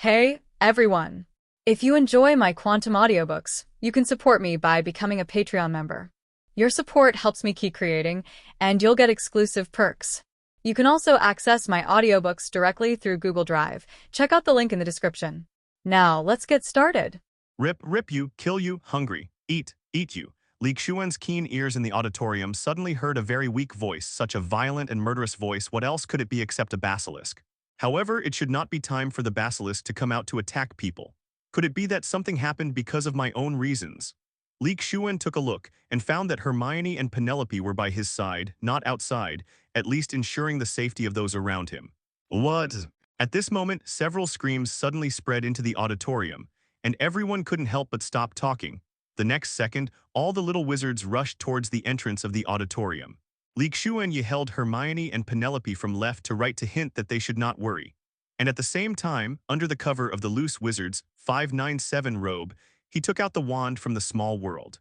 Hey, everyone! If you enjoy my quantum audiobooks, you can support me by becoming a Patreon member. Your support helps me keep creating, and you'll get exclusive perks. You can also access my audiobooks directly through Google Drive. Check out the link in the description. Now, let's get started. Rip you, kill you, hungry, eat you. Xuan's keen ears in the auditorium suddenly heard a very weak voice, such a violent and murderous voice. What else could it be except a basilisk? However, it should not be time for the basilisk to come out to attack people. Could it be that something happened because of my own reasons? Xuan took a look and found that Hermione and Penelope were by his side, not outside, at least ensuring the safety of those around him. What? At this moment, several screams suddenly spread into the auditorium, and everyone couldn't help but stop talking. The next second, all the little wizards rushed towards the entrance of the auditorium. Xuan held Hermione and Penelope from left to right to hint that they should not worry. And at the same time, under the cover of the loose wizard's 597 robe, he took out the wand from the small world.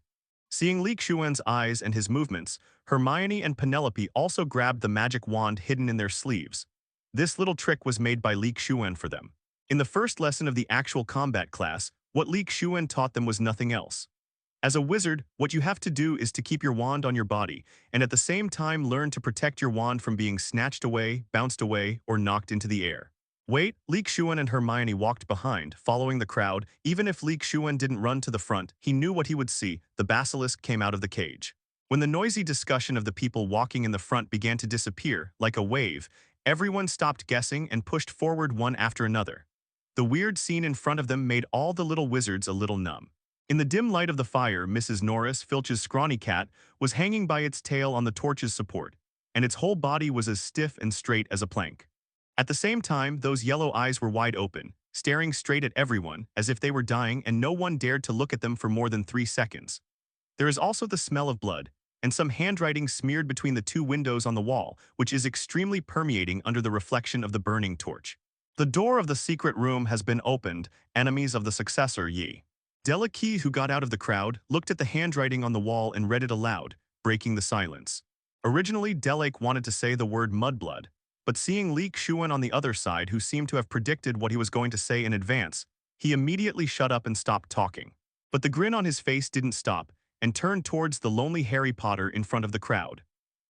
Seeing Xuan's eyes and his movements, Hermione and Penelope also grabbed the magic wand hidden in their sleeves. This little trick was made by Xuan for them. In the first lesson of the actual combat class, what Xuan taught them was nothing else. As a wizard, what you have to do is to keep your wand on your body, and at the same time learn to protect your wand from being snatched away, bounced away, or knocked into the air. Wait, Xuan and Hermione walked behind, following the crowd. Even if Xuan didn't run to the front, he knew what he would see. The basilisk came out of the cage. When the noisy discussion of the people walking in the front began to disappear, like a wave, everyone stopped guessing and pushed forward one after another. The weird scene in front of them made all the little wizards a little numb. In the dim light of the fire, Mrs. Norris, Filch's scrawny cat, was hanging by its tail on the torch's support, and its whole body was as stiff and straight as a plank. At the same time, those yellow eyes were wide open, staring straight at everyone, as if they were dying, and no one dared to look at them for more than 3 seconds. There is also the smell of blood, and some handwriting smeared between the 2 windows on the wall, which is extremely permeating under the reflection of the burning torch. The door of the secret room has been opened, enemies of the successor ye. Demiguise, who got out of the crowd, looked at the handwriting on the wall and read it aloud, breaking the silence. Originally, Demiguise wanted to say the word mudblood, but seeing Xuan on the other side, who seemed to have predicted what he was going to say in advance, he immediately shut up and stopped talking. But the grin on his face didn't stop, and turned towards the lonely Harry Potter in front of the crowd.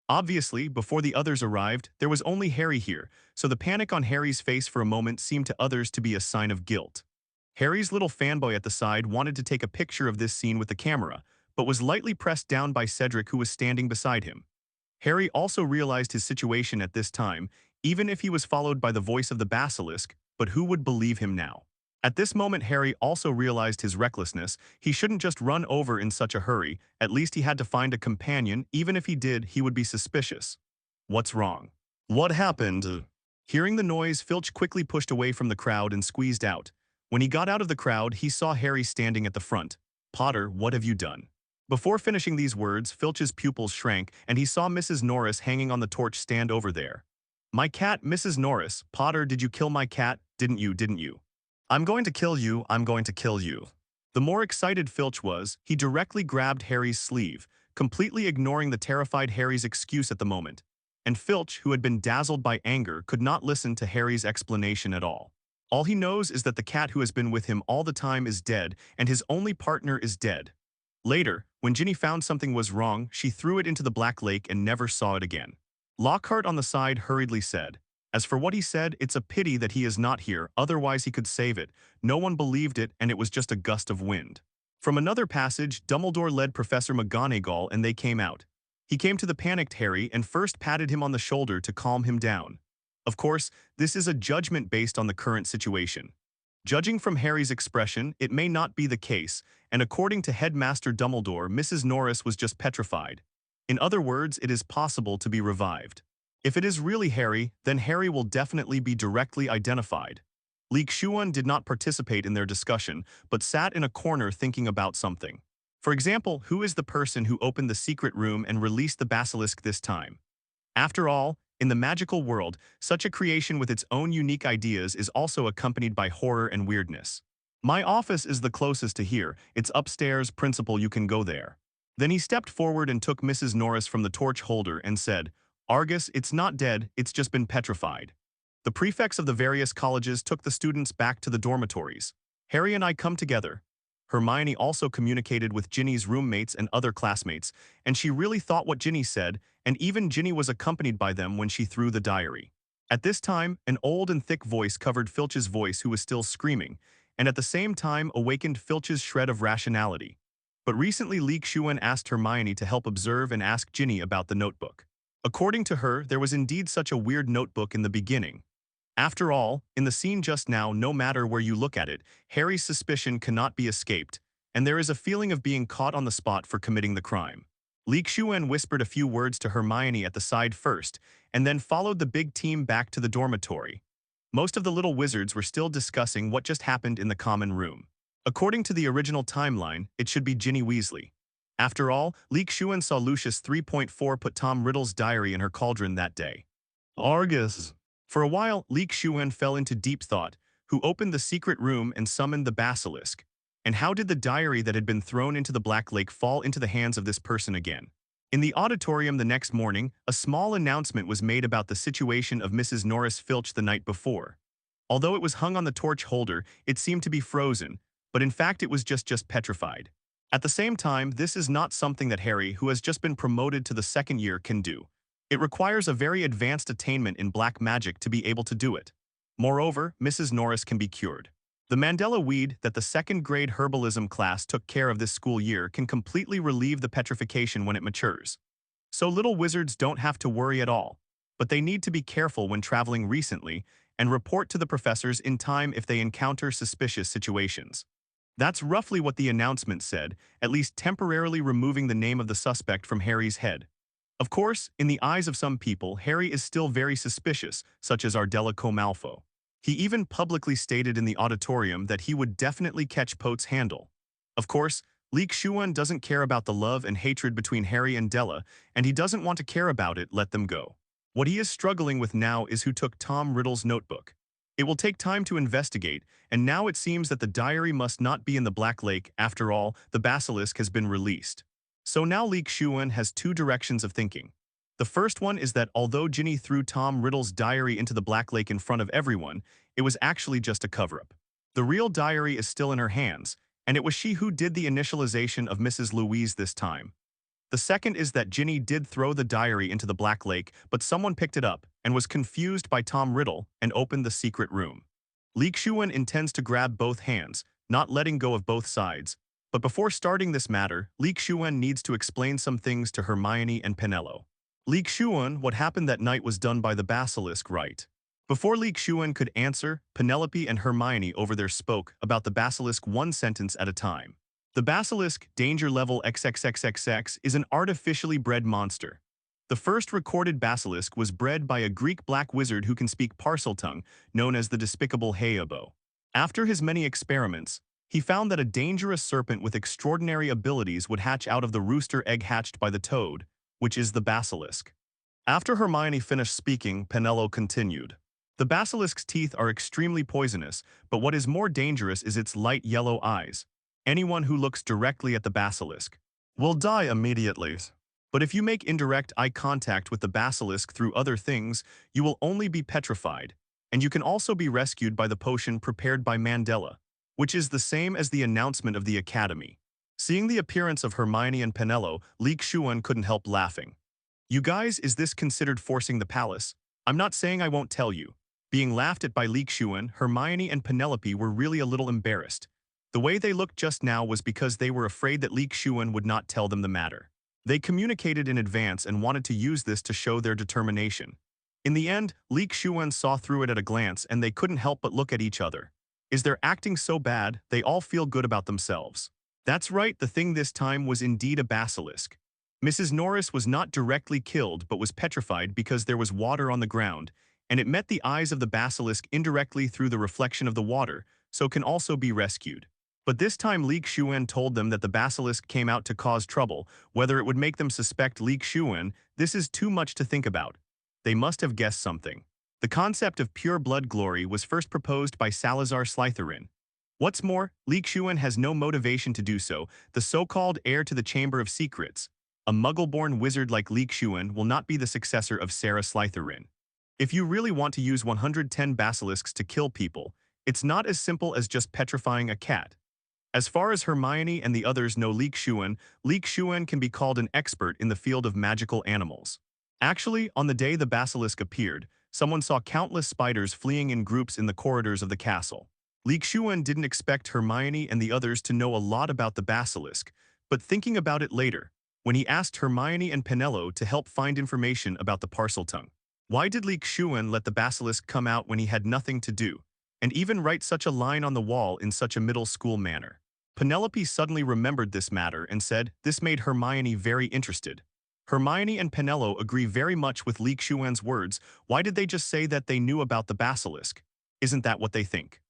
Obviously, before the others arrived, there was only Harry here, so the panic on Harry's face for a moment seemed to others to be a sign of guilt. Harry's little fanboy at the side wanted to take a picture of this scene with the camera, but was lightly pressed down by Cedric, who was standing beside him. Harry also realized his situation at this time, even if he was followed by the voice of the basilisk, but who would believe him now? At this moment, Harry also realized his recklessness. He shouldn't just run over in such a hurry. At least he had to find a companion. Even if he did, he would be suspicious. What's wrong? What happened? Hearing the noise, Filch quickly pushed away from the crowd and squeezed out. When he got out of the crowd, he saw Harry standing at the front. Potter, what have you done? Before finishing these words, Filch's pupils shrank, and he saw Mrs. Norris hanging on the torch stand over there. My cat, Mrs. Norris. Potter, did you kill my cat? Didn't you? I'm going to kill you, I'm going to kill you. The more excited Filch was, he directly grabbed Harry's sleeve, completely ignoring the terrified Harry's excuse at the moment. And Filch, who had been dazzled by anger, could not listen to Harry's explanation at all. All he knows is that the cat who has been with him all the time is dead, and his only partner is dead. Later, when Ginny found something was wrong, she threw it into the Black Lake and never saw it again. Lockhart on the side hurriedly said, as for what he said, it's a pity that he is not here, otherwise he could save it. No one believed it, and it was just a gust of wind. From another passage, Dumbledore led Professor McGonagall and they came out. He came to the panicked Harry and first patted him on the shoulder to calm him down. Of course, this is a judgment based on the current situation. Judging from Harry's expression, it may not be the case, and according to Headmaster Dumbledore, Mrs. Norris was just petrified. In other words, it is possible to be revived. If it is really Harry, then Harry will definitely be directly identified. Xuan did not participate in their discussion, but sat in a corner thinking about something. For example, who is the person who opened the secret room and released the basilisk this time? After all, in the magical world, such a creation with its own unique ideas is also accompanied by horror and weirdness. My office is the closest to here. It's upstairs, Principal, you can go there. Then he stepped forward and took Mrs. Norris from the torch holder and said, Argus, it's not dead, it's just been petrified. The prefects of the various colleges took the students back to the dormitories. Harry and I come together. Hermione also communicated with Ginny's roommates and other classmates, and she really thought what Ginny said, and even Ginny was accompanied by them when she threw the diary. At this time, an old and thick voice covered Filch's voice, who was still screaming, and at the same time awakened Filch's shred of rationality. But recently Xuan asked Hermione to help observe and ask Ginny about the notebook. According to her, there was indeed such a weird notebook in the beginning. After all, in the scene just now, no matter where you look at it, Harry's suspicion cannot be escaped, and there is a feeling of being caught on the spot for committing the crime. Xuan whispered a few words to Hermione at the side first, and then followed the big team back to the dormitory. Most of the little wizards were still discussing what just happened in the common room. According to the original timeline, it should be Ginny Weasley. After all, Xuan saw Lucius 3.4 put Tom Riddle's diary in her cauldron that day. Argus. For a while, Xuan fell into deep thought, who opened the secret room and summoned the basilisk. And how did the diary that had been thrown into the Black Lake fall into the hands of this person again? In the auditorium the next morning, a small announcement was made about the situation of Mrs. Norris Filch the night before. Although it was hung on the torch holder, it seemed to be frozen, but in fact it was just petrified. At the same time, this is not something that Harry, who has just been promoted to the second year, can do. It requires a very advanced attainment in black magic to be able to do it. Moreover, Mrs. Norris can be cured. The Mandela weed that the second-grade herbalism class took care of this school year can completely relieve the petrification when it matures. So little wizards don't have to worry at all, but they need to be careful when traveling recently and report to the professors in time if they encounter suspicious situations. That's roughly what the announcement said, at least temporarily removing the name of the suspect from Harry's head. Of course, in the eyes of some people, Harry is still very suspicious, such as Ardelico Malfoy. He even publicly stated in the auditorium that he would definitely catch Pote's handle. Of course, Xuan doesn't care about the love and hatred between Harry and Della, and he doesn't want to care about it. Let them go. What he is struggling with now is who took Tom Riddle's notebook. It will take time to investigate, and now it seems that the diary must not be in the Black Lake. After all, the basilisk has been released. So now Xuan has two directions of thinking. The first one is that although Ginny threw Tom Riddle's diary into the Black Lake in front of everyone, it was actually just a cover-up. The real diary is still in her hands, and it was she who did the initialization of Mrs. Louise this time. The second is that Ginny did throw the diary into the Black Lake, but someone picked it up and was confused by Tom Riddle and opened the secret room. Xuan intends to grab both hands, not letting go of both sides. But before starting this matter, Xuan needs to explain some things to Hermione and Penelope. Xuan, what happened that night was done by the basilisk, right? Before Xuan could answer, Penelope and Hermione over there spoke about the basilisk one sentence at a time. The basilisk, danger level XXXXX, is an artificially bred monster. The first recorded basilisk was bred by a Greek black wizard who can speak Parseltongue, known as the despicable Hayabo. After his many experiments, he found that a dangerous serpent with extraordinary abilities would hatch out of the rooster egg hatched by the toad, which is the basilisk. After Hermione finished speaking, Penelope continued. The basilisk's teeth are extremely poisonous, but what is more dangerous is its light yellow eyes. Anyone who looks directly at the basilisk will die immediately. But if you make indirect eye contact with the basilisk through other things, you will only be petrified, and you can also be rescued by the potion prepared by Mandela, which is the same as the announcement of the Academy. Seeing the appearance of Hermione and Penelope, Xuan couldn't help laughing. You guys, is this considered forcing the palace? I'm not saying I won't tell you. Being laughed at by Xuan, Hermione and Penelope were really a little embarrassed. The way they looked just now was because they were afraid that Xuan would not tell them the matter. They communicated in advance and wanted to use this to show their determination. In the end, Xuan saw through it at a glance and they couldn't help but look at each other. Is their acting so bad, they all feel good about themselves? That's right, the thing this time was indeed a basilisk. Mrs. Norris was not directly killed but was petrified because there was water on the ground, and it met the eyes of the basilisk indirectly through the reflection of the water, so can also be rescued. But this time Xuan told them that the basilisk came out to cause trouble. Whether it would make them suspect Xuan, this is too much to think about. They must have guessed something. The concept of pure blood glory was first proposed by Salazar Slytherin. What's more, Xuan has no motivation to do so. The so-called heir to the Chamber of Secrets, a muggle-born wizard like Xuan, will not be the successor of Sarah Slytherin. If you really want to use 110 basilisks to kill people, it's not as simple as just petrifying a cat. As far as Hermione and the others know Xuan can be called an expert in the field of magical animals. Actually, on the day the basilisk appeared, someone saw countless spiders fleeing in groups in the corridors of the castle. Xuan didn't expect Hermione and the others to know a lot about the basilisk, but thinking about it later, when he asked Hermione and Penelope to help find information about the parcel tongue. Why did Xuan let the basilisk come out when he had nothing to do, and even write such a line on the wall in such a middle school manner? Penelope suddenly remembered this matter and said this made Hermione very interested. Hermione and Penelope agree very much with Xuan's words. Why did they just say that they knew about the basilisk? Isn't that what they think?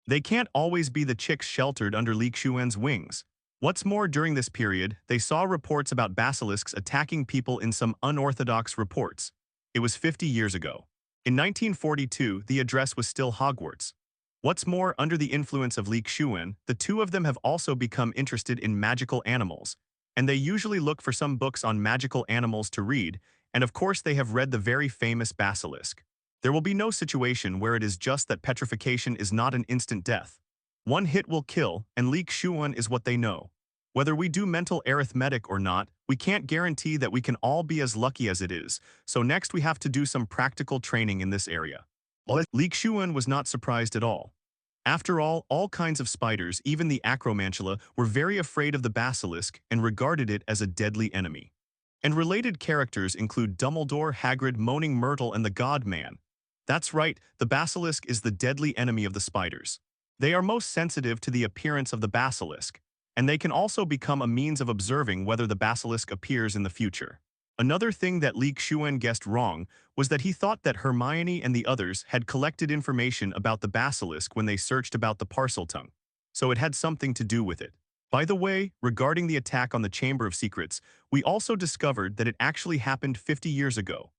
They can't always be the chicks sheltered under Xuan's wings. What's more, during this period, they saw reports about basilisks attacking people in some unorthodox reports. It was 50 years ago. In 1942, the address was still Hogwarts. What's more, under the influence of Xuan, the two of them have also become interested in magical animals, and they usually look for some books on magical animals to read, and of course they have read the very famous basilisk. There will be no situation where it is just that petrification is not an instant death. One hit will kill, and Xuan is what they know. Whether we do mental arithmetic or not, we can't guarantee that we can all be as lucky as it is, so next we have to do some practical training in this area. Xuan was not surprised at all. After all kinds of spiders, even the acromantula, were very afraid of the basilisk and regarded it as a deadly enemy. And related characters include Dumbledore, Hagrid, Moaning Myrtle, and the God-Man. That's right, the basilisk is the deadly enemy of the spiders. They are most sensitive to the appearance of the basilisk, and they can also become a means of observing whether the basilisk appears in the future. Another thing that Xuan guessed wrong was that he thought that Hermione and the others had collected information about the basilisk when they searched about the parcel tongue, so it had something to do with it. By the way, regarding the attack on the Chamber of Secrets, we also discovered that it actually happened 50 years ago.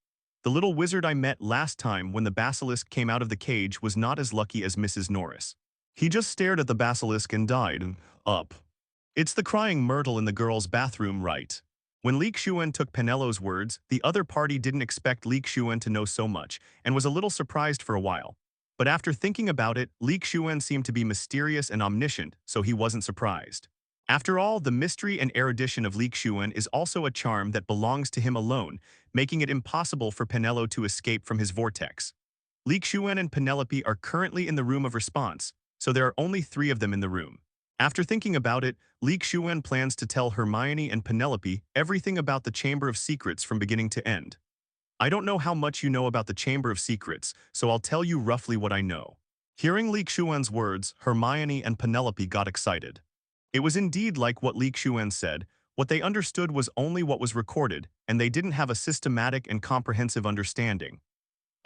The little wizard I met last time when the basilisk came out of the cage was not as lucky as Mrs. Norris. He just stared at the basilisk and died. Up. It's the crying Myrtle in the girls' bathroom, right? When Xuan took Penelope's words, the other party didn't expect Xuan to know so much, and was a little surprised for a while. But after thinking about it, Xuan seemed to be mysterious and omniscient, so he wasn't surprised. After all, the mystery and erudition of Xuan is also a charm that belongs to him alone, making it impossible for Penelope to escape from his vortex. Xuan and Penelope are currently in the room of response, so there are only 3 of them in the room. After thinking about it, Xuan plans to tell Hermione and Penelope everything about the Chamber of Secrets from beginning to end. I don't know how much you know about the Chamber of Secrets, so I'll tell you roughly what I know. Hearing Xuan's words, Hermione and Penelope got excited. It was indeed like what Xuan said. What they understood was only what was recorded, and they didn't have a systematic and comprehensive understanding.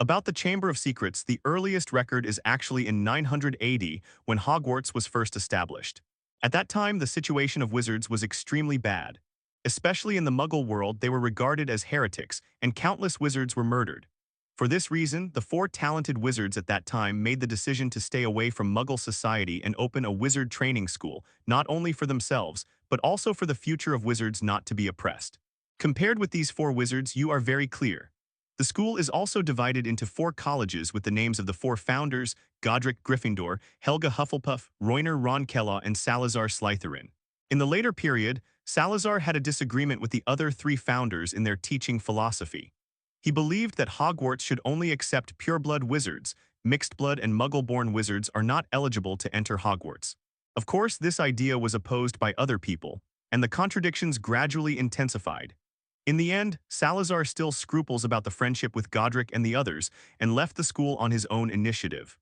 About the Chamber of Secrets, the earliest record is actually in 900 AD, when Hogwarts was first established. At that time, the situation of wizards was extremely bad. Especially in the Muggle world, they were regarded as heretics, and countless wizards were murdered. For this reason, the 4 talented wizards at that time made the decision to stay away from Muggle society and open a wizard training school, not only for themselves, but also for the future of wizards not to be oppressed. Compared with these 4 wizards, you are very clear. The school is also divided into 4 colleges with the names of the 4 founders: Godric Gryffindor, Helga Hufflepuff, Roiner Ronkellaw, and Salazar Slytherin. In the later period, Salazar had a disagreement with the other 3 founders in their teaching philosophy. He believed that Hogwarts should only accept pureblood wizards. Mixed-blood and Muggle-born wizards are not eligible to enter Hogwarts. Of course, this idea was opposed by other people, and the contradictions gradually intensified. In the end, Salazar still scruples about the friendship with Godric and the others, and left the school on his own initiative.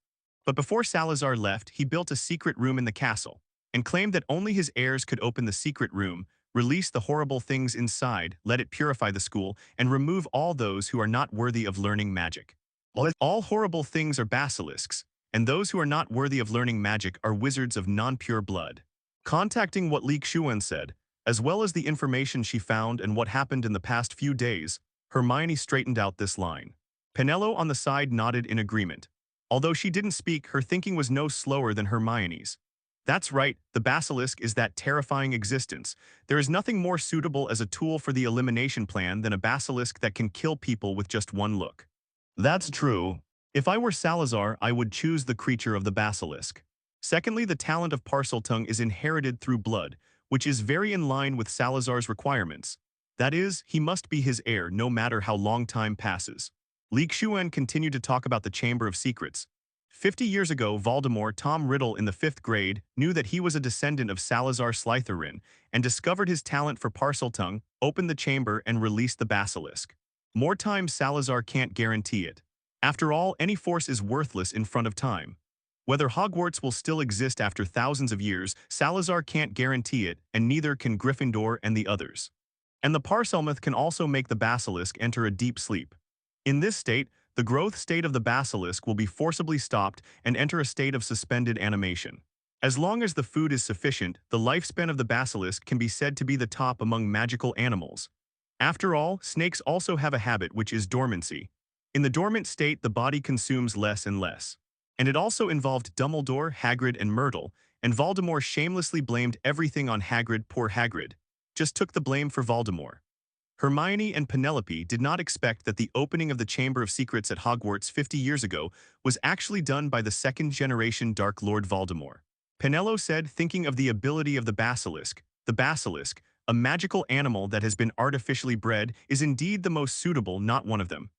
But before Salazar left, he built a secret room in the castle, and claimed that only his heirs could open the secret room, release the horrible things inside, let it purify the school, and remove all those who are not worthy of learning magic. All horrible things are basilisks, and those who are not worthy of learning magic are wizards of non-pure blood. Contacting what Xuan said, as well as the information she found and what happened in the past few days, Hermione straightened out this line. Penelope on the side nodded in agreement. Although she didn't speak, her thinking was no slower than Hermione's. That's right, the basilisk is that terrifying existence. There is nothing more suitable as a tool for the elimination plan than a basilisk that can kill people with just one look. That's true. If I were Salazar, I would choose the creature of the basilisk. Secondly, the talent of Parseltongue is inherited through blood, which is very in line with Salazar's requirements. That is, he must be his heir no matter how long time passes. Xuan continued to talk about the Chamber of Secrets. 50 years ago, Voldemort, Tom Riddle in the 5th grade, knew that he was a descendant of Salazar Slytherin and discovered his talent for Parseltongue, opened the chamber, and released the basilisk. More time Salazar can't guarantee it. After all, any force is worthless in front of time. Whether Hogwarts will still exist after thousands of years, Salazar can't guarantee it, and neither can Gryffindor and the others. And the Parselmouth can also make the basilisk enter a deep sleep. In this state, the growth state of the basilisk will be forcibly stopped and enter a state of suspended animation. As long as the food is sufficient, the lifespan of the basilisk can be said to be the top among magical animals. After all, snakes also have a habit which is dormancy. In the dormant state, the body consumes less and less. And it also involved Dumbledore, Hagrid, and Myrtle, and Voldemort shamelessly blamed everything on Hagrid. Poor Hagrid just took the blame for Voldemort. Hermione and Penelope did not expect that the opening of the Chamber of Secrets at Hogwarts 50 years ago was actually done by the second-generation Dark Lord Voldemort. Penelope said, thinking of the ability of the basilisk, a magical animal that has been artificially bred, is indeed the most suitable, not one of them.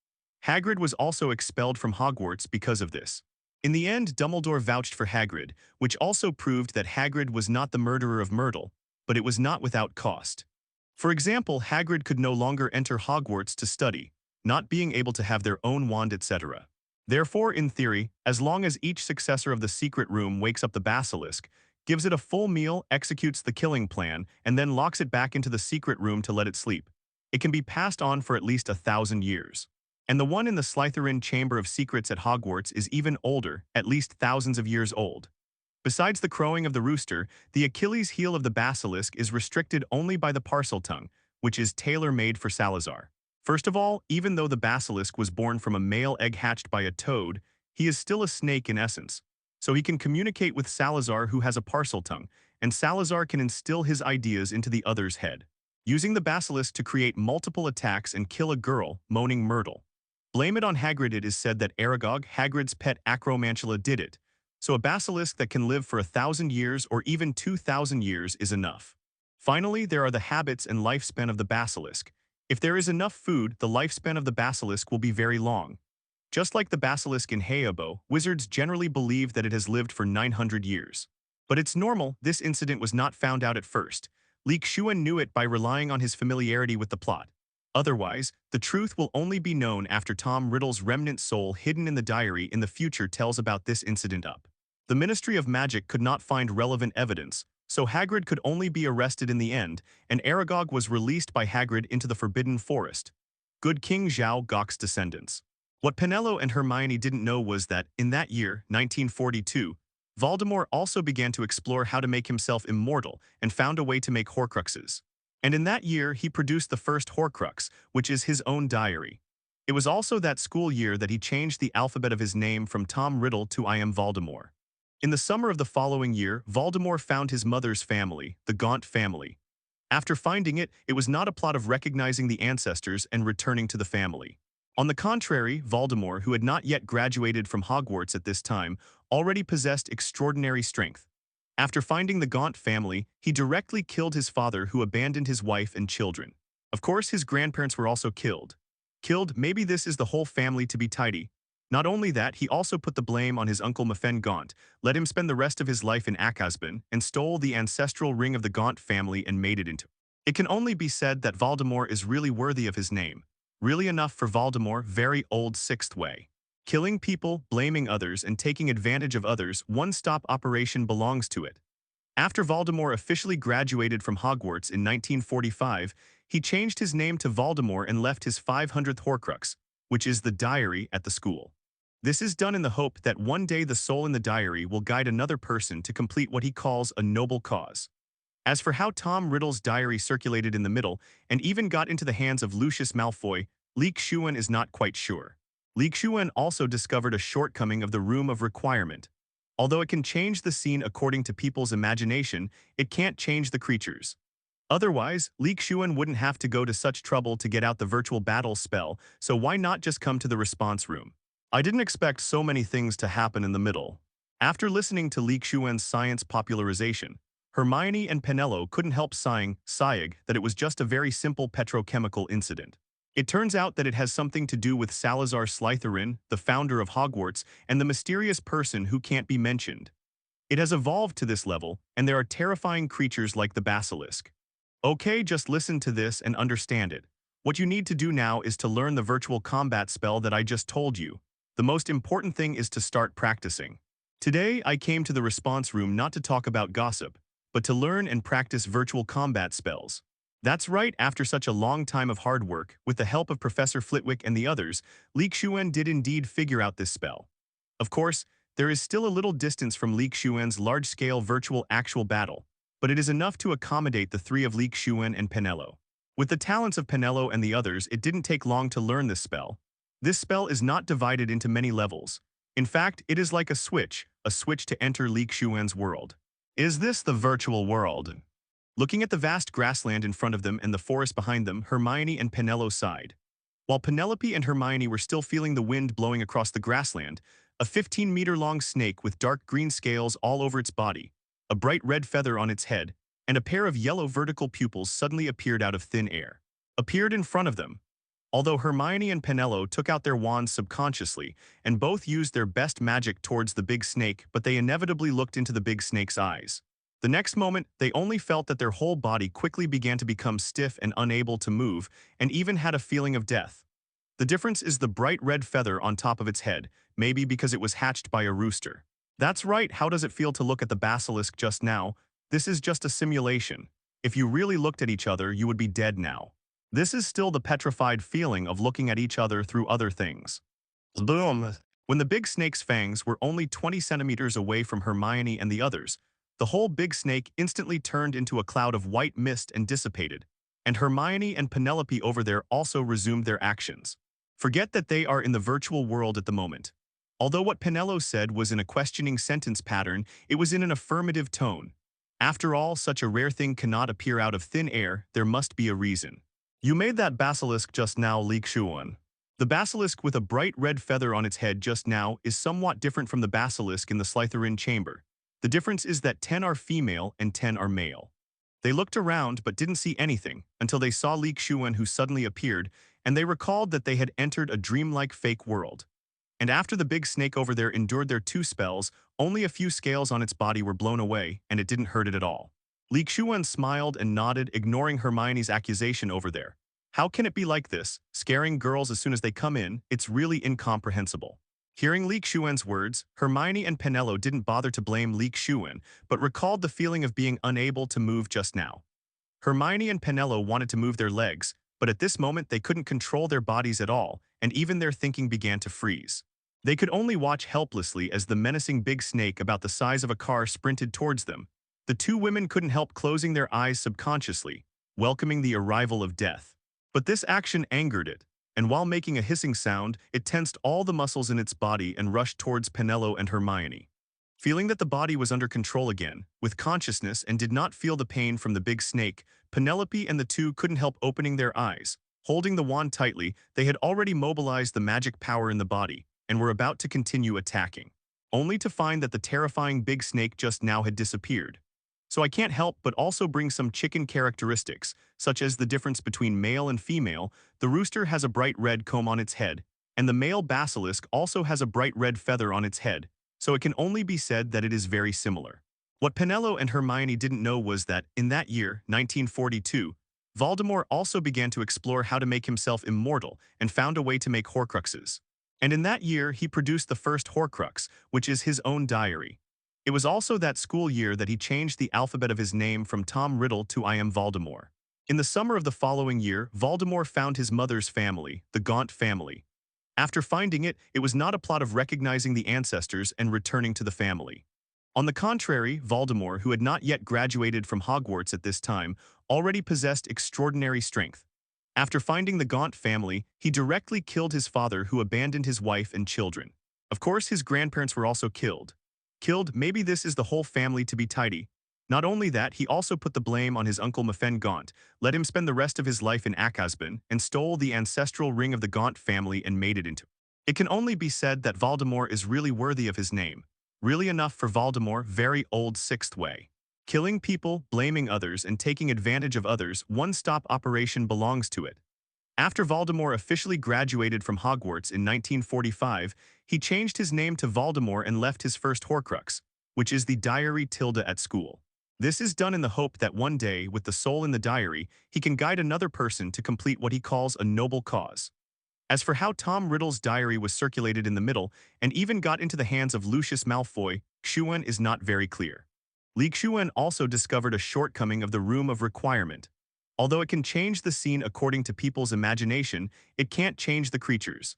Hagrid was also expelled from Hogwarts because of this. In the end, Dumbledore vouched for Hagrid, which also proved that Hagrid was not the murderer of Myrtle, but it was not without cost. For example, Hagrid could no longer enter Hogwarts to study, not being able to have their own wand, etc. Therefore, in theory, as long as each successor of the secret room wakes up the basilisk, gives it a full meal, executes the killing plan, and then locks it back into the secret room to let it sleep, it can be passed on for at least 1,000 years. And the one in the Slytherin Chamber of Secrets at Hogwarts is even older, at least thousands of years old. Besides the crowing of the rooster, the Achilles heel of the basilisk is restricted only by the Parseltongue, which is tailor-made for Salazar. First of all, even though the basilisk was born from a male egg hatched by a toad, he is still a snake in essence. So he can communicate with Salazar, who has a Parseltongue, and Salazar can instill his ideas into the other's head, using the basilisk to create multiple attacks and kill a girl, moaning Myrtle. Blame it on Hagrid. It is said that Aragog, Hagrid's pet acromantula, did it. So a basilisk that can live for 1,000 years or even 2,000 years is enough. Finally, there are the habits and lifespan of the basilisk. If there is enough food, the lifespan of the basilisk will be very long. Just like the basilisk in Hayabo, wizards generally believe that it has lived for 900 years. But it's normal, this incident was not found out at first. Xuan knew it by relying on his familiarity with the plot. Otherwise, the truth will only be known after Tom Riddle's remnant soul hidden in the diary in the future tells about this incident up. The Ministry of Magic could not find relevant evidence, so Hagrid could only be arrested in the end, and Aragog was released by Hagrid into the Forbidden Forest. Good King Zhao Gok's descendants. What Penelope and Hermione didn't know was that, in that year, 1942, Voldemort also began to explore how to make himself immortal and found a way to make Horcruxes. And in that year, he produced the first Horcrux, which is his own diary. It was also that school year that he changed the alphabet of his name from Tom Riddle to I am Voldemort. In the summer of the following year, Voldemort found his mother's family, the Gaunt family. After finding it, it was not a plot of recognizing the ancestors and returning to the family. On the contrary, Voldemort, who had not yet graduated from Hogwarts at this time, already possessed extraordinary strength. After finding the Gaunt family, he directly killed his father, who abandoned his wife and children. Of course, his grandparents were also killed. Maybe this is the whole family to be tidy. Not only that, he also put the blame on his uncle Mephen Gaunt, let him spend the rest of his life in Akazban, and stole the ancestral ring of the Gaunt family and made it into. It can only be said that Voldemort is really worthy of his name. Really enough for Voldemort, very old sixth way. Killing people, blaming others, and taking advantage of others, one-stop operation belongs to it. After Voldemort officially graduated from Hogwarts in 1945, he changed his name to Voldemort and left his 500th Horcrux, which is the diary, at the school. This is done in the hope that one day the soul in the diary will guide another person to complete what he calls a noble cause. As for how Tom Riddle's diary circulated in the middle and even got into the hands of Lucius Malfoy, Xuan is not quite sure. Xuan also discovered a shortcoming of the Room of Requirement. Although it can change the scene according to people's imagination, it can't change the creatures. Otherwise, Xuan wouldn't have to go to such trouble to get out the virtual battle spell, so why not just come to the response room? I didn't expect so many things to happen in the middle. After listening to Xuan's science popularization, Hermione and Penelo couldn't help sighing that it was just a very simple petrochemical incident. It turns out that it has something to do with Salazar Slytherin, the founder of Hogwarts, and the mysterious person who can't be mentioned. It has evolved to this level, and there are terrifying creatures like the basilisk. Okay, just listen to this and understand it. What you need to do now is to learn the virtual combat spell that I just told you. The most important thing is to start practicing. Today, I came to the response room not to talk about gossip, but to learn and practice virtual combat spells. That's right, after such a long time of hard work, with the help of Professor Flitwick and the others, Xuan did indeed figure out this spell. Of course, there is still a little distance from Xuan's large-scale virtual actual battle, but it is enough to accommodate the three of Xuan and Penelo. With the talents of Penelo and the others, it didn't take long to learn this spell. This spell is not divided into many levels. In fact, it is like a switch to enter Xuan's world. Is this the virtual world? Looking at the vast grassland in front of them and the forest behind them, Hermione and Penelo sighed. While Penelope and Hermione were still feeling the wind blowing across the grassland, a 15-meter-long snake with dark green scales all over its body, a bright red feather on its head, and a pair of yellow vertical pupils suddenly appeared out of thin air. Appeared in front of them. Although Hermione and Penelo took out their wands subconsciously, and both used their best magic towards the big snake, but they inevitably looked into the big snake's eyes. The next moment, they only felt that their whole body quickly began to become stiff and unable to move, and even had a feeling of death. The difference is the bright red feather on top of its head, maybe because it was hatched by a rooster. That's right, how does it feel to look at the basilisk just now? This is just a simulation. If you really looked at each other, you would be dead now. This is still the petrified feeling of looking at each other through other things. Boom! When the big snake's fangs were only 20 centimeters away from Hermione and the others, the whole big snake instantly turned into a cloud of white mist and dissipated, and Hermione and Penelope over there also resumed their actions. Forget that they are in the virtual world at the moment. Although what Penelo said was in a questioning sentence pattern, it was in an affirmative tone. After all, such a rare thing cannot appear out of thin air, there must be a reason. You made that basilisk just now, Xuan. The basilisk with a bright red feather on its head just now is somewhat different from the basilisk in the Slytherin chamber. The difference is that 10 are female and 10 are male. They looked around but didn't see anything until they saw Xuan, who suddenly appeared, and they recalled that they had entered a dreamlike fake world. And after the big snake over there endured their 2 spells, only a few scales on its body were blown away, and it didn't hurt it at all. Xuan smiled and nodded, ignoring Hermione's accusation over there. How can it be like this, scaring girls as soon as they come in? It's really incomprehensible. Hearing Xuan's words, Hermione and Penelo didn't bother to blame Xuan, but recalled the feeling of being unable to move just now. Hermione and Penelo wanted to move their legs, but at this moment they couldn't control their bodies at all, and even their thinking began to freeze. They could only watch helplessly as the menacing big snake about the size of a car sprinted towards them. The 2 women couldn't help closing their eyes subconsciously, welcoming the arrival of death. But this action angered it, and while making a hissing sound, it tensed all the muscles in its body and rushed towards Penelo and Hermione. Feeling that the body was under control again, with consciousness, and did not feel the pain from the big snake, Penelope and the 2 couldn't help opening their eyes. Holding the wand tightly, they had already mobilized the magic power in the body, and were about to continue attacking, only to find that the terrifying big snake just now had disappeared. So I can't help but also bring some chicken characteristics, such as the difference between male and female. The rooster has a bright red comb on its head, and the male basilisk also has a bright red feather on its head, so it can only be said that it is very similar. What Penelo and Hermione didn't know was that, in that year, 1942, Voldemort also began to explore how to make himself immortal and found a way to make Horcruxes. And in that year, he produced the first Horcrux, which is his own diary. It was also that school year that he changed the alphabet of his name from Tom Riddle to I am Voldemort. In the summer of the following year, Voldemort found his mother's family, the Gaunt family. After finding it, it was not a plot of recognizing the ancestors and returning to the family. On the contrary, Voldemort, who had not yet graduated from Hogwarts at this time, already possessed extraordinary strength. After finding the Gaunt family, he directly killed his father, who abandoned his wife and children. Of course, his grandparents were also killed. Maybe this is the whole family to be tidy. Not only that, he also put the blame on his uncle Mephen Gaunt, let him spend the rest of his life in Akazban, and stole the ancestral ring of the Gaunt family and made it into. It can only be said that Voldemort is really worthy of his name. Really enough for Voldemort, very old sixth way. Killing people, blaming others, and taking advantage of others, one-stop operation belongs to it. After Voldemort officially graduated from Hogwarts in 1945, he changed his name to Voldemort and left his first Horcrux, which is the diary tilde at school. This is done in the hope that one day, with the soul in the diary, he can guide another person to complete what he calls a noble cause. As for how Tom Riddle's diary was circulated in the middle and even got into the hands of Lucius Malfoy, Xuan is not very clear. Xuan also discovered a shortcoming of the Room of Requirement. Although it can change the scene according to people's imagination, it can't change the creatures.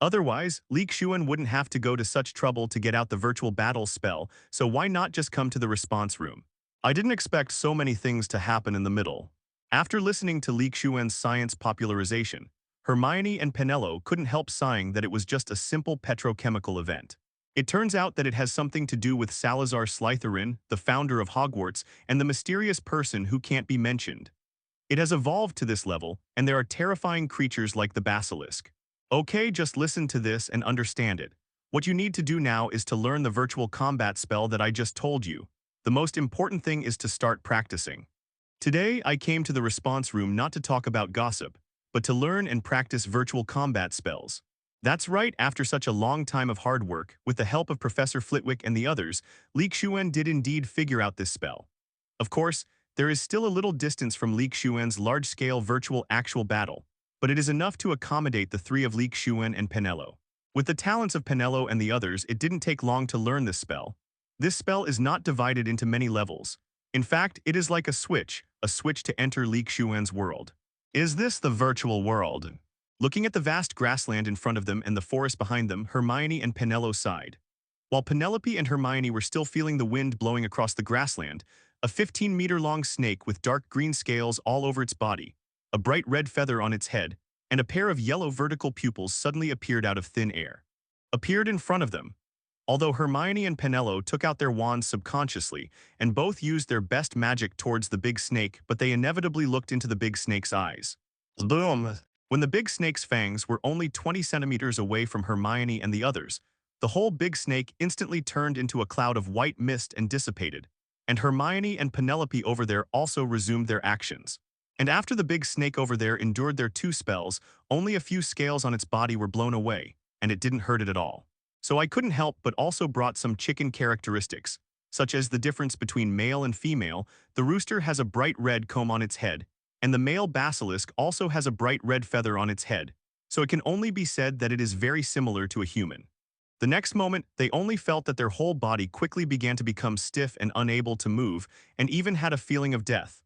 Otherwise, Xuan wouldn't have to go to such trouble to get out the virtual battle spell, so why not just come to the response room? I didn't expect so many things to happen in the middle. After listening to Xuan's science popularization, Hermione and Penelo couldn't help sighing that it was just a simple petrochemical event. It turns out that it has something to do with Salazar Slytherin, the founder of Hogwarts, and the mysterious person who can't be mentioned. It has evolved to this level, and there are terrifying creatures like the basilisk. Okay, just listen to this and understand it. What you need to do now is to learn the virtual combat spell that I just told you. The most important thing is to start practicing. Today, I came to the response room not to talk about gossip, but to learn and practice virtual combat spells. That's right, after such a long time of hard work, with the help of Professor Flitwick and the others, Xuan did indeed figure out this spell. Of course, there is still a little distance from Xuan's large-scale virtual actual battle, but it is enough to accommodate the three of Xuan and Penelo. With the talents of Penelo and the others, it didn't take long to learn this spell. This spell is not divided into many levels. In fact, it is like a switch to enter Xuan's world. Is this the virtual world? Looking at the vast grassland in front of them and the forest behind them, Hermione and Penelo sighed. While Penelope and Hermione were still feeling the wind blowing across the grassland, a 15-meter-long snake with dark green scales all over its body, a bright red feather on its head, and a pair of yellow vertical pupils suddenly appeared out of thin air. Appeared in front of them. Although Hermione and Penelo took out their wands subconsciously and both used their best magic towards the big snake, but they inevitably looked into the big snake's eyes. Boom! When the big snake's fangs were only 20 centimeters away from Hermione and the others, the whole big snake instantly turned into a cloud of white mist and dissipated, and Hermione and Penelope over there also resumed their actions. And after the big snake over there endured their 2 spells, only a few scales on its body were blown away, and it didn't hurt it at all. So I couldn't help but also brought some chicken characteristics, such as the difference between male and female. The rooster has a bright red comb on its head, and the male basilisk also has a bright red feather on its head, so it can only be said that it is very similar to a human. The next moment, they only felt that their whole body quickly began to become stiff and unable to move, and even had a feeling of death.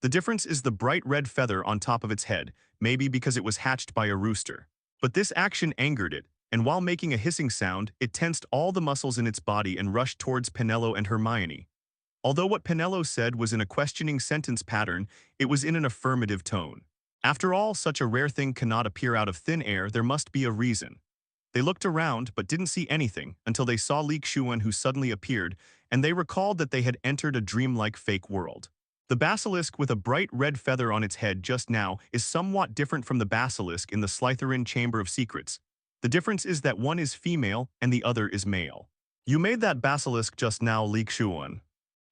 The difference is the bright red feather on top of its head, maybe because it was hatched by a rooster. But this action angered it, and while making a hissing sound, it tensed all the muscles in its body and rushed towards Penelo and Hermione. Although what Penelo said was in a questioning sentence pattern, it was in an affirmative tone. After all, such a rare thing cannot appear out of thin air, there must be a reason. They looked around but didn't see anything until they saw Xuan, who suddenly appeared, and they recalled that they had entered a dreamlike fake world. The basilisk with a bright red feather on its head just now is somewhat different from the basilisk in the Slytherin Chamber of Secrets. The difference is that one is female and the other is male. You made that basilisk just now, Xuan.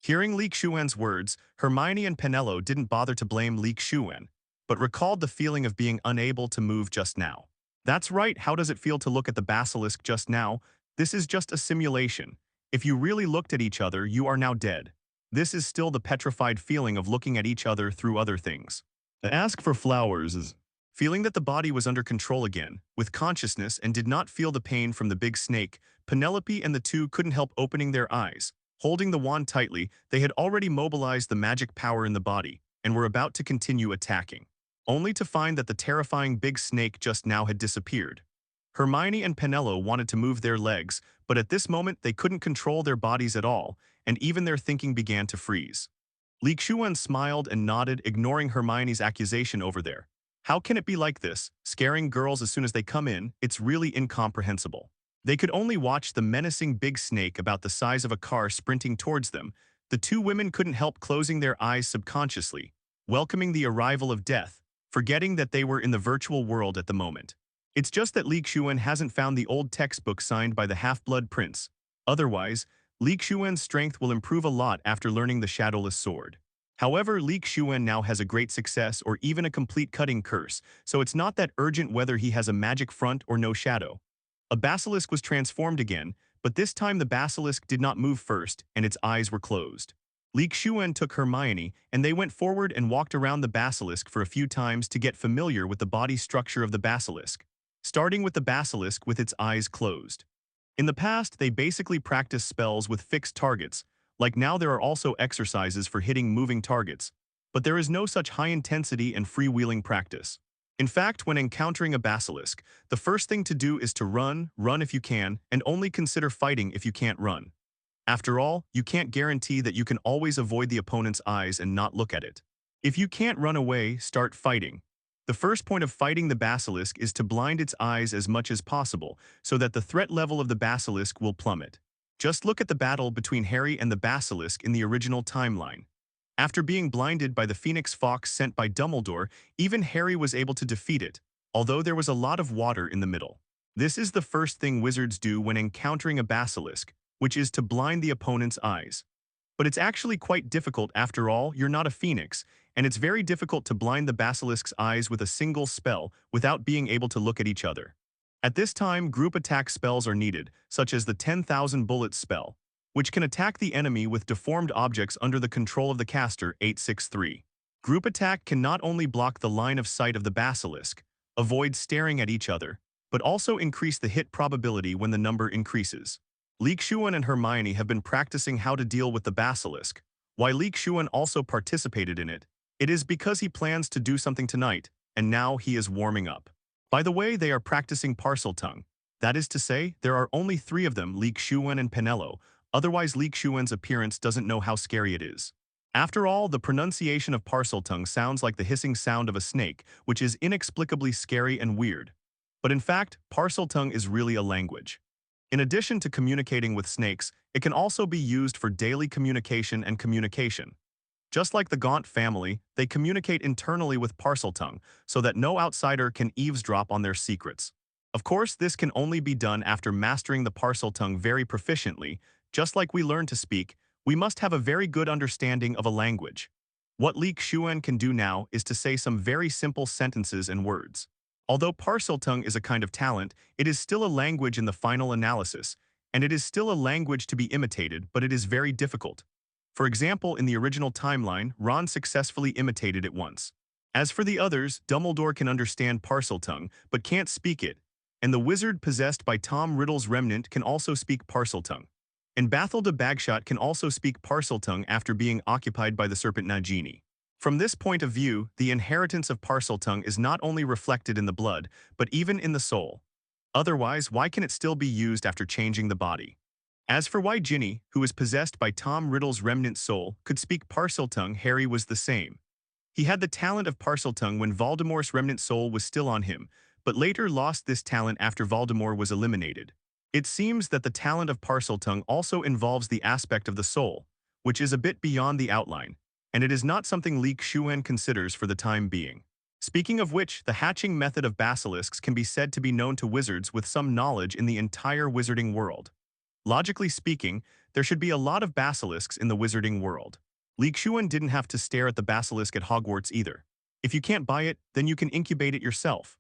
Hearing Xuan's words, Hermione and Penelo didn't bother to blame Xuan, but recalled the feeling of being unable to move just now. That's right, how does it feel to look at the basilisk just now? This is just a simulation. If you really looked at each other, you are now dead. This is still the petrified feeling of looking at each other through other things. Ask for flowers is... Feeling that the body was under control again, with consciousness and did not feel the pain from the big snake, Penelope and the two couldn't help opening their eyes. Holding the wand tightly, they had already mobilized the magic power in the body, and were about to continue attacking, only to find that the terrifying big snake just now had disappeared. Hermione and Penelo wanted to move their legs, but at this moment they couldn't control their bodies at all, and even their thinking began to freeze. Xuan smiled and nodded, ignoring Hermione's accusation over there. How can it be like this, scaring girls as soon as they come in? It's really incomprehensible. They could only watch the menacing big snake about the size of a car sprinting towards them. The two women couldn't help closing their eyes subconsciously, welcoming the arrival of death, forgetting that they were in the virtual world at the moment. It's just that Xuan hasn't found the old textbook signed by the half-blood prince. Otherwise, Xuan's strength will improve a lot after learning the shadowless sword. However, Xuan now has a great success or even a complete cutting curse, so it's not that urgent whether he has a magic front or no shadow. A basilisk was transformed again, but this time the basilisk did not move first, and its eyes were closed. Xuan took Hermione, and they went forward and walked around the basilisk for a few times to get familiar with the body structure of the basilisk, starting with the basilisk with its eyes closed. In the past, they basically practiced spells with fixed targets, like now there are also exercises for hitting moving targets, but there is no such high-intensity and freewheeling practice. In fact, when encountering a basilisk, the first thing to do is to run if you can, and only consider fighting if you can't run. After all, you can't guarantee that you can always avoid the opponent's eyes and not look at it. If you can't run away, start fighting. The first point of fighting the basilisk is to blind its eyes as much as possible, so that the threat level of the basilisk will plummet. Just look at the battle between Harry and the basilisk in the original timeline. After being blinded by the Phoenix Fox sent by Dumbledore, even Harry was able to defeat it, although there was a lot of water in the middle. This is the first thing wizards do when encountering a basilisk, which is to blind the opponent's eyes. But it's actually quite difficult after all, you're not a phoenix, and it's very difficult to blind the basilisk's eyes with a single spell without being able to look at each other. At this time, group attack spells are needed, such as the 10,000 bullets spell, which can attack the enemy with deformed objects under the control of the caster 863. Group attack can not only block the line of sight of the basilisk, avoid staring at each other, but also increase the hit probability when the number increases. Xuan and Hermione have been practicing how to deal with the basilisk. Why Xuan also participated in it, it is because he plans to do something tonight, and now he is warming up. By the way, they are practicing Parseltongue. That is to say, there are only 3 of them, Xuan and Penelo, otherwise Xuan's appearance doesn't know how scary it is. After all, the pronunciation of Parseltongue sounds like the hissing sound of a snake, which is inexplicably scary and weird. But in fact, Parseltongue is really a language. In addition to communicating with snakes, it can also be used for daily communication and communication. Just like the Gaunt family, they communicate internally with Parseltongue so that no outsider can eavesdrop on their secrets. Of course, this can only be done after mastering the Parseltongue very proficiently. Just like we learn to speak, we must have a very good understanding of a language. What Xuan can do now is to say some very simple sentences and words. Although Parseltongue is a kind of talent, it is still a language in the final analysis, and it is still a language to be imitated, but it is very difficult. For example, in the original timeline, Ron successfully imitated it once. As for the others, Dumbledore can understand Parseltongue, but can't speak it, and the wizard possessed by Tom Riddle's remnant can also speak Parseltongue. And Bathilda Bagshot can also speak Parseltongue after being occupied by the serpent Nagini. From this point of view, the inheritance of Parseltongue is not only reflected in the blood, but even in the soul. Otherwise, why can it still be used after changing the body? As for why Ginny, who is possessed by Tom Riddle's remnant soul, could speak Parseltongue, Harry was the same. He had the talent of Parseltongue when Voldemort's remnant soul was still on him, but later lost this talent after Voldemort was eliminated. It seems that the talent of Parseltongue also involves the aspect of the soul, which is a bit beyond the outline, and it is not something Xuan considers for the time being. Speaking of which, the hatching method of basilisks can be said to be known to wizards with some knowledge in the entire wizarding world. Logically speaking, there should be a lot of basilisks in the wizarding world. Xuan didn't have to stare at the basilisk at Hogwarts either. If you can't buy it, then you can incubate it yourself.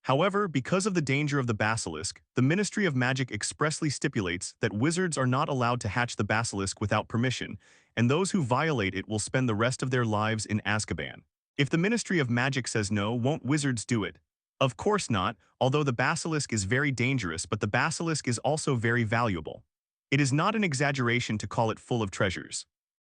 However, because of the danger of the basilisk, the Ministry of Magic expressly stipulates that wizards are not allowed to hatch the basilisk without permission, and those who violate it will spend the rest of their lives in Azkaban. If the Ministry of Magic says no, won't wizards do it? Of course not, although the basilisk is very dangerous, but the basilisk is also very valuable. It is not an exaggeration to call it full of treasures.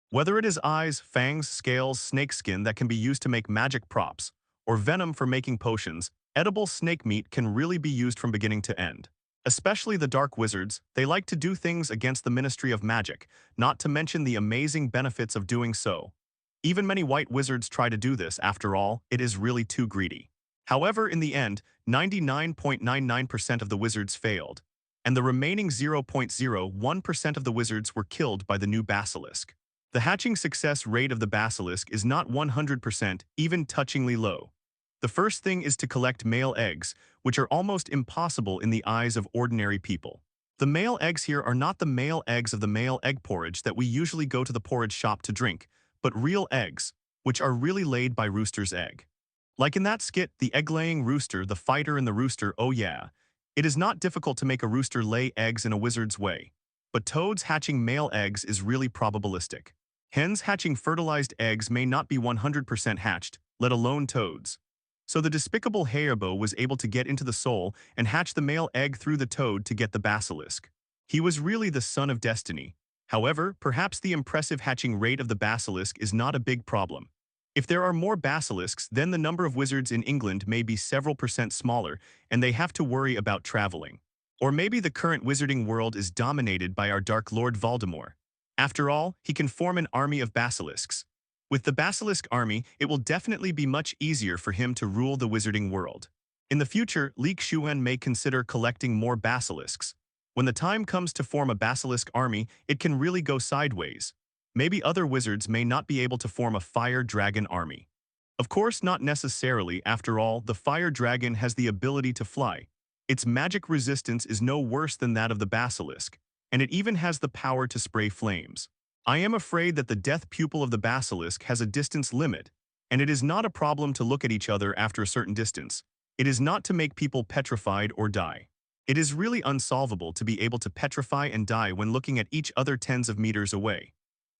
Whether it is eyes, fangs, scales, snakeskin that can be used to make magic props, or venom for making potions, edible snake meat can really be used from beginning to end. Especially the dark wizards, they like to do things against the Ministry of Magic, not to mention the amazing benefits of doing so. Even many white wizards try to do this, after all, it is really too greedy. However, in the end, 99.99% of the wizards failed, and the remaining 0.01% of the wizards were killed by the new basilisk. The hatching success rate of the basilisk is not 100%, even touchingly low. The first thing is to collect male eggs, which are almost impossible in the eyes of ordinary people. The male eggs here are not the male eggs of the male egg porridge that we usually go to the porridge shop to drink, but real eggs, which are really laid by rooster's egg. Like in that skit, the egg-laying rooster, the fighter and the rooster, oh yeah. It is not difficult to make a rooster lay eggs in a wizard's way. But toads hatching male eggs is really probabilistic. Hens hatching fertilized eggs may not be 100% hatched, let alone toads. So the despicable Hayabo was able to get into the soul and hatch the male egg through the toad to get the basilisk. He was really the son of destiny. However, perhaps the impressive hatching rate of the basilisk is not a big problem. If there are more basilisks, then the number of wizards in England may be several percent smaller, and they have to worry about traveling. Or maybe the current wizarding world is dominated by our Dark Lord Voldemort. After all, he can form an army of basilisks. With the basilisk army, it will definitely be much easier for him to rule the wizarding world. In the future, Xuan may consider collecting more basilisks. When the time comes to form a basilisk army, it can really go sideways. Maybe other wizards may not be able to form a fire dragon army. Of course, not necessarily. After all, the fire dragon has the ability to fly. Its magic resistance is no worse than that of the basilisk, and it even has the power to spray flames. I am afraid that the death pupil of the basilisk has a distance limit, and it is not a problem to look at each other after a certain distance. It is not to make people petrified or die. It is really unsolvable to be able to petrify and die when looking at each other tens of meters away.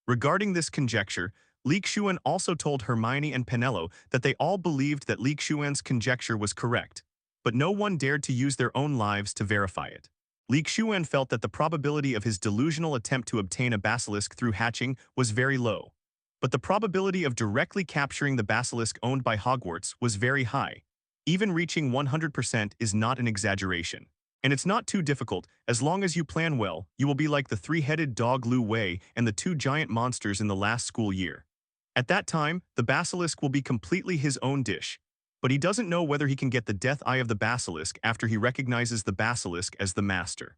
Regarding this conjecture, Xuan also told Hermione and Penelope that they all believed that Xuan's conjecture was correct, but no one dared to use their own lives to verify it. Xuan felt that the probability of his delusional attempt to obtain a basilisk through hatching was very low. But the probability of directly capturing the basilisk owned by Hogwarts was very high. Even reaching 100% is not an exaggeration. And it's not too difficult. As long as you plan well, you will be like the three-headed dog Lu Wei and the two giant monsters in the last school year. At that time, the basilisk will be completely his own dish. But he doesn't know whether he can get the death eye of the basilisk after he recognizes the basilisk as the master.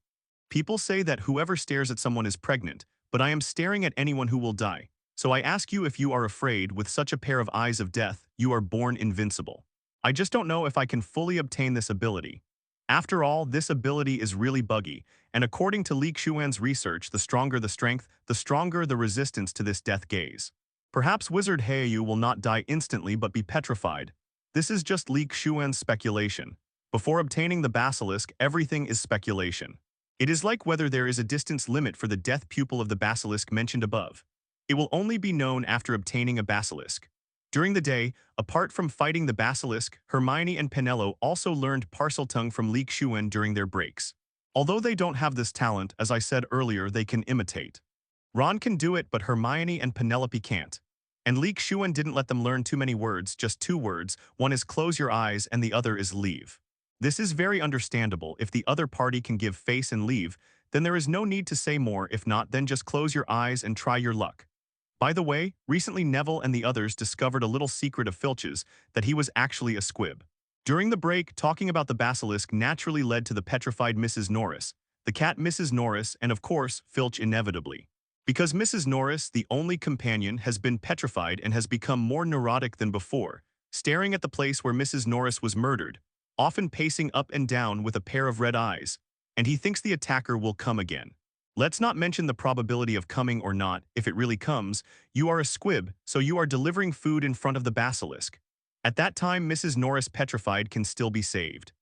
People say that whoever stares at someone is pregnant, but I am staring at anyone who will die. So I ask you if you are afraid with such a pair of eyes of death, you are born invincible. I just don't know if I can fully obtain this ability. After all, this ability is really buggy, and according to Xuan's research, the stronger the strength, the stronger the resistance to this death gaze. Perhaps Wizard Heyu will not die instantly but be petrified. This is just Xuan's speculation. Before obtaining the basilisk, everything is speculation. It is like whether there is a distance limit for the death pupil of the basilisk mentioned above. It will only be known after obtaining a basilisk. During the day, apart from fighting the basilisk, Hermione and Penelope also learned Parseltongue from Xuan during their breaks. Although they don't have this talent, as I said earlier, they can imitate. Ron can do it, but Hermione and Penelope can't. And Xuan didn't let them learn too many words, just 2 words. One is close your eyes and the other is leave. This is very understandable. If the other party can give face and leave, then there is no need to say more. If not, then just close your eyes and try your luck. By the way, recently Neville and the others discovered a little secret of Filch's, that he was actually a squib. During the break, talking about the basilisk naturally led to the petrified Mrs. Norris, the cat Mrs. Norris, and of course, Filch inevitably. Because Mrs. Norris, the only companion, has been petrified and has become more neurotic than before, staring at the place where Mrs. Norris was murdered, often pacing up and down with a pair of red eyes, and he thinks the attacker will come again. Let's not mention the probability of coming or not. If it really comes, you are a squib, so you are delivering food in front of the basilisk. At that time, Mrs. Norris petrified can still be saved.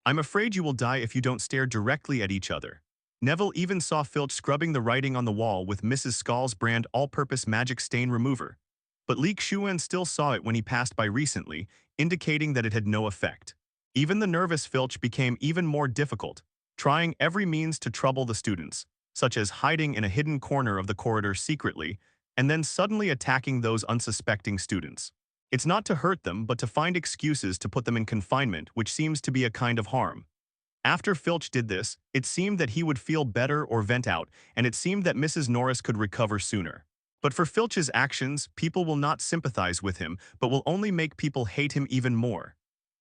I'm afraid you will die if you don't stare directly at each other. Neville even saw Filch scrubbing the writing on the wall with Mrs. Skull's brand all-purpose magic stain remover. But Xuan still saw it when he passed by recently, indicating that it had no effect. Even the nervous Filch became even more difficult, trying every means to trouble the students, such as hiding in a hidden corner of the corridor secretly, and then suddenly attacking those unsuspecting students. It's not to hurt them, but to find excuses to put them in confinement, which seems to be a kind of harm. After Filch did this, it seemed that he would feel better or vent out, and it seemed that Mrs. Norris could recover sooner. But for Filch's actions, people will not sympathize with him, but will only make people hate him even more.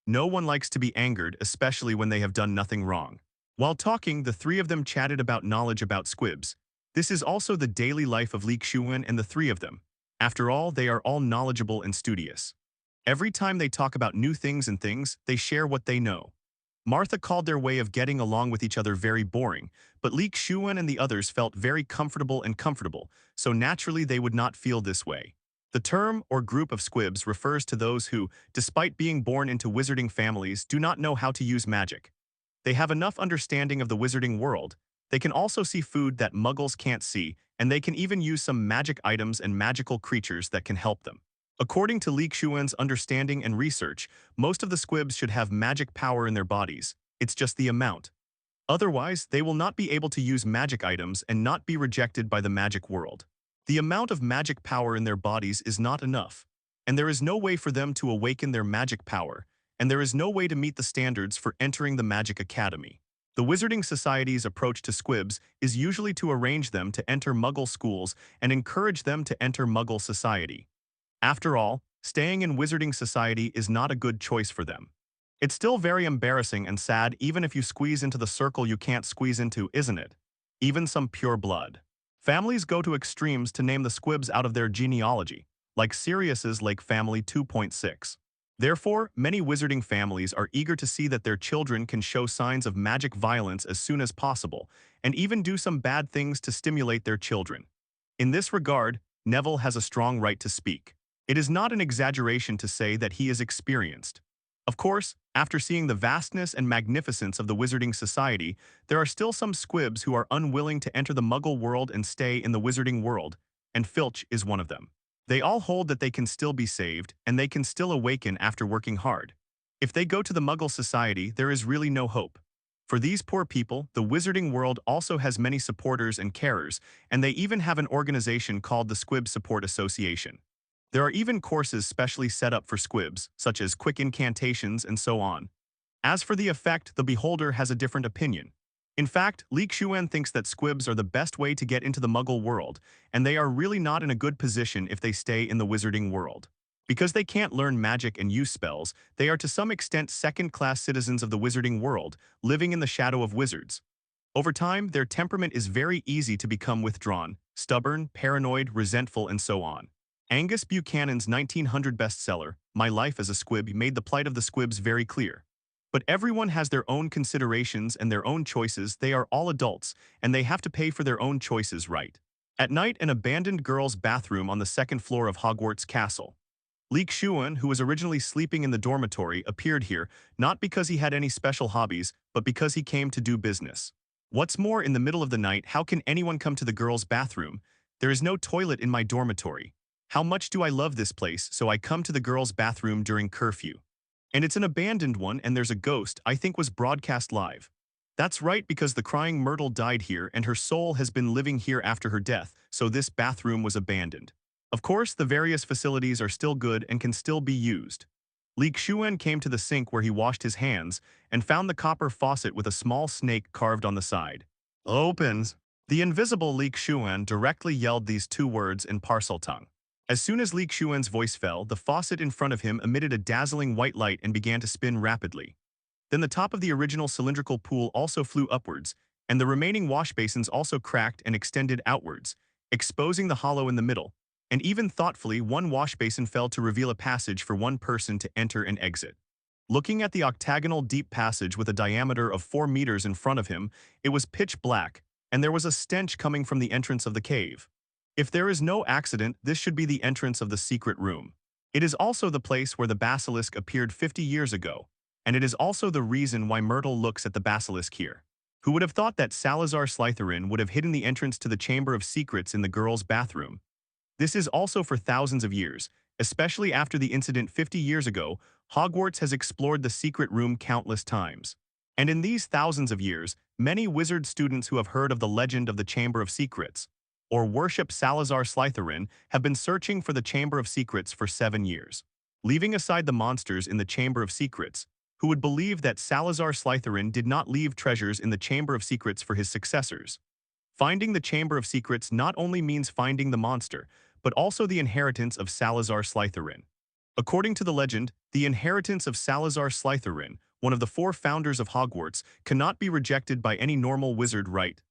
No one likes to be angered, especially when they have done nothing wrong. While talking, the 3 of them chatted about knowledge about squibs. This is also the daily life of Xuan and the three of them. After all, they are all knowledgeable and studious. Every time they talk about new things and things, they share what they know. Martha called their way of getting along with each other very boring, but Xuan and the others felt very comfortable, so naturally they would not feel this way. The term or group of squibs refers to those who, despite being born into wizarding families, do not know how to use magic. They have enough understanding of the wizarding world. They can also see food that muggles can't see, and they can even use some magic items and magical creatures that can help them. According to Xuan's understanding and research, most of the squibs should have magic power in their bodies. It's just the amount. Otherwise, they will not be able to use magic items and not be rejected by the magic world. The amount of magic power in their bodies is not enough, and there is no way for them to awaken their magic power, and there is no way to meet the standards for entering the Magic Academy. The Wizarding Society's approach to squibs is usually to arrange them to enter Muggle schools and encourage them to enter Muggle society. After all, staying in Wizarding Society is not a good choice for them. It's still very embarrassing and sad even if you squeeze into the circle you can't squeeze into, isn't it? Even some pure blood. Families go to extremes to name the squibs out of their genealogy, like Sirius's Lake Family 2.6. Therefore, many wizarding families are eager to see that their children can show signs of magic violence as soon as possible, and even do some bad things to stimulate their children. In this regard, Neville has a strong right to speak. It is not an exaggeration to say that he is experienced. Of course, after seeing the vastness and magnificence of the Wizarding Society, there are still some squibs who are unwilling to enter the Muggle world and stay in the Wizarding world, and Filch is one of them. They all hold that they can still be saved, and they can still awaken after working hard. If they go to the Muggle Society, there is really no hope. For these poor people, the Wizarding world also has many supporters and carers, and they even have an organization called the Squib Support Association. There are even courses specially set up for squibs, such as quick incantations and so on. As for the effect, the beholder has a different opinion. In fact, Xuan thinks that squibs are the best way to get into the Muggle world, and they are really not in a good position if they stay in the Wizarding world. Because they can't learn magic and use spells, they are to some extent second-class citizens of the Wizarding world, living in the shadow of wizards. Over time, their temperament is very easy to become withdrawn, stubborn, paranoid, resentful, and so on. Angus Buchanan's 1900 bestseller, My Life as a Squib, made the plight of the squibs very clear. But everyone has their own considerations and their own choices. They are all adults, and they have to pay for their own choices, right? At night, an abandoned girl's bathroom on the second floor of Hogwarts Castle. Xuan, who was originally sleeping in the dormitory, appeared here, not because he had any special hobbies, but because he came to do business. What's more, in the middle of the night, how can anyone come to the girl's bathroom? There is no toilet in my dormitory. How much do I love this place, so I come to the girl's bathroom during curfew. And it's an abandoned one, and there's a ghost, I think was broadcast live. That's right, because the crying Myrtle died here and her soul has been living here after her death, so this bathroom was abandoned. Of course, the various facilities are still good and can still be used. Xuan came to the sink where he washed his hands and found the copper faucet with a small snake carved on the side. Opens. The invisible Xuan directly yelled these two words in Parseltongue. As soon as Xuan's voice fell, the faucet in front of him emitted a dazzling white light and began to spin rapidly. Then the top of the original cylindrical pool also flew upwards, and the remaining wash basins also cracked and extended outwards, exposing the hollow in the middle. And even thoughtfully, one wash basin fell to reveal a passage for one person to enter and exit. Looking at the octagonal deep passage with a diameter of 4 meters in front of him, it was pitch black, and there was a stench coming from the entrance of the cave. If there is no accident, this should be the entrance of the secret room. It is also the place where the basilisk appeared 50 years ago, and it is also the reason why Myrtle looks at the basilisk here. Who would have thought that Salazar Slytherin would have hidden the entrance to the Chamber of Secrets in the girls' bathroom? This is also for thousands of years, especially after the incident 50 years ago, Hogwarts has explored the secret room countless times. And in these thousands of years, many wizard students who have heard of the legend of the Chamber of Secrets, or worship Salazar Slytherin, have been searching for the Chamber of Secrets for 7 years. Leaving aside the monsters in the Chamber of Secrets, who would believe that Salazar Slytherin did not leave treasures in the Chamber of Secrets for his successors. Finding the Chamber of Secrets not only means finding the monster, but also the inheritance of Salazar Slytherin. According to the legend, the inheritance of Salazar Slytherin, one of the 4 founders of Hogwarts, cannot be rejected by any normal wizard right.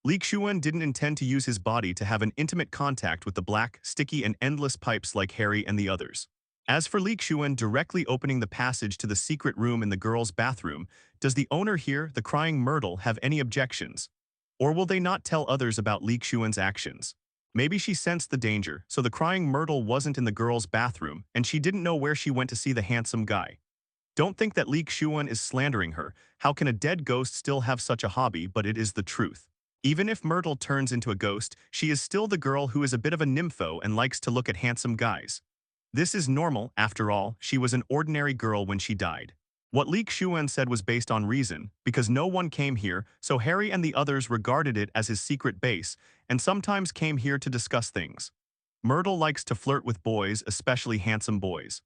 Xuan didn't intend to use his body to have an intimate contact with the black, sticky and endless pipes like Harry and the others. As for Xuan directly opening the passage to the secret room in the girls' bathroom, does the owner here, the crying Myrtle, have any objections? Or will they not tell others about Xuan's actions? Maybe she sensed the danger, so the crying Myrtle wasn't in the girls' bathroom, and she didn't know where she went to see the handsome guy. Don't think that Xuan is slandering her. How can a dead ghost still have such a hobby? But it is the truth. Even if Myrtle turns into a ghost, she is still the girl who is a bit of a nympho and likes to look at handsome guys. This is normal, after all, she was an ordinary girl when she died. What Xuan said was based on reason, because no one came here, so Harry and the others regarded it as his secret base, and sometimes came here to discuss things. Myrtle likes to flirt with boys, especially handsome boys.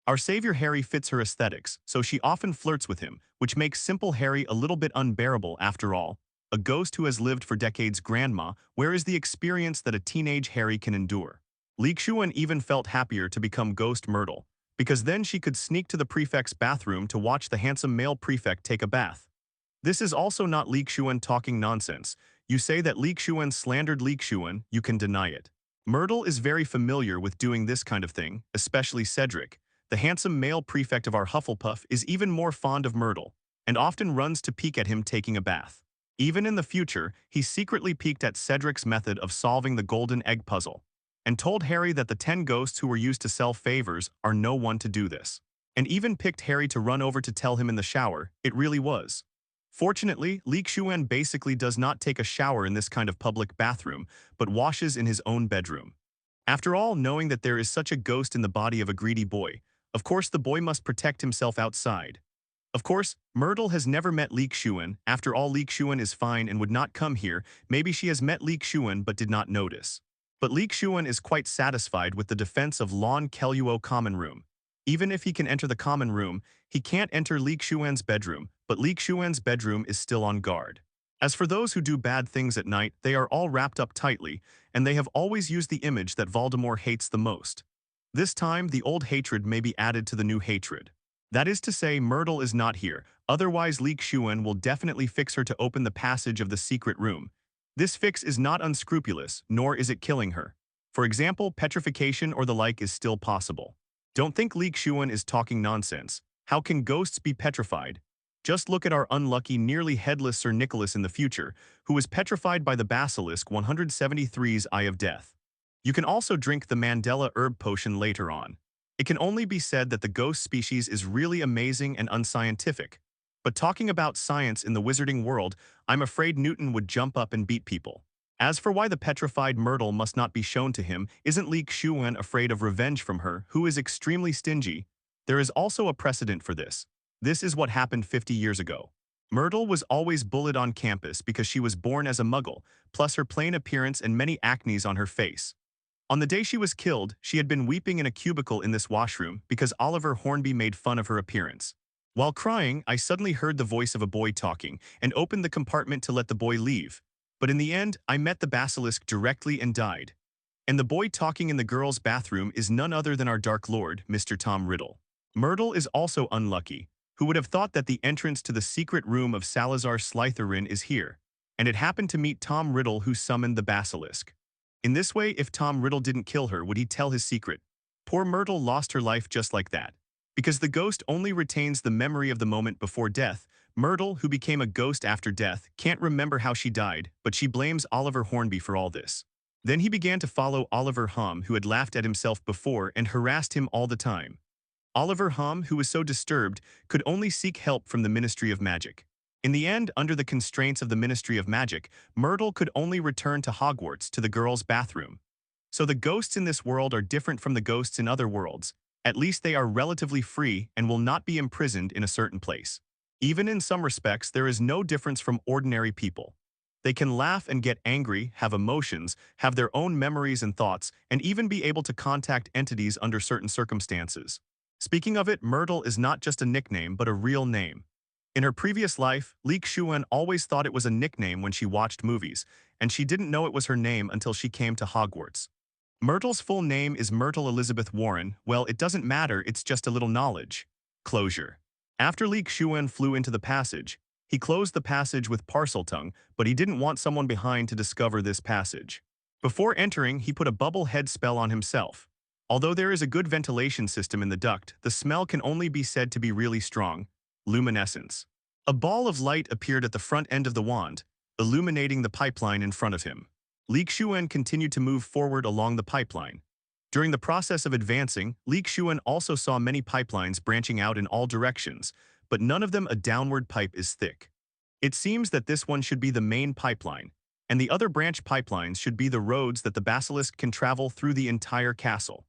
Our savior Harry fits her aesthetics, so she often flirts with him, which makes simple Harry a little bit unbearable after all. A ghost who has lived for decades, grandma, where is the experience that a teenage Harry can endure? Xuan even felt happier to become Ghost Myrtle, because then she could sneak to the prefect's bathroom to watch the handsome male prefect take a bath. This is also not Xuan talking nonsense. You say that Xuan slandered Xuan, you can deny it. Myrtle is very familiar with doing this kind of thing, especially Cedric. The handsome male prefect of our Hufflepuff is even more fond of Myrtle, and often runs to peek at him taking a bath. Even in the future, he secretly peeked at Cedric's method of solving the golden egg puzzle, and told Harry that the 10 ghosts who were used to sell favors are no one to do this. And even picked Harry to run over to tell him in the shower, it really was. Fortunately, Xuan basically does not take a shower in this kind of public bathroom, but washes in his own bedroom. After all, knowing that there is such a ghost in the body of a greedy boy, of course the boy must protect himself outside. Of course, Myrtle has never met Xuan. After all, Xuan is fine and would not come here. Maybe she has met Xuan but did not notice. But Xuan is quite satisfied with the defense of Lon Kelluo common room. Even if he can enter the common room, he can't enter Xuan's bedroom, but Xuan's bedroom is still on guard. As for those who do bad things at night, they are all wrapped up tightly, and they have always used the image that Voldemort hates the most. This time, the old hatred may be added to the new hatred. That is to say, Myrtle is not here, otherwise Xuan will definitely fix her to open the passage of the secret room. This fix is not unscrupulous, nor is it killing her. For example, petrification or the like is still possible. Don't think Xuan is talking nonsense. How can ghosts be petrified? Just look at our unlucky, nearly headless Sir Nicholas in the future, who was petrified by the Basilisk 173's Eye of Death. You can also drink the Mandela herb potion later on. It can only be said that the ghost species is really amazing and unscientific. But talking about science in the wizarding world, I'm afraid Newton would jump up and beat people. As for why the petrified Myrtle must not be shown to him, isn't Xuan afraid of revenge from her, who is extremely stingy? There is also a precedent for this. This is what happened 50 years ago. Myrtle was always bullied on campus because she was born as a muggle, plus her plain appearance and many acnes on her face. On the day she was killed, she had been weeping in a cubicle in this washroom because Oliver Hornby made fun of her appearance. While crying, I suddenly heard the voice of a boy talking and opened the compartment to let the boy leave. But in the end, I met the basilisk directly and died. And the boy talking in the girls' bathroom is none other than our Dark Lord, Mr. Tom Riddle. Myrtle is also unlucky. Who would have thought that the entrance to the secret room of Salazar Slytherin is here? And it happened to meet Tom Riddle, who summoned the basilisk. In this way, if Tom Riddle didn't kill her, would he tell his secret? Poor Myrtle lost her life just like that. Because the ghost only retains the memory of the moment before death, Myrtle, who became a ghost after death, can't remember how she died, but she blames Oliver Hornby for all this. Then he began to follow Oliver Hum, who had laughed at himself before and harassed him all the time. Oliver Hum, who was so disturbed, could only seek help from the Ministry of Magic. In the end, under the constraints of the Ministry of Magic, Myrtle could only return to Hogwarts, to the girls' bathroom. So the ghosts in this world are different from the ghosts in other worlds. At least they are relatively free and will not be imprisoned in a certain place. Even in some respects, there is no difference from ordinary people. They can laugh and get angry, have emotions, have their own memories and thoughts, and even be able to contact entities under certain circumstances. Speaking of it, Myrtle is not just a nickname but a real name. In her previous life, Xuan always thought it was a nickname when she watched movies, and she didn't know it was her name until she came to Hogwarts. Myrtle's full name is Myrtle Elizabeth Warren. Well, it doesn't matter, it's just a little knowledge. Closure. After Xuan flew into the passage, He closed the passage with parcel tongue, but he didn't want someone behind to discover this passage. Before entering, he put a bubble head spell on himself. Although there is a good ventilation system in the duct, the smell can only be said to be really strong. Luminescence. A ball of light appeared at the front end of the wand, illuminating the pipeline in front of him. Xuan continued to move forward along the pipeline. During the process of advancing, Xuan also saw many pipelines branching out in all directions, but none of them a downward pipe is thick. It seems that this one should be the main pipeline, and the other branch pipelines should be the roads that the basilisk can travel through the entire castle.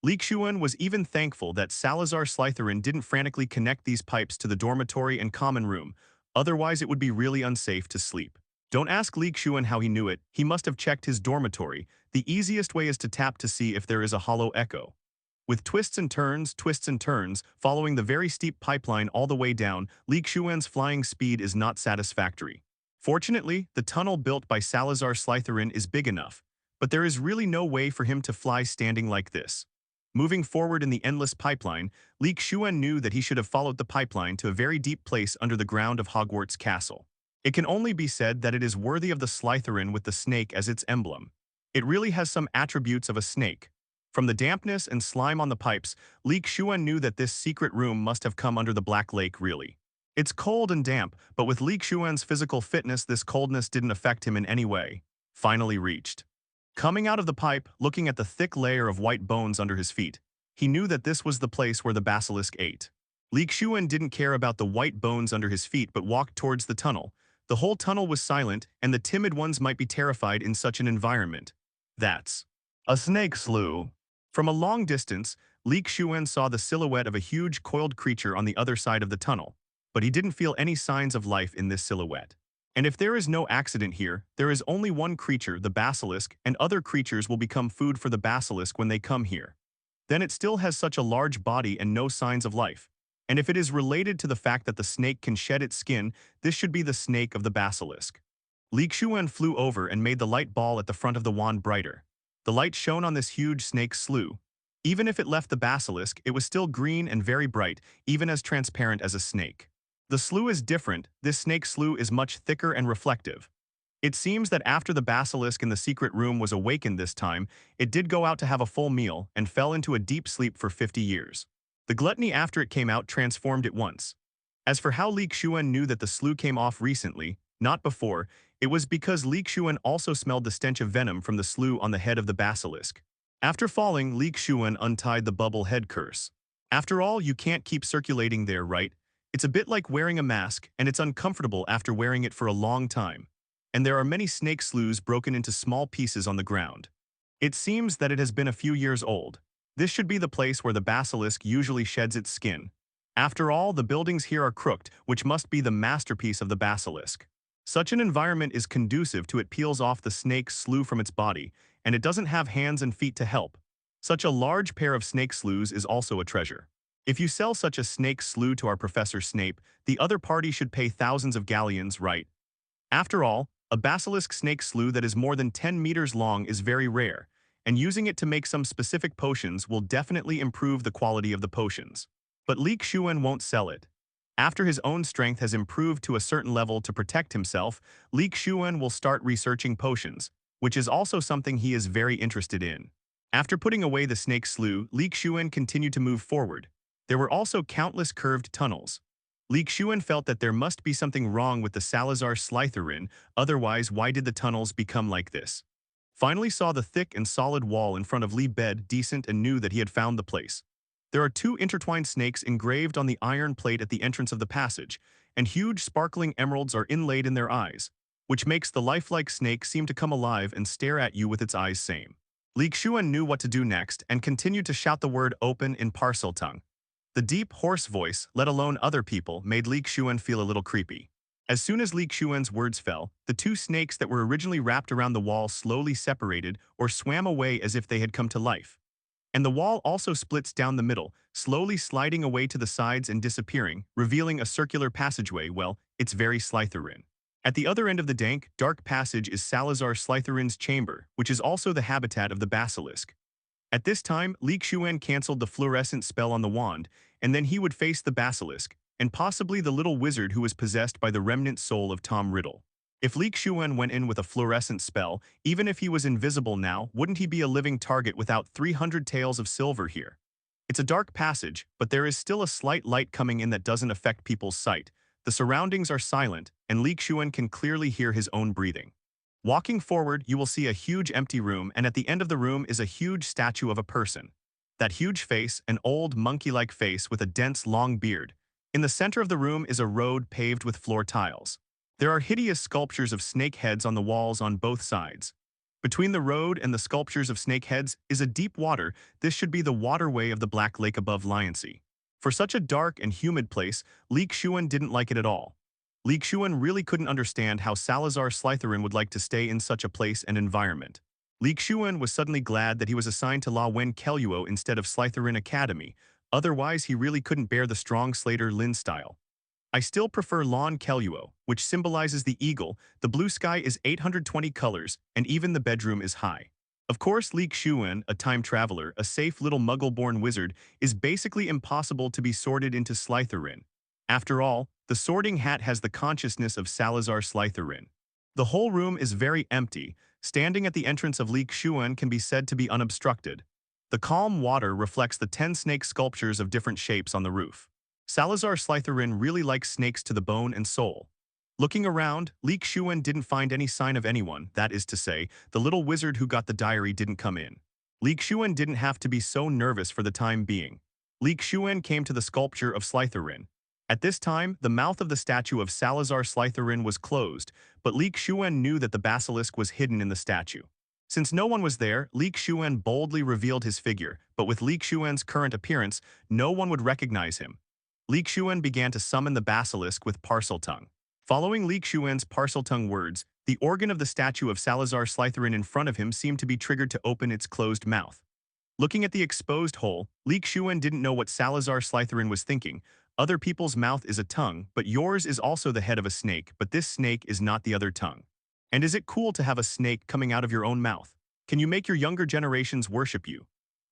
Xuan was even thankful that Salazar Slytherin didn't frantically connect these pipes to the dormitory and common room, otherwise it would be really unsafe to sleep. Don't ask Xuan how he knew it, he must have checked his dormitory. The easiest way is to tap to see if there is a hollow echo. With twists and turns, following the very steep pipeline all the way down, Xuan's flying speed is not satisfactory. Fortunately, the tunnel built by Salazar Slytherin is big enough, but there is really no way for him to fly standing like this. Moving forward in the endless pipeline, Xuan knew that he should have followed the pipeline to a very deep place under the ground of Hogwarts Castle. It can only be said that it is worthy of the Slytherin with the snake as its emblem. It really has some attributes of a snake. From the dampness and slime on the pipes, Xuan knew that this secret room must have come under the Black Lake really. It's cold and damp, but with Xuan's physical fitness this coldness didn't affect him in any way. Finally reached. Coming out of the pipe, looking at the thick layer of white bones under his feet, he knew that this was the place where the basilisk ate. Xuan didn't care about the white bones under his feet but walked towards the tunnel. The whole tunnel was silent, and the timid ones might be terrified in such an environment. That's a snake slough. From a long distance, Xuan saw the silhouette of a huge coiled creature on the other side of the tunnel, but he didn't feel any signs of life in this silhouette. And if there is no accident here, there is only one creature, the basilisk, and other creatures will become food for the basilisk when they come here. Then it still has such a large body and no signs of life. And if it is related to the fact that the snake can shed its skin, this should be the snake of the basilisk. Xuan flew over and made the light ball at the front of the wand brighter. The light shone on this huge snake slough. Even if it left the basilisk, it was still green and very bright, even as transparent as a snake. The slough is different, this snake slough is much thicker and reflective. It seems that after the basilisk in the secret room was awakened this time, it did go out to have a full meal and fell into a deep sleep for 50 years. The gluttony after it came out transformed it once. As for how Xuan knew that the slough came off recently, not before, it was because Xuan also smelled the stench of venom from the slough on the head of the basilisk. After falling, Xuan untied the bubble head curse. After all, you can't keep circulating there, right? It's a bit like wearing a mask, and it's uncomfortable after wearing it for a long time. And there are many snake sloughs broken into small pieces on the ground. It seems that it has been a few years old. This should be the place where the basilisk usually sheds its skin. After all, the buildings here are crooked, which must be the masterpiece of the basilisk. Such an environment is conducive to it peels off the snake slough from its body, and it doesn't have hands and feet to help. Such a large pair of snake sloughs is also a treasure. If you sell such a snake slough to our Professor Snape, the other party should pay thousands of galleons, right? After all, a basilisk snake slough that is more than 10 meters long is very rare, and using it to make some specific potions will definitely improve the quality of the potions. But Xuan won't sell it. After his own strength has improved to a certain level to protect himself, Xuan will start researching potions, which is also something he is very interested in. After putting away the snake slough, Xuan continued to move forward. There were also countless curved tunnels. Xuan felt that there must be something wrong with the Salazar Slytherin, otherwise why did the tunnels become like this? Finally saw the thick and solid wall in front of bed decent and knew that he had found the place. There are two intertwined snakes engraved on the iron plate at the entrance of the passage, and huge sparkling emeralds are inlaid in their eyes, which makes the lifelike snake seem to come alive and stare at you with its eyes same. Xuan knew what to do next and continued to shout the word open in parcel tongue. The deep, hoarse voice, let alone other people, made Xuan feel a little creepy. As soon as Xuan's words fell, the two snakes that were originally wrapped around the wall slowly separated or swam away as if they had come to life. And the wall also splits down the middle, slowly sliding away to the sides and disappearing, revealing a circular passageway. Well, it's very Slytherin. At the other end of the dank, dark passage is Salazar Slytherin's chamber, which is also the habitat of the basilisk. At this time, Xuan cancelled the fluorescent spell on the wand, and then he would face the basilisk, and possibly the little wizard who was possessed by the remnant soul of Tom Riddle. If Xuan went in with a fluorescent spell, even if he was invisible now, wouldn't he be a living target without 300 taels of silver here? It's a dark passage, but there is still a slight light coming in that doesn't affect people's sight. The surroundings are silent, and Xuan can clearly hear his own breathing. Walking forward, you will see a huge empty room, and at the end of the room is a huge statue of a person. That huge face, an old monkey-like face with a dense long beard. In the center of the room is a road paved with floor tiles. There are hideous sculptures of snake heads on the walls on both sides. Between the road and the sculptures of snake heads is a deep water. This should be the waterway of the Black Lake above Lionsea. For such a dark and humid place, Xuan didn't like it at all. Xuan really couldn't understand how Salazar Slytherin would like to stay in such a place and environment. Xuan was suddenly glad that he was assigned to La Wen Keluo instead of Slytherin Academy, otherwise he really couldn't bear the strong Slater Lin style. I still prefer Lawn Keluo, which symbolizes the eagle. The blue sky is 820 colors, and even the bedroom is high. Of course, Xuan, a time traveler, a safe little muggle-born wizard, is basically impossible to be sorted into Slytherin. After all, the sorting hat has the consciousness of Salazar Slytherin. The whole room is very empty. Standing at the entrance of Xuan can be said to be unobstructed. The calm water reflects the 10 snake sculptures of different shapes on the roof. Salazar Slytherin really likes snakes to the bone and soul. Looking around, Xuan didn't find any sign of anyone, that is to say, the little wizard who got the diary didn't come in. Xuan didn't have to be so nervous for the time being. Xuan came to the sculpture of Slytherin. At this time, the mouth of the statue of Salazar Slytherin was closed, but Xuan knew that the basilisk was hidden in the statue. Since no one was there, Xuan boldly revealed his figure, but with Xuan's current appearance, no one would recognize him. Xuan began to summon the basilisk with Parseltongue. Following Xuan's Parseltongue words, the organ of the statue of Salazar Slytherin in front of him seemed to be triggered to open its closed mouth. Looking at the exposed hole, Xuan didn't know what Salazar Slytherin was thinking. Other people's mouth is a tongue, but yours is also the head of a snake, but this snake is not the other tongue. And is it cool to have a snake coming out of your own mouth? Can you make your younger generations worship you?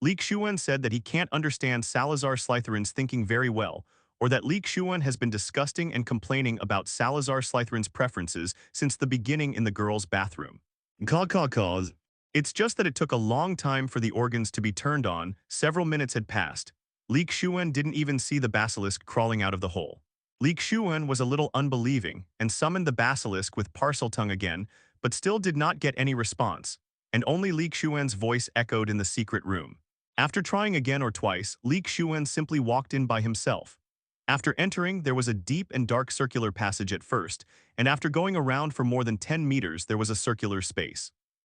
Xuan said that he can't understand Salazar Slytherin's thinking very well, or that Xuan has been disgusting and complaining about Salazar Slytherin's preferences since the beginning in the girls' bathroom. Cause. It's just that it took a long time for the organs to be turned on. Several minutes had passed. Xuan didn't even see the basilisk crawling out of the hole. Xuan was a little unbelieving and summoned the basilisk with Parseltongue again, but still did not get any response, and only Xuan's voice echoed in the secret room. After trying again or twice, Xuan simply walked in by himself. After entering, there was a deep and dark circular passage at first, and after going around for more than 10 meters, there was a circular space.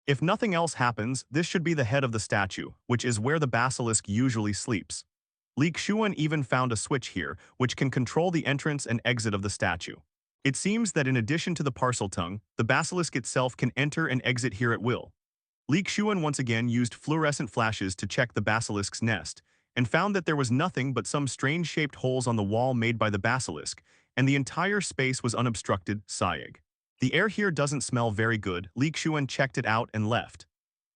If nothing else happens, this should be the head of the statue, which is where the basilisk usually sleeps. Xuan even found a switch here, which can control the entrance and exit of the statue. It seems that in addition to the Parseltongue, the basilisk itself can enter and exit here at will. Xuan once again used fluorescent flashes to check the basilisk's nest, and found that there was nothing but some strange-shaped holes on the wall made by the basilisk, and the entire space was unobstructed. Sayag. The air here doesn't smell very good. Xuan checked it out and left.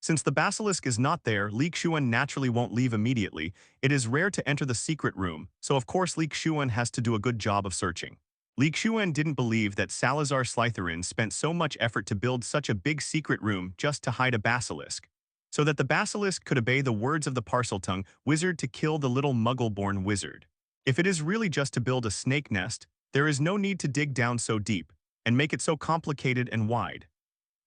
Since the basilisk is not there, Xuan naturally won't leave immediately. It is rare to enter the secret room, so of course Xuan has to do a good job of searching. Xuan didn't believe that Salazar Slytherin spent so much effort to build such a big secret room just to hide a basilisk, so that the basilisk could obey the words of the Parseltongue wizard to kill the little muggle-born wizard. If it is really just to build a snake nest, there is no need to dig down so deep and make it so complicated and wide.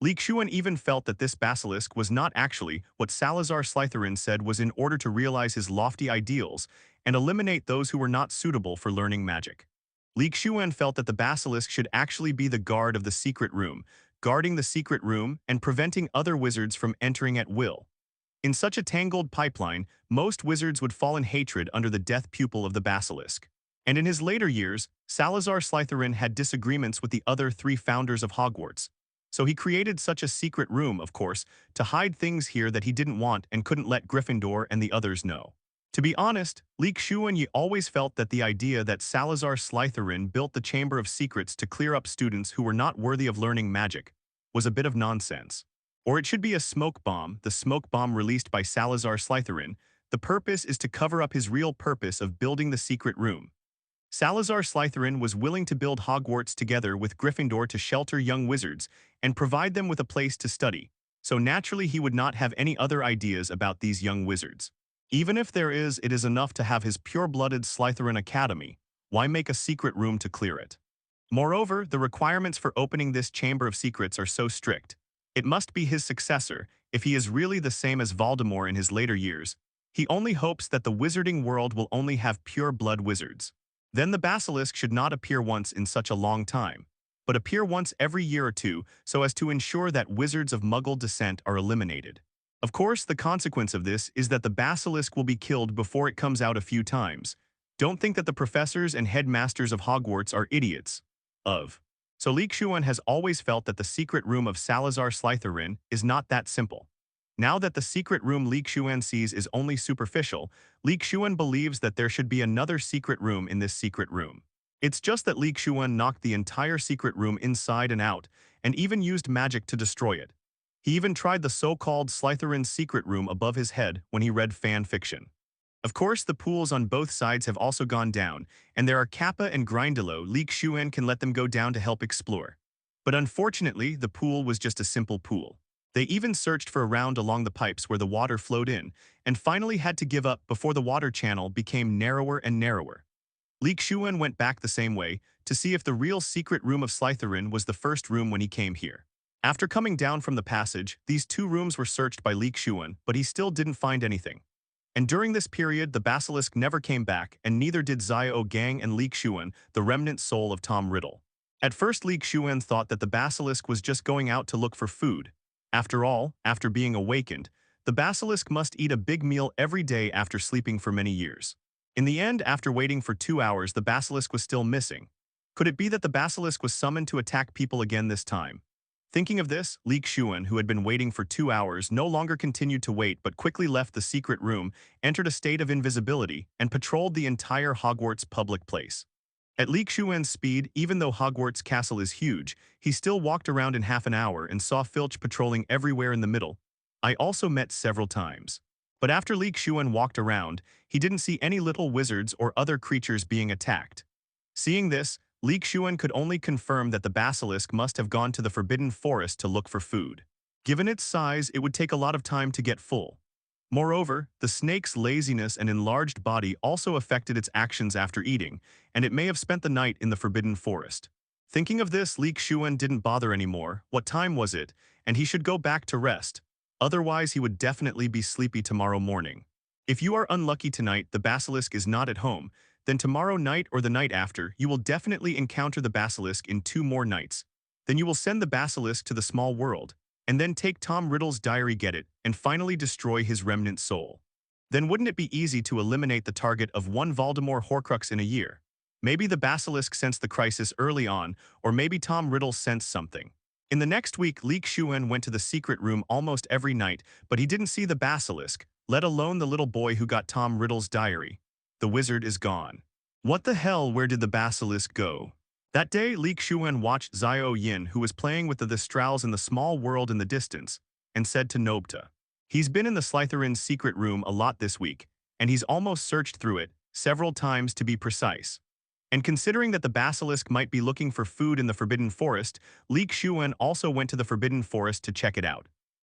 Xuan even felt that this basilisk was not actually what Salazar Slytherin said was in order to realize his lofty ideals and eliminate those who were not suitable for learning magic. Xuan felt that the basilisk should actually be the guard of the secret room, guarding the secret room and preventing other wizards from entering at will. In such a tangled pipeline, most wizards would fall in hatred under the death pupil of the basilisk. And in his later years, Salazar Slytherin had disagreements with the other 3 founders of Hogwarts. So he created such a secret room, of course, to hide things here that he didn't want and couldn't let Gryffindor and the others know. To be honest, Xuan always felt that the idea that Salazar Slytherin built the Chamber of Secrets to clear up students who were not worthy of learning magic was a bit of nonsense. Or it should be a smoke bomb, the smoke bomb released by Salazar Slytherin. The purpose is to cover up his real purpose of building the secret room. Salazar Slytherin was willing to build Hogwarts together with Gryffindor to shelter young wizards and provide them with a place to study, so naturally he would not have any other ideas about these young wizards. Even if there is, it is enough to have his pure-blooded Slytherin Academy. Why make a secret room to clear it? Moreover, the requirements for opening this Chamber of Secrets are so strict. It must be his successor, if he is really the same as Voldemort in his later years. He only hopes that the wizarding world will only have pure-blood wizards. Then the basilisk should not appear once in such a long time, but appear once every year or two so as to ensure that wizards of Muggle descent are eliminated. Of course, the consequence of this is that the basilisk will be killed before it comes out a few times. Don't think that the professors and headmasters of Hogwarts are idiots. So Xuan has always felt that the secret room of Salazar Slytherin is not that simple. Now that the secret room Xuan sees is only superficial, Xuan believes that there should be another secret room in this secret room. It's just that Xuan knocked the entire secret room inside and out, and even used magic to destroy it. He even tried the so-called Slytherin secret room above his head when he read fan fiction. Of course, the pools on both sides have also gone down, and there are Kappa and Grindylow. Xuan can let them go down to help explore. But unfortunately, the pool was just a simple pool. They even searched for a round along the pipes where the water flowed in, and finally had to give up before the water channel became narrower and narrower. Xuan went back the same way to see if the real secret room of Slytherin was the first room when he came here. After coming down from the passage, these two rooms were searched by Xuan, but he still didn't find anything. And during this period, the basilisk never came back, and neither did Xiao Gang and Xuan, the remnant soul of Tom Riddle. At first, Xuan thought that the basilisk was just going out to look for food. After all, after being awakened, the basilisk must eat a big meal every day after sleeping for many years. In the end, after waiting for 2 hours, the basilisk was still missing. Could it be that the basilisk was summoned to attack people again this time? Thinking of this, Xuan, who had been waiting for 2 hours, no longer continued to wait but quickly left the secret room, entered a state of invisibility, and patrolled the entire Hogwarts public place. At Xuan's speed, even though Hogwarts Castle is huge, he still walked around in half an hour and saw Filch patrolling everywhere in the middle. I also met several times. But after Xuan walked around, he didn't see any little wizards or other creatures being attacked. Seeing this, Xuan could only confirm that the basilisk must have gone to the Forbidden Forest to look for food. Given its size, it would take a lot of time to get full. Moreover, the snake's laziness and enlarged body also affected its actions after eating, and it may have spent the night in the Forbidden Forest. Thinking of this, Xuan didn't bother anymore. What time was it? And he should go back to rest. Otherwise, he would definitely be sleepy tomorrow morning. If you are unlucky tonight, the basilisk is not at home, then tomorrow night or the night after, you will definitely encounter the basilisk in 2 more nights. Then you will send the basilisk to the small world, and then take Tom Riddle's diary, get it, and finally destroy his remnant soul. Then wouldn't it be easy to eliminate the target of 1 Voldemort Horcrux in a year? Maybe the basilisk sensed the crisis early on, or maybe Tom Riddle sensed something. In the next week, Xuan went to the secret room almost every night, but he didn't see the basilisk, let alone the little boy who got Tom Riddle's diary. The wizard is gone. What the hell, where did the basilisk go? That day, Xuan watched Xiao Yin, who was playing with the Thestrals in the small world in the distance, and said to Nobta, "He's been in the Slytherin's secret room a lot this week, and he's almost searched through it, several times to be precise." And considering that the basilisk might be looking for food in the Forbidden Forest, Xuan also went to the Forbidden Forest to check it out.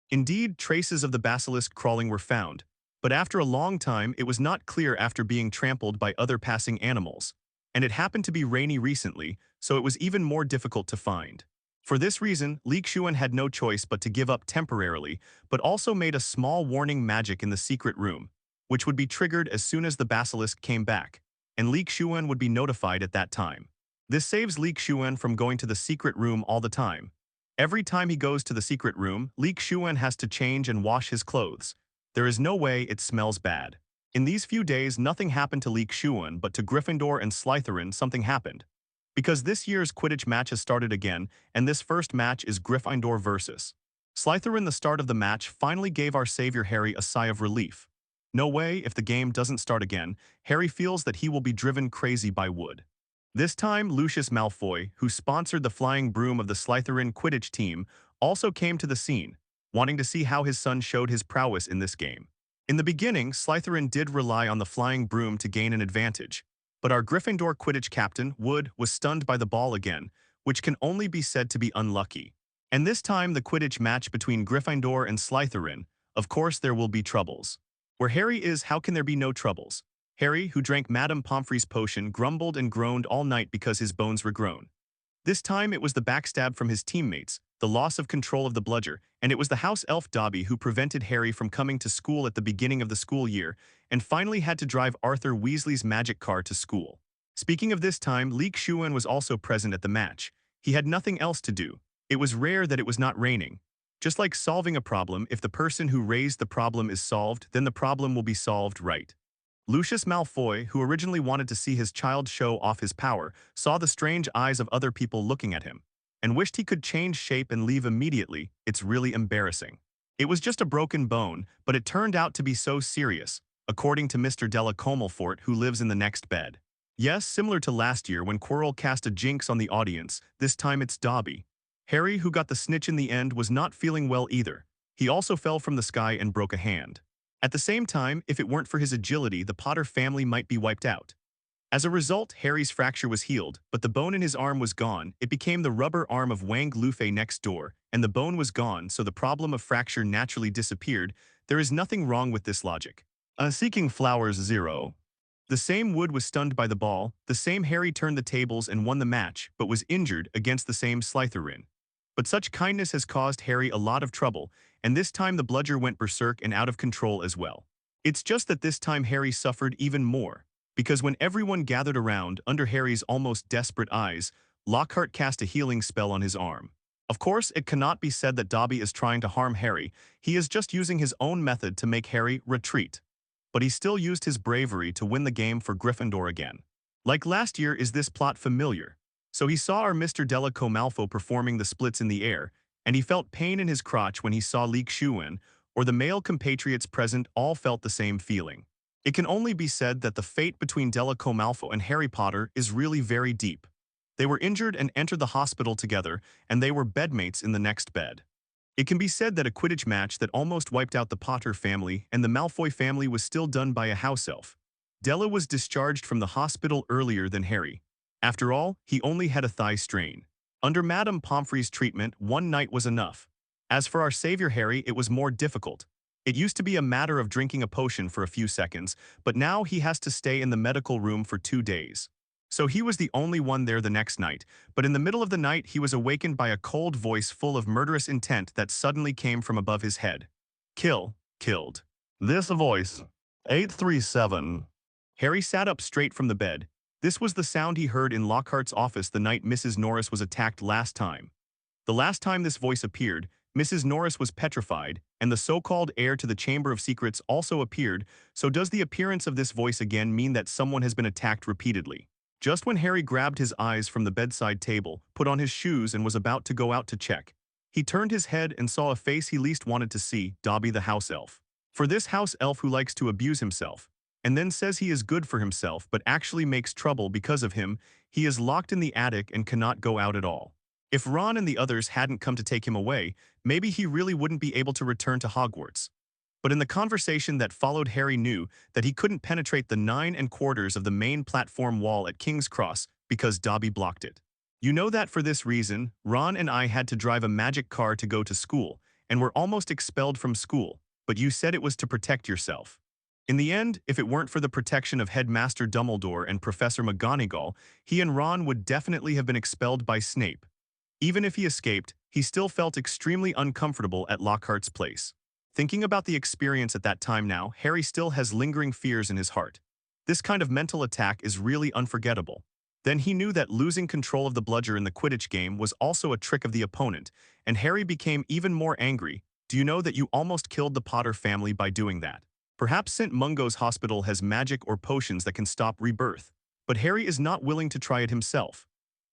Indeed, traces of the basilisk crawling were found, but after a long time it was not clear after being trampled by other passing animals. And it happened to be rainy recently, so it was even more difficult to find. For this reason, Xuan had no choice but to give up temporarily, but also made a small warning magic in the secret room, which would be triggered as soon as the basilisk came back, and Xuan would be notified at that time. This saves Xuan from going to the secret room all the time. Every time he goes to the secret room, Xuan has to change and wash his clothes. There is no way it smells bad. In these few days, nothing happened to Xuan, but to Gryffindor and Slytherin something happened. Because this year's Quidditch match has started again, and this first match is Gryffindor versus Slytherin. The start of the match finally gave our savior Harry a sigh of relief. No way, if the game doesn't start again, Harry feels that he will be driven crazy by wood. This time, Lucius Malfoy, who sponsored the flying broom of the Slytherin Quidditch team, also came to the scene, wanting to see how his son showed his prowess in this game. In the beginning, Slytherin did rely on the flying broom to gain an advantage, But our Gryffindor Quidditch captain, Wood, was stunned by the ball again, which can only be said to be unlucky. And this time the Quidditch match between Gryffindor and Slytherin, of course there will be troubles. Where Harry is, how can there be no troubles? Harry, who drank Madame Pomfrey's potion, grumbled and groaned all night because his bones were grown. This time it was the backstab from his teammates, the loss of control of the bludger, and it was the house elf Dobby who prevented Harry from coming to school at the beginning of the school year, and finally had to drive Arthur Weasley's magic car to school. Speaking of this time, Xuan was also present at the match. He had nothing else to do. It was rare that it was not raining. Just like solving a problem, if the person who raised the problem is solved, then the problem will be solved right. Lucius Malfoy, who originally wanted to see his child show off his power, saw the strange eyes of other people looking at him, and wished he could change shape and leave immediately. It's really embarrassing. It was just a broken bone, but it turned out to be so serious, according to Mr. Della Comelfort, who lives in the next bed. Yes, similar to last year when Quirrell cast a jinx on the audience, this time it's Dobby. Harry, who got the snitch in the end, was not feeling well either. He also fell from the sky and broke a hand. At the same time, if it weren't for his agility, the Potter family might be wiped out. As a result, Harry's fracture was healed, but the bone in his arm was gone. It became the rubber arm of Wang Lufei next door, and the bone was gone, so the problem of fracture naturally disappeared. There is nothing wrong with this logic. Seeking flowers 0. The same Wood was stunned by the ball, the same Harry turned the tables and won the match, but was injured against the same Slytherin. But such kindness has caused Harry a lot of trouble, and this time the bludger went berserk and out of control as well. It's just that this time Harry suffered even more, because when everyone gathered around, under Harry's almost desperate eyes, Lockhart cast a healing spell on his arm. Of course, it cannot be said that Dobby is trying to harm Harry. He is just using his own method to make Harry retreat. But he still used his bravery to win the game for Gryffindor again. Like last year, is this plot familiar? So he saw our Mr. Della Comalfo performing the splits in the air, and he felt pain in his crotch when he saw Xuan, or the male compatriots present all felt the same feeling. It can only be said that the fate between Della Comalfo and Harry Potter is really very deep. They were injured and entered the hospital together, and they were bedmates in the next bed. It can be said that a Quidditch match that almost wiped out the Potter family and the Malfoy family was still done by a house elf. Della was discharged from the hospital earlier than Harry. After all, he only had a thigh strain. Under Madame Pomfrey's treatment, one night was enough. As for our savior Harry, it was more difficult. It used to be a matter of drinking a potion for a few seconds, but now he has to stay in the medical room for 2 days. So he was the only one there the next night, but in the middle of the night he was awakened by a cold voice full of murderous intent that suddenly came from above his head. Kill, killed. This voice. 837. Harry sat up straight from the bed. This was the sound he heard in Lockhart's office the night Mrs. Norris was attacked last time. The last time this voice appeared, Mrs. Norris was petrified, and the so-called heir to the Chamber of Secrets also appeared, so does the appearance of this voice again mean that someone has been attacked repeatedly? Just when Harry grabbed his eyes from the bedside table, put on his shoes and was about to go out to check, he turned his head and saw a face he least wanted to see, Dobby the house elf. For this house elf who likes to abuse himself, and then says he is good for himself but actually makes trouble because of him, he is locked in the attic and cannot go out at all. If Ron and the others hadn't come to take him away, maybe he really wouldn't be able to return to Hogwarts. But in the conversation that followed, Harry knew that he couldn't penetrate the 9 1/4 of the main platform wall at King's Cross because Dobby blocked it. You know that for this reason, Ron and I had to drive a magic car to go to school, and were almost expelled from school, but you said it was to protect yourself. In the end, if it weren't for the protection of Headmaster Dumbledore and Professor McGonagall, he and Ron would definitely have been expelled by Snape. Even if he escaped, he still felt extremely uncomfortable at Lockhart's place. Thinking about the experience at that time now, Harry still has lingering fears in his heart. This kind of mental attack is really unforgettable. Then he knew that losing control of the bludger in the Quidditch game was also a trick of the opponent, and Harry became even more angry. Do you know that you almost killed the Potter family by doing that? Perhaps St. Mungo's hospital has magic or potions that can stop rebirth, but Harry is not willing to try it himself.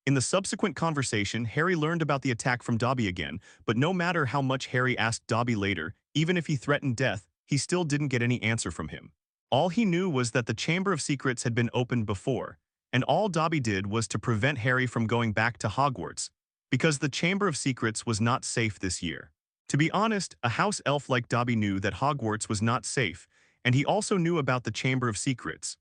In the subsequent conversation, Harry learned about the attack from Dobby again, but no matter how much Harry asked Dobby later, even if he threatened death, he still didn't get any answer from him. All he knew was that the Chamber of Secrets had been opened before, and all Dobby did was to prevent Harry from going back to Hogwarts, because the Chamber of Secrets was not safe this year. To be honest, a house elf like Dobby knew that Hogwarts was not safe, and he also knew about the Chamber of Secrets.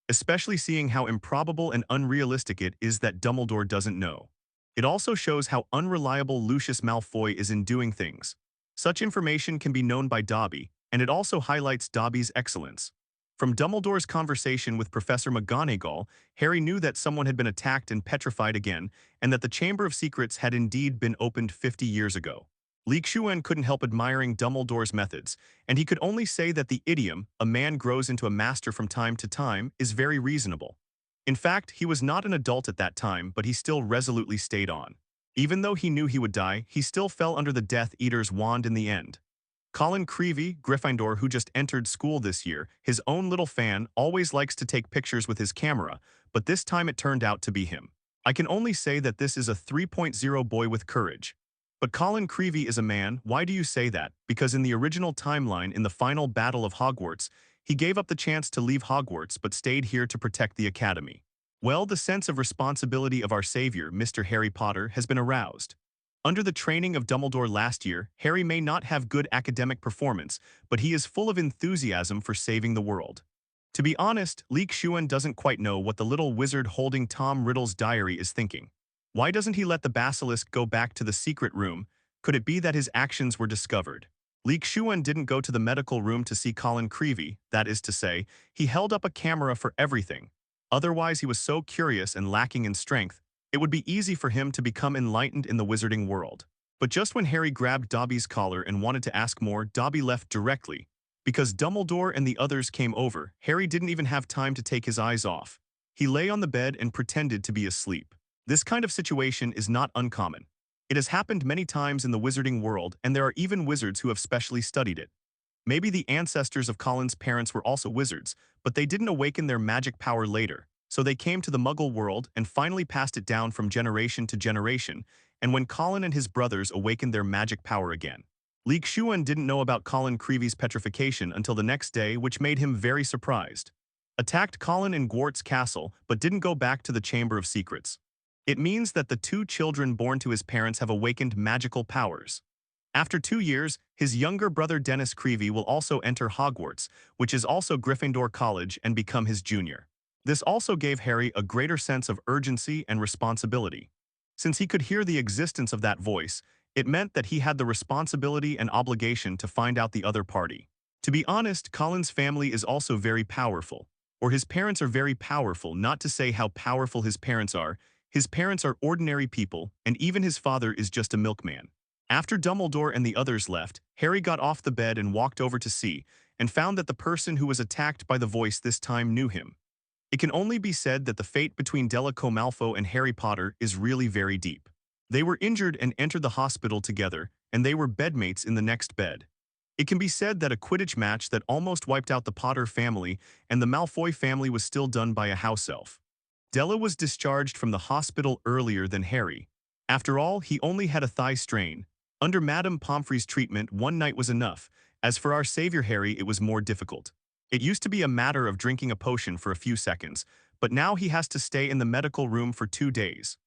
especially seeing how improbable and unrealistic it is that Dumbledore doesn't know. It also shows how unreliable Lucius Malfoy is in doing things. Such information can be known by Dobby, and it also highlights Dobby's excellence. From Dumbledore's conversation with Professor McGonagall, Harry knew that someone had been attacked and petrified again, and that the Chamber of Secrets had indeed been opened 50 years ago. Xuan couldn't help admiring Dumbledore's methods, and he could only say that the idiom, "a man grows into a master from time to time," is very reasonable. In fact, he was not an adult at that time, but he still resolutely stayed on. Even though he knew he would die, he still fell under the Death Eater's wand in the end. Colin Creevey, Gryffindor, who just entered school this year, his own little fan, always likes to take pictures with his camera, but this time it turned out to be him. I can only say that this is a 3.0 boy with courage. But Colin Creevey is a man. Why do you say that? Because in the original timeline, in the final battle of Hogwarts, he gave up the chance to leave Hogwarts but stayed here to protect the Academy. Well, the sense of responsibility of our savior, Mr. Harry Potter, has been aroused. Under the training of Dumbledore last year, Harry may not have good academic performance, but he is full of enthusiasm for saving the world. To be honest, Xuan doesn't quite know what the little wizard holding Tom Riddle's diary is thinking. Why doesn't he let the basilisk go back to the secret room? Could it be that his actions were discovered? Xuan didn't go to the medical room to see Colin Creevey, that is to say, he held up a camera for everything. Otherwise, he was so curious and lacking in strength, it would be easy for him to become enlightened in the wizarding world. But just when Harry grabbed Dobby's collar and wanted to ask more, Dobby left directly. Because Dumbledore and the others came over, Harry didn't even have time to take his eyes off. He lay on the bed and pretended to be asleep. This kind of situation is not uncommon. It has happened many times in the wizarding world, and there are even wizards who have specially studied it. Maybe the ancestors of Colin's parents were also wizards, but they didn't awaken their magic power later, so they came to the Muggle world and finally passed it down from generation to generation, and when Colin and his brothers awakened their magic power again. Xuan didn't know about Colin Creevey's petrification until the next day, which made him very surprised. Attacked Colin in Gwart's castle, but didn't go back to the Chamber of Secrets. It means that the two children born to his parents have awakened magical powers. After 2 years, his younger brother Dennis Creevey will also enter Hogwarts, which is also Gryffindor College, and become his junior. This also gave Harry a greater sense of urgency and responsibility. Since he could hear the existence of that voice, it meant that he had the responsibility and obligation to find out the other party. To be honest, Colin's family is also very powerful, or his parents are very powerful, not to say how powerful his parents are. His parents are ordinary people, and even his father is just a milkman. After Dumbledore and the others left, Harry got off the bed and walked over to see, and found that the person who was attacked by the voice this time knew him. It can only be said that the fate between Draco Malfoy and Harry Potter is really very deep. They were injured and entered the hospital together, and they were bedmates in the next bed. It can be said that a Quidditch match that almost wiped out the Potter family and the Malfoy family was still done by a house elf. Della was discharged from the hospital earlier than Harry. After all, he only had a thigh strain. Under Madame Pomfrey's treatment, 1 night was enough. As for our savior Harry, it was more difficult. It used to be a matter of drinking a potion for a few seconds, but now he has to stay in the medical room for 2 days.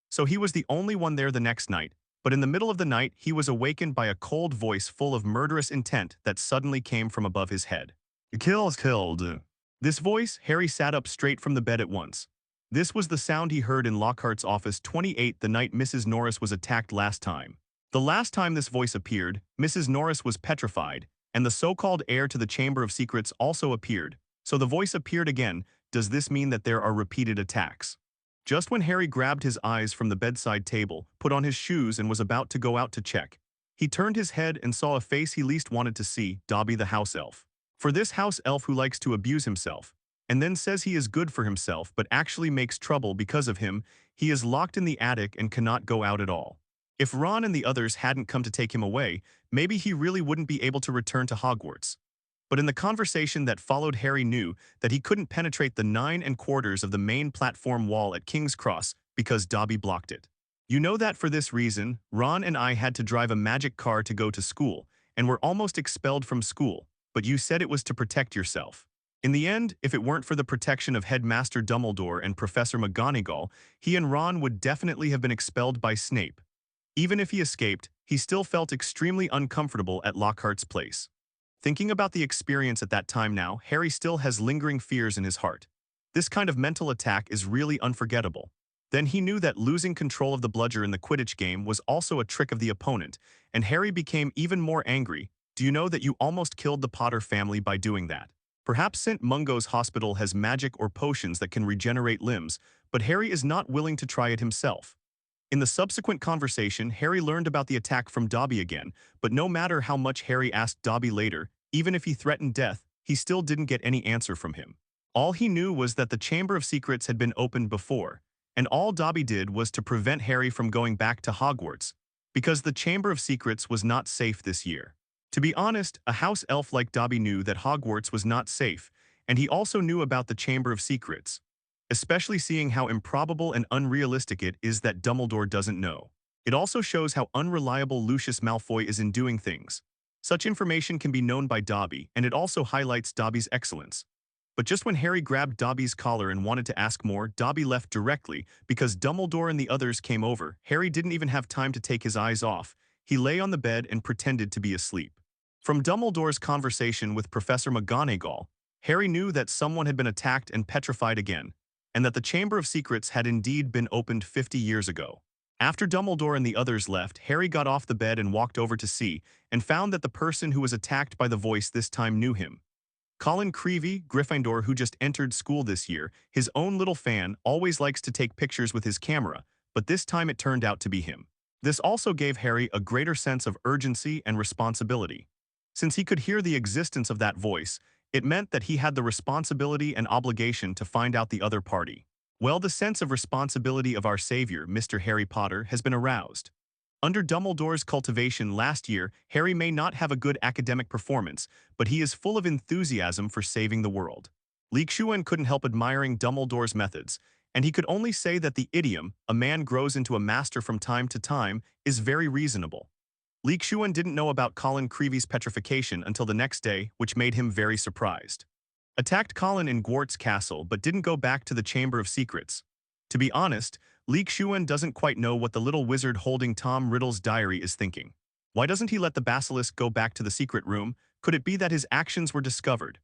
So he was the only one there the next night, but in the middle of the night, he was awakened by a cold voice full of murderous intent that suddenly came from above his head. "Kill is killed." This voice, Harry sat up straight from the bed at once. This was the sound he heard in Lockhart's office 28 the night Mrs. Norris was attacked last time. The last time this voice appeared, Mrs. Norris was petrified, and the so-called heir to the Chamber of Secrets also appeared. So the voice appeared again. Does this mean that there are repeated attacks? Just when Harry grabbed his eyes from the bedside table, put on his shoes and was about to go out to check, he turned his head and saw a face he least wanted to see, Dobby the house elf. For this house elf who likes to abuse himself, and then says he is good for himself but actually makes trouble because of him, he is locked in the attic and cannot go out at all. If Ron and the others hadn't come to take him away, maybe he really wouldn't be able to return to Hogwarts. But in the conversation that followed, Harry knew that he couldn't penetrate the 9¼ of the main platform wall at King's Cross because Dobby blocked it. You know that for this reason, Ron and I had to drive a magic car to go to school, and were almost expelled from school, but you said it was to protect yourself. In the end, if it weren't for the protection of Headmaster Dumbledore and Professor McGonagall, he and Ron would definitely have been expelled by Snape. Even if he escaped, he still felt extremely uncomfortable at Lockhart's place. Thinking about the experience at that time now, Harry still has lingering fears in his heart. This kind of mental attack is really unforgettable. Then he knew that losing control of the bludger in the Quidditch game was also a trick of the opponent, and Harry became even more angry. Do you know that you almost killed the Potter family by doing that? Perhaps St. Mungo's hospital has magic or potions that can regenerate limbs, but Harry is not willing to try it himself. In the subsequent conversation, Harry learned about the attack from Dobby again, but no matter how much Harry asked Dobby later, even if he threatened death, he still didn't get any answer from him. All he knew was that the Chamber of Secrets had been opened before, and all Dobby did was to prevent Harry from going back to Hogwarts, because the Chamber of Secrets was not safe this year. To be honest, a house elf like Dobby knew that Hogwarts was not safe, and he also knew about the Chamber of Secrets, especially seeing how improbable and unrealistic it is that Dumbledore doesn't know. It also shows how unreliable Lucius Malfoy is in doing things. Such information can be known by Dobby, and it also highlights Dobby's excellence. But just when Harry grabbed Dobby's collar and wanted to ask more, Dobby left directly because Dumbledore and the others came over. Harry didn't even have time to take his eyes off. He lay on the bed and pretended to be asleep. From Dumbledore's conversation with Professor McGonagall, Harry knew that someone had been attacked and petrified again, and that the Chamber of Secrets had indeed been opened 50 years ago. After Dumbledore and the others left, Harry got off the bed and walked over to see, and found that the person who was attacked by the voice this time knew him. Colin Creevey, Gryffindor, who just entered school this year, his own little fan, always likes to take pictures with his camera, but this time it turned out to be him. This also gave Harry a greater sense of urgency and responsibility. Since he could hear the existence of that voice, it meant that he had the responsibility and obligation to find out the other party. Well, the sense of responsibility of our savior, Mr. Harry Potter, has been aroused. Under Dumbledore's cultivation last year, Harry may not have a good academic performance, but he is full of enthusiasm for saving the world. Xuan couldn't help admiring Dumbledore's methods, and he could only say that the idiom, "a man grows into a master from time to time," is very reasonable. Xuan didn't know about Colin Creevey's petrification until the next day, which made him very surprised. Attacked Colin in Gwart's castle but didn't go back to the Chamber of Secrets. To be honest, Xuan doesn't quite know what the little wizard holding Tom Riddle's diary is thinking. Why doesn't he let the basilisk go back to the secret room? Could it be that his actions were discovered?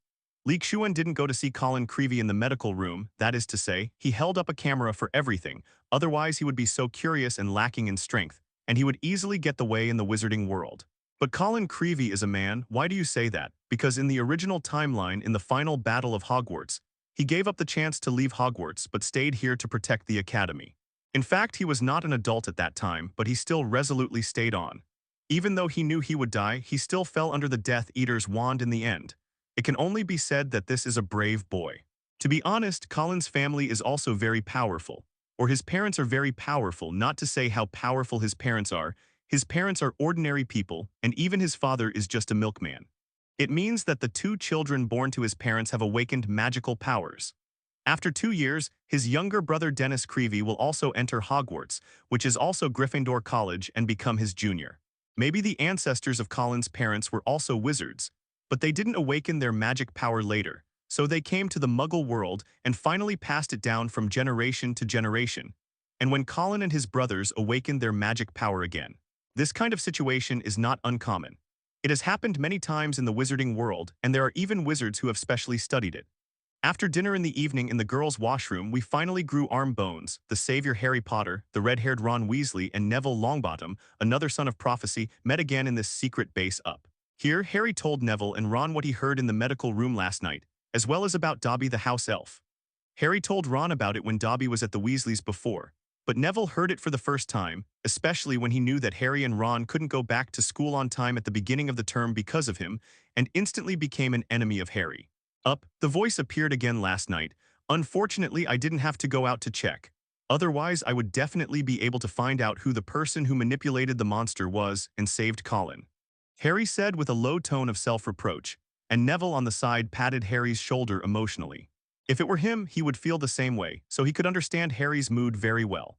Xuan didn't go to see Colin Creevey in the medical room, that is to say, he held up a camera for everything, otherwise he would be so curious and lacking in strength, and he would easily get the way in the wizarding world. But Colin Creevey is a man. Why do you say that? Because in the original timeline in the final battle of Hogwarts, he gave up the chance to leave Hogwarts but stayed here to protect the academy. In fact, he was not an adult at that time, but he still resolutely stayed on. Even though he knew he would die, he still fell under the Death Eater's wand in the end. It can only be said that this is a brave boy. To be honest, Colin's family is also very powerful. Or his parents are very powerful, not to say how powerful his parents are. His parents are ordinary people, and even his father is just a milkman. It means that the two children born to his parents have awakened magical powers. After 2 years, his younger brother Dennis Creevey will also enter Hogwarts, which is also Gryffindor College, and become his junior. Maybe the ancestors of Colin's parents were also wizards, but they didn't awaken their magic power later, so they came to the Muggle world and finally passed it down from generation to generation. And when Colin and his brothers awakened their magic power again, this kind of situation is not uncommon. It has happened many times in the wizarding world, and there are even wizards who have specially studied it. After dinner in the evening in the girls' washroom, we finally grew arm bones. The savior Harry Potter, the red-haired Ron Weasley, and Neville Longbottom, another son of prophecy, met again in this secret base up. Here, Harry told Neville and Ron what he heard in the medical room last night, as well as about Dobby the house elf. Harry told Ron about it when Dobby was at the Weasleys before, but Neville heard it for the first time, especially when he knew that Harry and Ron couldn't go back to school on time at the beginning of the term because of him, and instantly became an enemy of Harry. The voice appeared again last night. Unfortunately, I didn't have to go out to check. Otherwise, I would definitely be able to find out who the person who manipulated the monster was and saved Colin. Harry said with a low tone of self-reproach, and Neville on the side patted Harry's shoulder emotionally. If it were him, he would feel the same way, so he could understand Harry's mood very well.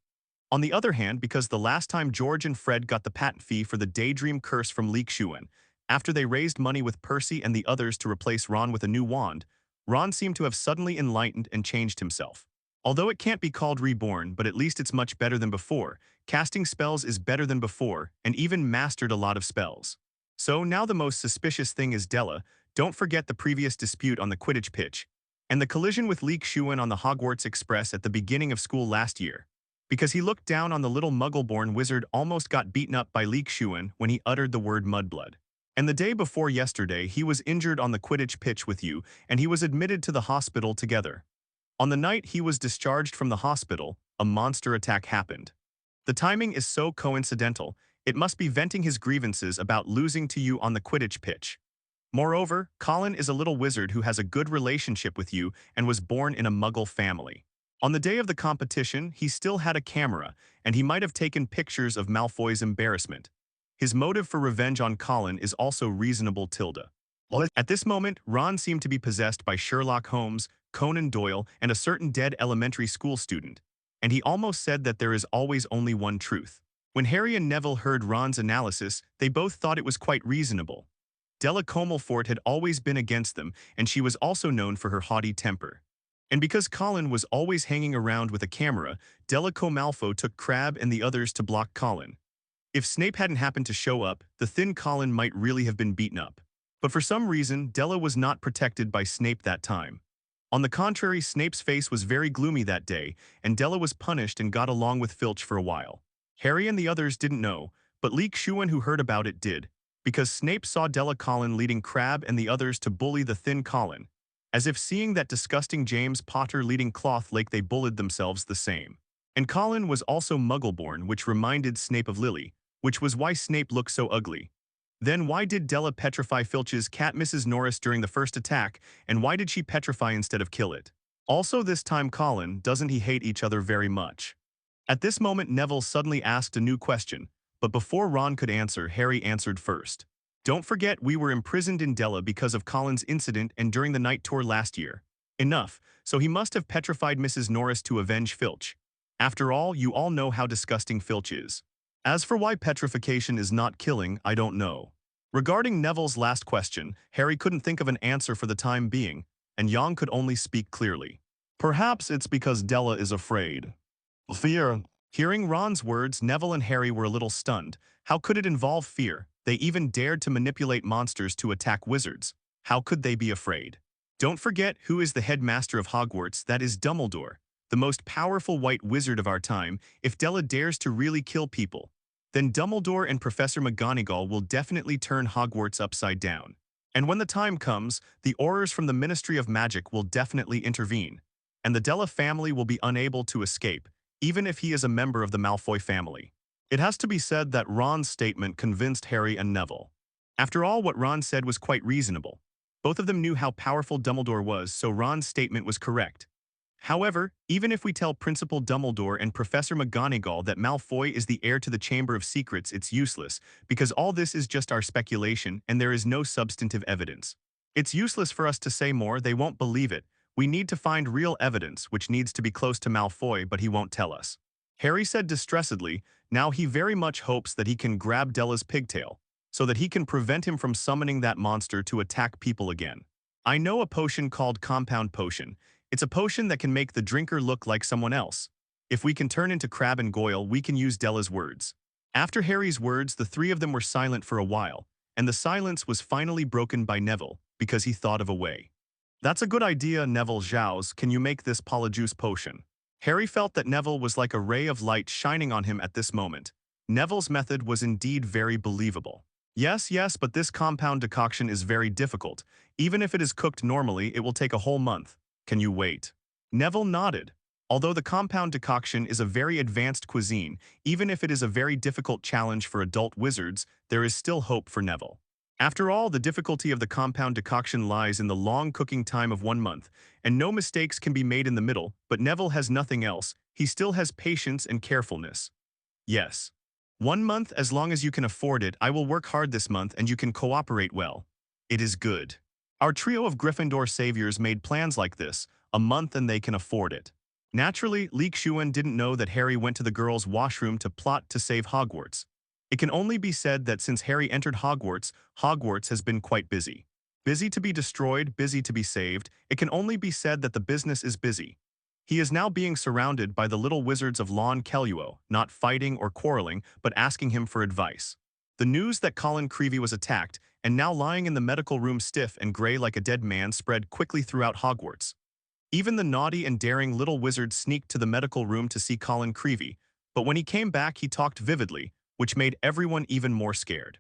On the other hand, because the last time George and Fred got the patent fee for the Daydream Curse from Xuan, after they raised money with Percy and the others to replace Ron with a new wand, Ron seemed to have suddenly enlightened and changed himself. Although it can't be called reborn, but at least it's much better than before. Casting spells is better than before, and even mastered a lot of spells. So now the most suspicious thing is Della. Don't forget the previous dispute on the Quidditch pitch. and the collision with Xuan on the Hogwarts Express at the beginning of school last year. Because he looked down on the little muggle-born wizard almost got beaten up by Xuan when he uttered the word mudblood. And the day before yesterday, he was injured on the Quidditch pitch with you, and he was admitted to the hospital together. On the night he was discharged from the hospital, a monster attack happened. The timing is so coincidental, it must be venting his grievances about losing to you on the Quidditch pitch. Moreover, Colin is a little wizard who has a good relationship with you and was born in a muggle family. On the day of the competition, he still had a camera, and he might have taken pictures of Malfoy's embarrassment. His motive for revenge on Colin is also reasonable. At this moment, Ron seemed to be possessed by Sherlock Holmes, Conan Doyle, and a certain dead elementary school student, and he almost said that there is always only one truth. When Harry and Neville heard Ron's analysis, they both thought it was quite reasonable. Della Comelfort had always been against them, and she was also known for her haughty temper. And because Colin was always hanging around with a camera, Della Comalfo took Crabbe and the others to block Colin. If Snape hadn't happened to show up, the thin Colin might really have been beaten up. But for some reason, Della was not protected by Snape that time. On the contrary, Snape's face was very gloomy that day, and Della was punished and got along with Filch for a while. Harry and the others didn't know, but Xuan, who heard about it, did, because Snape saw Della Colin leading Crabbe and the others to bully the thin Colin. As if seeing that disgusting James Potter leading Cloth Lake, they bullied themselves the same. And Colin was also Muggle-born, which reminded Snape of Lily, which was why Snape looked so ugly. Then why did Della petrify Filch's cat Mrs. Norris during the first attack, and why did she petrify instead of kill it? Also this time Colin, doesn't he hate each other very much? At this moment Neville suddenly asked a new question, but before Ron could answer, Harry answered first. Don't forget we were imprisoned in Della because of Colin's incident and during the night tour last year. Enough, so he must have petrified Mrs. Norris to avenge Filch. After all, you all know how disgusting Filch is. As for why petrification is not killing, I don't know. Regarding Neville's last question, Harry couldn't think of an answer for the time being, and Young could only speak clearly. Perhaps it's because Della is afraid. Fear. Hearing Ron's words, Neville and Harry were a little stunned. How could it involve fear? They even dared to manipulate monsters to attack wizards. How could they be afraid? Don't forget who is the headmaster of Hogwarts, that is Dumbledore, the most powerful white wizard of our time. If Della dares to really kill people, then Dumbledore and Professor McGonagall will definitely turn Hogwarts upside down. And when the time comes, the Aurors from the Ministry of Magic will definitely intervene, and the Della family will be unable to escape, even if he is a member of the Malfoy family. It has to be said that Ron's statement convinced Harry and Neville. After all, what Ron said was quite reasonable. Both of them knew how powerful Dumbledore was, so Ron's statement was correct. However, even if we tell Principal Dumbledore and Professor McGonagall that Malfoy is the heir to the Chamber of Secrets, it's useless, because all this is just our speculation and there is no substantive evidence. It's useless for us to say more, they won't believe it. We need to find real evidence, which needs to be close to Malfoy, but he won't tell us. Harry said distressedly, now he very much hopes that he can grab Della's pigtail, so that he can prevent him from summoning that monster to attack people again. I know a potion called Compound Potion. It's a potion that can make the drinker look like someone else. If we can turn into Crabbe and Goyle, we can use Della's words. After Harry's words, the three of them were silent for a while, and the silence was finally broken by Neville, because he thought of a way. That's a good idea, Neville Zhaos. Can you make this polyjuice potion? Harry felt that Neville was like a ray of light shining on him at this moment. Neville's method was indeed very believable. Yes, but this compound decoction is very difficult. Even if it is cooked normally, it will take a whole month. Can you wait? Neville nodded. Although the compound decoction is a very advanced cuisine, even if it is a very difficult challenge for adult wizards, there is still hope for Neville. After all, the difficulty of the compound decoction lies in the long cooking time of 1 month, and no mistakes can be made in the middle, but Neville has nothing else. He still has patience and carefulness. Yes. 1 month, as long as you can afford it. I will work hard this month and you can cooperate well. It is good. Our trio of Gryffindor saviors made plans like this, a month and they can afford it. Naturally, Xuan didn't know that Harry went to the girls' washroom to plot to save Hogwarts. It can only be said that since Harry entered Hogwarts, Hogwarts has been quite busy. Busy to be destroyed, busy to be saved. It can only be said that the business is busy. He is now being surrounded by the little wizards of Lawn Kelluo, not fighting or quarreling, but asking him for advice. The news that Colin Creevey was attacked, and now lying in the medical room stiff and gray like a dead man, spread quickly throughout Hogwarts. Even the naughty and daring little wizard sneaked to the medical room to see Creevy, but when he came back he talked vividly, which made everyone even more scared.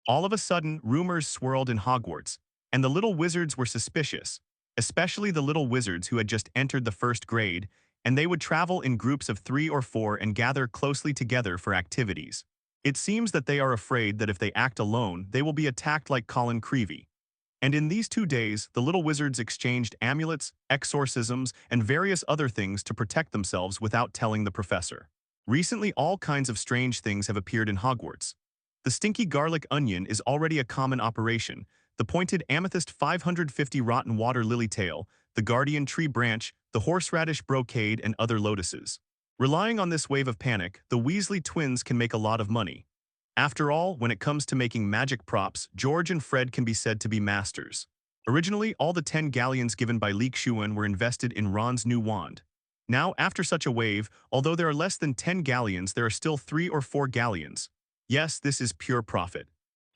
All of a sudden, rumors swirled in Hogwarts, and the little wizards were suspicious, especially the little wizards who had just entered the first grade, and they would travel in groups of 3 or 4 and gather closely together for activities. It seems that they are afraid that if they act alone, they will be attacked like Creevy. And in these 2 days, the little wizards exchanged amulets, exorcisms, and various other things to protect themselves without telling the professor. Recently, all kinds of strange things have appeared in Hogwarts. The stinky garlic onion is already a common operation, the pointed amethyst 550 rotten water lily tail, the guardian tree branch, the horseradish brocade, and other lotuses. Relying on this wave of panic, the Weasley twins can make a lot of money. After all, when it comes to making magic props, George and Fred can be said to be masters. Originally, all the 10 galleons given by Xuan were invested in Ron's new wand. Now, after such a wave, although there are less than 10 galleons, there are still 3 or 4 galleons. Yes, this is pure profit.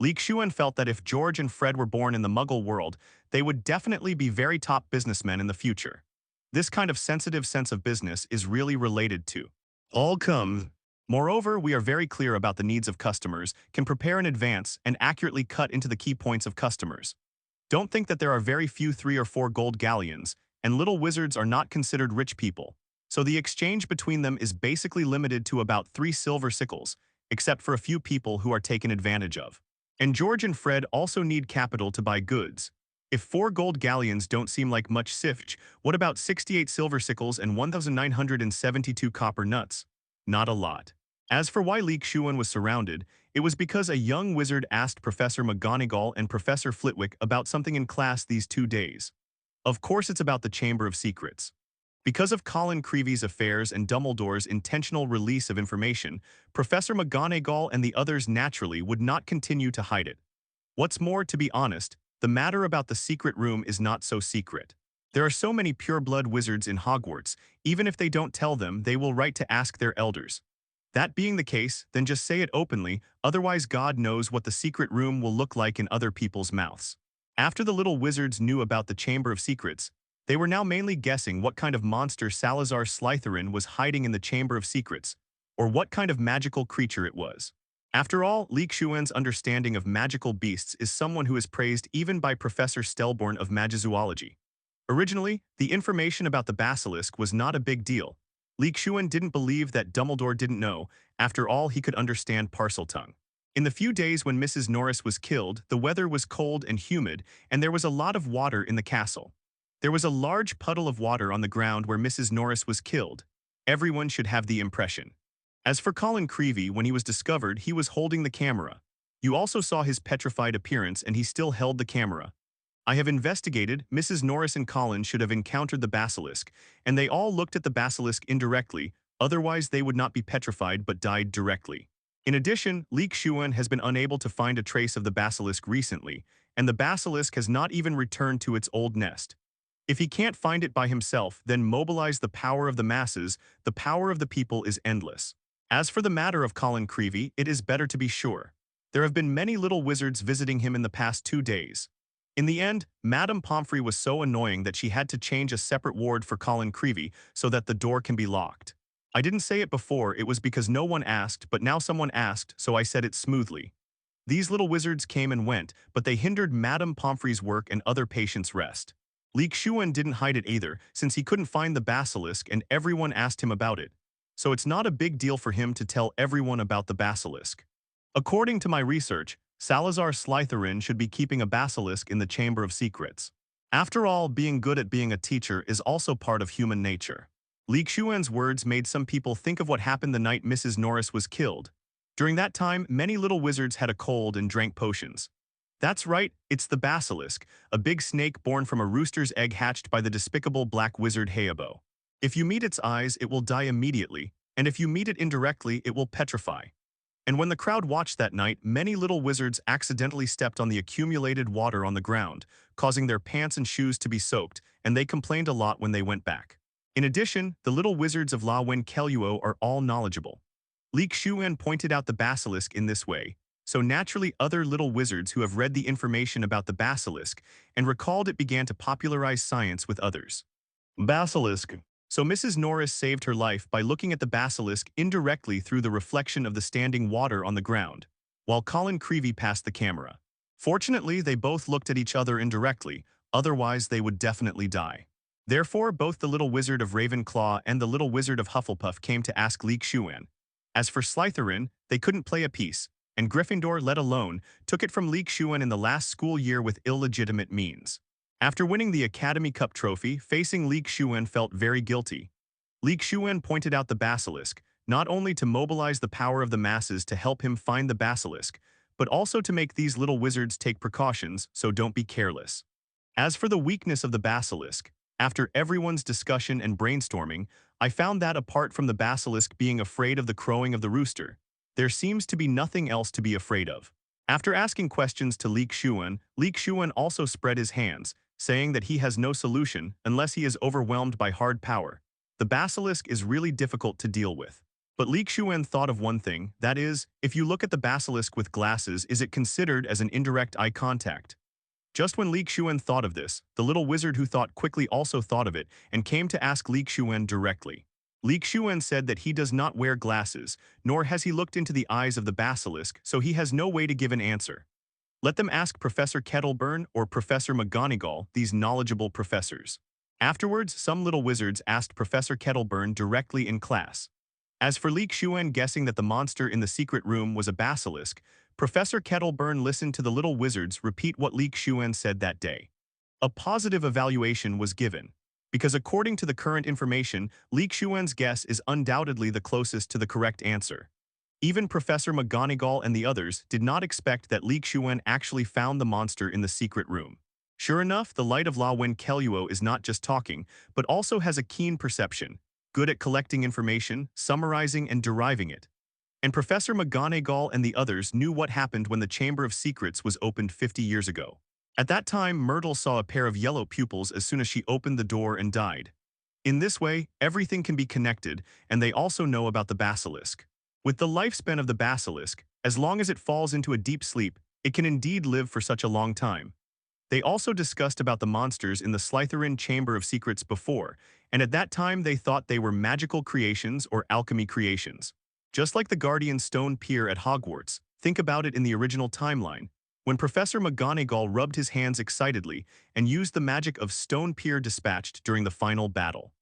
Xuan felt that if George and Fred were born in the Muggle world, they would definitely be very top businessmen in the future. This kind of sensitive sense of business is really related to all comes. Moreover, we are very clear about the needs of customers, can prepare in advance, and accurately cut into the key points of customers. Don't think that there are very few 3 or 4 gold galleons, and little wizards are not considered rich people. So the exchange between them is basically limited to about 3 silver sickles, except for a few people who are taken advantage of. And George and Fred also need capital to buy goods. If 4 gold galleons don't seem like much sifch, what about 68 silver sickles and 1,972 copper nuts? Not a lot. As for why Xuan was surrounded, it was because a young wizard asked Professor McGonagall and Professor Flitwick about something in class these 2 days. Of course it's about the Chamber of Secrets. Because of Creevy's affairs and Dumbledore's intentional release of information, Professor McGonagall and the others naturally would not continue to hide it. What's more, to be honest, the matter about the secret room is not so secret. There are so many pure-blood wizards in Hogwarts, even if they don't tell them, they will write to ask their elders. That being the case, then just say it openly, otherwise God knows what the secret room will look like in other people's mouths. After the little wizards knew about the Chamber of Secrets, they were now mainly guessing what kind of monster Salazar Slytherin was hiding in the Chamber of Secrets, or what kind of magical creature it was. After all, Xuan's understanding of magical beasts is someone who is praised even by Professor Stelborn of Magizoology. Originally, the information about the basilisk was not a big deal. Xuan didn't believe that Dumbledore didn't know, after all he could understand Parseltongue. In the few days when Mrs. Norris was killed, the weather was cold and humid, and there was a lot of water in the castle. There was a large puddle of water on the ground where Mrs. Norris was killed. Everyone should have the impression. As for Creevy, when he was discovered, he was holding the camera. You also saw his petrified appearance and he still held the camera. I have investigated, Mrs. Norris and Colin should have encountered the basilisk, and they all looked at the basilisk indirectly, otherwise they would not be petrified but died directly. In addition, Xuan has been unable to find a trace of the basilisk recently, and the basilisk has not even returned to its old nest. If he can't find it by himself, then mobilize the power of the masses, the power of the people is endless. As for the matter of Creevy, it is better to be sure. There have been many little wizards visiting him in the past 2 days. In the end, Madame Pomfrey was so annoying that she had to change a separate ward for Creevy so that the door can be locked. I didn't say it before, it was because no one asked, but now someone asked, so I said it smoothly. These little wizards came and went, but they hindered Madame Pomfrey's work and other patients' rest. Xuan didn't hide it either, since he couldn't find the basilisk and everyone asked him about it. So it's not a big deal for him to tell everyone about the basilisk. According to my research, Salazar Slytherin should be keeping a basilisk in the Chamber of Secrets. After all, being good at being a teacher is also part of human nature. Xuan's words made some people think of what happened the night Mrs. Norris was killed. During that time, many little wizards had a cold and drank potions. That's right, it's the basilisk, a big snake born from a rooster's egg hatched by the despicable black wizard Hayabo. If you meet its eyes, it will die immediately, and if you meet it indirectly, it will petrify. And when the crowd watched that night, many little wizards accidentally stepped on the accumulated water on the ground, causing their pants and shoes to be soaked, and they complained a lot when they went back. In addition, the little wizards of La Wenkeluo are all knowledgeable. Xuan pointed out the basilisk in this way, so naturally other little wizards who have read the information about the basilisk and recalled it began to popularize science with others. Basilisk. So Mrs. Norris saved her life by looking at the basilisk indirectly through the reflection of the standing water on the ground, while Colin Creevy passed the camera. Fortunately, they both looked at each other indirectly, otherwise they would definitely die. Therefore, both the little wizard of Ravenclaw and the little wizard of Hufflepuff came to ask Xuan. As for Slytherin, they couldn't play a piece, and Gryffindor, let alone, took it from Xuan in the last school year with illegitimate means. After winning the Academy Cup trophy, facing Xuan felt very guilty. Xuan pointed out the basilisk, not only to mobilize the power of the masses to help him find the basilisk, but also to make these little wizards take precautions, so don't be careless. As for the weakness of the basilisk, after everyone's discussion and brainstorming, I found that apart from the basilisk being afraid of the crowing of the rooster, there seems to be nothing else to be afraid of. After asking questions to Xuan also spread his hands, saying that he has no solution unless he is overwhelmed by hard power. The basilisk is really difficult to deal with. But Xuan thought of one thing, that is, if you look at the basilisk with glasses, is it considered as an indirect eye contact? Just when Xuan thought of this, the little wizard who thought quickly also thought of it and came to ask Xuan directly. Xuan said that he does not wear glasses, nor has he looked into the eyes of the basilisk, so he has no way to give an answer. Let them ask Professor Kettleburn or Professor McGonagall, these knowledgeable professors. Afterwards, some little wizards asked Professor Kettleburn directly in class. As for Xuan guessing that the monster in the secret room was a basilisk, Professor Kettleburn listened to the little wizards repeat what Xuan said that day. A positive evaluation was given, because according to the current information, Xuan's guess is undoubtedly the closest to the correct answer. Even Professor McGonagall and the others did not expect that Xuan actually found the monster in the secret room. Sure enough, the Light of La Wenceluo is not just talking, but also has a keen perception, good at collecting information, summarizing and deriving it. And Professor McGonagall and the others knew what happened when the Chamber of Secrets was opened 50 years ago. At that time, Myrtle saw a pair of yellow pupils as soon as she opened the door and died. In this way, everything can be connected, and they also know about the basilisk. With the lifespan of the basilisk, as long as it falls into a deep sleep, it can indeed live for such a long time. They also discussed about the monsters in the Slytherin Chamber of Secrets before, and at that time they thought they were magical creations or alchemy creations. Just like the Guardian Stone Pier at Hogwarts, think about it in the original timeline, when Professor McGonagall rubbed his hands excitedly and used the magic of Stone Pier dispatched during the final battle.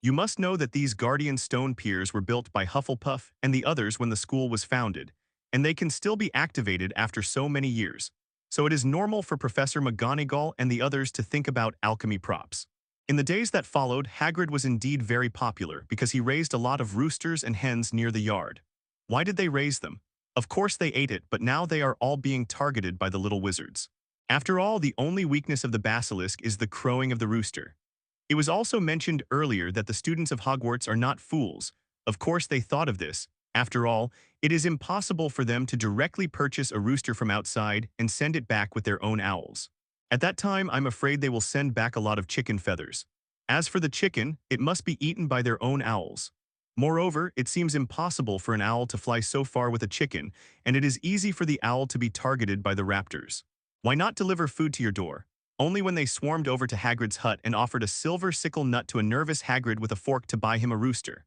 You must know that these Guardian Stone Piers were built by Hufflepuff and the others when the school was founded, and they can still be activated after so many years. So it is normal for Professor McGonagall and the others to think about alchemy props. In the days that followed, Hagrid was indeed very popular because he raised a lot of roosters and hens near the yard. Why did they raise them? Of course they ate it, but now they are all being targeted by the little wizards. After all, the only weakness of the basilisk is the crowing of the rooster. It was also mentioned earlier that the students of Hogwarts are not fools. Of course they thought of this. After all, it is impossible for them to directly purchase a rooster from outside and send it back with their own owls. At that time, I'm afraid they will send back a lot of chicken feathers. As for the chicken, it must be eaten by their own owls. Moreover, it seems impossible for an owl to fly so far with a chicken, and it is easy for the owl to be targeted by the raptors. Why not deliver food to your door? Only when they swarmed over to Hagrid's hut and offered a silver sickle nut to a nervous Hagrid with a fork to buy him a rooster.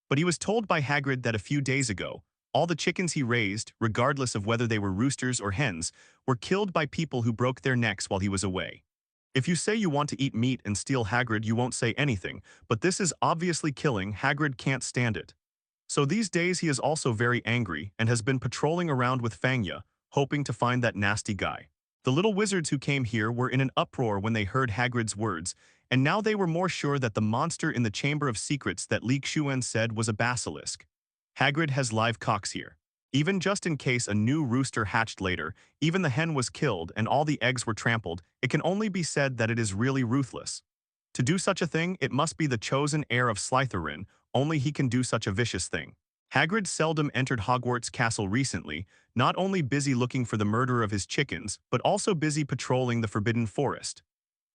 But he was told by Hagrid that a few days ago, all the chickens he raised, regardless of whether they were roosters or hens, were killed by people who broke their necks while he was away. If you say you want to eat meat and steal Hagrid, you won't say anything, but this is obviously killing. Hagrid can't stand it. So these days he is also very angry and has been patrolling around with Fangya, hoping to find that nasty guy. The little wizards who came here were in an uproar when they heard Hagrid's words, and now they were more sure that the monster in the Chamber of Secrets that Xuan said was a basilisk. Hagrid has live cocks here. Even just in case a new rooster hatched later, even the hen was killed and all the eggs were trampled, it can only be said that it is really ruthless. To do such a thing, it must be the chosen heir of Slytherin, only he can do such a vicious thing. Hagrid seldom entered Hogwarts Castle recently, not only busy looking for the murderer of his chickens, but also busy patrolling the Forbidden Forest.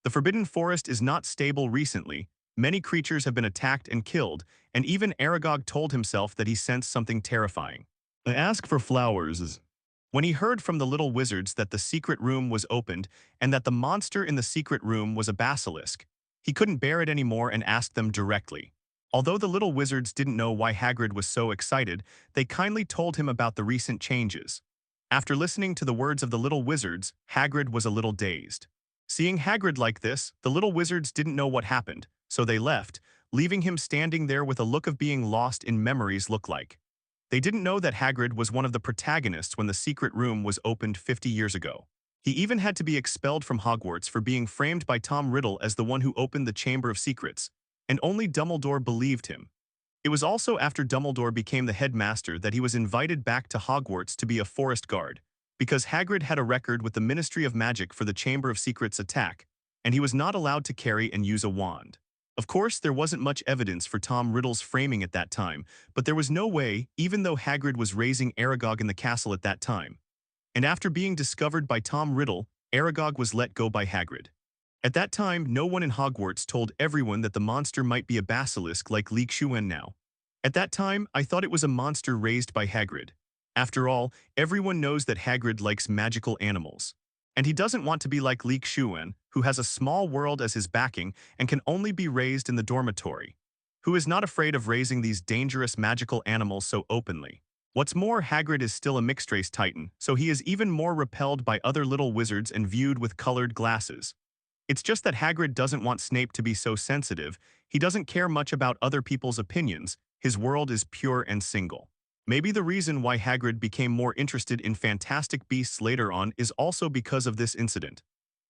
The Forbidden Forest is not stable recently, many creatures have been attacked and killed, and even Aragog told himself that he sensed something terrifying. I ask for flowers. When he heard from the little wizards that the secret room was opened and that the monster in the secret room was a basilisk, He couldn't bear it anymore and asked them directly. Although the little wizards didn't know why Hagrid was so excited, they kindly told him about the recent changes. After listening to the words of the little wizards, Hagrid was a little dazed. Seeing Hagrid like this, the little wizards didn't know what happened, so they left, leaving him standing there with a look of being lost in memories look like. They didn't know that Hagrid was one of the protagonists when the secret room was opened 50 years ago. He even had to be expelled from Hogwarts for being framed by Tom Riddle as the one who opened the Chamber of Secrets, and only Dumbledore believed him. It was also after Dumbledore became the headmaster that he was invited back to Hogwarts to be a forest guard, because Hagrid had a record with the Ministry of Magic for the Chamber of Secrets attack, and he was not allowed to carry and use a wand. Of course, there wasn't much evidence for Tom Riddle's framing at that time, but there was no way, even though Hagrid was raising Aragog in the castle at that time. And after being discovered by Tom Riddle, Aragog was let go by Hagrid. At that time, no one in Hogwarts told everyone that the monster might be a basilisk like Xuan now. At that time, I thought it was a monster raised by Hagrid. After all, everyone knows that Hagrid likes magical animals. And he doesn't want to be like Xuan, who has a small world as his backing and can only be raised in the dormitory. Who is not afraid of raising these dangerous magical animals so openly. What's more, Hagrid is still a mixed-race titan, so he is even more repelled by other little wizards and viewed with colored glasses. It's just that Hagrid doesn't want Snape to be so sensitive, he doesn't care much about other people's opinions, his world is pure and single. Maybe the reason why Hagrid became more interested in fantastic beasts later on is also because of this incident.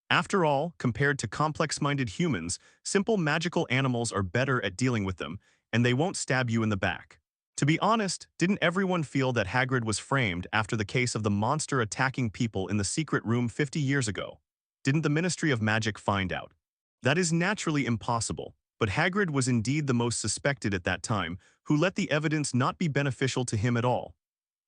After all, compared to complex-minded humans, simple magical animals are better at dealing with them, and they won't stab you in the back. To be honest, didn't everyone feel that Hagrid was framed after the case of the monster attacking people in the secret room 50 years ago? Didn't the Ministry of Magic find out? That is naturally impossible, but Hagrid was indeed the most suspected at that time, who let the evidence not be beneficial to him at all.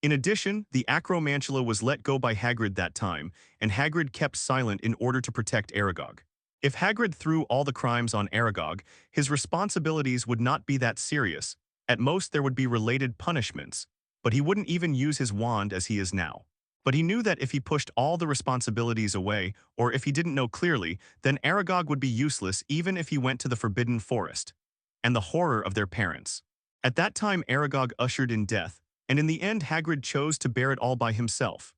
In addition, the Acromantula was let go by Hagrid that time, and Hagrid kept silent in order to protect Aragog. If Hagrid threw all the crimes on Aragog, his responsibilities would not be that serious. At most there would be related punishments, but he wouldn't even use his wand as he is now. But he knew that if he pushed all the responsibilities away, or if he didn't know clearly, then Aragog would be useless even if he went to the Forbidden Forest. And the horror of their parents. At that time Aragog ushered in death, and in the end Hagrid chose to bear it all by himself.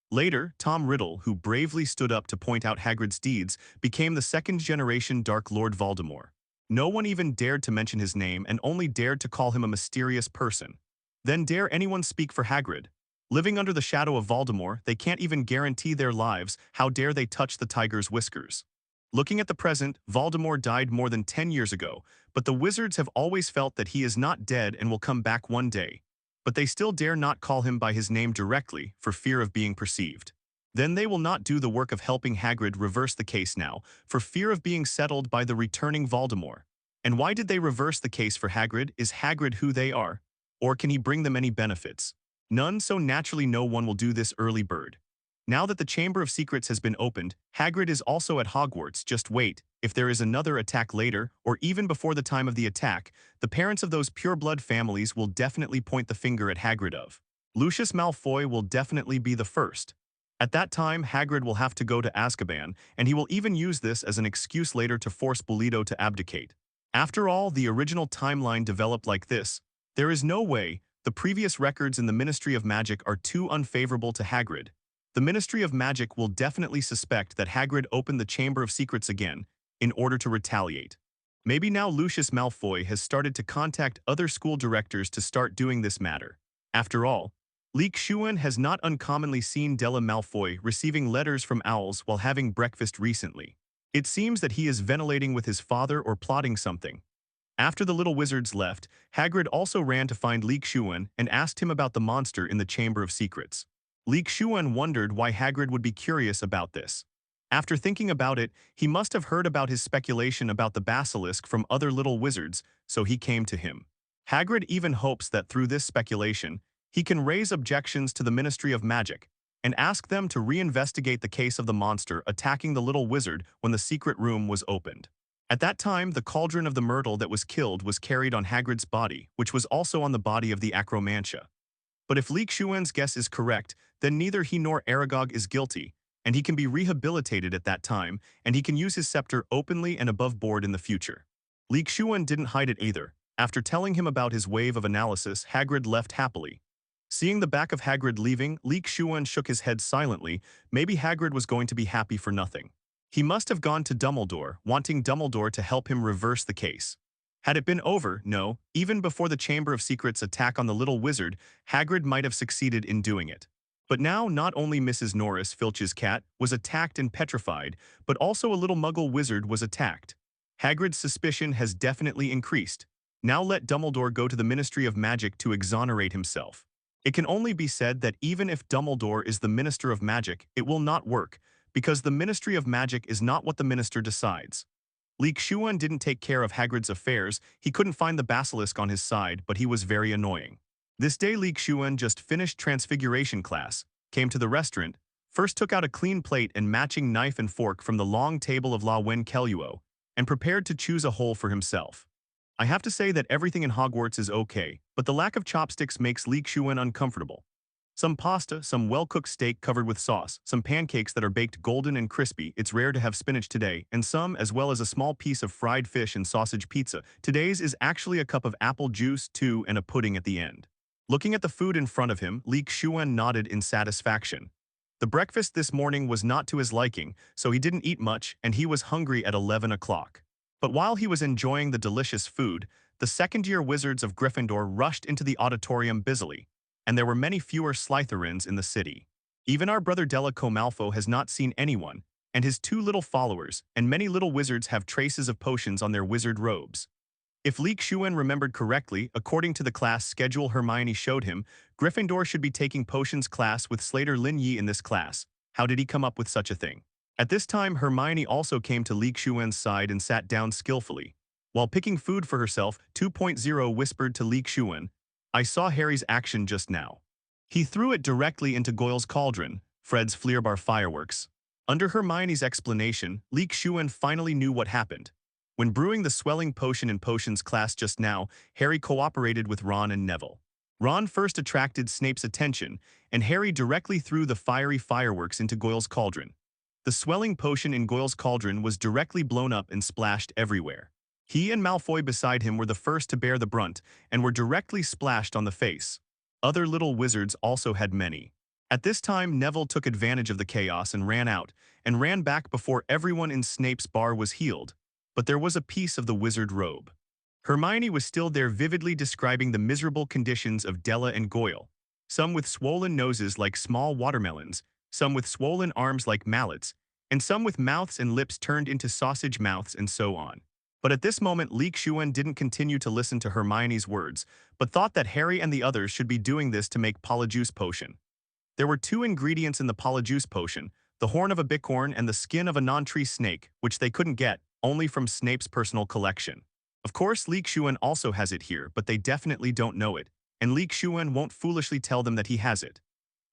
Later, Tom Riddle, who bravely stood up to point out Hagrid's deeds, became the second-generation Dark Lord Voldemort. No one even dared to mention his name and only dared to call him a mysterious person. Then dare anyone speak for Hagrid? Living under the shadow of Voldemort, they can't even guarantee their lives, how dare they touch the tiger's whiskers? Looking at the present, Voldemort died more than 10 years ago, but the wizards have always felt that he is not dead and will come back one day. But they still dare not call him by his name directly, for fear of being perceived. Then they will not do the work of helping Hagrid reverse the case now, for fear of being settled by the returning Voldemort. And why did they reverse the case for Hagrid? Is Hagrid who they are? Or can he bring them any benefits? None, so naturally no one will do this early bird. Now that the Chamber of Secrets has been opened, Hagrid is also at Hogwarts. Just wait, if there is another attack later, or even before the time of the attack, the parents of those pure-blood families will definitely point the finger at Hagrid of. Lucius Malfoy will definitely be the first. At that time, Hagrid will have to go to Azkaban, and he will even use this as an excuse later to force Bolito to abdicate. After all, the original timeline developed like this. There is no way. The previous records in the Ministry of Magic are too unfavorable to Hagrid. The Ministry of Magic will definitely suspect that Hagrid opened the Chamber of Secrets again, in order to retaliate. Maybe now Lucius Malfoy has started to contact other school directors to start doing this matter. After all, Xuan has not uncommonly seen Della Malfoy receiving letters from owls while having breakfast recently. It seems that he is ventilating with his father or plotting something. After the little wizards left, Hagrid also ran to find Xuan and asked him about the monster in the Chamber of Secrets. Xuan wondered why Hagrid would be curious about this. After thinking about it, he must have heard about his speculation about the basilisk from other little wizards, so he came to him. Hagrid even hopes that through this speculation, he can raise objections to the Ministry of Magic and ask them to reinvestigate the case of the monster attacking the little wizard when the secret room was opened. At that time, the cauldron of the myrtle that was killed was carried on Hagrid's body, which was also on the body of the Acromantia. But if Xuan's guess is correct, then neither he nor Aragog is guilty, and he can be rehabilitated at that time, and he can use his scepter openly and above board in the future. Xuan didn't hide it either. After telling him about his wave of analysis, Hagrid left happily. Seeing the back of Hagrid leaving, Xuan shook his head silently. Maybe Hagrid was going to be happy for nothing. He must have gone to Dumbledore, wanting Dumbledore to help him reverse the case. Had it been over, no, even before the Chamber of Secrets attack on the little wizard, Hagrid might have succeeded in doing it. But now not only Mrs. Norris, Filch's cat, was attacked and petrified, but also a little muggle wizard was attacked. Hagrid's suspicion has definitely increased. Now let Dumbledore go to the Ministry of Magic to exonerate himself. It can only be said that even if Dumbledore is the Minister of Magic, it will not work, because the Ministry of Magic is not what the minister decides. Xuan didn't take care of Hagrid's affairs. He couldn't find the basilisk on his side, but he was very annoying. This day Xuan just finished Transfiguration class, came to the restaurant, first took out a clean plate and matching knife and fork from the long table of La Wen Keluo, and prepared to choose a hole for himself. I have to say that everything in Hogwarts is okay, but the lack of chopsticks makes Xuan uncomfortable. Some pasta, some well-cooked steak covered with sauce, some pancakes that are baked golden and crispy, it's rare to have spinach today, and some as well as a small piece of fried fish and sausage pizza. Today's is actually a cup of apple juice too and a pudding at the end. Looking at the food in front of him, Xuan nodded in satisfaction. The breakfast this morning was not to his liking, so he didn't eat much and he was hungry at 11 o'clock. But while he was enjoying the delicious food, the second-year wizards of Gryffindor rushed into the auditorium busily, and there were many fewer Slytherins in the city. Even our brother Draco Malfoy has not seen anyone, and his 2 little followers, and many little wizards have traces of potions on their wizard robes. If Xuan remembered correctly, according to the class schedule Hermione showed him, Gryffindor should be taking potions class with Slater Lin-Yi in this class. How did he come up with such a thing? At this time, Hermione also came to Xuan's side and sat down skillfully. While picking food for herself, 2.0 whispered to Xuan, "I saw Harry's action just now. He threw it directly into Goyle's cauldron, Fred's Fleerbar fireworks." Under Hermione's explanation, Xuan finally knew what happened. When brewing the swelling potion in potions class just now, Harry cooperated with Ron and Neville. Ron first attracted Snape's attention, and Harry directly threw the fiery fireworks into Goyle's cauldron. The swelling potion in Goyle's cauldron was directly blown up and splashed everywhere. He and Malfoy beside him were the first to bear the brunt and were directly splashed on the face. Other little wizards also had many. At this time, Neville took advantage of the chaos and ran back before everyone in Snape's bar was healed. But there was a piece of the wizard robe. Hermione was still there vividly describing the miserable conditions of Della and Goyle. Some with swollen noses like small watermelons, some with swollen arms like mallets, and some with mouths and lips turned into sausage mouths and so on. But at this moment, Xuan didn't continue to listen to Hermione's words, but thought that Harry and the others should be doing this to make Polyjuice potion. There were 2 ingredients in the Polyjuice potion, the horn of a bicorn and the skin of a non-tree snake, which they couldn't get, only from Snape's personal collection. Of course, Xuan also has it here, but they definitely don't know it, and Xuan won't foolishly tell them that he has it.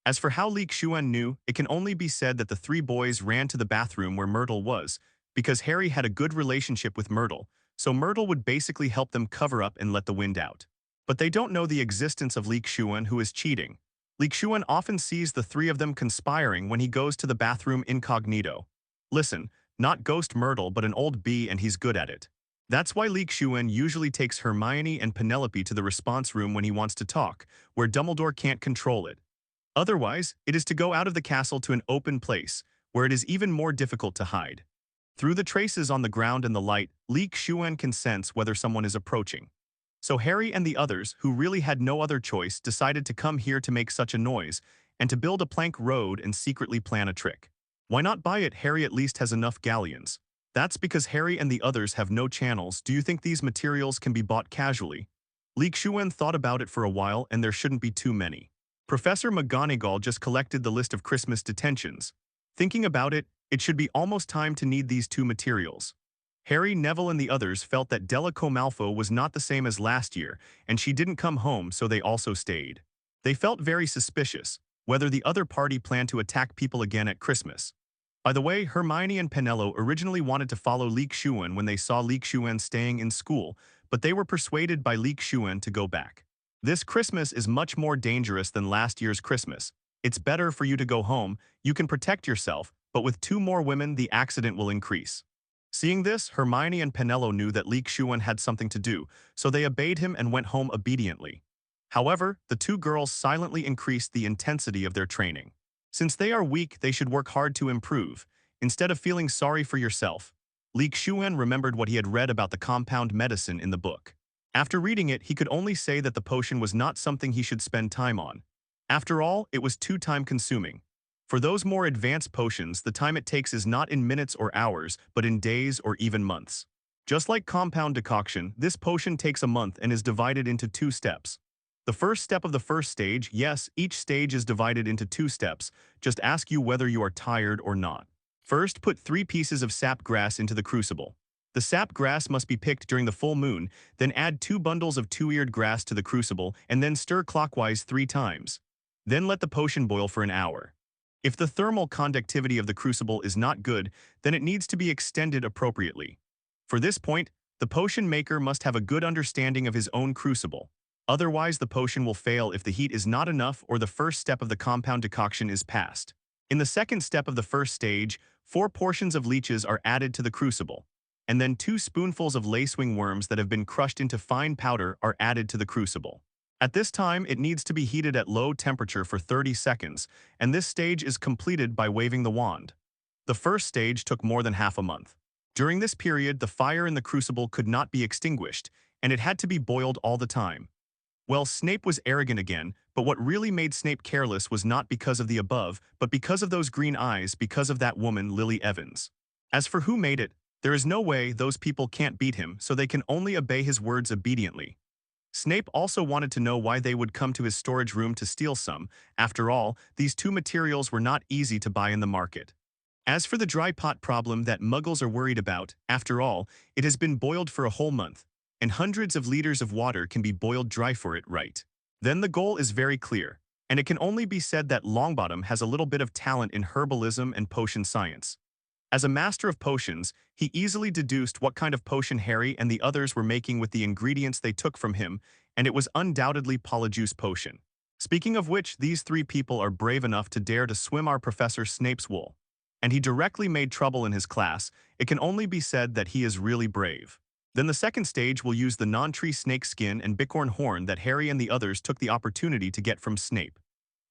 As for how Xuan knew, it can only be said that the 3 boys ran to the bathroom where Myrtle was, because Harry had a good relationship with Myrtle, so Myrtle would basically help them cover up and let the wind out. But they don't know the existence of Xuan, who is cheating. Xuan often sees the 3 of them conspiring when he goes to the bathroom incognito. Listen, not Ghost Myrtle but an old bee, and he's good at it. That's why Xuan usually takes Hermione and Penelope to the response room when he wants to talk, where Dumbledore can't control it. Otherwise, it is to go out of the castle to an open place, where it is even more difficult to hide. Through the traces on the ground and the light, Xuan can sense whether someone is approaching. So Harry and the others, who really had no other choice, decided to come here to make such a noise, and to build a plank road and secretly plan a trick. Why not buy it? Harry at least has enough galleons. That's because Harry and the others have no channels. Do you think these materials can be bought casually? Xuan thought about it for a while, and there shouldn't be too many. Professor McGonagall just collected the list of Christmas detentions. Thinking about it, it should be almost time to need these 2 materials. Harry, Neville, and the others felt that Draco Malfoy was not the same as last year, and she didn't come home, so they also stayed. They felt very suspicious, whether the other party planned to attack people again at Christmas. By the way, Hermione and Penelope originally wanted to follow Xuan when they saw Xuan staying in school, but they were persuaded by Xuan to go back. This Christmas is much more dangerous than last year's Christmas. It's better for you to go home, you can protect yourself, but with 2 more women, the accident will increase. Seeing this, Hermione and Penelo knew that Xuan had something to do, so they obeyed him and went home obediently. However, the 2 girls silently increased the intensity of their training. Since they are weak, they should work hard to improve. Instead of feeling sorry for yourself, Xuan remembered what he had read about the compound medicine in the book. After reading it, he could only say that the potion was not something he should spend time on. After all, it was too time-consuming. For those more advanced potions, the time it takes is not in minutes or hours, but in days or even months. Just like compound decoction, this potion takes a month and is divided into 2 steps. The first step of the first stage, yes, each stage is divided into 2 steps, just ask you whether you are tired or not. First, put 3 pieces of sap grass into the crucible. The sap grass must be picked during the full moon, then add 2 bundles of 2-eared grass to the crucible and then stir clockwise 3 times. Then let the potion boil for an hour. If the thermal conductivity of the crucible is not good, then it needs to be extended appropriately. For this point, the potion maker must have a good understanding of his own crucible. Otherwise, the potion will fail if the heat is not enough or the first step of the compound decoction is passed. In the second step of the first stage, 4 portions of leeches are added to the crucible, and then 2 spoonfuls of lacewing worms that have been crushed into fine powder are added to the crucible. At this time, it needs to be heated at low temperature for 30 seconds, and this stage is completed by waving the wand. The first stage took more than half a month. During this period, the fire in the crucible could not be extinguished, and it had to be boiled all the time. Well, Snape was arrogant again, but what really made Snape careless was not because of the above, but because of those green eyes, because of that woman, Lily Evans. As for who made it, there is no way those people can't beat him, so they can only obey his words obediently. Snape also wanted to know why they would come to his storage room to steal some. After all, these 2 materials were not easy to buy in the market. As for the dry pot problem that Muggles are worried about, after all, it has been boiled for a whole month, and hundreds of liters of water can be boiled dry for it, right? Then the goal is very clear, and it can only be said that Longbottom has a little bit of talent in herbalism and potion science. As a master of potions, he easily deduced what kind of potion Harry and the others were making with the ingredients they took from him, and it was undoubtedly Polyjuice potion. Speaking of which, these 3 people are brave enough to dare to swim our Professor Snape's wool. And he directly made trouble in his class. It can only be said that he is really brave. Then the second stage will use the non-tree snake skin and bicorn horn that Harry and the others took the opportunity to get from Snape.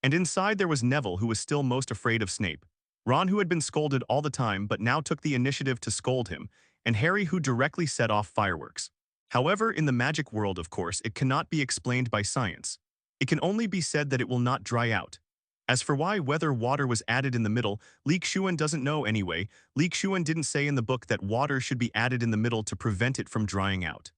And inside there was Neville, who was still most afraid of Snape, Ron, who had been scolded all the time but now took the initiative to scold him, and Harry, who directly set off fireworks. However, in the magic world, of course, it cannot be explained by science. It can only be said that it will not dry out. As for whether water was added in the middle, Xuan doesn't know anyway. Xuan didn't say in the book that water should be added in the middle to prevent it from drying out.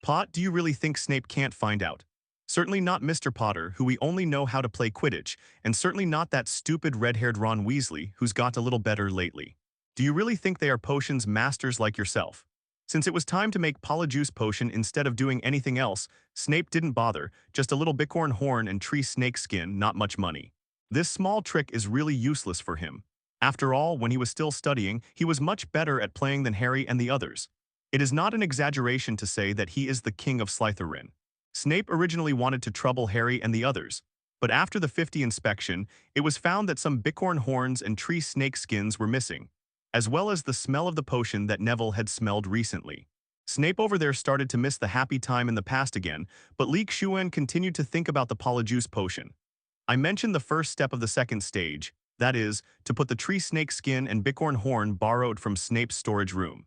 Pot, do you really think Snape can't find out? Certainly not Mr. Potter, who we only know how to play Quidditch, and certainly not that stupid red-haired Ron Weasley, who's got a little better lately. Do you really think they are potions masters like yourself? Since it was time to make Polyjuice potion instead of doing anything else, Snape didn't bother, just a little bicorn horn and tree snake skin, not much money. This small trick is really useless for him. After all, when he was still studying, he was much better at playing than Harry and the others. It is not an exaggeration to say that he is the king of Slytherin. Snape originally wanted to trouble Harry and the others, but after the 50 inspection, it was found that some bicorn horns and tree snake skins were missing, as well as the smell of the potion that Neville had smelled recently. Snape over there started to miss the happy time in the past again, but Xuan continued to think about the Polyjuice potion. I mentioned the first step of the second stage, that is, to put the tree snake skin and bicorn horn borrowed from Snape's storage room.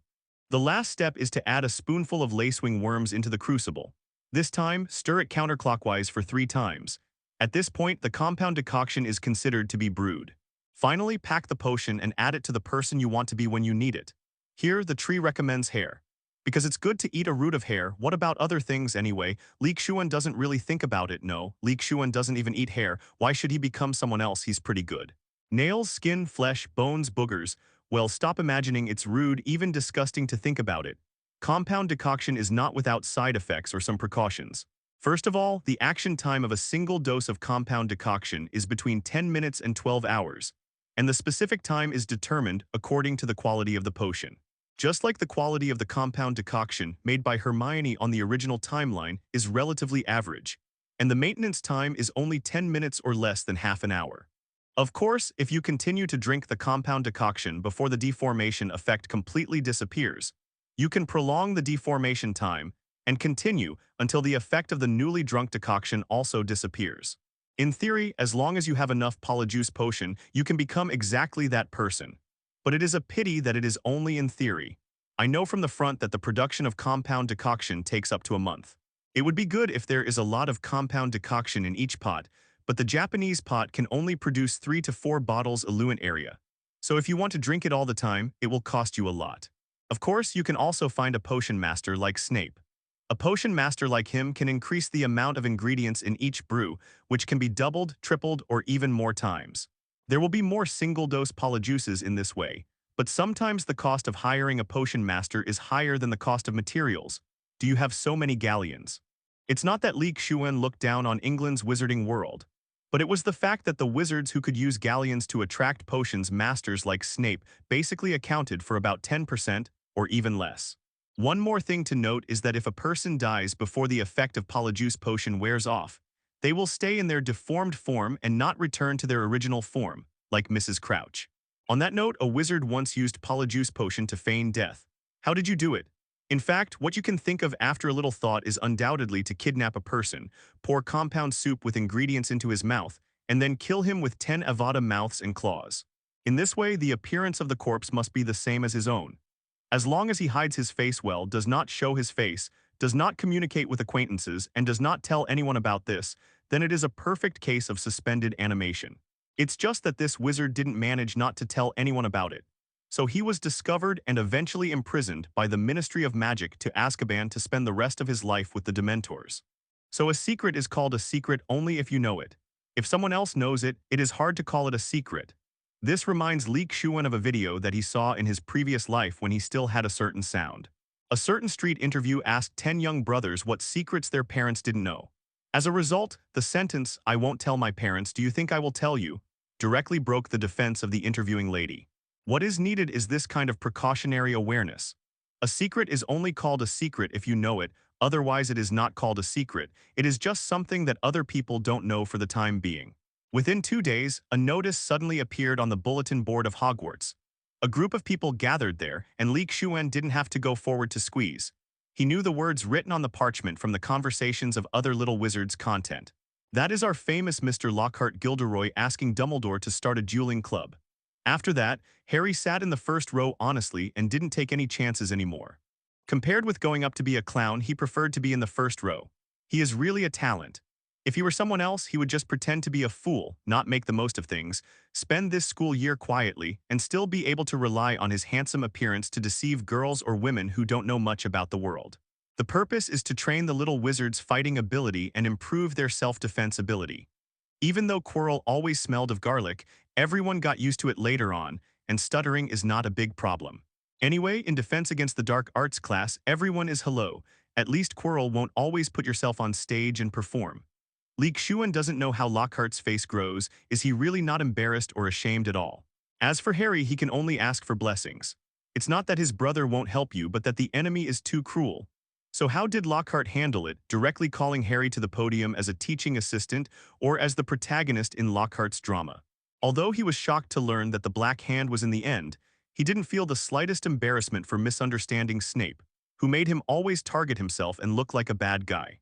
The last step is to add a spoonful of lacewing worms into the crucible. This time, stir it counterclockwise for 3 times. At this point, the compound decoction is considered to be brewed. Finally, pack the potion and add it to the person you want to be when you need it. Here, the tree recommends hair. Because it's good to eat a root of hair, what about other things anyway? Xuan doesn't really think about it, no. Xuan doesn't even eat hair. Why should he become someone else? He's pretty good. Nails, skin, flesh, bones, boogers. Well, stop imagining, it's rude, even disgusting to think about it. Compound decoction is not without side effects or some precautions. First of all, the action time of a single dose of compound decoction is between 10 minutes and 12 hours, and the specific time is determined according to the quality of the potion. Just like the quality of the compound decoction made by Hermione on the original timeline is relatively average, and the maintenance time is only 10 minutes or less than half an hour. Of course, if you continue to drink the compound decoction before the deformation effect completely disappears, you can prolong the deformation time and continue until the effect of the newly drunk decoction also disappears. In theory, as long as you have enough polyjuice potion, you can become exactly that person. But it is a pity that it is only in theory. I know from the front that the production of compound decoction takes up to a month. It would be good if there is a lot of compound decoction in each pot, but the Japanese pot can only produce 3 to 4 bottles eluent area. So if you want to drink it all the time, it will cost you a lot. Of course, you can also find a potion master like Snape. A potion master like him can increase the amount of ingredients in each brew, which can be doubled, tripled, or even more times. There will be more single-dose polyjuices in this way, but sometimes the cost of hiring a potion master is higher than the cost of materials. Do you have so many galleons? It's not that Xuan looked down on England's wizarding world, but it was the fact that the wizards who could use galleons to attract potions masters like Snape basically accounted for about 10% or even less. One more thing to note is that if a person dies before the effect of polyjuice potion wears off, they will stay in their deformed form and not return to their original form, like Mrs. Crouch. On that note, a wizard once used polyjuice potion to feign death. How did you do it? In fact, what you can think of after a little thought is undoubtedly to kidnap a person, pour compound soup with ingredients into his mouth, and then kill him with 10 Avada mouths and claws. In this way, the appearance of the corpse must be the same as his own. As long as he hides his face well, does not show his face, does not communicate with acquaintances, and does not tell anyone about this, then it is a perfect case of suspended animation. It's just that this wizard didn't manage not to tell anyone about it. So he was discovered and eventually imprisoned by the Ministry of Magic to Azkaban to spend the rest of his life with the Dementors. So a secret is called a secret only if you know it. If someone else knows it, it is hard to call it a secret. This reminds Xuan of a video that he saw in his previous life when he still had a certain sound. A certain street interview asked 10 young brothers what secrets their parents didn't know. As a result, the sentence, "I won't tell my parents, do you think I will tell you?" directly broke the defense of the interviewing lady. What is needed is this kind of precautionary awareness. A secret is only called a secret if you know it, otherwise it is not called a secret, it is just something that other people don't know for the time being. Within 2 days, a notice suddenly appeared on the bulletin board of Hogwarts. A group of people gathered there, and Xuan didn't have to go forward to squeeze. He knew the words written on the parchment from the conversations of other little wizards' content. That is our famous Mr. Lockhart Gilderoy asking Dumbledore to start a dueling club. After that, Harry sat in the first row honestly and didn't take any chances anymore. Compared with going up to be a clown, he preferred to be in the first row. He is really a talent. If he were someone else, he would just pretend to be a fool, not make the most of things, spend this school year quietly, and still be able to rely on his handsome appearance to deceive girls or women who don't know much about the world. The purpose is to train the little wizards' fighting ability and improve their self-defense ability. Even though Quirrell always smelled of garlic, everyone got used to it later on, and stuttering is not a big problem. Anyway, in Defense Against the Dark Arts class, everyone is hello. At least Quirrell won't always put yourself on stage and perform. Xuan doesn't know how Lockhart's face grows. Is he really not embarrassed or ashamed at all? As for Harry, he can only ask for blessings. It's not that his brother won't help you, but that the enemy is too cruel. So how did Lockhart handle it, directly calling Harry to the podium as a teaching assistant or as the protagonist in Lockhart's drama? Although he was shocked to learn that the Black Hand was in the end, he didn't feel the slightest embarrassment for misunderstanding Snape, who made him always target himself and look like a bad guy.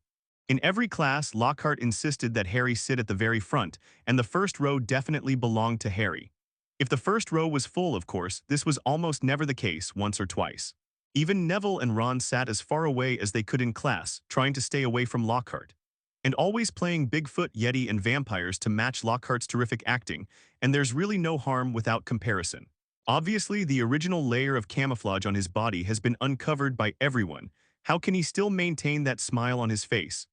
In every class, Lockhart insisted that Harry sit at the very front, and the first row definitely belonged to Harry. If the first row was full, of course, this was almost never the case, once or twice. Even Neville and Ron sat as far away as they could in class, trying to stay away from Lockhart. And always playing Bigfoot, Yeti, and vampires to match Lockhart's terrific acting, and there's really no harm without comparison. Obviously, the original layer of camouflage on his body has been uncovered by everyone. How can he still maintain that smile on his face?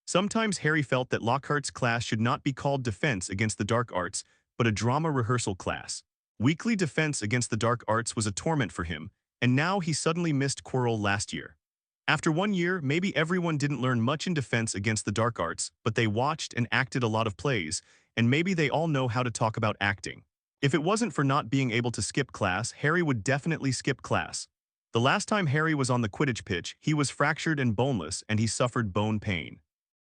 Sometimes Harry felt that Lockhart's class should not be called Defense Against the Dark Arts, but a drama rehearsal class. Weekly Defense Against the Dark Arts was a torment for him, and now he suddenly missed Quirrell last year. After 1 year, maybe everyone didn't learn much in Defense Against the Dark Arts, but they watched and acted a lot of plays, and maybe they all know how to talk about acting. If it wasn't for not being able to skip class, Harry would definitely skip class. The last time Harry was on the Quidditch pitch, he was fractured and boneless, and he suffered bone pain.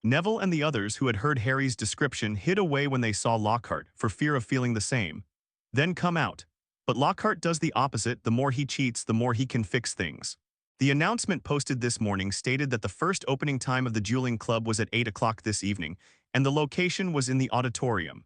Neville and the others who had heard Harry's description hid away when they saw Lockhart for fear of feeling the same. Then come out. But Lockhart does the opposite. The more he cheats, the more he can fix things. The announcement posted this morning stated that the first opening time of the dueling club was at 8 o'clock this evening, and the location was in the auditorium.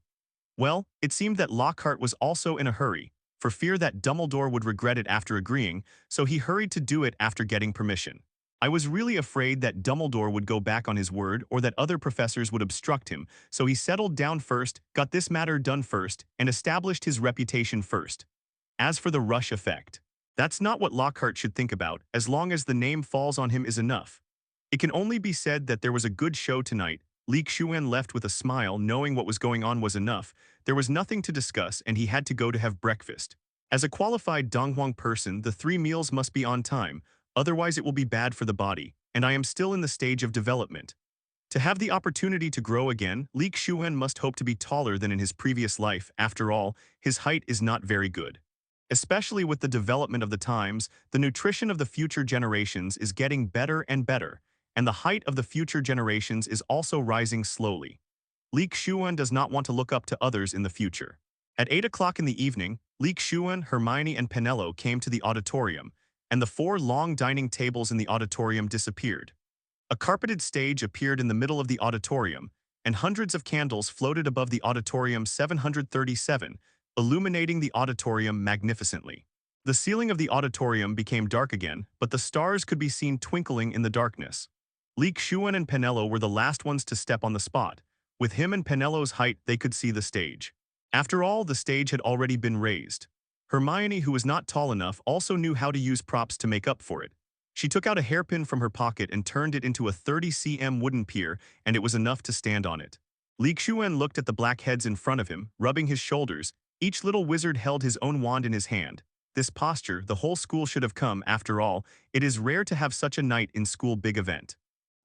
Well, it seemed that Lockhart was also in a hurry, for fear that Dumbledore would regret it after agreeing, so he hurried to do it after getting permission. I was really afraid that Dumbledore would go back on his word or that other professors would obstruct him, so he settled down first, got this matter done first, and established his reputation first. As for the rush effect, that's not what Lockhart should think about. As long as the name falls on him is enough. It can only be said that there was a good show tonight. Xuan left with a smile, knowing what was going on was enough. There was nothing to discuss and he had to go to have breakfast. As a qualified Donghuang person, the 3 meals must be on time, otherwise it will be bad for the body, and I am still in the stage of development. To have the opportunity to grow again, Xuan must hope to be taller than in his previous life. After all, his height is not very good. Especially with the development of the times, the nutrition of the future generations is getting better and better, and the height of the future generations is also rising slowly. Xuan does not want to look up to others in the future. At 8 o'clock in the evening, Xuan, Hermione, and Penelope came to the auditorium, and the 4 long dining tables in the auditorium disappeared. A carpeted stage appeared in the middle of the auditorium, and hundreds of candles floated above the auditorium 737, illuminating the auditorium magnificently. The ceiling of the auditorium became dark again, but the stars could be seen twinkling in the darkness. Xuan and Penelope were the last ones to step on the spot. With him and Penelope's height, they could see the stage. After all, the stage had already been raised. Hermione, who was not tall enough, also knew how to use props to make up for it. She took out a hairpin from her pocket and turned it into a 30 cm wooden pier, and it was enough to stand on it. Xuan looked at the black heads in front of him, rubbing his shoulders. Each little wizard held his own wand in his hand. This posture, the whole school should have come. After all, it is rare to have such a night in school big event.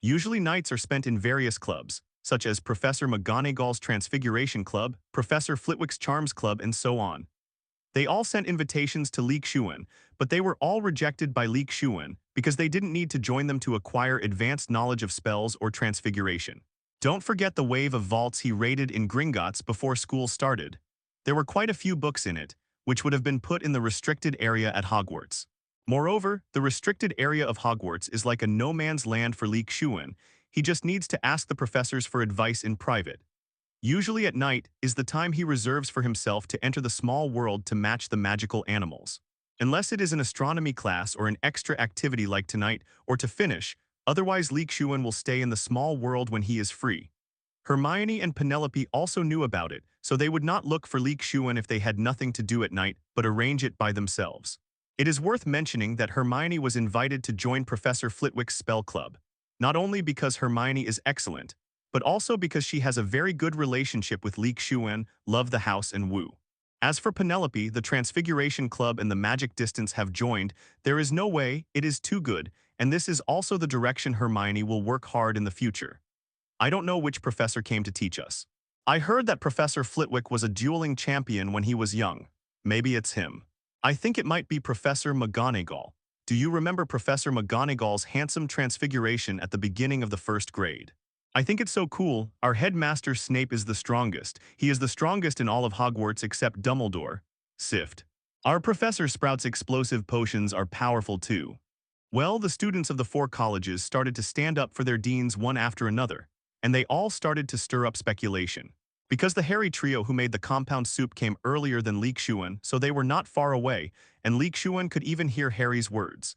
Usually nights are spent in various clubs, such as Professor McGonagall's Transfiguration Club, Professor Flitwick's Charms Club, and so on. They all sent invitations to Xuan, but they were all rejected by Xuan because they didn't need to join them to acquire advanced knowledge of spells or transfiguration. Don't forget the wave of vaults he raided in Gringotts before school started. There were quite a few books in it, which would have been put in the restricted area at Hogwarts. Moreover, the restricted area of Hogwarts is like a no-man's land for Xuan. He just needs to ask the professors for advice in private. Usually at night is the time he reserves for himself to enter the small world to match the magical animals. Unless it is an astronomy class or an extra activity like tonight, or to finish, otherwise Xuan will stay in the small world when he is free. Hermione and Penelope also knew about it, so they would not look for Xuan if they had nothing to do at night, but arrange it by themselves. It is worth mentioning that Hermione was invited to join Professor Flitwick's spell club, not only because Hermione is excellent, but also because she has a very good relationship with Xuan, love the house and woo. As for Penelope, the Transfiguration Club and the Magic Distance have joined. There is no way, it is too good, and this is also the direction Hermione will work hard in the future. I don't know which professor came to teach us. I heard that Professor Flitwick was a dueling champion when he was young. Maybe it's him. I think it might be Professor McGonagall. Do you remember Professor McGonagall's handsome transfiguration at the beginning of the 1st grade? I think it's so cool. Our headmaster Snape is the strongest. He is the strongest in all of Hogwarts except Dumbledore. Sift. Our Professor Sprout's explosive potions are powerful too. Well, the students of the 4 colleges started to stand up for their deans one after another, and they all started to stir up speculation. Because the Harry trio who made the compound soup came earlier than Xuan, so they were not far away, and Xuan could even hear Harry's words.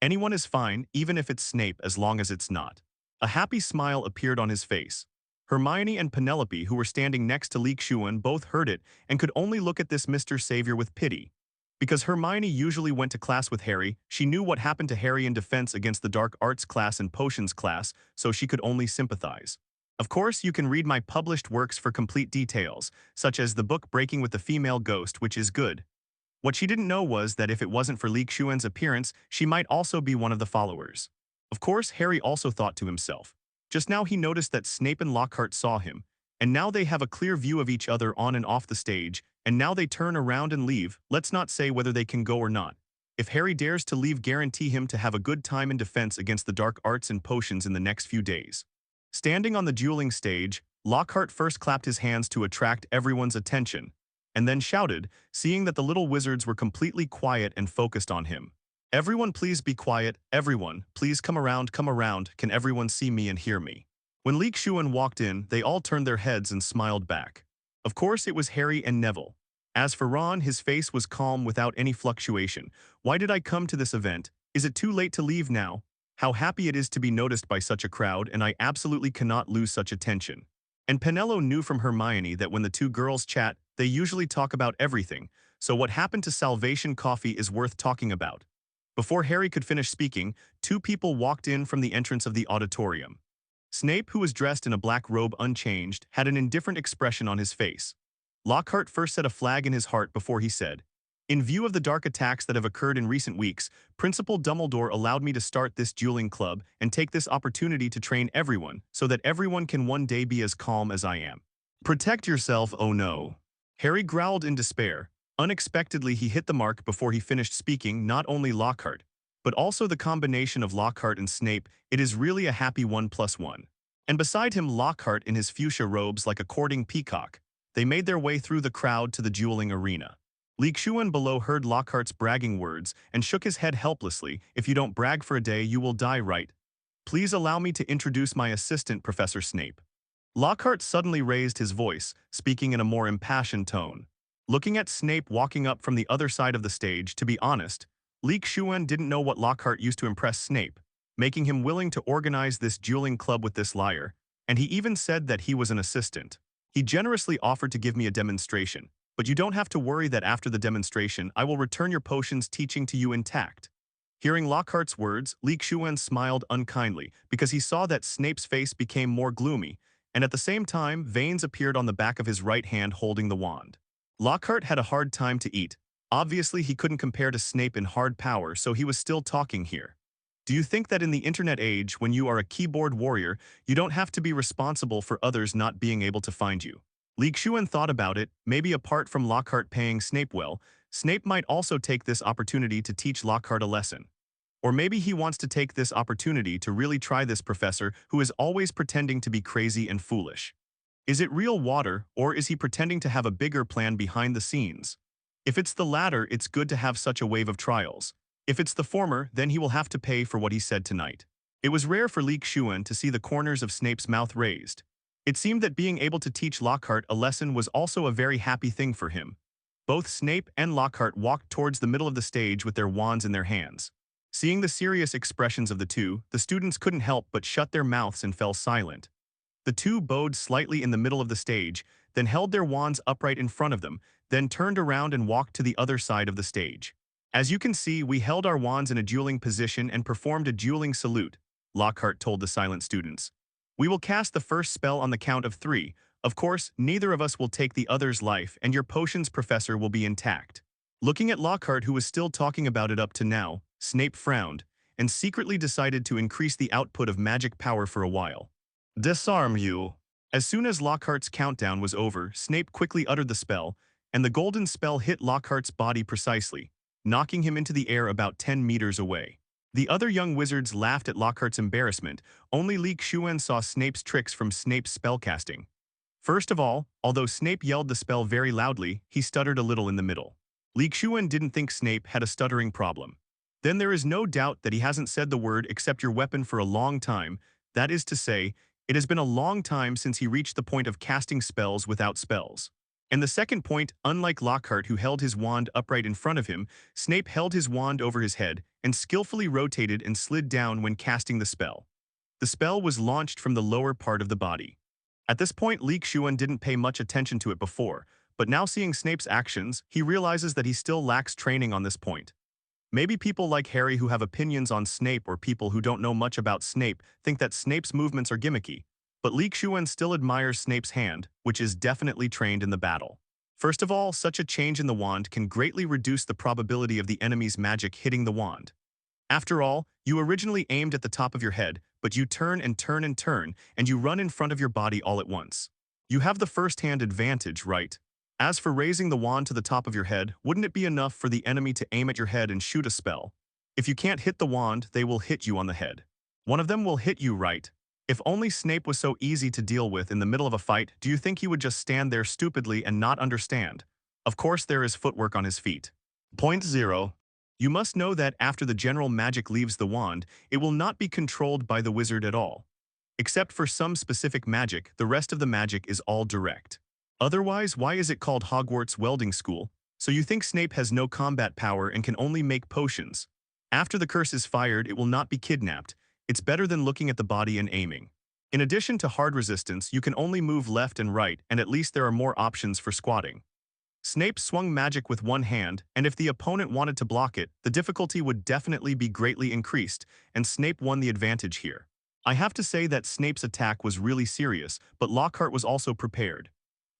Anyone is fine, even if it's Snape, as long as it's not. A happy smile appeared on his face. Hermione and Penelope, who were standing next to Xuan, both heard it and could only look at this Mr. Savior with pity. Because Hermione usually went to class with Harry, she knew what happened to Harry in defense against the dark arts class and potions class, so she could only sympathize. Of course, you can read my published works for complete details, such as the book Breaking with the Female Ghost, which is good. What she didn't know was that if it wasn't for Xuan's appearance, she might also be one of the followers. Of course, Harry also thought to himself. Just now he noticed that Snape and Lockhart saw him, and now they have a clear view of each other on and off the stage, and now they turn around and leave. Let's not say whether they can go or not. If Harry dares to leave, guarantee him to have a good time in defense against the dark arts and potions in the next few days. Standing on the dueling stage, Lockhart first clapped his hands to attract everyone's attention, and then shouted, seeing that the little wizards were completely quiet and focused on him. "Everyone please be quiet, everyone, please come around, can everyone see me and hear me?" When Xuan walked in, they all turned their heads and smiled back. Of course it was Harry and Neville. As for Ron, his face was calm without any fluctuation. "Why did I come to this event? Is it too late to leave now? How happy it is to be noticed by such a crowd, and I absolutely cannot lose such attention." And Penello knew from Hermione that when the two girls chat, they usually talk about everything, so what happened to Salvation Coffee is worth talking about. Before Harry could finish speaking, two people walked in from the entrance of the auditorium. Snape, who was dressed in a black robe unchanged, had an indifferent expression on his face. Lockhart first set a flag in his heart before he said, "In view of the dark attacks that have occurred in recent weeks, Principal Dumbledore allowed me to start this dueling club and take this opportunity to train everyone so that everyone can one day be as calm as I am." "Protect yourself, oh no." Harry growled in despair. Unexpectedly, he hit the mark before he finished speaking. Not only Lockhart, but also the combination of Lockhart and Snape. It is really a happy 1+1. And beside him, Lockhart in his fuchsia robes like a courting peacock. They made their way through the crowd to the dueling arena. Xuan below heard Lockhart's bragging words and shook his head helplessly. "If you don't brag for a day, you will die, right? Please allow me to introduce my assistant, Professor Snape." Lockhart suddenly raised his voice, speaking in a more impassioned tone. Looking at Snape walking up from the other side of the stage, to be honest, Xuan didn't know what Lockhart used to impress Snape, making him willing to organize this dueling club with this liar, and he even said that he was an assistant. "He generously offered to give me a demonstration, but you don't have to worry that after the demonstration I will return your potions teaching to you intact." Hearing Lockhart's words, Xuan smiled unkindly because he saw that Snape's face became more gloomy, and at the same time veins appeared on the back of his right hand holding the wand. Lockhart had a hard time to eat. Obviously, he couldn't compare to Snape in hard power, so he was still talking here. "Do you think that in the internet age, when you are a keyboard warrior, you don't have to be responsible for others not being able to find you?" Xuan thought about it. Maybe apart from Lockhart paying Snape well, Snape might also take this opportunity to teach Lockhart a lesson. Or maybe he wants to take this opportunity to really try this professor who is always pretending to be crazy and foolish. Is it real water, or is he pretending to have a bigger plan behind the scenes? If it's the latter, it's good to have such a wave of trials. If it's the former, then he will have to pay for what he said tonight. It was rare for Xuan to see the corners of Snape's mouth raised. It seemed that being able to teach Lockhart a lesson was also a very happy thing for him. Both Snape and Lockhart walked towards the middle of the stage with their wands in their hands. Seeing the serious expressions of the two, the students couldn't help but shut their mouths and fell silent. The two bowed slightly in the middle of the stage, then held their wands upright in front of them, then turned around and walked to the other side of the stage. "As you can see, we held our wands in a dueling position and performed a dueling salute," Lockhart told the silent students. "We will cast the first spell on the count of 3. Of course, neither of us will take the other's life, and your potions professor will be intact." Looking at Lockhart, who was still talking about it up to now, Snape frowned, and secretly decided to increase the output of magic power for a while. "Disarm you." As soon as Lockhart's countdown was over, Snape quickly uttered the spell, and the golden spell hit Lockhart's body precisely, knocking him into the air about 10 meters away. The other young wizards laughed at Lockhart's embarrassment. Only Xuan saw Snape's tricks from Snape's spellcasting. First of all, although Snape yelled the spell very loudly, he stuttered a little in the middle. Xuan didn't think Snape had a stuttering problem. Then there is no doubt that he hasn't said the word "accept your weapon" for a long time. That is to say, it has been a long time since he reached the point of casting spells without spells. And the second point, unlike Lockhart, who held his wand upright in front of him, Snape held his wand over his head and skillfully rotated and slid down when casting the spell. The spell was launched from the lower part of the body. At this point, Xuan didn't pay much attention to it before, but now seeing Snape's actions, he realizes that he still lacks training on this point. Maybe people like Harry who have opinions on Snape, or people who don't know much about Snape, think that Snape's movements are gimmicky, but Xuan still admires Snape's hand, which is definitely trained in the battle. First of all, such a change in the wand can greatly reduce the probability of the enemy's magic hitting the wand. After all, you originally aimed at the top of your head, but you turn and turn and turn, and you run in front of your body all at once. You have the first-hand advantage, right? As for raising the wand to the top of your head, wouldn't it be enough for the enemy to aim at your head and shoot a spell? If you can't hit the wand, they will hit you on the head. One of them will hit you, right? If only Snape was so easy to deal with in the middle of a fight, do you think he would just stand there stupidly and not understand? Of course there is footwork on his feet. Point 0. You must know that after the general magic leaves the wand, it will not be controlled by the wizard at all. Except for some specific magic, the rest of the magic is all direct. Otherwise, why is it called Hogwarts Welding School? So you think Snape has no combat power and can only make potions. After the curse is fired, it will not be kidnapped. It's better than looking at the body and aiming. In addition to hard resistance, you can only move left and right, and at least there are more options for squatting. Snape swung magic with one hand, and if the opponent wanted to block it, the difficulty would definitely be greatly increased, and Snape won the advantage here. I have to say that Snape's attack was really serious, but Lockhart was also prepared.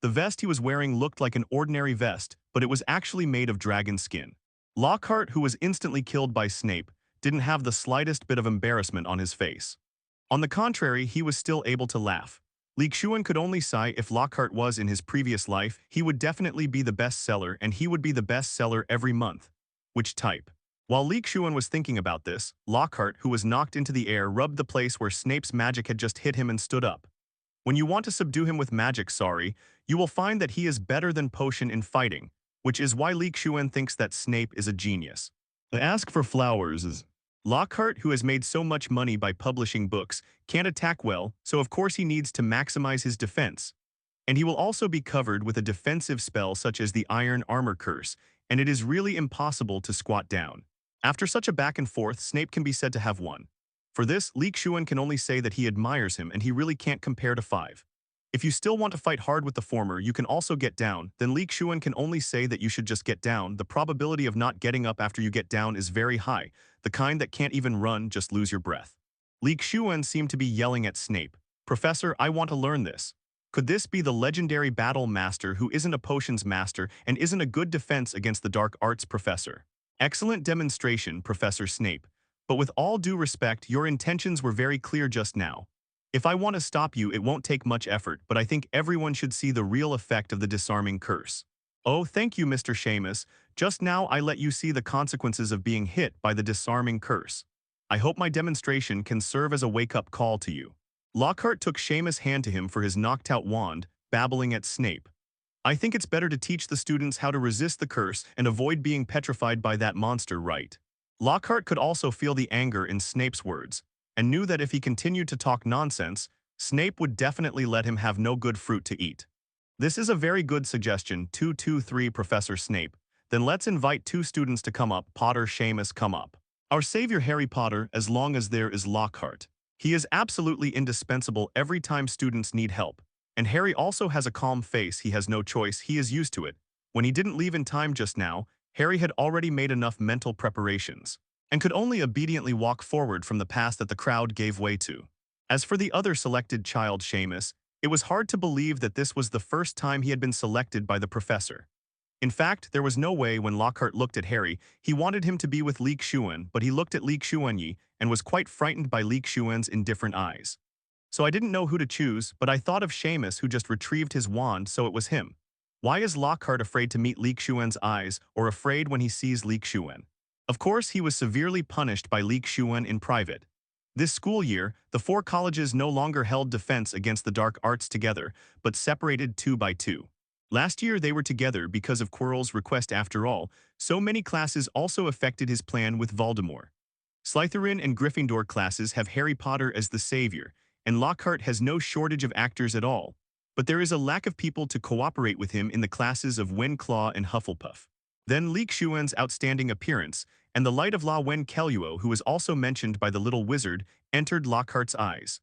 The vest he was wearing looked like an ordinary vest, but it was actually made of dragon skin. Lockhart, who was instantly killed by Snape, didn't have the slightest bit of embarrassment on his face. On the contrary, he was still able to laugh. Xuan could only sigh. If Lockhart was in his previous life, he would definitely be the best seller, and he would be the best seller every month. Which type? While Xuan was thinking about this, Lockhart, who was knocked into the air, rubbed the place where Snape's magic had just hit him and stood up. When you want to subdue him with magic, you will find that he is better than Potion in fighting, which is why Xuan thinks that Snape is a genius. Ask for flowers. Lockhart, who has made so much money by publishing books, can't attack well, so of course he needs to maximize his defense. And he will also be covered with a defensive spell such as the Iron Armor Curse, and it is really impossible to squat down. After such a back and forth, Snape can be said to have won. For this, Xuan can only say that he admires him and he really can't compare to 5. If you still want to fight hard with the former, you can also get down, then Xuan can only say that you should just get down. The probability of not getting up after you get down is very high, the kind that can't even run, just lose your breath. Xuan seemed to be yelling at Snape, "Professor, I want to learn this." Could this be the legendary battle master who isn't a potions master and isn't a good defense against the dark arts professor? Excellent demonstration, Professor Snape. But with all due respect, your intentions were very clear just now. If I want to stop you, it won't take much effort, but I think everyone should see the real effect of the disarming curse. Oh, thank you, Mr. Seamus. Just now I let you see the consequences of being hit by the disarming curse. I hope my demonstration can serve as a wake-up call to you. Lockhart took Seamus' hand to him for his knocked-out wand, babbling at Snape. I think it's better to teach the students how to resist the curse and avoid being petrified by that monster, right? Lockhart could also feel the anger in Snape's words, and knew that if he continued to talk nonsense, Snape would definitely let him have no good fruit to eat. This is a very good suggestion, 223 Professor Snape. Then let's invite 2 students to come up. Potter, Seamus, come up. Our savior Harry Potter, as long as there is Lockhart. He is absolutely indispensable every time students need help. And Harry also has a calm face. He has no choice, he is used to it. When he didn't leave in time just now, Harry had already made enough mental preparations, and could only obediently walk forward from the path that the crowd gave way to. As for the other selected child, Seamus, it was hard to believe that this was the first time he had been selected by the professor. In fact, there was no way when Lockhart looked at Harry, he wanted him to be with Xuan, but he looked at Xuan and was quite frightened by Xuan's indifferent eyes. So I didn't know who to choose, but I thought of Seamus, who just retrieved his wand, so it was him. Why is Lockhart afraid to meet Xuan's eyes, or afraid when he sees Xuan? Of course, he was severely punished by Xuan in private. This school year, the 4 colleges no longer held defense against the dark arts together, but separated 2 by 2. Last year they were together because of Quirrell's request. After all, so many classes also affected his plan with Voldemort. Slytherin and Gryffindor classes have Harry Potter as the savior, and Lockhart has no shortage of actors at all. But there is a lack of people to cooperate with him in the classes of Wenclaw and Hufflepuff. Then Xuan's outstanding appearance, and the light of La Wenceluo, who was also mentioned by the little wizard, entered Lockhart's eyes.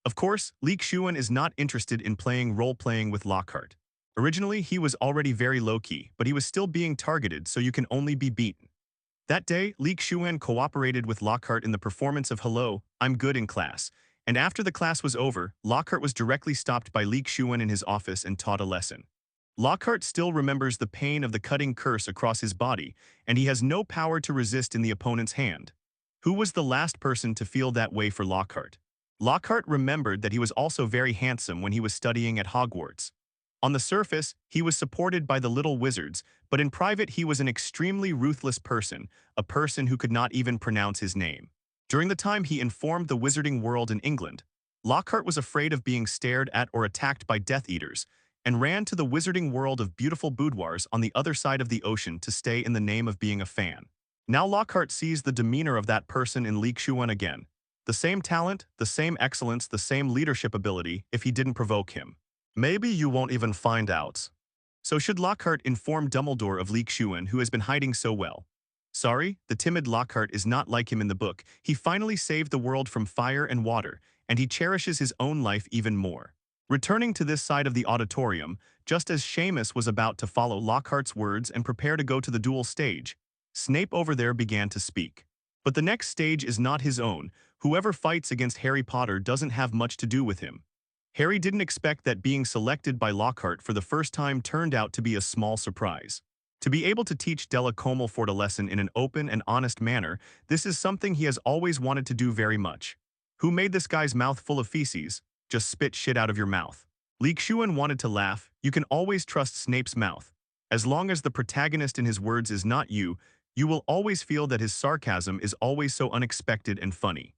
Of course, Xuan is not interested in playing role-playing with Lockhart. Originally, he was already very low-key, but he was still being targeted, so you can only be beaten. That day, Xuan cooperated with Lockhart in the performance of Hello, I'm Good in class, and after the class was over, Lockhart was directly stopped by Xuan in his office and taught a lesson. Lockhart still remembers the pain of the cutting curse across his body, and he has no power to resist in the opponent's hand. Who was the last person to feel that way for Lockhart? Lockhart remembered that he was also very handsome when he was studying at Hogwarts. On the surface, he was supported by the little wizards, but in private he was an extremely ruthless person, a person who could not even pronounce his name. During the time he informed the wizarding world in England, Lockhart was afraid of being stared at or attacked by Death Eaters, and ran to the wizarding world of beautiful boudoirs on the other side of the ocean to stay in the name of being a fan. Now Lockhart sees the demeanor of that person in Xuan again. The same talent, the same excellence, the same leadership ability if he didn't provoke him. Maybe you won't even find out. So should Lockhart inform Dumbledore of Xuan, who has been hiding so well? Sorry, the timid Lockhart is not like him in the book. He finally saved the world from fire and water, and he cherishes his own life even more. Returning to this side of the auditorium, just as Seamus was about to follow Lockhart's words and prepare to go to the duel stage, Snape over there began to speak. But the next stage is not his own. Whoever fights against Harry Potter doesn't have much to do with him. Harry didn't expect that being selected by Lockhart for the first time turned out to be a small surprise. To be able to teach Della Comelford a lesson in an open and honest manner, this is something he has always wanted to do very much. Who made this guy's mouth full of feces? Just spit shit out of your mouth. Xuan wanted to laugh. You can always trust Snape's mouth. As long as the protagonist in his words is not you, you will always feel that his sarcasm is always so unexpected and funny.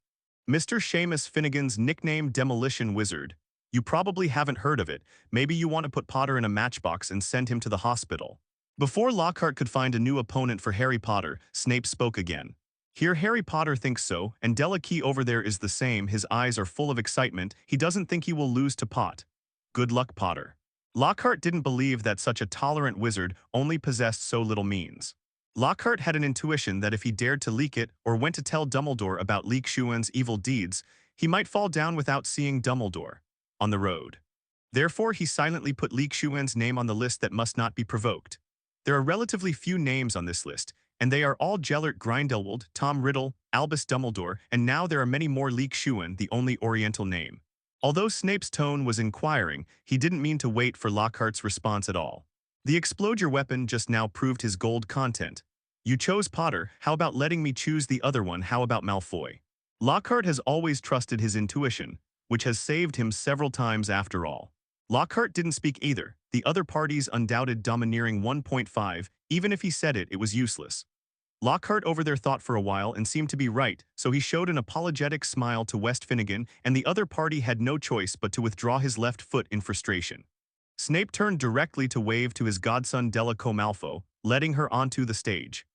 Mr. Seamus Finnegan's nickname Demolition Wizard. You probably haven't heard of it. Maybe you want to put Potter in a matchbox and send him to the hospital. Before Lockhart could find a new opponent for Harry Potter, Snape spoke again. Here Harry Potter thinks so, and Delakey over there is the same. His eyes are full of excitement. He doesn't think he will lose to Pot. Good luck, Potter. Lockhart didn't believe that such a tolerant wizard only possessed so little means. Lockhart had an intuition that if he dared to leak it or went to tell Dumbledore about Xuan's evil deeds, he might fall down without seeing Dumbledore on the road. Therefore, he silently put Xuan's name on the list that must not be provoked. There are relatively few names on this list, and they are all Gellert Grindelwald, Tom Riddle, Albus Dumbledore, and now there are many more Xuan, the only Oriental name. Although Snape's tone was inquiring, he didn't mean to wait for Lockhart's response at all. The explode your weapon just now proved his gold content. You chose Potter, how about letting me choose the other one? How about Malfoy? Lockhart has always trusted his intuition, which has saved him several times after all. Lockhart didn't speak either. The other party's undoubted domineering 1.5, even if he said it, it was useless. Lockhart over there thought for a while and seemed to be right, so he showed an apologetic smile to West Finnegan, and the other party had no choice but to withdraw his left foot in frustration. Snape turned directly to wave to his godson Draco Malfoy, letting her onto the stage.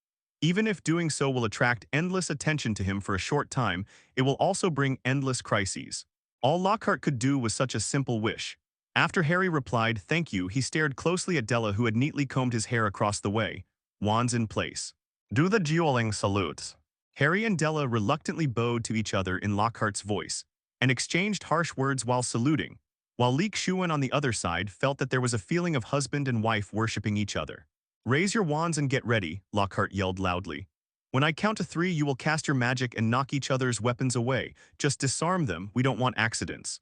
Even if doing so will attract endless attention to him for a short time, it will also bring endless crises. All Lockhart could do was such a simple wish. After Harry replied, "Thank you," he stared closely at Della, who had neatly combed his hair across the way, wands in place. "Do the dueling salutes." Harry and Della reluctantly bowed to each other in Lockhart's voice, and exchanged harsh words while saluting, while Xuan on the other side felt that there was a feeling of husband and wife worshipping each other. "Raise your wands and get ready," Lockhart yelled loudly. "When I count to 3, you will cast your magic and knock each other's weapons away. Just disarm them, we don't want accidents."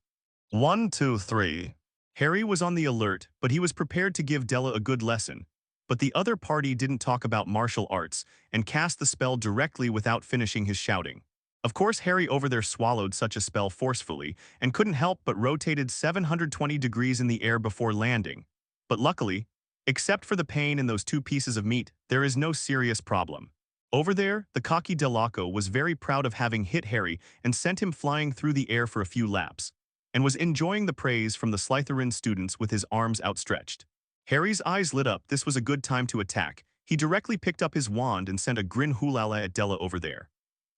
1, 2, 3. Harry was on the alert, but he was prepared to give Della a good lesson. But the other party didn't talk about martial arts and cast the spell directly without finishing his shouting. Of course, Harry over there swallowed such a spell forcefully and couldn't help but rotated 720 degrees in the air before landing. But luckily, except for the pain in those 2 pieces of meat, there is no serious problem. Over there, the cocky Delaco was very proud of having hit Harry and sent him flying through the air for a few laps, and was enjoying the praise from the Slytherin students with his arms outstretched. Harry's eyes lit up. This was a good time to attack. He directly picked up his wand and sent a grin hulala at Della over there.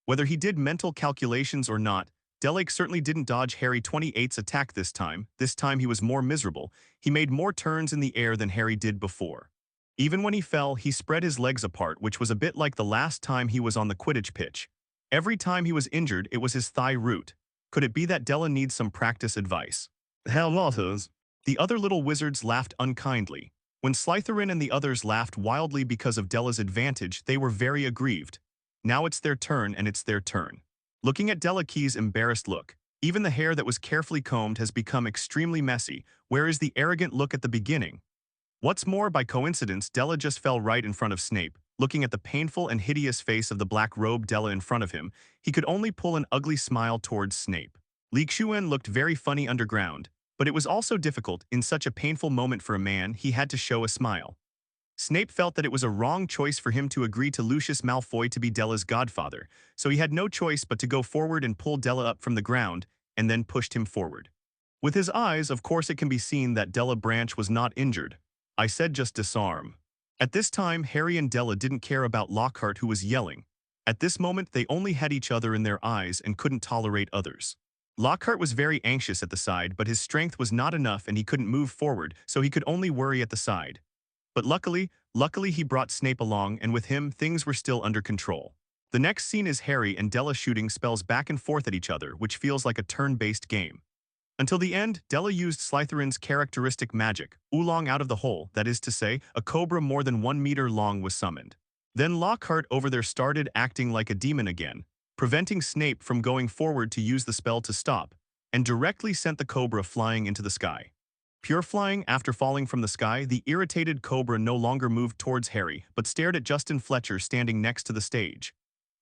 Whether he did mental calculations or not, Delake certainly didn't dodge Harry 28's attack this time. This time he was more miserable. He made more turns in the air than Harry did before. Even when he fell, he spread his legs apart, which was a bit like the last time he was on the Quidditch pitch. Every time he was injured, it was his thigh root. Could it be that Della needs some practice advice? Hell matters. The other little wizards laughed unkindly. When Slytherin and the others laughed wildly because of Della's advantage, they were very aggrieved. Now it's their turn, and it's their turn. Looking at Delakey's embarrassed look, even the hair that was carefully combed has become extremely messy. Where is the arrogant look at the beginning? What's more, by coincidence, Della just fell right in front of Snape. Looking at the painful and hideous face of the black-robed Della in front of him, he could only pull an ugly smile towards Snape. Xuan looked very funny underground, but it was also difficult. In such a painful moment for a man, he had to show a smile. Snape felt that it was a wrong choice for him to agree to Lucius Malfoy to be Della's godfather, so he had no choice but to go forward and pull Della up from the ground, and then pushed him forward. With his eyes, of course, it can be seen that Della Branch was not injured. I said just disarm. At this time, Harry and Della didn't care about Lockhart, who was yelling. At this moment, they only had each other in their eyes and couldn't tolerate others. Lockhart was very anxious at the side, but his strength was not enough and he couldn't move forward, so he could only worry at the side. But luckily he brought Snape along, and with him, things were still under control. The next scene is Harry and Della shooting spells back and forth at each other, which feels like a turn-based game. Until the end, Della used Slytherin's characteristic magic, oolong out of the hole, that is to say, a cobra more than 1 meter long was summoned. Then Lockhart over there started acting like a demon again, preventing Snape from going forward to use the spell to stop, and directly sent the cobra flying into the sky. Pure flying after falling from the sky, the irritated cobra no longer moved towards Harry, but stared at Justin Fletcher standing next to the stage.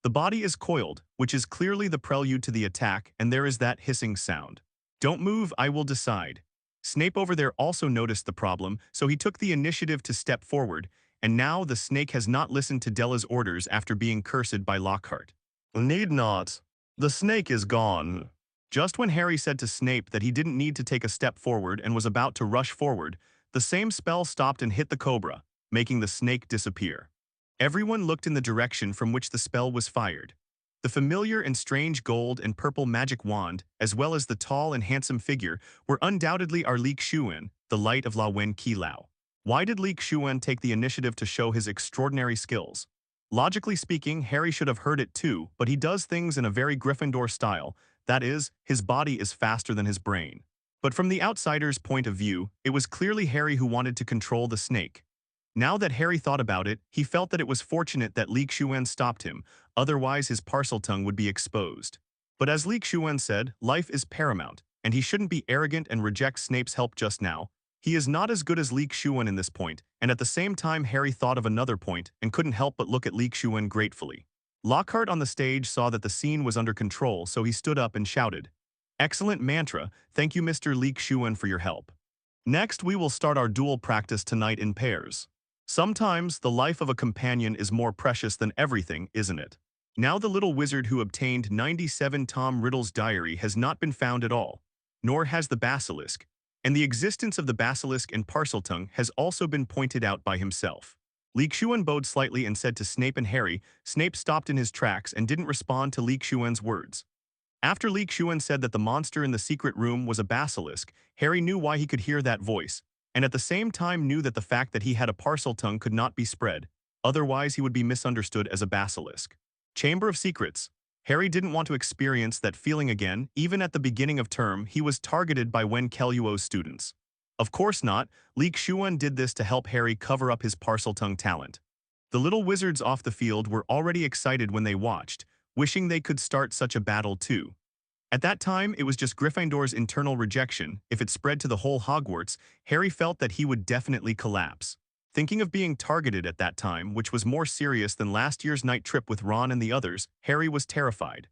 The body is coiled, which is clearly the prelude to the attack, and there is that hissing sound. Don't move, I will decide. Snape over there also noticed the problem, so he took the initiative to step forward, and now the snake has not listened to Della's orders after being cursed by Lockhart. Need not. The snake is gone. Just when Harry said to Snape that he didn't need to take a step forward and was about to rush forward, the same spell stopped and hit the cobra, making the snake disappear. Everyone looked in the direction from which the spell was fired. The familiar and strange gold and purple magic wand, as well as the tall and handsome figure, were undoubtedly our Xuan, the light of La Wen Ki Lao. Why did Xuan take the initiative to show his extraordinary skills? Logically speaking, Harry should have heard it too, but he does things in a very Gryffindor style. That is, his body is faster than his brain. But from the outsider's point of view, it was clearly Harry who wanted to control the snake. Now that Harry thought about it, he felt that it was fortunate that Xuan stopped him, otherwise his parcel tongue would be exposed. But as Xuan said, life is paramount, and he shouldn't be arrogant and reject Snape's help just now. He is not as good as Xuan in this point, and at the same time Harry thought of another point and couldn't help but look at Xuan gratefully. Lockhart on the stage saw that the scene was under control, so he stood up and shouted, "Excellent mantra, thank you Mr. Xuan for your help. Next we will start our duel practice tonight in pairs. Sometimes the life of a companion is more precious than everything, isn't it?" Now the little wizard who obtained 97 Tom Riddle's diary has not been found at all, nor has the basilisk, and the existence of the basilisk and Parseltongue has also been pointed out by himself. Xuan bowed slightly and said to Snape and Harry. Snape stopped in his tracks and didn't respond to Xuan's words. After Xuan said that the monster in the secret room was a basilisk, Harry knew why he could hear that voice, and at the same time knew that the fact that he had a Parseltongue could not be spread, otherwise he would be misunderstood as a basilisk. Chamber of Secrets. Harry didn't want to experience that feeling again. Even at the beginning of term, he was targeted by Wen Keluo's students. Of course not, Xuan did this to help Harry cover up his Parseltongue talent. The little wizards off the field were already excited when they watched, wishing they could start such a battle too. At that time, it was just Gryffindor's internal rejection. If it spread to the whole Hogwarts, Harry felt that he would definitely collapse. Thinking of being targeted at that time, which was more serious than last year's night trip with Ron and the others, Harry was terrified.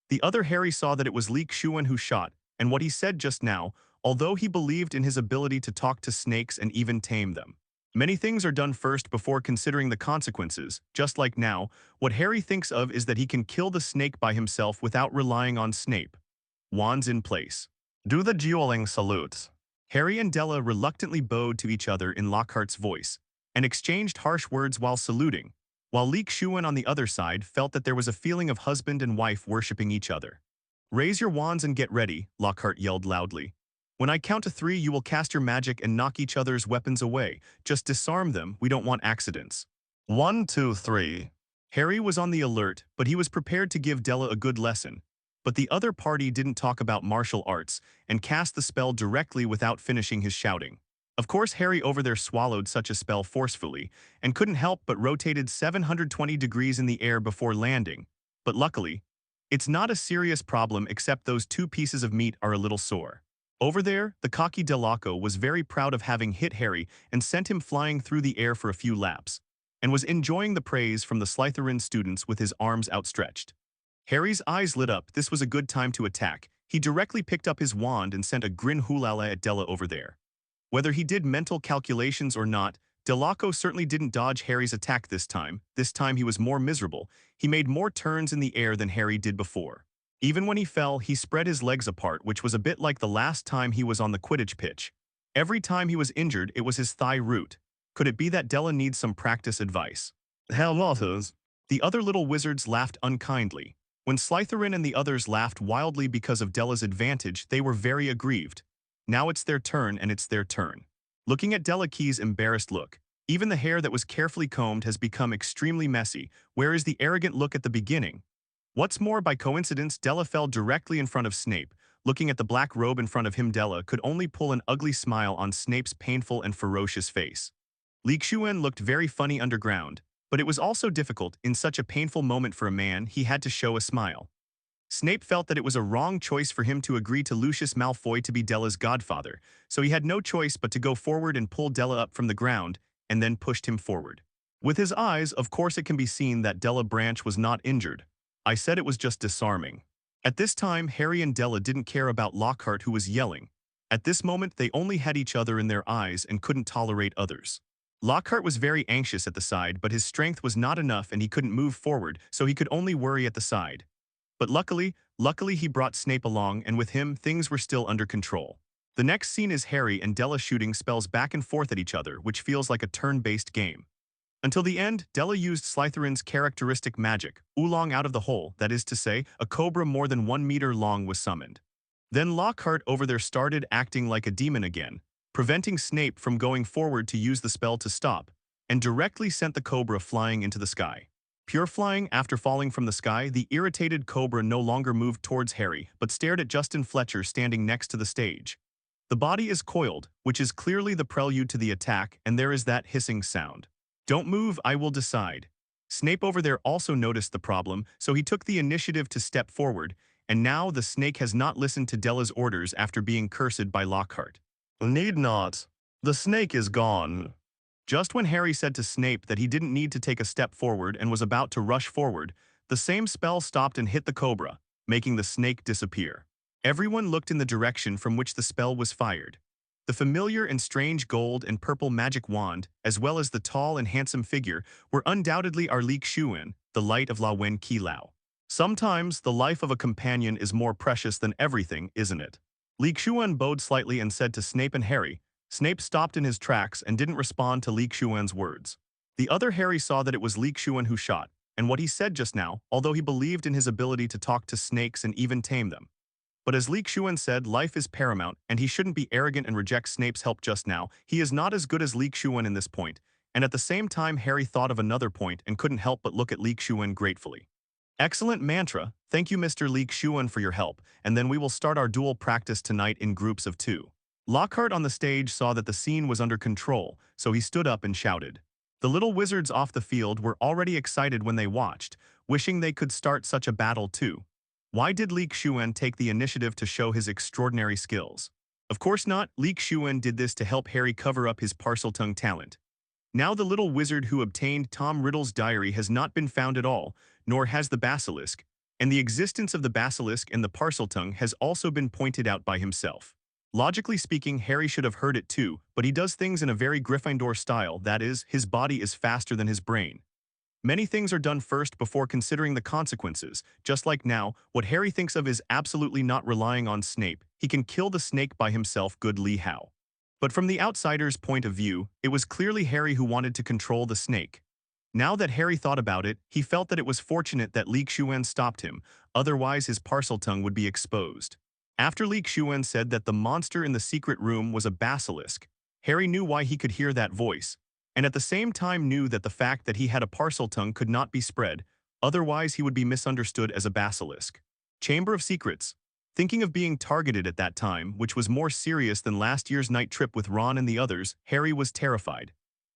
The other Harry saw that it was Xuan who shot, and what he said just now, although he believed in his ability to talk to snakes and even tame them. Many things are done first before considering the consequences. Just like now, what Harry thinks of is that he can kill the snake by himself without relying on Snape. Wands in place. Do the dueling salutes. Harry and Della reluctantly bowed to each other in Lockhart's voice, and exchanged harsh words while saluting, while Xuan on the other side felt that there was a feeling of husband and wife worshipping each other. Raise your wands and get ready, Lockhart yelled loudly. When I count to 3, you will cast your magic and knock each other's weapons away. Just disarm them, we don't want accidents. 1, 2, 3. Harry was on the alert, but he was prepared to give Della a good lesson. But the other party didn't talk about martial arts and cast the spell directly without finishing his shouting. Of course, Harry over there swallowed such a spell forcefully and couldn't help but rotated 720 degrees in the air before landing. But luckily, it's not a serious problem except those 2 pieces of meat are a little sore. Over there, the cocky Delaco was very proud of having hit Harry and sent him flying through the air for a few laps, and was enjoying the praise from the Slytherin students with his arms outstretched. Harry's eyes lit up. This was a good time to attack. He directly picked up his wand and sent a grin hulala at Della over there. Whether he did mental calculations or not, Delaco certainly didn't dodge Harry's attack this time. This time he was more miserable. He made more turns in the air than Harry did before. Even when he fell, he spread his legs apart, which was a bit like the last time he was on the Quidditch pitch. Every time he was injured, it was his thigh root. Could it be that Della needs some practice advice? Hell matters. The other little wizards laughed unkindly. When Slytherin and the others laughed wildly because of Della's advantage, they were very aggrieved. Now it's their turn, and it's their turn. Looking at Demiguise's embarrassed look, even the hair that was carefully combed has become extremely messy, whereas the arrogant look at the beginning. What's more, by coincidence, Della fell directly in front of Snape. Looking at the black robe in front of him, Della could only pull an ugly smile on Snape's painful and ferocious face. Xuan looked very funny underground, but it was also difficult, in such a painful moment for a man, he had to show a smile. Snape felt that it was a wrong choice for him to agree to Lucius Malfoy to be Della's godfather, so he had no choice but to go forward and pull Della up from the ground, and then pushed him forward. With his eyes, of course it can be seen that Della Branch was not injured. I said it was just disarming. At this time, Harry and Della didn't care about Lockhart, who was yelling. At this moment, they only had each other in their eyes and couldn't tolerate others. Lockhart was very anxious at the side, but his strength was not enough and he couldn't move forward, so he could only worry at the side. But luckily he brought Snape along, and with him, things were still under control. The next scene is Harry and Della shooting spells back and forth at each other, which feels like a turn-based game. Until the end, Della used Slytherin's characteristic magic, Oolong out of the hole, that is to say, a cobra more than 1 meter long was summoned. Then Lockhart over there started acting like a demon again, preventing Snape from going forward to use the spell to stop, and directly sent the cobra flying into the sky. Pure flying, after falling from the sky, the irritated cobra no longer moved towards Harry, but stared at Justin Fletcher standing next to the stage. The body is coiled, which is clearly the prelude to the attack, and there is that hissing sound. Don't move, I will decide. Snape over there also noticed the problem, so he took the initiative to step forward, and now the snake has not listened to Della's orders after being cursed by Lockhart. Need not. The snake is gone. Just when Harry said to Snape that he didn't need to take a step forward and was about to rush forward, the same spell stopped and hit the cobra, making the snake disappear. Everyone looked in the direction from which the spell was fired. The familiar and strange gold and purple magic wand, as well as the tall and handsome figure, were undoubtedly our Xuan, the light of La Wen Ki Lao. Sometimes the life of a companion is more precious than everything, isn't it? Xuan bowed slightly and said to Snape and Harry. Snape stopped in his tracks and didn't respond to Xuan's words. The other Harry saw that it was Xuan who shot, and what he said just now, although he believed in his ability to talk to snakes and even tame them. But as Xuan said, life is paramount, and he shouldn't be arrogant and reject Snape's help just now. He is not as good as Xuan in this point, and at the same time Harry thought of another point and couldn't help but look at Xuan gratefully. Excellent mantra, thank you Mr. Xuan for your help, and then we will start our duel practice tonight in groups of 2. Lockhart on the stage saw that the scene was under control, so he stood up and shouted. The little wizards off the field were already excited when they watched, wishing they could start such a battle too. Why did Xuan take the initiative to show his extraordinary skills? Of course not, Xuan did this to help Harry cover up his Parseltongue talent. Now the little wizard who obtained Tom Riddle's diary has not been found at all, nor has the basilisk, and the existence of the basilisk and the Parseltongue has also been pointed out by himself. Logically speaking, Harry should have heard it too, but he does things in a very Gryffindor style, that is, his body is faster than his brain. Many things are done first before considering the consequences. Just like now, what Harry thinks of is absolutely not relying on Snape. He can kill the snake by himself, good Lee How. But from the outsider's point of view, it was clearly Harry who wanted to control the snake. Now that Harry thought about it, he felt that it was fortunate that Xuan stopped him, otherwise his Parseltongue would be exposed. After Xuan said that the monster in the secret room was a basilisk, Harry knew why he could hear that voice, and at the same time knew that the fact that he had a Parseltongue could not be spread, otherwise he would be misunderstood as a basilisk. Chamber of Secrets. Thinking of being targeted at that time, which was more serious than last year's night trip with Ron and the others, Harry was terrified.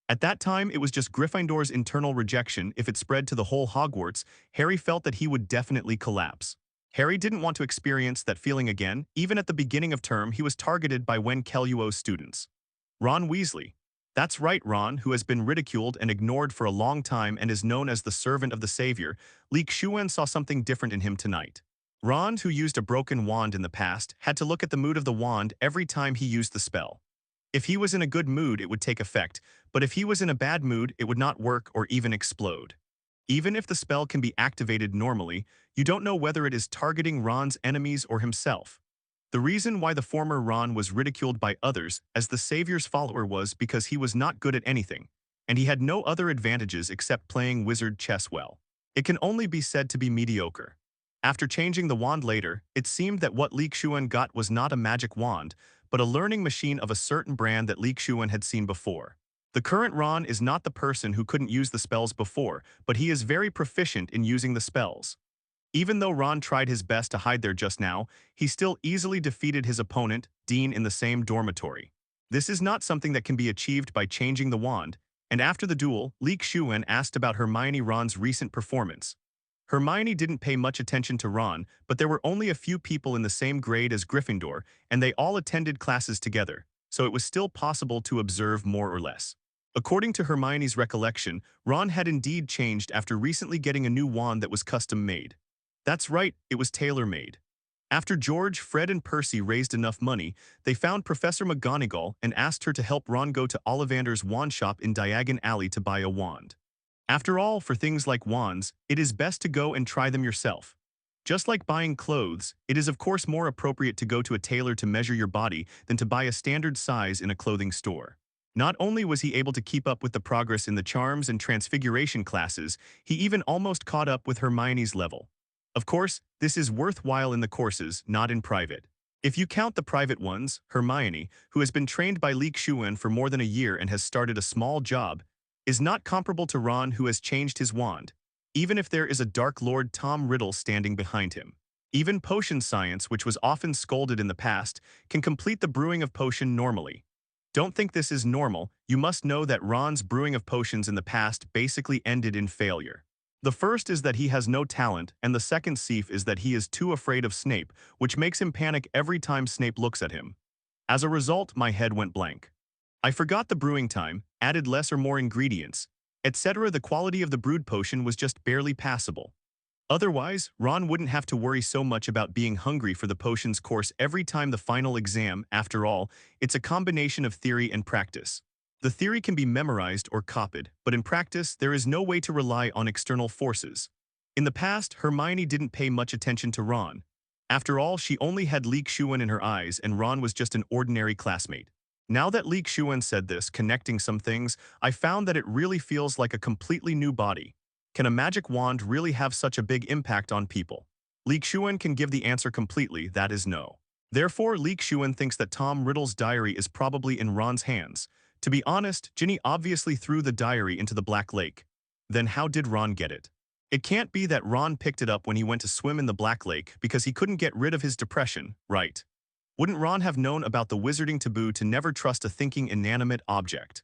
At that time, it was just Gryffindor's internal rejection. If it spread to the whole Hogwarts, Harry felt that he would definitely collapse. Harry didn't want to experience that feeling again. Even at the beginning of term, he was targeted by Wen Kelluo's students. Ron Weasley. That's right, Ron, who has been ridiculed and ignored for a long time and is known as the servant of the savior. Xuan saw something different in him tonight. Ron, who used a broken wand in the past, had to look at the mood of the wand every time he used the spell. If he was in a good mood, it would take effect, but if he was in a bad mood, it would not work or even explode. Even if the spell can be activated normally, you don't know whether it is targeting Ron's enemies or himself. The reason why the former Ron was ridiculed by others as the Savior's follower was because he was not good at anything, and he had no other advantages except playing wizard chess well. It can only be said to be mediocre. After changing the wand later, it seemed that what Xuan got was not a magic wand, but a learning machine of a certain brand that Xuan had seen before. The current Ron is not the person who couldn't use the spells before, but he is very proficient in using the spells. Even though Ron tried his best to hide there just now, he still easily defeated his opponent, Dean, in the same dormitory. This is not something that can be achieved by changing the wand, and after the duel, Xuan asked about Hermione Ron's recent performance. Hermione didn't pay much attention to Ron, but there were only a few people in the same grade as Gryffindor, and they all attended classes together, so it was still possible to observe more or less. According to Hermione's recollection, Ron had indeed changed after recently getting a new wand that was custom-made. That's right, it was tailor-made. After George, Fred, and Percy raised enough money, they found Professor McGonagall and asked her to help Ron go to Ollivander's wand shop in Diagon Alley to buy a wand. After all, for things like wands, it is best to go and try them yourself. Just like buying clothes, it is of course more appropriate to go to a tailor to measure your body than to buy a standard size in a clothing store. Not only was he able to keep up with the progress in the charms and transfiguration classes, he even almost caught up with Hermione's level. Of course, this is worthwhile in the courses, not in private. If you count the private ones, Hermione, who has been trained by Xuan for more than a year and has started a small job, is not comparable to Ron, who has changed his wand, even if there is a Dark Lord Tom Riddle standing behind him. Even potion science, which was often scolded in the past, can complete the brewing of potion normally. Don't think this is normal, you must know that Ron's brewing of potions in the past basically ended in failure. The first is that he has no talent, and the second thief is that he is too afraid of Snape, which makes him panic every time Snape looks at him. As a result, my head went blank. I forgot the brewing time, added less or more ingredients, etc. The quality of the brewed potion was just barely passable. Otherwise, Ron wouldn't have to worry so much about being hungry for the potions course every time the final exam. After all, it's a combination of theory and practice. The theory can be memorized or copied, but in practice, there is no way to rely on external forces. In the past, Hermione didn't pay much attention to Ron. After all, she only had Xuan in her eyes, and Ron was just an ordinary classmate. Now that Xuan said this, connecting some things, I found that it really feels like a completely new body. Can a magic wand really have such a big impact on people? Xuan can give the answer completely, that is no. Therefore, Xuan thinks that Tom Riddle's diary is probably in Ron's hands. To be honest, Ginny obviously threw the diary into the Black Lake. Then how did Ron get it? It can't be that Ron picked it up when he went to swim in the Black Lake because he couldn't get rid of his depression, right? Wouldn't Ron have known about the wizarding taboo to never trust a thinking inanimate object?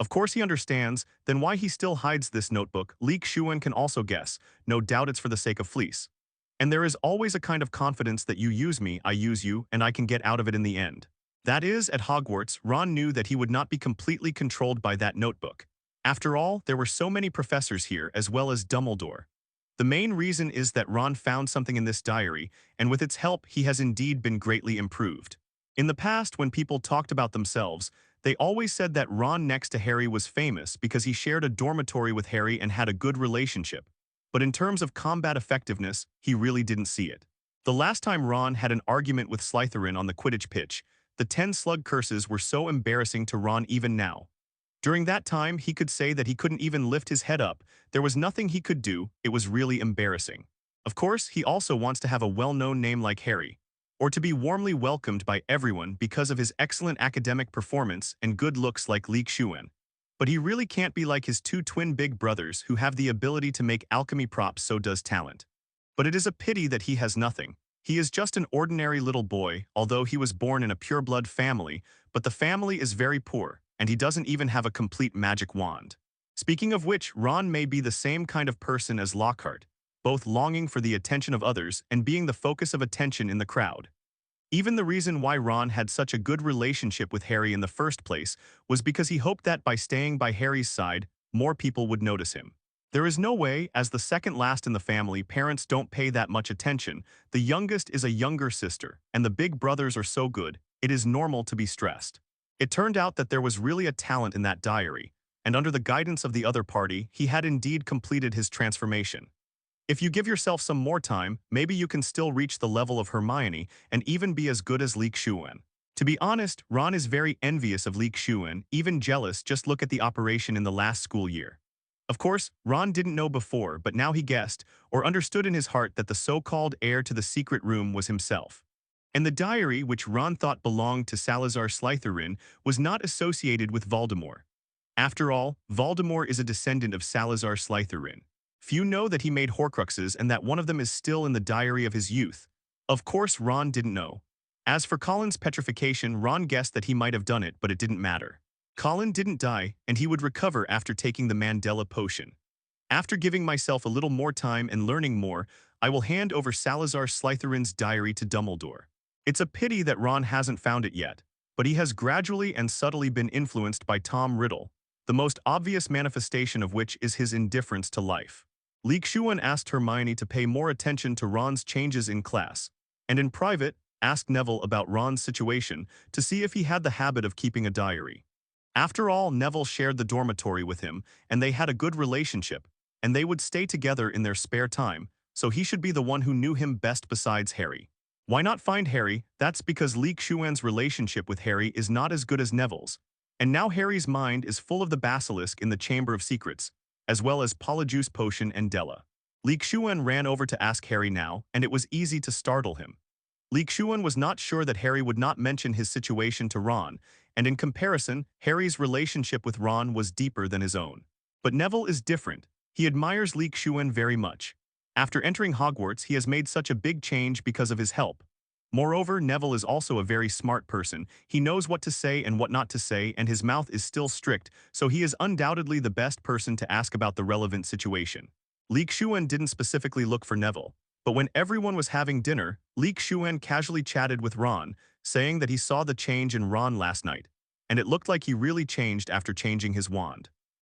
Of course he understands, then why he still hides this notebook. Xuan can also guess, no doubt it's for the sake of fleece. And there is always a kind of confidence that you use me, I use you, and I can get out of it in the end. That is, at Hogwarts, Ron knew that he would not be completely controlled by that notebook. After all, there were so many professors here, as well as Dumbledore. The main reason is that Ron found something in this diary, and with its help, he has indeed been greatly improved. In the past, when people talked about themselves, they always said that Ron next to Harry was famous because he shared a dormitory with Harry and had a good relationship. But in terms of combat effectiveness, he really didn't see it. The last time Ron had an argument with Slytherin on the Quidditch pitch, the 10 slug curses were so embarrassing to Ron even now. During that time, he could say that he couldn't even lift his head up. There was nothing he could do. It was really embarrassing. Of course, he also wants to have a well-known name like Harry, or to be warmly welcomed by everyone because of his excellent academic performance and good looks like Xuan. But he really can't be like his two twin big brothers who have the ability to make alchemy props, so does talent. But it is a pity that he has nothing. He is just an ordinary little boy, although he was born in a pure-blood family, but the family is very poor, and he doesn't even have a complete magic wand. Speaking of which, Ron may be the same kind of person as Lockhart, both longing for the attention of others and being the focus of attention in the crowd. Even the reason why Ron had such a good relationship with Harry in the first place was because he hoped that by staying by Harry's side, more people would notice him. There is no way, as the second last in the family, parents don't pay that much attention. The youngest is a younger sister, and the big brothers are so good, it is normal to be stressed. It turned out that there was really a talent in that diary. and under the guidance of the other party, he had indeed completed his transformation. If you give yourself some more time, maybe you can still reach the level of Hermione and even be as good as Xuan. To be honest, Ron is very envious of Xuan, even jealous. Just look at the operation in the last school year. Of course, Ron didn't know before, but now he guessed, or understood in his heart, that the so-called heir to the secret room was himself. And the diary, which Ron thought belonged to Salazar Slytherin, was not associated with Voldemort. After all, Voldemort is a descendant of Salazar Slytherin. Few know that he made Horcruxes and that one of them is still in the diary of his youth. Of course, Ron didn't know. As for Colin's petrification, Ron guessed that he might have done it, but it didn't matter. Colin didn't die, and he would recover after taking the Mandela potion. After giving myself a little more time and learning more, I will hand over Salazar Slytherin's diary to Dumbledore. It's a pity that Ron hasn't found it yet, but he has gradually and subtly been influenced by Tom Riddle, the most obvious manifestation of which is his indifference to life. Xuan asked Hermione to pay more attention to Ron's changes in class, and in private, asked Neville about Ron's situation to see if he had the habit of keeping a diary. After all, Neville shared the dormitory with him, and they had a good relationship, and they would stay together in their spare time, so he should be the one who knew him best besides Harry. Why not find Harry? That's because Xuan's relationship with Harry is not as good as Neville's, and now Harry's mind is full of the basilisk in the Chamber of Secrets, as well as Polyjuice Potion and Della. Xuan ran over to ask Harry now, and it was easy to startle him. Xuan was not sure that Harry would not mention his situation to Ron, and in comparison, Harry's relationship with Ron was deeper than his own. But Neville is different. He admires Xuan very much. After entering Hogwarts, he has made such a big change because of his help. Moreover, Neville is also a very smart person. He knows what to say and what not to say, and his mouth is still strict, so he is undoubtedly the best person to ask about the relevant situation. Xuan didn't specifically look for Neville, but when everyone was having dinner, Xuan casually chatted with Ron, saying that he saw the change in Ron last night, and it looked like he really changed after changing his wand.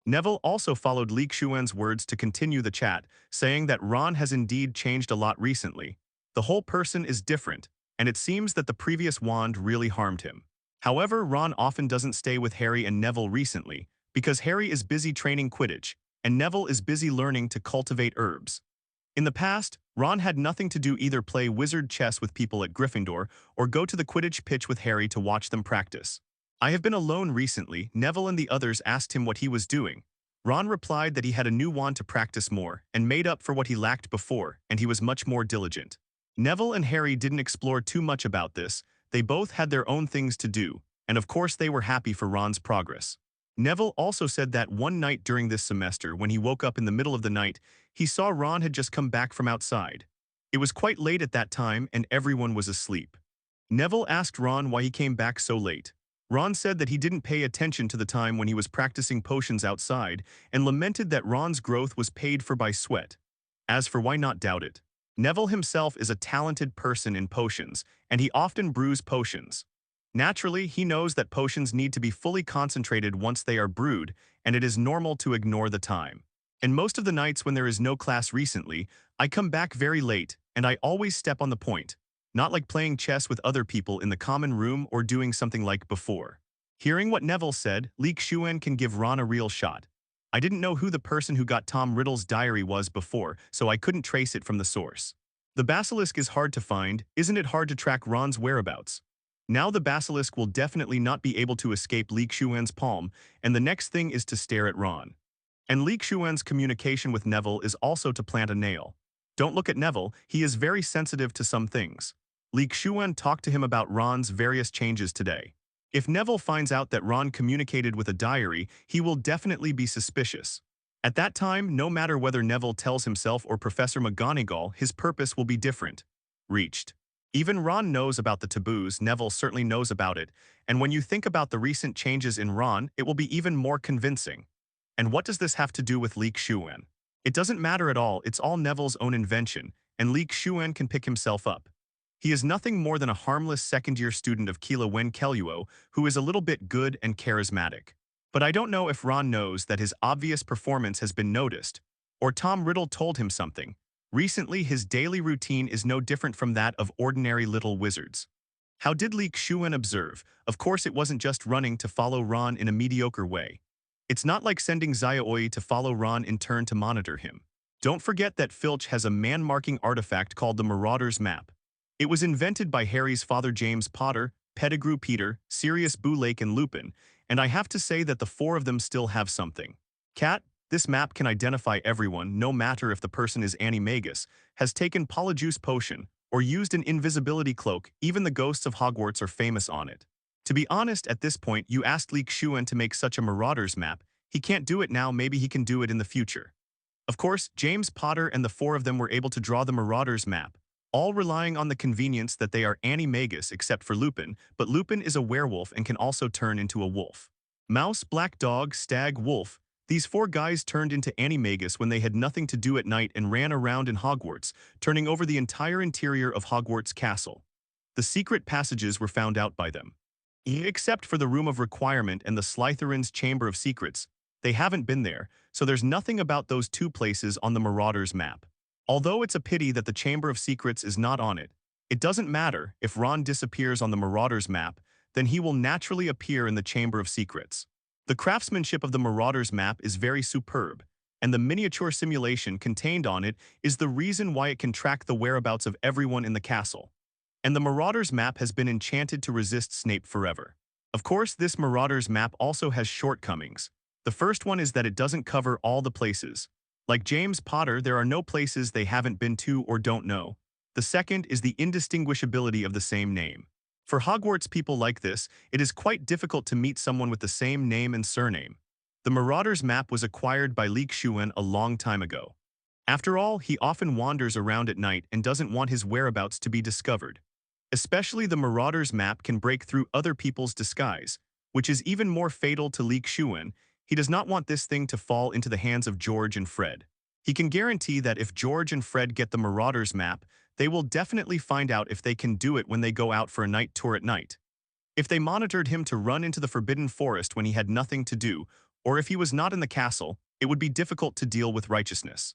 Neville also followed Xuan's words to continue the chat, saying that Ron has indeed changed a lot recently. The whole person is different, and it seems that the previous wand really harmed him. However, Ron often doesn't stay with Harry and Neville recently, because Harry is busy training Quidditch, and Neville is busy learning to cultivate herbs. In the past, Ron had nothing to do, either play wizard chess with people at Gryffindor or go to the Quidditch pitch with Harry to watch them practice. I have been alone recently. Neville and the others asked him what he was doing. Ron replied that he had a new wand to practice more and made up for what he lacked before, and he was much more diligent. Neville and Harry didn't explore too much about this. They both had their own things to do, and of course they were happy for Ron's progress. Neville also said that one night during this semester, when he woke up in the middle of the night, he saw Ron had just come back from outside. It was quite late at that time, and everyone was asleep. Neville asked Ron why he came back so late. Ron said that he didn't pay attention to the time when he was practicing potions outside, and lamented that Ron's growth was paid for by sweat. As for why not doubt it, Neville himself is a talented person in potions, and he often brews potions. Naturally, he knows that potions need to be fully concentrated once they are brewed, and it is normal to ignore the time. And most of the nights when there is no class recently, I come back very late, and I always step on the point. Not like playing chess with other people in the common room or doing something like before. Hearing what Neville said, Xuan can give Ron a real shot. I didn't know who the person who got Tom Riddle's diary was before, so I couldn't trace it from the source. The basilisk is hard to find. Isn't it hard to track Ron's whereabouts? Now the basilisk will definitely not be able to escape Xuan's palm, and the next thing is to stare at Ron. And Xuan's communication with Neville is also to plant a nail. Don't look at Neville, he is very sensitive to some things. Xuan talked to him about Ron's various changes today. If Neville finds out that Ron communicated with a diary, he will definitely be suspicious. At that time, no matter whether Neville tells himself or Professor McGonagall, his purpose will be different. Reached. Even Ron knows about the taboos. Neville certainly knows about it, and when you think about the recent changes in Ron, it will be even more convincing. And what does this have to do with Xuan? It doesn't matter at all. It's all Neville's own invention, and Xuan can pick himself up. He is nothing more than a harmless second-year student of Keela Wen Kelluo who is a little bit good and charismatic. But I don't know if Ron knows that his obvious performance has been noticed, or Tom Riddle told him something. Recently, his daily routine is no different from that of ordinary little wizards. How did Xuan observe? Of course, it wasn't just running to follow Ron in a mediocre way. It's not like sending Xiaoi to follow Ron in turn to monitor him. Don't forget that Filch has a man-marking artifact called the Marauder's Map. It was invented by Harry's father James Potter, Pettigrew Peter, Sirius Boothlake, and Lupin, and I have to say that the four of them still have something. Cat, this map can identify everyone, no matter if the person is Animagus, has taken Polyjuice Potion, or used an invisibility cloak. Even the ghosts of Hogwarts are famous on it. To be honest, at this point, you asked Xuan to make such a Marauder's map. He can't do it now, maybe he can do it in the future. Of course, James Potter and the four of them were able to draw the Marauder's map, all relying on the convenience that they are Animagus except for Lupin, but Lupin is a werewolf and can also turn into a wolf. Mouse, black dog, stag, wolf. These four guys turned into Animagus when they had nothing to do at night and ran around in Hogwarts, turning over the entire interior of Hogwarts Castle. The secret passages were found out by them. Except for the Room of Requirement and the Slytherin's Chamber of Secrets, they haven't been there, so there's nothing about those two places on the Marauder's map. Although it's a pity that the Chamber of Secrets is not on it, it doesn't matter. If Ron disappears on the Marauder's map, then he will naturally appear in the Chamber of Secrets. The craftsmanship of the Marauder's map is very superb, and the miniature simulation contained on it is the reason why it can track the whereabouts of everyone in the castle. And the Marauder's map has been enchanted to resist Snape forever. Of course, this Marauder's map also has shortcomings. The first one is that it doesn't cover all the places. Like James Potter, there are no places they haven't been to or don't know. The second is the indistinguishability of the same name. For Hogwarts people like this, it is quite difficult to meet someone with the same name and surname. The Marauder's map was acquired by Xuan a long time ago. After all, he often wanders around at night and doesn't want his whereabouts to be discovered. Especially the Marauder's map can break through other people's disguise, which is even more fatal to Xuan. He does not want this thing to fall into the hands of George and Fred. He can guarantee that if George and Fred get the Marauder's map, they will definitely find out if they can do it when they go out for a night tour at night. If they monitored him to run into the Forbidden Forest when he had nothing to do, or if he was not in the castle, it would be difficult to deal with righteousness.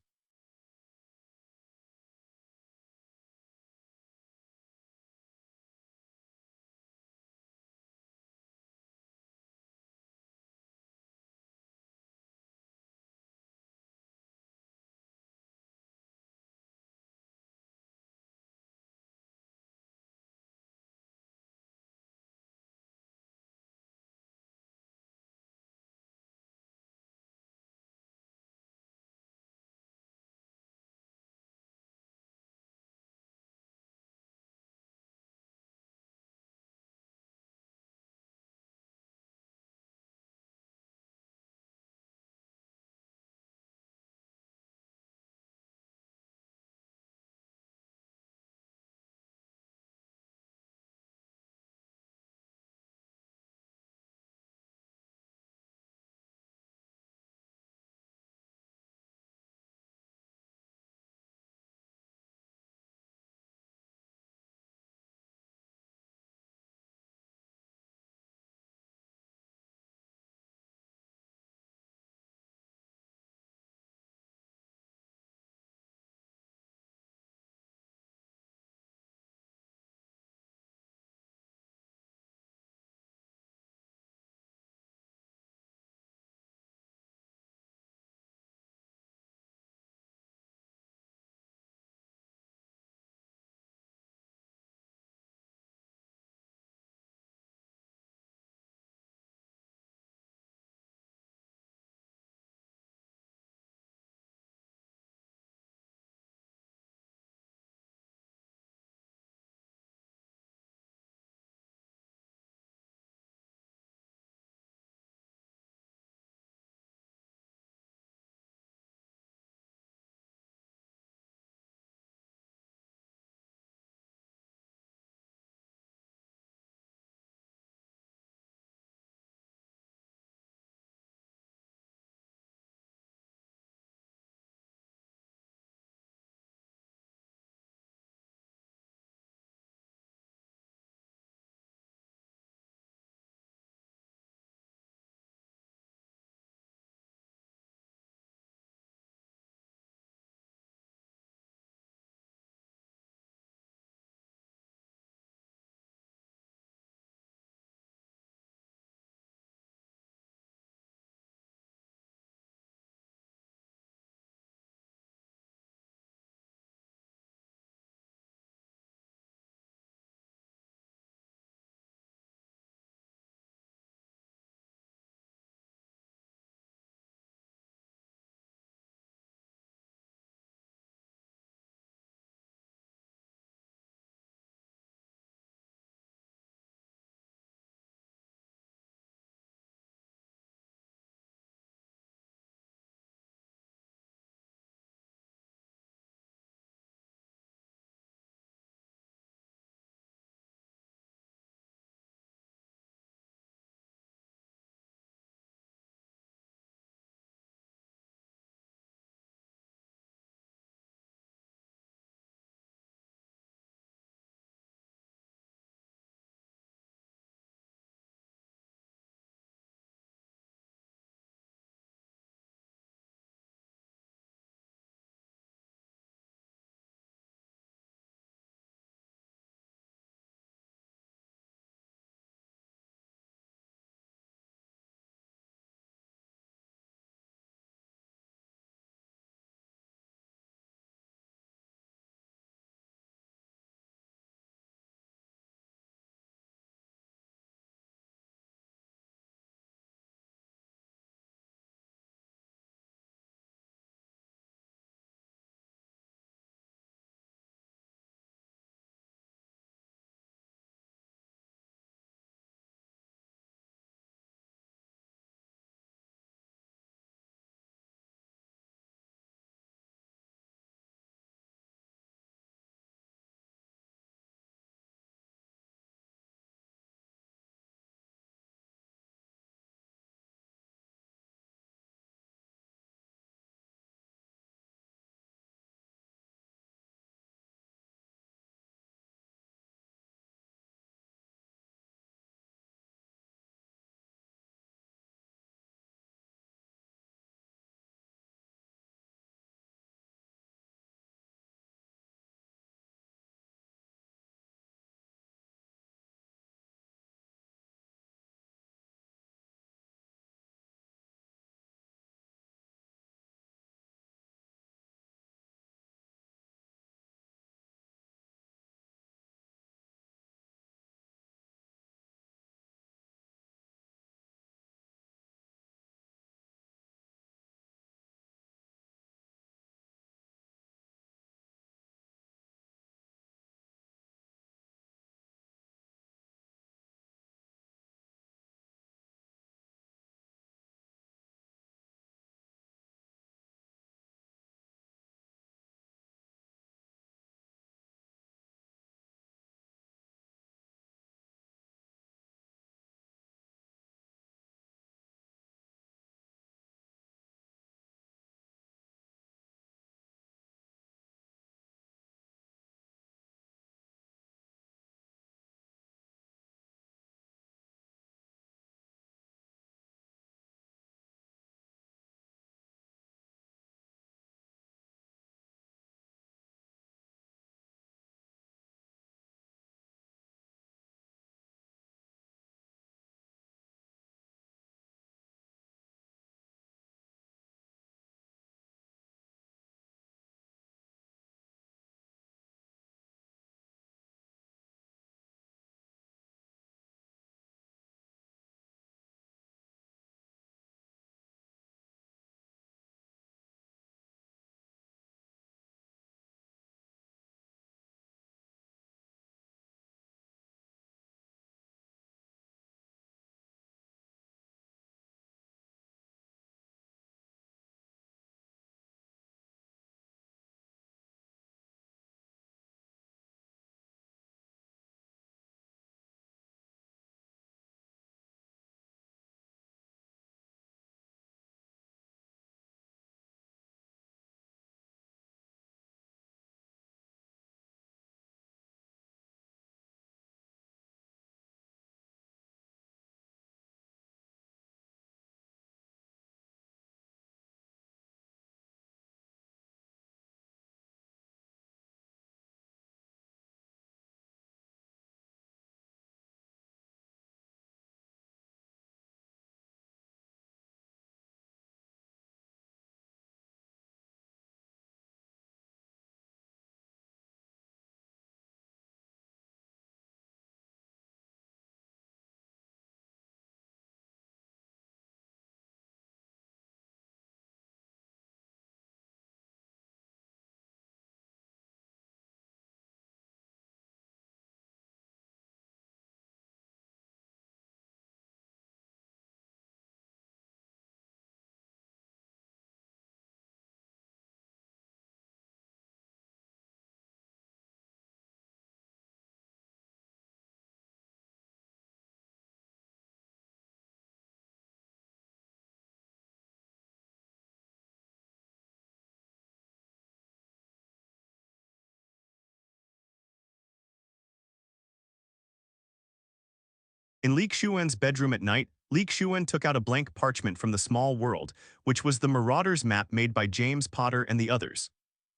In Xuan's bedroom at night, Xuan took out a blank parchment from the small world, which was the Marauders map made by James Potter and the others.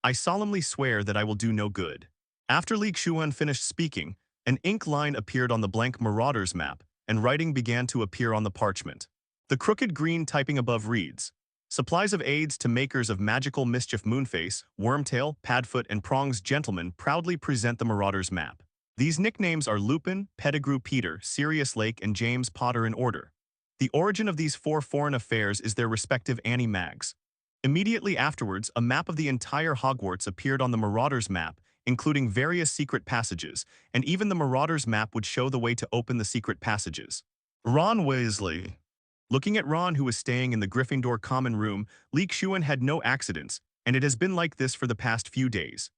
I solemnly swear that I will do no good. After Xuan finished speaking, an ink line appeared on the blank Marauders map, and writing began to appear on the parchment. The crooked green typing above reads, "Supplies of aids to makers of magical mischief Moonface, Wormtail, Padfoot, and Prongs Gentlemen proudly present the Marauders map." These nicknames are Lupin, Pettigrew Peter, Sirius Lake, and James Potter in order. The origin of these four foreign affairs is their respective Animags. Immediately afterwards, a map of the entire Hogwarts appeared on the Marauders map, including various secret passages, and even the Marauders map would show the way to open the secret passages. Ron Weasley. Looking at Ron, who was staying in the Gryffindor common room, Xuan had no accidents, and it has been like this for the past few days.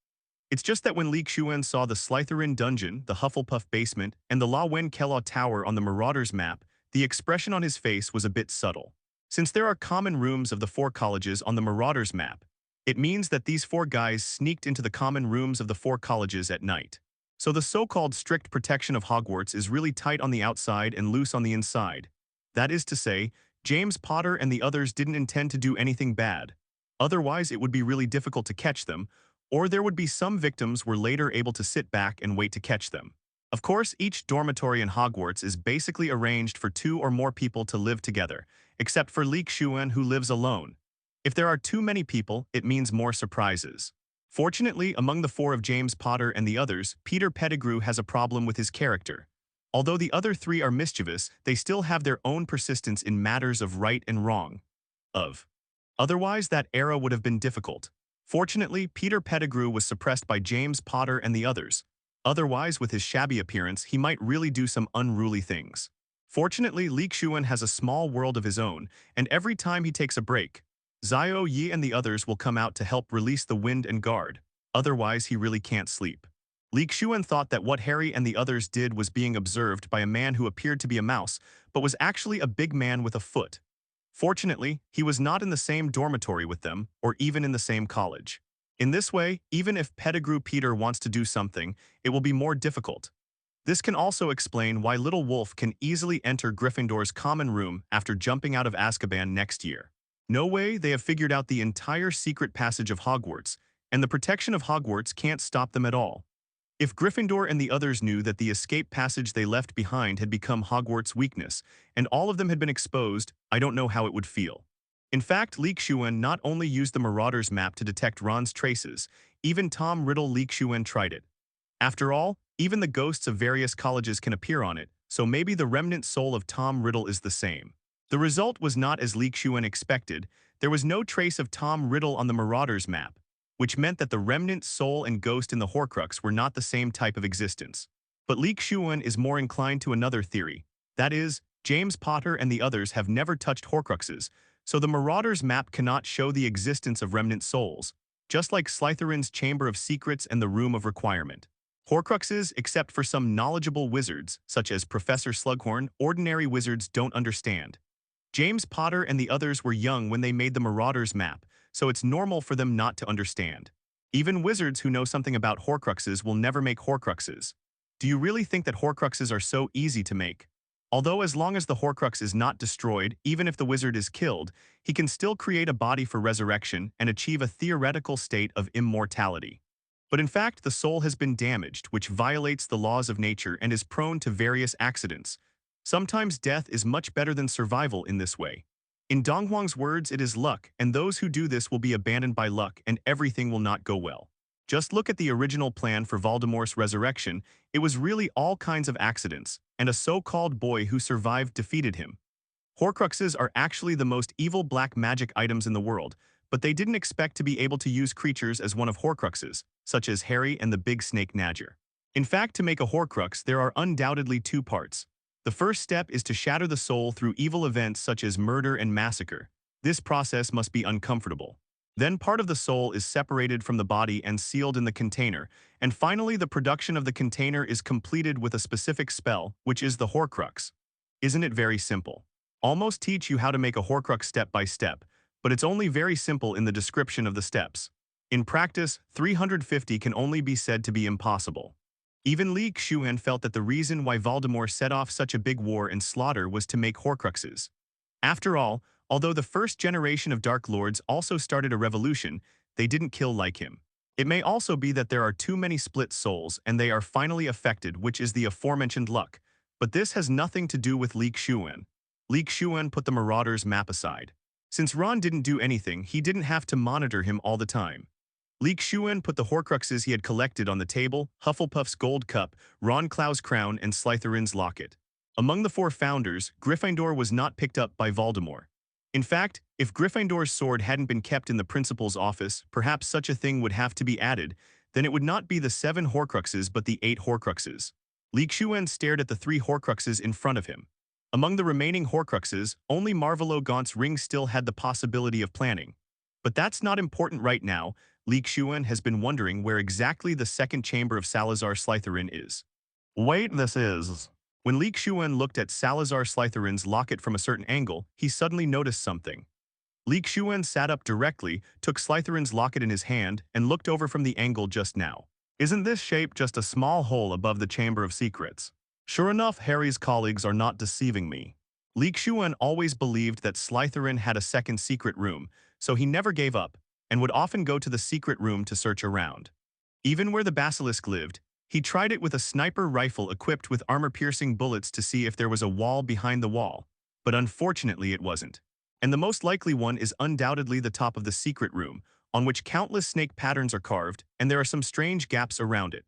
It's just that when Xuan saw the Slytherin dungeon, the Hufflepuff basement, and the La Wen Kellogg Tower on the Marauders map, the expression on his face was a bit subtle. Since there are common rooms of the four colleges on the Marauders map, it means that these four guys sneaked into the common rooms of the four colleges at night. So the so-called strict protection of Hogwarts is really tight on the outside and loose on the inside. That is to say, James Potter and the others didn't intend to do anything bad. Otherwise, it would be really difficult to catch them, or there would be some victims were later able to sit back and wait to catch them. Of course, each dormitory in Hogwarts is basically arranged for 2 or more people to live together, except for Xuan, who lives alone. If there are too many people, it means more surprises. Fortunately, among the 4 of James Potter and the others, Peter Pettigrew has a problem with his character. Although the other 3 are mischievous, they still have their own persistence in matters of right and wrong. Otherwise, that era would have been difficult. Fortunately, Peter Pettigrew was suppressed by James Potter and the others. Otherwise, with his shabby appearance, he might really do some unruly things. Fortunately, Xuan has a small world of his own, and every time he takes a break, Xiao Yi and the others will come out to help release the wind and guard. Otherwise, he really can't sleep. Xuan thought that what Harry and the others did was being observed by a man who appeared to be a mouse, but was actually a big man with a foot. Fortunately, he was not in the same dormitory with them, or even in the same college. In this way, even if Pettigrew Peter wants to do something, it will be more difficult. This can also explain why Little Wolf can easily enter Gryffindor's common room after jumping out of Azkaban next year. No way, they have figured out the entire secret passage of Hogwarts, and the protection of Hogwarts can't stop them at all. If Gryffindor and the others knew that the escape passage they left behind had become Hogwarts' weakness, and all of them had been exposed, I don't know how it would feel. In fact, Xuan not only used the Marauders map to detect Ron's traces, even Tom Riddle Xuan tried it. After all, even the ghosts of various colleges can appear on it, so maybe the remnant soul of Tom Riddle is the same. The result was not as Xuan expected. There was no trace of Tom Riddle on the Marauders map, which meant that the remnant soul and ghost in the Horcrux were not the same type of existence. But Xuan is more inclined to another theory. That is, James Potter and the others have never touched Horcruxes, so the Marauders map cannot show the existence of remnant souls, just like Slytherin's Chamber of Secrets and the Room of Requirement. Horcruxes, except for some knowledgeable wizards, such as Professor Slughorn, ordinary wizards don't understand. James Potter and the others were young when they made the Marauders map, so it's normal for them not to understand. Even wizards who know something about Horcruxes will never make Horcruxes. Do you really think that Horcruxes are so easy to make? Although as long as the Horcrux is not destroyed, even if the wizard is killed, he can still create a body for resurrection and achieve a theoretical state of immortality. But in fact, the soul has been damaged, which violates the laws of nature and is prone to various accidents. Sometimes death is much better than survival in this way. In Donghuang's words, it is luck, and those who do this will be abandoned by luck and everything will not go well. Just look at the original plan for Voldemort's resurrection. It was really all kinds of accidents, and a so-called boy who survived defeated him. Horcruxes are actually the most evil black magic items in the world, but they didn't expect to be able to use creatures as one of Horcruxes, such as Harry and the Big Snake Nadger. In fact, to make a Horcrux, there are undoubtedly 2 parts. The first step is to shatter the soul through evil events such as murder and massacre. This process must be uncomfortable. Then part of the soul is separated from the body and sealed in the container, and finally the production of the container is completed with a specific spell, which is the Horcrux. Isn't it very simple? Almost teach you how to make a Horcrux step by step, but it's only very simple in the description of the steps. In practice, 350 can only be said to be impossible. Even Li Xuan felt that the reason why Voldemort set off such a big war and slaughter was to make Horcruxes. After all, although the first generation of Dark Lords also started a revolution, they didn't kill like him. It may also be that there are too many split souls and they are finally affected, which is the aforementioned luck. But this has nothing to do with Li Xuan. Li Xuan put the Marauder's map aside. Since Ron didn't do anything, he didn't have to monitor him all the time. Li Xuan put the Horcruxes he had collected on the table: Hufflepuff's gold cup, Ron Clow's crown, and Slytherin's locket. Among the four founders, Gryffindor was not picked up by Voldemort. In fact, if Gryffindor's sword hadn't been kept in the principal's office, perhaps such a thing would have to be added, then it would not be the 7 Horcruxes but the 8 Horcruxes. Li Xuan stared at the 3 Horcruxes in front of him. Among the remaining Horcruxes, only Marvolo Gaunt's ring still had the possibility of planning. But that's not important right now. Li Xuan has been wondering where exactly the second chamber of Salazar Slytherin is. Wait, this is... When Li Xuan looked at Salazar Slytherin's locket from a certain angle, he suddenly noticed something. Li Xuan sat up directly, took Slytherin's locket in his hand, and looked over from the angle just now. Isn't this shape just a small hole above the Chamber of Secrets? Sure enough, Harry's colleagues are not deceiving me. Li Xuan always believed that Slytherin had a second secret room, so he never gave up, and would often go to the secret room to search around. Even where the basilisk lived, he tried it with a sniper rifle equipped with armor-piercing bullets to see if there was a wall behind the wall, but unfortunately it wasn't. And the most likely one is undoubtedly the top of the secret room, on which countless snake patterns are carved, and there are some strange gaps around it.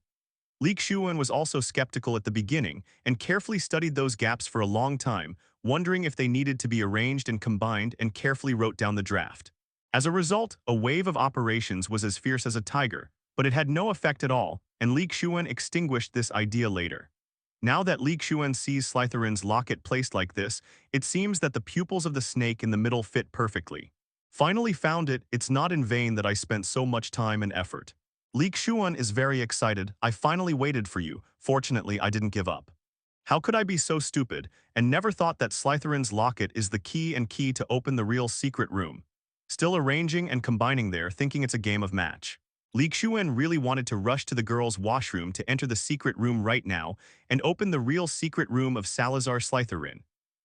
Li Xuan was also skeptical at the beginning and carefully studied those gaps for a long time, wondering if they needed to be arranged and combined, and carefully wrote down the draft. As a result, a wave of operations was as fierce as a tiger, but it had no effect at all, and Li Xuan extinguished this idea later. Now that Li Xuan sees Slytherin's locket placed like this, it seems that the pupils of the snake in the middle fit perfectly. Finally found it, it's not in vain that I spent so much time and effort. Li Xuan is very excited. I finally waited for you. Fortunately, I didn't give up. How could I be so stupid and never thought that Slytherin's locket is the key to open the real secret room? Still arranging and combining there, thinking it's a game of match. Li Xuan really wanted to rush to the girls' washroom to enter the secret room right now and open the real secret room of Salazar Slytherin.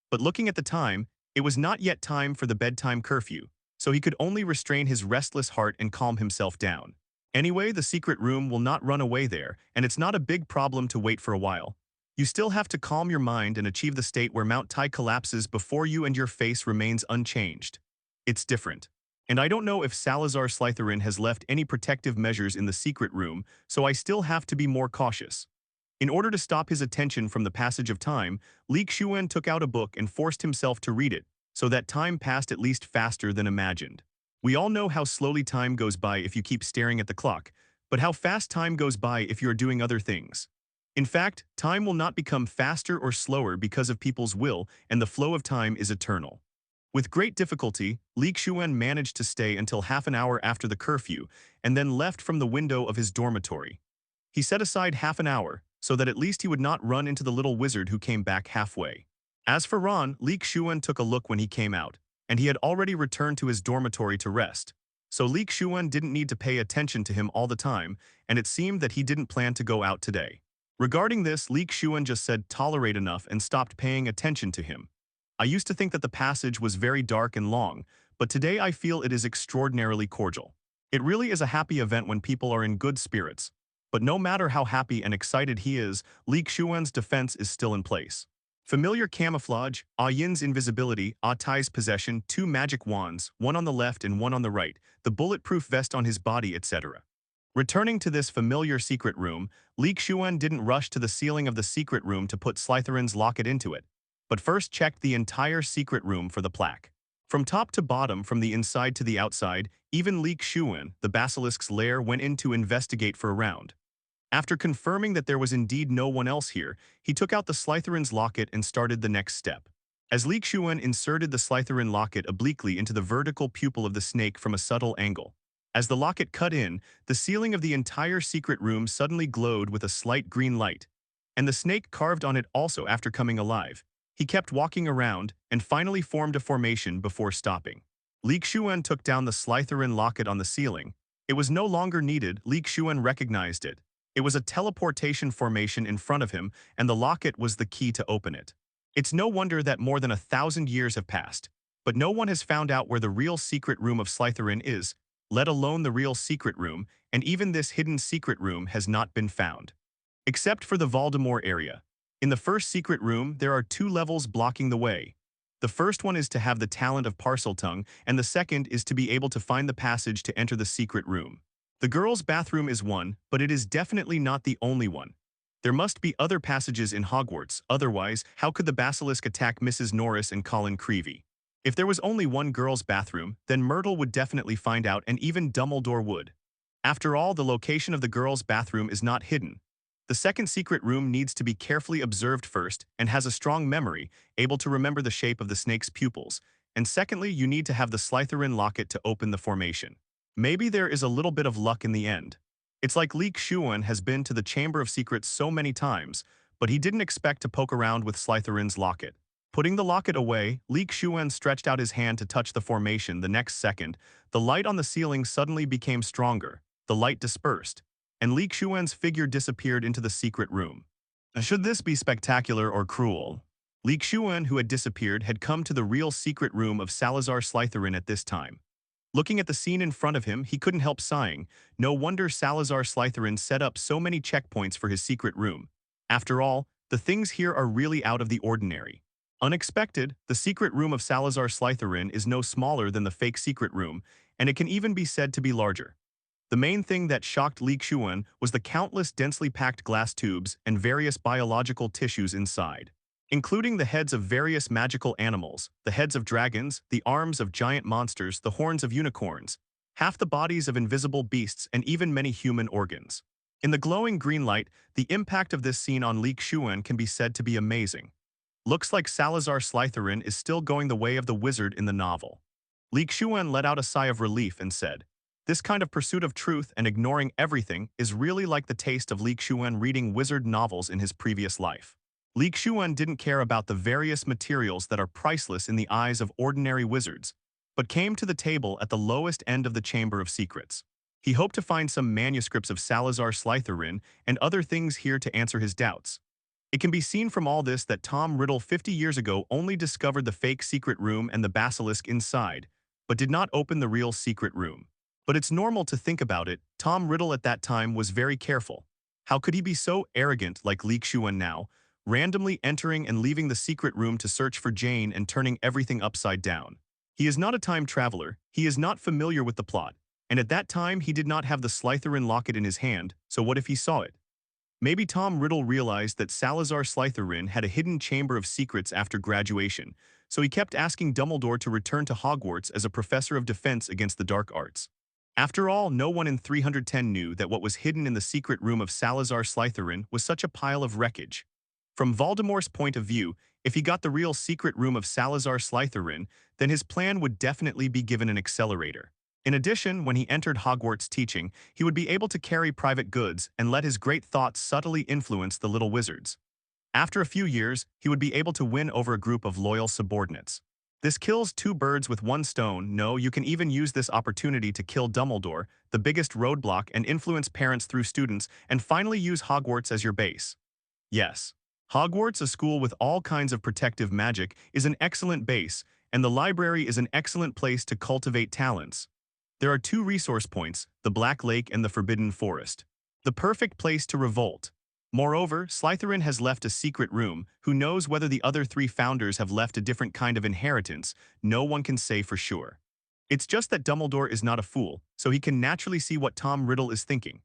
But looking at the time, it was not yet time for the bedtime curfew, so he could only restrain his restless heart and calm himself down. Anyway, the secret room will not run away there, and it's not a big problem to wait for a while. You still have to calm your mind and achieve the state where Mount Tai collapses before you and your face remains unchanged. It's different. And I don't know if Salazar Slytherin has left any protective measures in the secret room, so I still have to be more cautious. In order to stop his attention from the passage of time, Li Xuan took out a book and forced himself to read it, so that time passed at least faster than imagined. We all know how slowly time goes by if you keep staring at the clock, but how fast time goes by if you are doing other things. In fact, time will not become faster or slower because of people's will, and the flow of time is eternal. With great difficulty, Li Xuan managed to stay until half an hour after the curfew, and then left from the window of his dormitory. He set aside half an hour, so that at least he would not run into the little wizard who came back halfway. As for Ron, Li Xuan took a look when he came out, and he had already returned to his dormitory to rest. So Li Xuan didn't need to pay attention to him all the time, and it seemed that he didn't plan to go out today. Regarding this, Li Xuan just said tolerate enough and stopped paying attention to him. I used to think that the passage was very dark and long, but today I feel it is extraordinarily cordial. It really is a happy event when people are in good spirits. But no matter how happy and excited he is, Li Xuan's defense is still in place. Familiar camouflage, Yin's invisibility, Tai's possession, 2 magic wands, one on the left and one on the right, the bulletproof vest on his body, etc. Returning to this familiar secret room, Li Xuan didn't rush to the ceiling of the secret room to put Slytherin's locket into it, but first checked the entire secret room for the plaque. From top to bottom, from the inside to the outside, even Li Xuan, the basilisk's lair, went in to investigate for a round. After confirming that there was indeed no one else here, he took out the Slytherin's locket and started the next step. As Li Xuan inserted the Slytherin locket obliquely into the vertical pupil of the snake from a subtle angle. As the locket cut in, the ceiling of the entire secret room suddenly glowed with a slight green light, and the snake carved on it also after coming alive. He kept walking around and finally formed a formation before stopping. Li Xuan took down the Slytherin locket on the ceiling. It was no longer needed. Li Xuan recognized it. It was a teleportation formation in front of him, and the locket was the key to open it. It's no wonder that more than 1,000 years have passed, but no one has found out where the real secret room of Slytherin is, let alone the real secret room, and even this hidden secret room has not been found. Except for the Voldemort area. In the first secret room, there are 2 levels blocking the way. The first one is to have the talent of Parseltongue, and the second is to be able to find the passage to enter the secret room. The girls' bathroom is one, but it is definitely not the only one. There must be other passages in Hogwarts, otherwise, how could the basilisk attack Mrs. Norris and Colin Creevey? If there was only one girls' bathroom, then Myrtle would definitely find out, and even Dumbledore would. After all, the location of the girls' bathroom is not hidden. The second secret room needs to be carefully observed first and has a strong memory, able to remember the shape of the snake's pupils, and secondly, you need to have the Slytherin locket to open the formation. Maybe there is a little bit of luck in the end. It's like Xuan has been to the Chamber of Secrets so many times, but he didn't expect to poke around with Slytherin's locket. Putting the locket away, Xuan stretched out his hand to touch the formation. The next second, the light on the ceiling suddenly became stronger, the light dispersed, and Xuan's figure disappeared into the secret room. Should this be spectacular or cruel? Xuan, who had disappeared, had come to the real secret room of Salazar Slytherin at this time. Looking at the scene in front of him, he couldn't help sighing. No wonder Salazar Slytherin set up so many checkpoints for his secret room. After all, the things here are really out of the ordinary. Unexpected, the secret room of Salazar Slytherin is no smaller than the fake secret room, and it can even be said to be larger. The main thing that shocked Xuan was the countless densely packed glass tubes and various biological tissues inside, including the heads of various magical animals, the heads of dragons, the arms of giant monsters, the horns of unicorns, half the bodies of invisible beasts, and even many human organs. In the glowing green light, the impact of this scene on Xuan can be said to be amazing. Looks like Salazar Slytherin is still going the way of the wizard in the novel. Xuan let out a sigh of relief and said, "This kind of pursuit of truth and ignoring everything is really like the taste of Xuan reading wizard novels in his previous life." Xuan didn't care about the various materials that are priceless in the eyes of ordinary wizards, but came to the table at the lowest end of the Chamber of Secrets. He hoped to find some manuscripts of Salazar Slytherin and other things here to answer his doubts. It can be seen from all this that Tom Riddle 50 years ago only discovered the fake secret room and the basilisk inside, but did not open the real secret room. But it's normal to think about it. Tom Riddle at that time was very careful. How could he be so arrogant like Xuan now, randomly entering and leaving the secret room to search for Jane and turning everything upside down? He is not a time traveler, he is not familiar with the plot, and at that time he did not have the Slytherin locket in his hand, so what if he saw it? Maybe Tom Riddle realized that Salazar Slytherin had a hidden chamber of secrets after graduation, so he kept asking Dumbledore to return to Hogwarts as a professor of defense against the dark arts. After all, no one in 310 knew that what was hidden in the secret room of Salazar Slytherin was such a pile of wreckage. From Voldemort's point of view, if he got the real secret room of Salazar Slytherin, then his plan would definitely be given an accelerator. In addition, when he entered Hogwarts teaching, he would be able to carry private goods and let his great thoughts subtly influence the little wizards. After a few years, he would be able to win over a group of loyal subordinates. This kills 2 birds with 1 stone. No, you can even use this opportunity to kill Dumbledore, the biggest roadblock, and influence parents through students, and finally use Hogwarts as your base. Yes, Hogwarts, a school with all kinds of protective magic, is an excellent base, and the library is an excellent place to cultivate talents. There are 2 resource points, the Black Lake and the Forbidden Forest. The perfect place to revolt. Moreover, Slytherin has left a secret room. Who knows whether the other 3 founders have left a different kind of inheritance? No one can say for sure. It's just that Dumbledore is not a fool, so he can naturally see what Tom Riddle is thinking.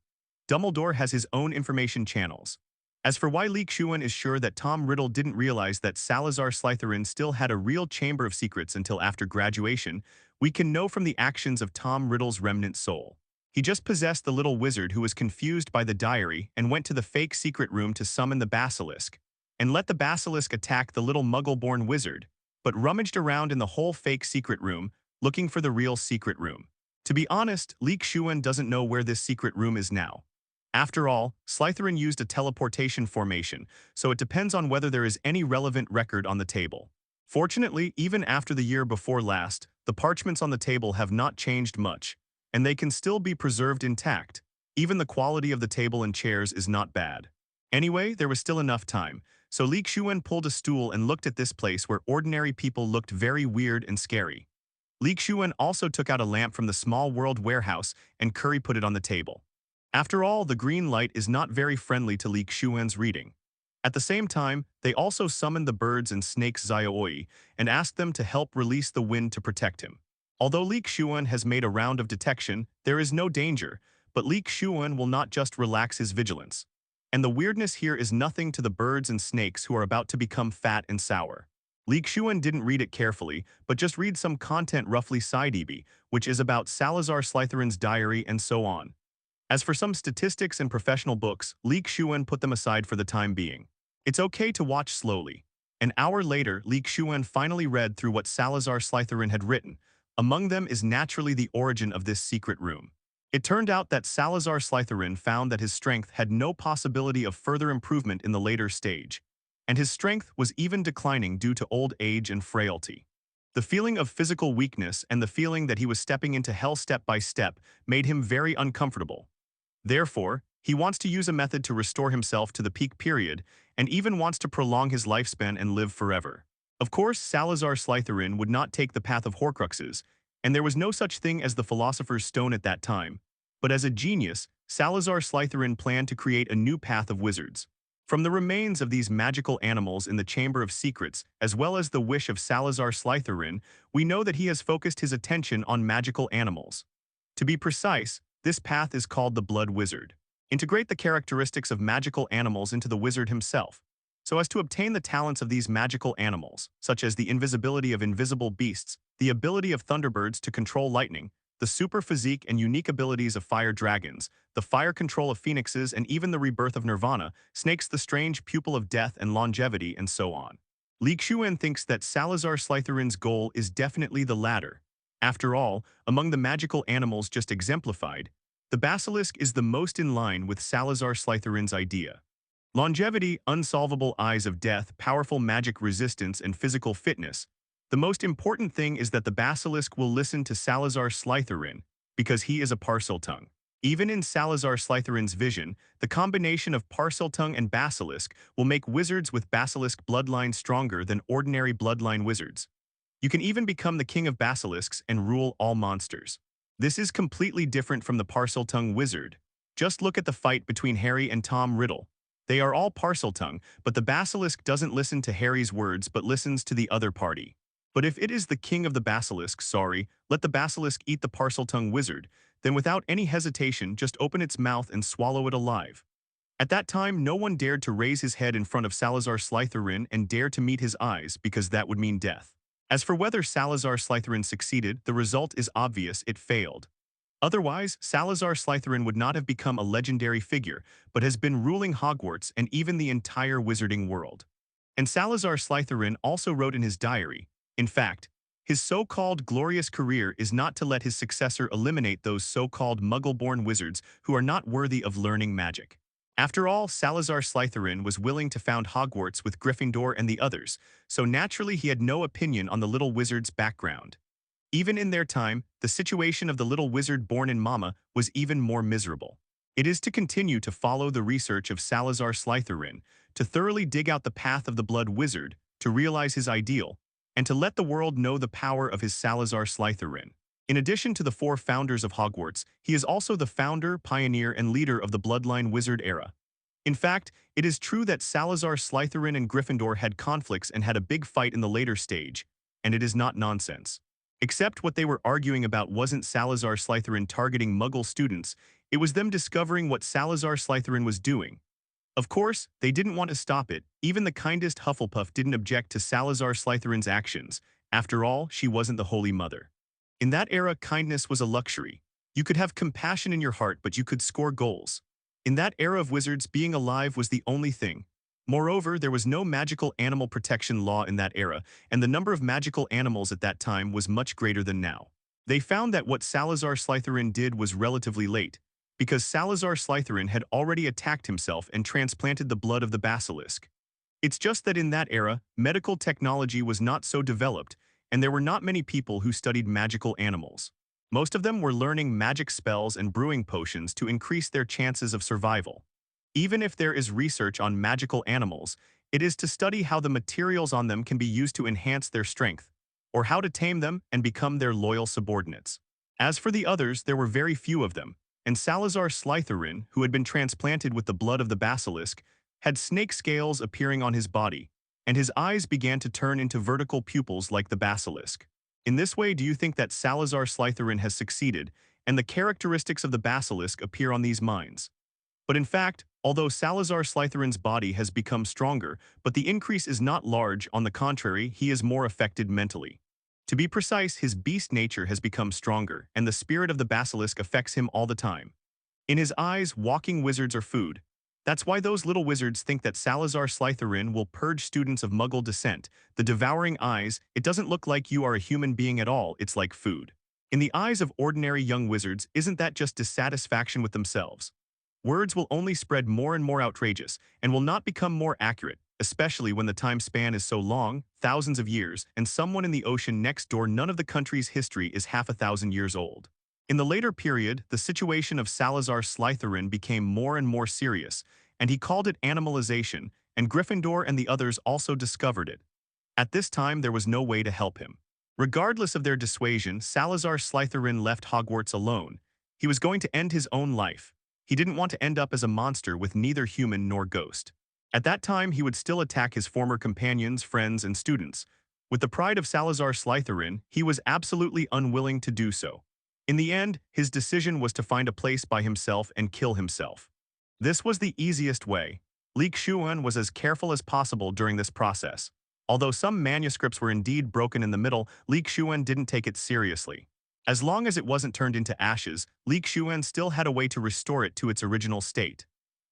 Dumbledore has his own information channels. As for why Xuan is sure that Tom Riddle didn't realize that Salazar Slytherin still had a real Chamber of Secrets until after graduation, we can know from the actions of Tom Riddle's remnant soul. He just possessed the little wizard who was confused by the diary and went to the fake secret room to summon the basilisk, and let the basilisk attack the little muggle-born wizard, but rummaged around in the whole fake secret room, looking for the real secret room. To be honest, Xuan doesn't know where this secret room is now. After all, Slytherin used a teleportation formation, so it depends on whether there is any relevant record on the table. Fortunately, even after the year before last, the parchments on the table have not changed much, and they can still be preserved intact. Even the quality of the table and chairs is not bad. Anyway, there was still enough time, so Xuan pulled a stool and looked at this place where ordinary people looked very weird and scary. Xuan also took out a lamp from the small world warehouse and put it on the table. After all, the green light is not very friendly to Xuan's reading. At the same time, they also summoned the birds and snakes Xiaoi and asked them to help release the wind to protect him. Although Xuan has made a round of detection, there is no danger, but Xuan will not just relax his vigilance. And the weirdness here is nothing to the birds and snakes who are about to become fat and sour. Xuan didn't read it carefully, but just read some content roughly side-eb, which is about Salazar Slytherin's diary and so on. As for some statistics and professional books, Xuan put them aside for the time being. It's okay to watch slowly. An hour later, Xuan finally read through what Salazar Slytherin had written. Among them is naturally the origin of this secret room. It turned out that Salazar Slytherin found that his strength had no possibility of further improvement in the later stage, and his strength was even declining due to old age and frailty. The feeling of physical weakness and the feeling that he was stepping into hell step by step made him very uncomfortable. Therefore, he wants to use a method to restore himself to the peak period and even wants to prolong his lifespan and live forever. Of course, Salazar Slytherin would not take the path of Horcruxes, and there was no such thing as the Philosopher's Stone at that time. But as a genius, Salazar Slytherin planned to create a new path of wizards. From the remains of these magical animals in the Chamber of Secrets, as well as the wish of Salazar Slytherin, we know that he has focused his attention on magical animals. To be precise, this path is called the Blood Wizard. Integrate the characteristics of magical animals into the wizard himself, so as to obtain the talents of these magical animals, such as the invisibility of invisible beasts, the ability of Thunderbirds to control lightning, the super physique and unique abilities of fire dragons, the fire control of phoenixes, and even the rebirth of Nirvana, snakes the strange pupil of death and longevity, and so on. Xuan thinks that Salazar Slytherin's goal is definitely the latter. After all, among the magical animals just exemplified, the basilisk is the most in line with Salazar Slytherin's idea. Longevity, unsolvable eyes of death, powerful magic resistance, and physical fitness. The most important thing is that the basilisk will listen to Salazar Slytherin because he is a Parseltongue. Even in Salazar Slytherin's vision, the combination of Parseltongue and basilisk will make wizards with basilisk bloodline stronger than ordinary bloodline wizards. You can even become the king of basilisks and rule all monsters. This is completely different from the Parseltongue wizard. Just look at the fight between Harry and Tom Riddle. They are all Parseltongue, but the basilisk doesn't listen to Harry's words but listens to the other party. But if it is the king of the basilisk, let the basilisk eat the Parseltongue wizard, then without any hesitation just open its mouth and swallow it alive. At that time, no one dared to raise his head in front of Salazar Slytherin and dare to meet his eyes because that would mean death. As for whether Salazar Slytherin succeeded, the result is obvious: it failed. Otherwise, Salazar Slytherin would not have become a legendary figure, but has been ruling Hogwarts and even the entire wizarding world. And Salazar Slytherin also wrote in his diary, in fact, his so-called glorious career is not to let his successor eliminate those so-called muggle-born wizards who are not worthy of learning magic. After all, Salazar Slytherin was willing to found Hogwarts with Gryffindor and the others, so naturally he had no opinion on the little wizard's background. Even in their time, the situation of the little wizard born in Mama was even more miserable. It is to continue to follow the research of Salazar Slytherin, to thoroughly dig out the path of the Blood Wizard, to realize his ideal, and to let the world know the power of his Salazar Slytherin. In addition to the 4 founders of Hogwarts, he is also the founder, pioneer, and leader of the Bloodline Wizard era. In fact, it is true that Salazar Slytherin and Gryffindor had conflicts and had a big fight in the later stage, and it is not nonsense. Except what they were arguing about wasn't Salazar Slytherin targeting Muggle students, it was them discovering what Salazar Slytherin was doing. Of course, they didn't want to stop it. Even the kindest Hufflepuff didn't object to Salazar Slytherin's actions. After all, she wasn't the Holy Mother. In that era, kindness was a luxury. You could have compassion in your heart, but you could score goals. In that era of wizards, being alive was the only thing. Moreover, there was no magical animal protection law in that era, and the number of magical animals at that time was much greater than now. They found that what Salazar Slytherin did was relatively late, because Salazar Slytherin had already attacked himself and transplanted the blood of the basilisk. It's just that in that era, medical technology was not so developed, and there were not many people who studied magical animals. Most of them were learning magic spells and brewing potions to increase their chances of survival. Even if there is research on magical animals, it is to study how the materials on them can be used to enhance their strength, or how to tame them and become their loyal subordinates. As for the others, there were very few of them, and Salazar Slytherin, who had been transplanted with the blood of the basilisk, had snake scales appearing on his body, and his eyes began to turn into vertical pupils like the basilisk. In this way, do you think that Salazar Slytherin has succeeded, and the characteristics of the basilisk appear on these minds? But in fact, although Salazar Slytherin's body has become stronger, but the increase is not large, on the contrary, he is more affected mentally. To be precise, his beast nature has become stronger, and the spirit of the basilisk affects him all the time. In his eyes, walking wizards are food. That's why those little wizards think that Salazar Slytherin will purge students of Muggle descent. The devouring eyes, it doesn't look like you are a human being at all, it's like food. In the eyes of ordinary young wizards, isn't that just dissatisfaction with themselves? Words will only spread more and more outrageous, and will not become more accurate, especially when the time span is so long, thousands of years, and someone in the ocean next door, none of the country's history is half 1,000 years old. In the later period, the situation of Salazar Slytherin became more and more serious, and he called it animalization, and Gryffindor and the others also discovered it. At this time, there was no way to help him. Regardless of their dissuasion, Salazar Slytherin left Hogwarts alone. He was going to end his own life. He didn't want to end up as a monster with neither human nor ghost. At that time, he would still attack his former companions, friends, and students. With the pride of Salazar Slytherin, he was absolutely unwilling to do so. In the end, his decision was to find a place by himself and kill himself. This was the easiest way. Xuan was as careful as possible during this process. Although some manuscripts were indeed broken in the middle, Xuan didn't take it seriously. As long as it wasn't turned into ashes, Xuan still had a way to restore it to its original state.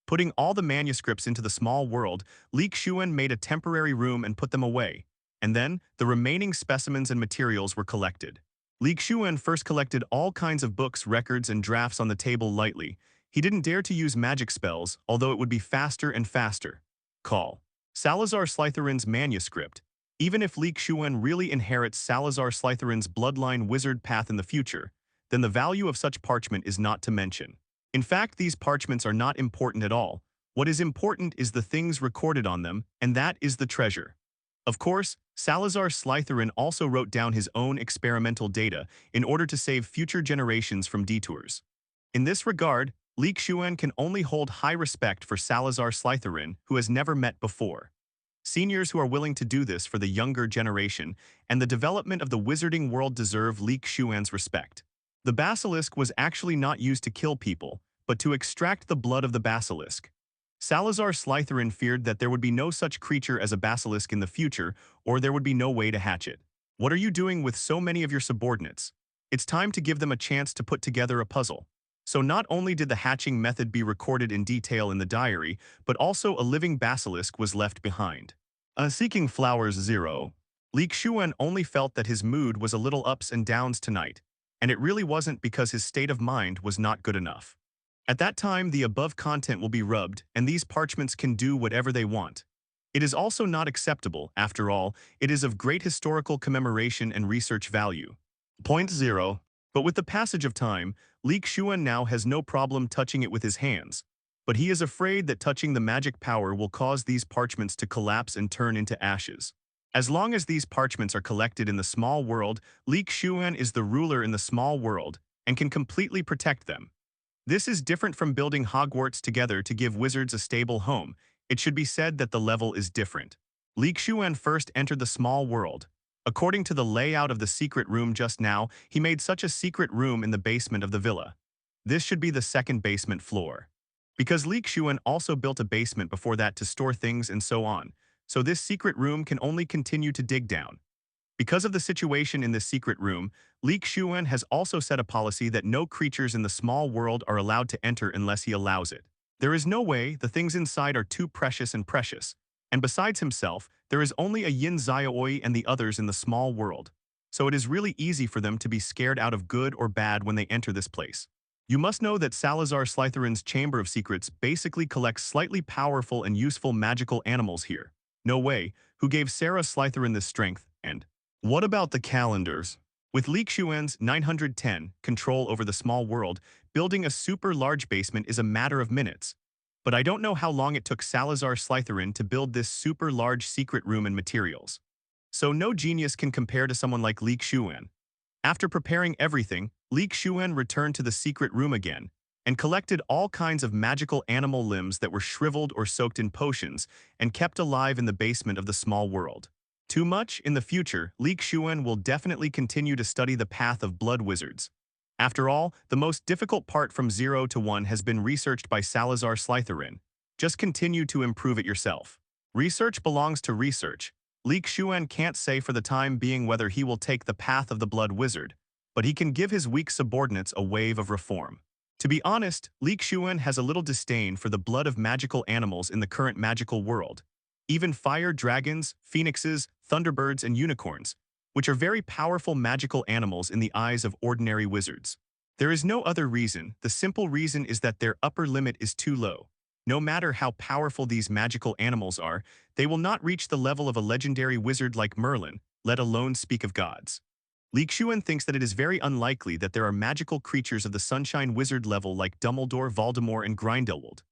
Putting all the manuscripts into the small world, Xuan made a temporary room and put them away. And then, the remaining specimens and materials were collected. Xuan first collected all kinds of books, records, and drafts on the table lightly. He didn't dare to use magic spells, although it would be faster and faster. Call. Salazar Slytherin's manuscript. Even if Xuan really inherits Salazar Slytherin's bloodline wizard path in the future, then the value of such parchment is not to mention. In fact, these parchments are not important at all. What is important is the things recorded on them, and that is the treasure. Of course, Salazar Slytherin also wrote down his own experimental data in order to save future generations from detours. In this regard, Xuan can only hold high respect for Salazar Slytherin, who has never met before. Seniors who are willing to do this for the younger generation and the development of the wizarding world deserve Xuan's respect. The basilisk was actually not used to kill people, but to extract the blood of the basilisk. Salazar Slytherin feared that there would be no such creature as a basilisk in the future, or there would be no way to hatch it. What are you doing with so many of your subordinates? It's time to give them a chance to put together a puzzle. So not only did the hatching method be recorded in detail in the diary, but also a living basilisk was left behind. Seeking Flowers 0. Xuan only felt that his mood was a little ups and downs tonight, and it really wasn't because his state of mind was not good enough. At that time, the above content will be rubbed, and these parchments can do whatever they want. It is also not acceptable, after all, it is of great historical commemoration and research value. Point 0. But with the passage of time, Xuan now has no problem touching it with his hands. But he is afraid that touching the magic power will cause these parchments to collapse and turn into ashes. As long as these parchments are collected in the small world, Xuan is the ruler in the small world and can completely protect them. This is different from building Hogwarts together to give wizards a stable home. It should be said that the level is different. Xuan first entered the small world. According to the layout of the secret room just now, he made such a secret room in the basement of the villa. This should be the second basement floor. Because Xuan also built a basement before that to store things and so on, so this secret room can only continue to dig down. Because of the situation in this secret room, Xuan has also set a policy that no creatures in the small world are allowed to enter unless he allows it. There is no way, the things inside are too precious, and besides himself, there is only a Yin Xiaoi and the others in the small world. So it is really easy for them to be scared out of good or bad when they enter this place. You must know that Salazar Slytherin's Chamber of Secrets basically collects slightly powerful and useful magical animals here. No way, who gave Sarah Slytherin this strength, and what about the calendars? With Xuan's 910 control over the small world, building a super large basement is a matter of minutes. But I don't know how long it took Slitherin to build this super large secret room and materials. So no genius can compare to someone like Xuan. After preparing everything, Xuan returned to the secret room again and collected all kinds of magical animal limbs that were shriveled or soaked in potions and kept alive in the basement of the small world. Too much? In the future, Xuan will definitely continue to study the path of blood wizards. After all, the most difficult part from 0 to 1 has been researched by Slitherin. Just continue to improve it yourself. Research belongs to research. Xuan can't say for the time being whether he will take the path of the blood wizard, but he can give his weak subordinates a wave of reform. To be honest, Xuan has a little disdain for the blood of magical animals in the current magical world. Even fire dragons, phoenixes, thunderbirds, and unicorns, which are very powerful magical animals in the eyes of ordinary wizards. There is no other reason. The simple reason is that their upper limit is too low. No matter how powerful these magical animals are, they will not reach the level of a legendary wizard like Merlin, let alone speak of gods. Xuan thinks that it is very unlikely that there are magical creatures of the Sunshine Wizard level like Dumbledore, Voldemort, and Grindelwald.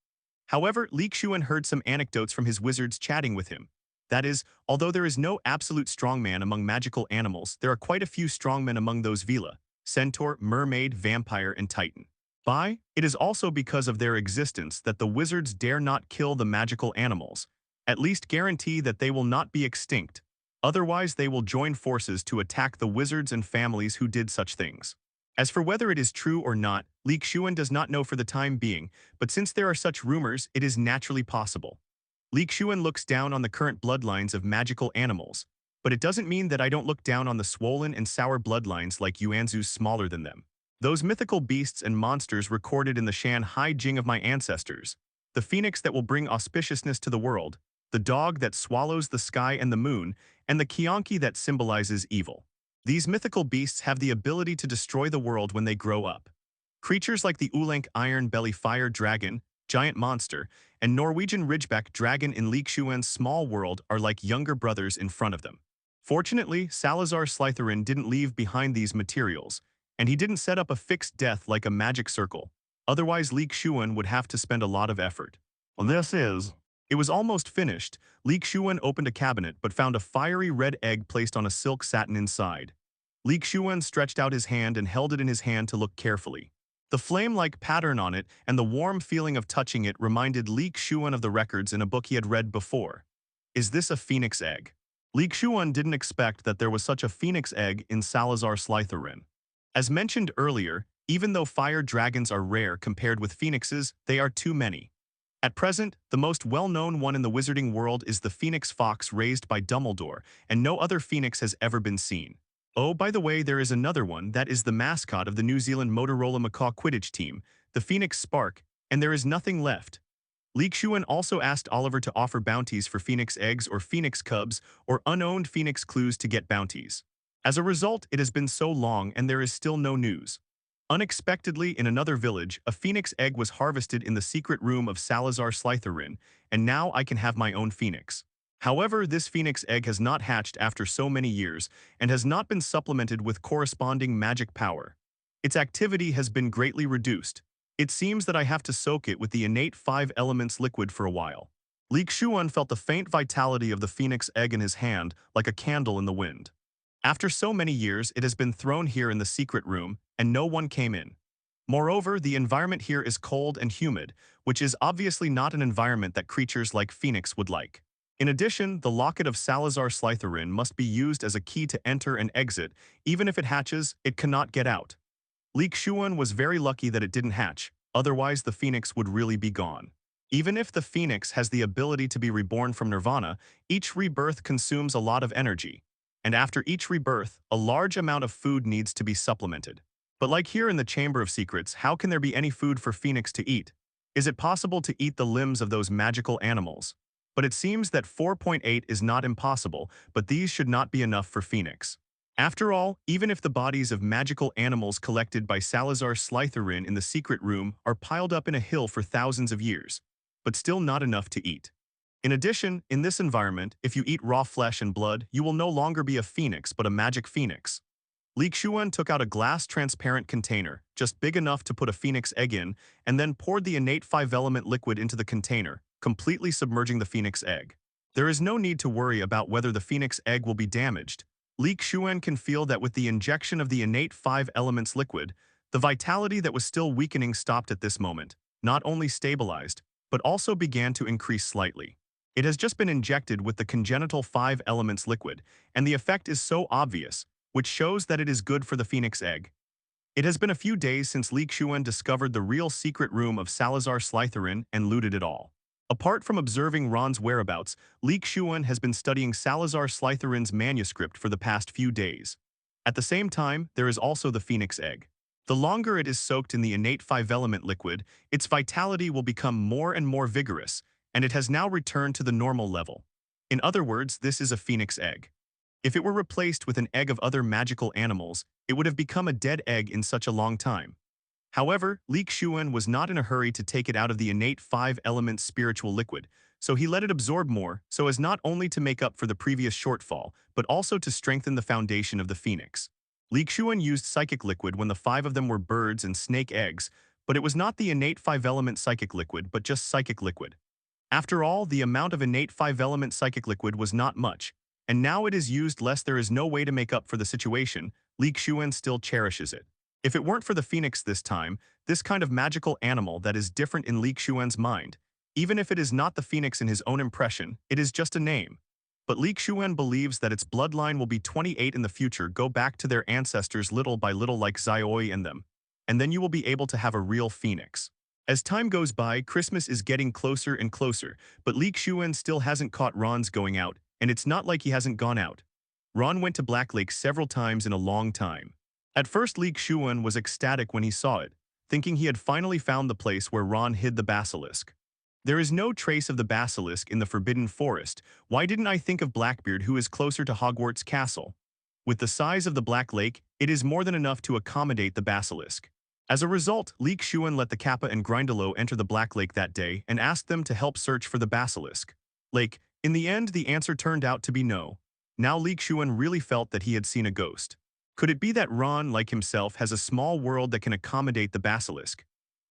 However, Xuan heard some anecdotes from his wizards chatting with him. That is, although there is no absolute strongman among magical animals, there are quite a few strongmen among those Vila, Centaur, Mermaid, Vampire, and Titan. It is also because of their existence that the wizards dare not kill the magical animals, at least guarantee that they will not be extinct. Otherwise, they will join forces to attack the wizards and families who did such things. As for whether it is true or not, Xuan does not know for the time being, but since there are such rumors, it is naturally possible. Xuan looks down on the current bloodlines of magical animals, but it doesn't mean that I don't look down on the swollen and sour bloodlines like Yuanzu's smaller than them. Those mythical beasts and monsters recorded in the Shan Hai Jing of my ancestors, the phoenix that will bring auspiciousness to the world, the dog that swallows the sky and the moon, and the Kianki that symbolizes evil. These mythical beasts have the ability to destroy the world when they grow up. Creatures like the Ulank Iron Belly Fire Dragon, Giant Monster, and Norwegian Ridgeback Dragon in Xuan's small world are like younger brothers in front of them. Fortunately, Slitherin didn't leave behind these materials, and he didn't set up a fixed death like a magic circle. Otherwise, Xuan would have to spend a lot of effort. It was almost finished. Xuan opened a cabinet but found a fiery red egg placed on a silk satin inside. Xuan stretched out his hand and held it in his hand to look carefully. The flame-like pattern on it and the warm feeling of touching it reminded Xuan of the records in a book he had read before. Is this a phoenix egg? Xuan didn't expect that there was such a phoenix egg in Slitherin. As mentioned earlier, even though fire dragons are rare compared with phoenixes, they are too many. At present, the most well-known one in the wizarding world is the phoenix fox raised by Dumbledore, and no other phoenix has ever been seen. Oh, by the way, there is another one that is the mascot of the New Zealand Motorola Macaw Quidditch team, the Phoenix Spark, and there is nothing left. Xuan also asked Oliver to offer bounties for phoenix eggs or phoenix cubs or unowned phoenix clues to get bounties. As a result, it has been so long and there is still no news. Unexpectedly, in another village, a phoenix egg was harvested in the secret room of Slitherin, and now I can have my own phoenix. However, this phoenix egg has not hatched after so many years and has not been supplemented with corresponding magic power. Its activity has been greatly reduced. It seems that I have to soak it with the innate 5 elements liquid for a while. Xuan felt the faint vitality of the phoenix egg in his hand like a candle in the wind. After so many years, it has been thrown here in the secret room, and no one came in. Moreover, the environment here is cold and humid, which is obviously not an environment that creatures like Phoenix would like. In addition, the locket of Slitherin must be used as a key to enter and exit. Even if it hatches, it cannot get out. Xuan was very lucky that it didn't hatch, otherwise the Phoenix would really be gone. Even if the Phoenix has the ability to be reborn from nirvana, each rebirth consumes a lot of energy. And after each rebirth, a large amount of food needs to be supplemented. But like here in the Chamber of Secrets, how can there be any food for Phoenix to eat? Is it possible to eat the limbs of those magical animals? But it seems that 4.8 is not impossible, but these should not be enough for Phoenix. After all, even if the bodies of magical animals collected by Slitherin in the secret room are piled up in a hill for thousands of years, but still not enough to eat. In addition, in this environment, if you eat raw flesh and blood, you will no longer be a phoenix but a magic phoenix. Xuan took out a glass transparent container, just big enough to put a phoenix egg in, and then poured the innate 5-element liquid into the container, completely submerging the phoenix egg. There is no need to worry about whether the phoenix egg will be damaged. Xuan can feel that with the injection of the innate 5 elements liquid, the vitality that was still weakening stopped at this moment, not only stabilized, but also began to increase slightly. It has just been injected with the congenital 5 elements liquid, and the effect is so obvious, which shows that it is good for the phoenix egg. It has been a few days since Xuan discovered the real secret room of Salazar-Slytherin and looted it all. Apart from observing Ron's whereabouts, Xuan has been studying Salazar-Slytherin's manuscript for the past few days. At the same time, there is also the phoenix egg. The longer it is soaked in the innate 5-element liquid, its vitality will become more and more vigorous, and it has now returned to the normal level. In other words, this is a phoenix egg. If it were replaced with an egg of other magical animals, it would have become a dead egg in such a long time. However, Xuan was not in a hurry to take it out of the innate 5-element spiritual liquid, so he let it absorb more so as not only to make up for the previous shortfall, but also to strengthen the foundation of the phoenix. Xuan used psychic liquid when the 5 of them were birds and snake eggs, but it was not the innate 5-element psychic liquid but just psychic liquid. After all, the amount of innate 5-element psychic liquid was not much, and now it is used less. There is no way to make up for the situation. Xuan still cherishes it. If it weren't for the phoenix this time, this kind of magical animal that is different in Xuan's mind, even if it is not the phoenix in his own impression, it is just a name. But Xuan believes that its bloodline will be 28 in the future, go back to their ancestors little by little like Xioi and them, and then you will be able to have a real phoenix. As time goes by, Christmas is getting closer and closer, but Xuan still hasn't caught Ron's going out, and it's not like he hasn't gone out. Ron went to Black Lake several times in a long time. At first, Xuan was ecstatic when he saw it, thinking he had finally found the place where Ron hid the basilisk. There is no trace of the basilisk in the Forbidden Forest. Why didn't I think of Blackbeard, who is closer to Hogwarts Castle? With the size of the Black Lake, it is more than enough to accommodate the basilisk. As a result, Xuan let the Kappa and Grindylow enter the Black Lake that day and asked them to help search for the basilisk. In the end, the answer turned out to be no. Now Xuan really felt that he had seen a ghost. Could it be that Ron, like himself, has a small world that can accommodate the basilisk?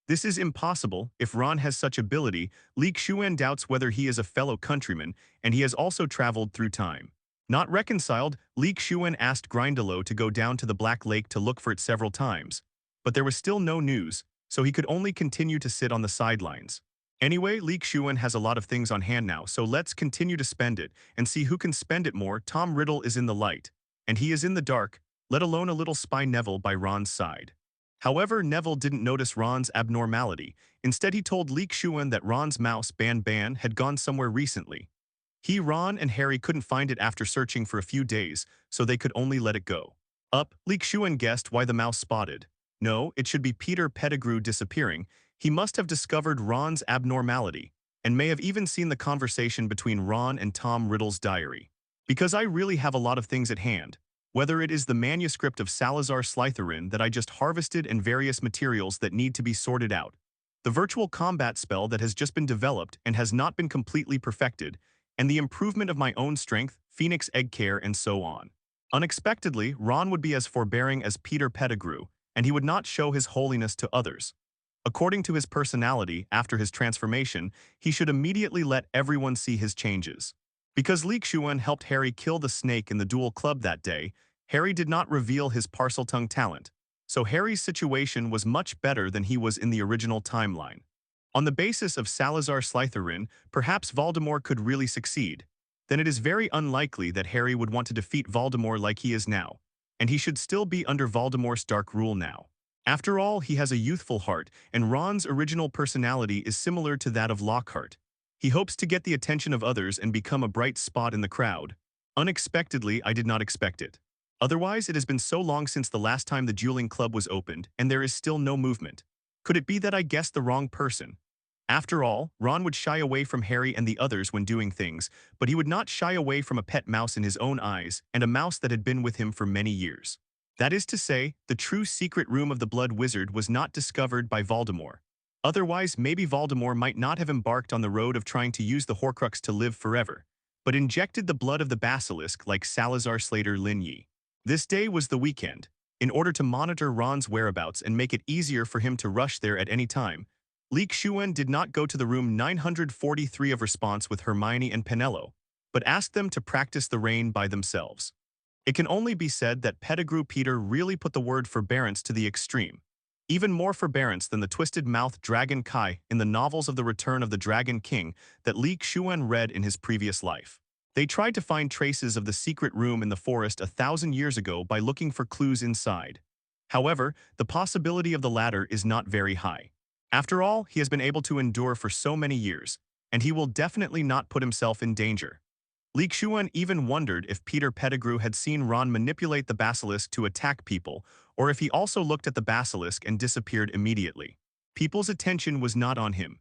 This is impossible. If Ron has such ability, Xuan doubts whether he is a fellow countryman, and he has also traveled through time. Not reconciled, Xuan asked Grindylow to go down to the Black Lake to look for it several times. But there was still no news, so he could only continue to sit on the sidelines. Anyway, Xuan has a lot of things on hand now, so let's continue to spend it and see who can spend it more. Tom Riddle is in the light, and he is in the dark, let alone a little spy Neville by Ron's side. However, Neville didn't notice Ron's abnormality. Instead, he told Xuan that Ron's mouse, Ban, had gone somewhere recently. He, Ron, and Harry couldn't find it after searching for a few days, so they could only let it go. Xuan guessed why the mouse spotted. No, it should be Peter Pettigrew disappearing. He must have discovered Ron's abnormality, and may have even seen the conversation between Ron and Tom Riddle's diary. Because I really have a lot of things at hand. Whether it is the manuscript of Salazar-Slytherin that I just harvested and various materials that need to be sorted out, the virtual combat spell that has just been developed and has not been completely perfected, and the improvement of my own strength, Phoenix egg care, and so on. Unexpectedly, Ron would be as forbearing as Peter Pettigrew, and he would not show his holiness to others. According to his personality, after his transformation, he should immediately let everyone see his changes. Because Xuan helped Harry kill the snake in the duel club that day, Harry did not reveal his Parseltongue talent, so Harry's situation was much better than he was in the original timeline. On the basis of Salazar-Slytherin, perhaps Voldemort could really succeed. Then it is very unlikely that Harry would want to defeat Voldemort like he is now, and he should still be under Voldemort's dark rule now. After all, he has a youthful heart, and Ron's original personality is similar to that of Lockhart. He hopes to get the attention of others and become a bright spot in the crowd. Unexpectedly, I did not expect it. Otherwise, it has been so long since the last time the dueling club was opened, and there is still no movement. Could it be that I guessed the wrong person? After all, Ron would shy away from Harry and the others when doing things, but he would not shy away from a pet mouse in his own eyes, and a mouse that had been with him for many years. That is to say, the true secret room of the Blood Wizard was not discovered by Voldemort. Otherwise, maybe Voldemort might not have embarked on the road of trying to use the Horcrux to live forever, but injected the blood of the basilisk like Salazar Slater Linyi. This day was the weekend. In order to monitor Ron's whereabouts and make it easier for him to rush there at any time, Xuan did not go to the room 943 of response with Hermione and Penelo, but asked them to practice the rain by themselves. It can only be said that Pettigrew Peter really put the word forbearance to the extreme. Even more forbearance than the twisted-mouthed Dragon Kai in the novels of the Return of the Dragon King that Xuan read in his previous life. They tried to find traces of the secret room in the forest 1,000 years ago by looking for clues inside. However, the possibility of the latter is not very high. After all, he has been able to endure for so many years, and he will definitely not put himself in danger. Xuan even wondered if Peter Pettigrew had seen Ron manipulate the basilisk to attack people, or if he also looked at the basilisk and disappeared immediately. People's attention was not on him.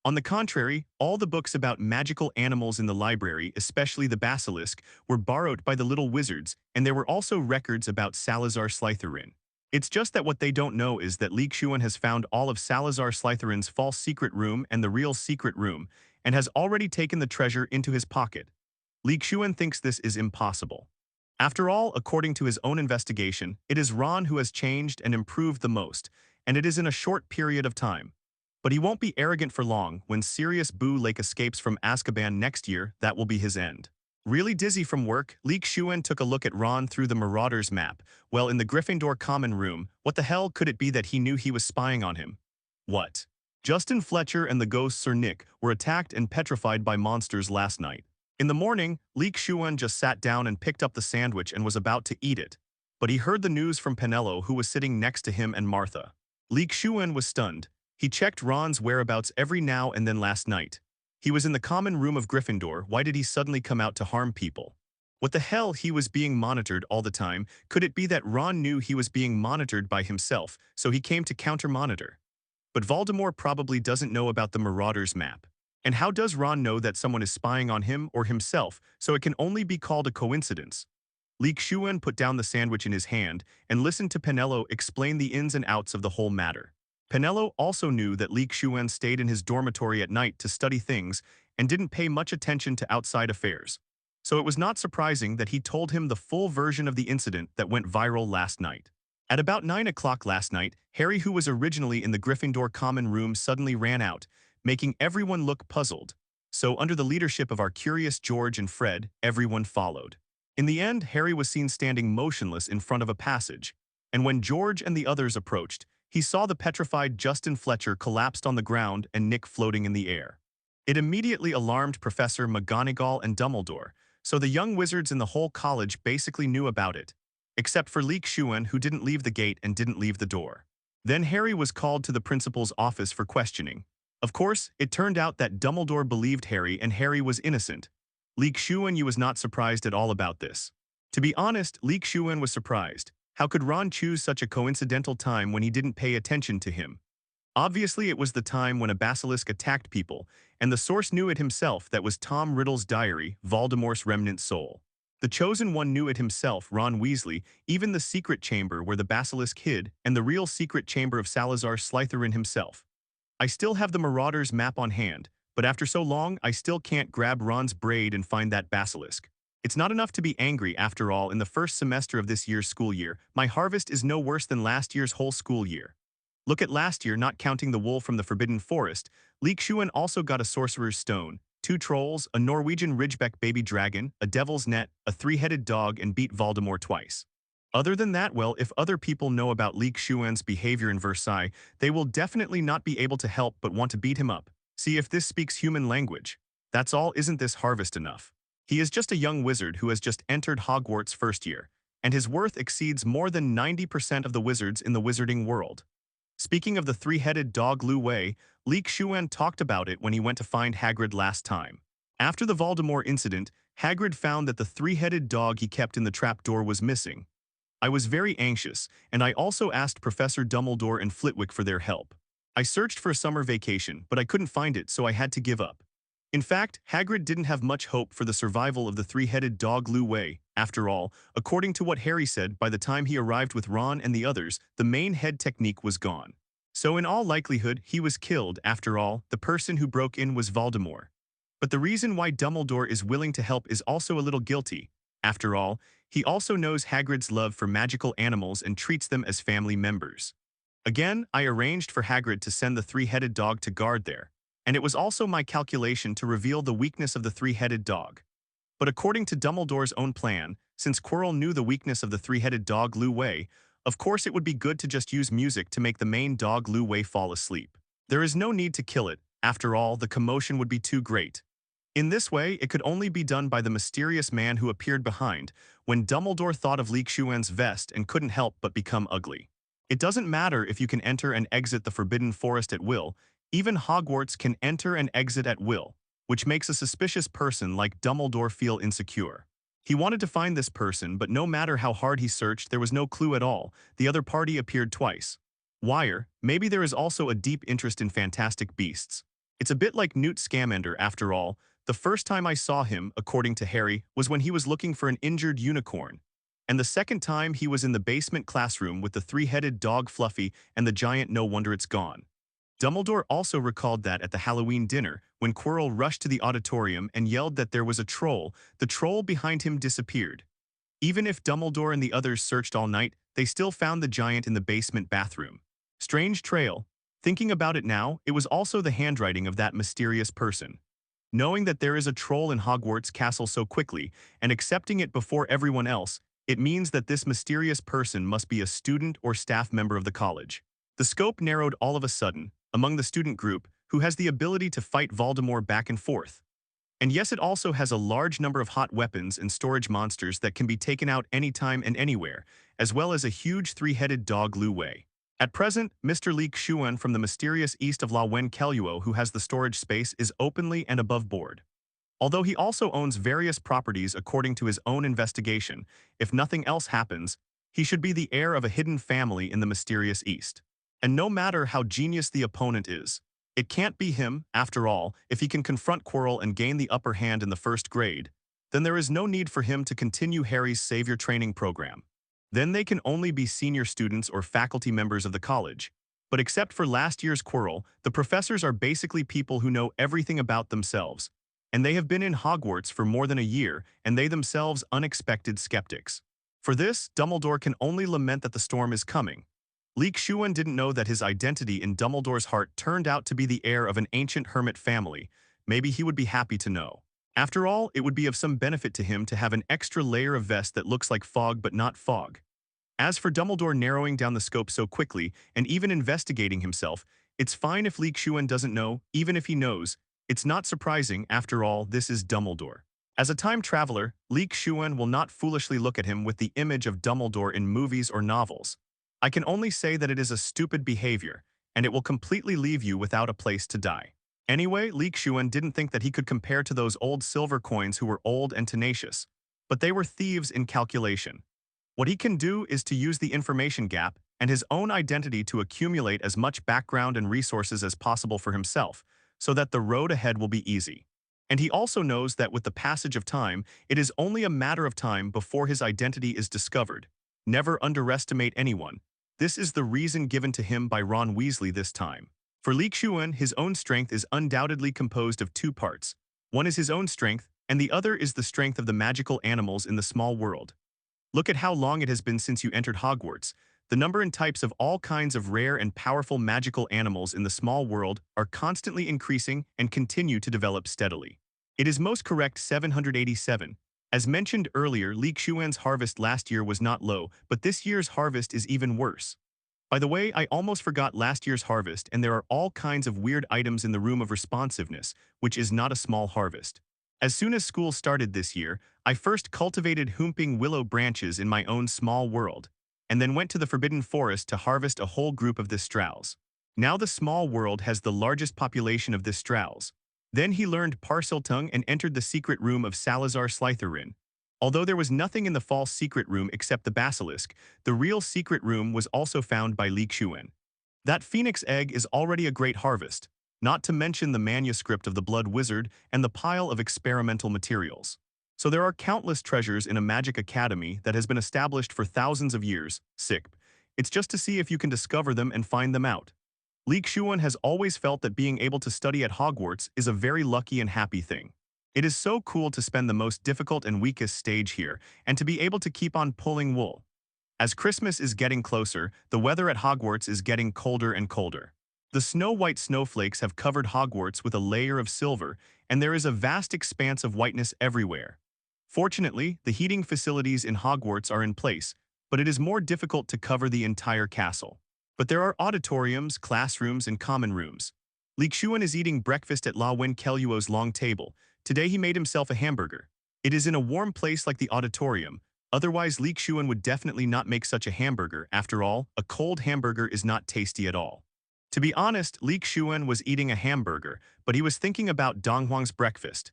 On the contrary, all the books about magical animals in the library, especially the basilisk, were borrowed by the little wizards, and there were also records about Salazar Slytherin. It's just that what they don't know is that Xuan has found all of Salazar Slytherin's false secret room and the real secret room, and has already taken the treasure into his pocket. Xuan thinks this is impossible. After all, according to his own investigation, it is Ron who has changed and improved the most, and it is in a short period of time. But he won't be arrogant for long. When Sirius Boo Lake escapes from Azkaban next year, that will be his end. Really dizzy from work, Xuan took a look at Ron through the Marauders map. Well, in the Gryffindor common room, what the hell could it be that he knew he was spying on him? What? Justin Fletcher and the ghost Sir Nick were attacked and petrified by monsters last night. In the morning, Xuan just sat down and picked up the sandwich and was about to eat it. But he heard the news from Penelo, who was sitting next to him, and Martha. Xuan was stunned. He checked Ron's whereabouts every now and then last night. He was in the common room of Gryffindor. Why did he suddenly come out to harm people? What the hell, he was being monitored all the time. Could it be that Ron knew he was being monitored by himself, so he came to counter-monitor? But Voldemort probably doesn't know about the Marauders map. And how does Ron know that someone is spying on him or himself, so it can only be called a coincidence? Xuan put down the sandwich in his hand and listened to Penelo explain the ins and outs of the whole matter. Penelo also knew that Xuan stayed in his dormitory at night to study things and didn't pay much attention to outside affairs. So it was not surprising that he told him the full version of the incident that went viral last night. At about 9 o'clock last night, Harry, who was originally in the Gryffindor common room, suddenly ran out, making everyone look puzzled. So under the leadership of our curious George and Fred, everyone followed. In the end, Harry was seen standing motionless in front of a passage, and when George and the others approached, he saw the petrified Justin Fletcher collapsed on the ground and Nick floating in the air. It immediately alarmed Professor McGonagall and Dumbledore, so the young wizards in the whole college basically knew about it, except for Xuan, who didn't leave the gate and didn't leave the door. Then Harry was called to the principal's office for questioning. Of course, it turned out that Dumbledore believed Harry and Harry was innocent. Xuan was not surprised at all about this. To be honest, Xuan was surprised. How could Ron choose such a coincidental time when he didn't pay attention to him? Obviously, it was the time when a basilisk attacked people, and the source knew it himself. That was Tom Riddle's diary, Voldemort's remnant soul. The Chosen One knew it himself, Ron Weasley, even the secret chamber where the basilisk hid, and the real secret chamber of Salazar Slytherin himself. I still have the Marauders map on hand, but after so long, I still can't grab Ron's braid and find that basilisk. It's not enough to be angry. After all, in the first semester of this year's school year, my harvest is no worse than last year's whole school year. Look at last year, not counting the wool from the Forbidden Forest. Xuan also got a Sorcerer's Stone, 2 trolls, a Norwegian Ridgeback baby dragon, a devil's net, a 3-headed dog, and beat Voldemort twice. Other than that, well, if other people know about Xuan's behavior in Versailles, they will definitely not be able to help but want to beat him up. See if this speaks human language. That's all. Isn't this harvest enough? He is just a young wizard who has just entered Hogwarts first year, and his worth exceeds more than 90% of the wizards in the wizarding world. Speaking of the 3-headed dog Lu Wei, Xuan talked about it when he went to find Hagrid last time. After the Voldemort incident, Hagrid found that the 3-headed dog he kept in the trapdoor was missing. I was very anxious, and I also asked Professor Dumbledore and Flitwick for their help. I searched for a summer vacation, but I couldn't find it, so I had to give up. In fact, Hagrid didn't have much hope for the survival of the 3-headed dog Lu Wei. After all, according to what Harry said, by the time he arrived with Ron and the others, the main head technique was gone. So in all likelihood, he was killed. After all, the person who broke in was Voldemort. But the reason why Dumbledore is willing to help is also a little guilty. After all, He also knows Hagrid's love for magical animals and treats them as family members. Again, I arranged for Hagrid to send the three-headed dog to guard there, and it was also my calculation to reveal the weakness of the three-headed dog. But according to Dumbledore's own plan, since Quirrell knew the weakness of the three-headed dog Lu Wei, of course it would be good to just use music to make the main dog Lu Wei fall asleep. There is no need to kill it, after all, the commotion would be too great. In this way, it could only be done by the mysterious man who appeared behind when Dumbledore thought of Xuan's vest and couldn't help but become ugly. It doesn't matter if you can enter and exit the Forbidden Forest at will, even Hogwarts can enter and exit at will, which makes a suspicious person like Dumbledore feel insecure. He wanted to find this person, but no matter how hard he searched, there was no clue at all. The other party appeared twice. Wire, maybe there is also a deep interest in fantastic beasts. It's a bit like Newt Scamander after all. The first time I saw him, according to Harry, was when he was looking for an injured unicorn. And the second time he was in the basement classroom with the three-headed dog Fluffy and the giant No Wonder It's Gone. Dumbledore also recalled that at the Halloween dinner, when Quirrell rushed to the auditorium and yelled that there was a troll, the troll behind him disappeared. Even if Dumbledore and the others searched all night, they still found the giant in the basement bathroom. Strange trail. Thinking about it now, it was also the handwriting of that mysterious person. Knowing that there is a troll in Hogwarts Castle so quickly, and accepting it before everyone else, it means that this mysterious person must be a student or staff member of the college. The scope narrowed all of a sudden, among the student group, who has the ability to fight Voldemort back and forth. And yes, it also has a large number of hot weapons and storage monsters that can be taken out anytime and anywhere, as well as a huge three-headed dog Lu Wei. At present, Mr. Xuan from the mysterious east of La Wen Keluo, who has the storage space, is openly and above board. Although he also owns various properties according to his own investigation, if nothing else happens, he should be the heir of a hidden family in the mysterious east. And no matter how genius the opponent is, it can't be him, after all. If he can confront Quirrell and gain the upper hand in the first grade, then there is no need for him to continue Harry's savior training program. Then they can only be senior students or faculty members of the college. But except for last year's Quirrell, the professors are basically people who know everything about themselves, and they have been in Hogwarts for more than a year, and they themselves unexpected skeptics. For this, Dumbledore can only lament that the storm is coming. Xuan didn't know that his identity in Dumbledore's heart turned out to be the heir of an ancient hermit family. Maybe he would be happy to know. After all, it would be of some benefit to him to have an extra layer of vest that looks like fog but not fog. As for Dumbledore narrowing down the scope so quickly and even investigating himself, it's fine if Xuan doesn't know. Even if he knows, it's not surprising. After all, this is Dumbledore. As a time traveler, Xuan will not foolishly look at him with the image of Dumbledore in movies or novels. I can only say that it is a stupid behavior, and it will completely leave you without a place to die. Anyway, Xuan didn't think that he could compare to those old silver coins who were old and tenacious, but they were thieves in calculation. What he can do is to use the information gap and his own identity to accumulate as much background and resources as possible for himself, so that the road ahead will be easy. And he also knows that with the passage of time, it is only a matter of time before his identity is discovered. Never underestimate anyone. This is the reason given to him by Ron Weasley this time. For Xuan, his own strength is undoubtedly composed of two parts. One is his own strength, and the other is the strength of the magical animals in the small world. Look at how long it has been since you entered Hogwarts. The number and types of all kinds of rare and powerful magical animals in the small world are constantly increasing and continue to develop steadily. It is most correct 787. As mentioned earlier, Xuan's harvest last year was not low, but this year's harvest is even worse. By the way, I almost forgot last year's harvest, and there are all kinds of weird items in the Room of Responsiveness, which is not a small harvest. As soon as school started this year, I first cultivated whooping willow branches in my own small world, and then went to the Forbidden Forest to harvest a whole group of this strauss. Now the small world has the largest population of this strauss. Then he learned Parseltongue and entered the secret room of Salazar Slytherin. Although there was nothing in the false secret room except the basilisk, the real secret room was also found by Xuan. That phoenix egg is already a great harvest, not to mention the manuscript of the Blood Wizard and the pile of experimental materials. So there are countless treasures in a magic academy that has been established for thousands of years. It's just to see if you can discover them and find them out. Xuan has always felt that being able to study at Hogwarts is a very lucky and happy thing. It is so cool to spend the most difficult and weakest stage here, and to be able to keep on pulling wool. As Christmas is getting closer, the weather at Hogwarts is getting colder and colder. The snow-white snowflakes have covered Hogwarts with a layer of silver, and there is a vast expanse of whiteness everywhere. Fortunately, the heating facilities in Hogwarts are in place, but it is more difficult to cover the entire castle. But there are auditoriums, classrooms, and common rooms. Xuan is eating breakfast at La Wen Keluo's long table. Today he made himself a hamburger. It is in a warm place like the auditorium. Otherwise, Xuan would definitely not make such a hamburger. After all, a cold hamburger is not tasty at all. To be honest, Xuan was eating a hamburger, but he was thinking about Donghuang's breakfast.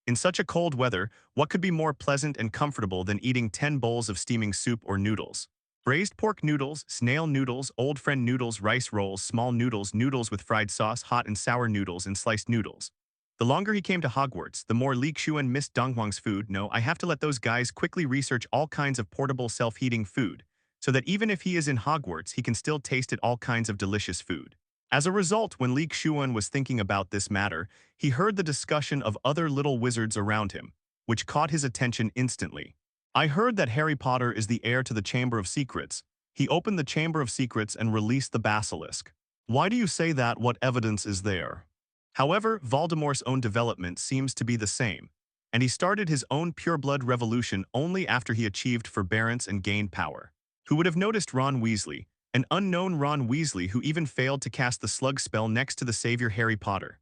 In such a cold weather, what could be more pleasant and comfortable than eating 10 bowls of steaming soup or noodles? Braised pork noodles, snail noodles, old friend noodles, rice rolls, small noodles, noodles with fried sauce, hot and sour noodles, and sliced noodles. The longer he came to Hogwarts, the more Xuan missed Donghuang's food. No, I have to let those guys quickly research all kinds of portable self-heating food, so that even if he is in Hogwarts, he can still taste it all kinds of delicious food. As a result, when Xuan was thinking about this matter, he heard the discussion of other little wizards around him, which caught his attention instantly. I heard that Harry Potter is the heir to the Chamber of Secrets. He opened the Chamber of Secrets and released the basilisk. Why do you say that? What evidence is there? However, Voldemort's own development seems to be the same, and he started his own pureblood revolution only after he achieved forbearance and gained power. Who would have noticed Ron Weasley, an unknown Ron Weasley who even failed to cast the slug spell next to the savior Harry Potter?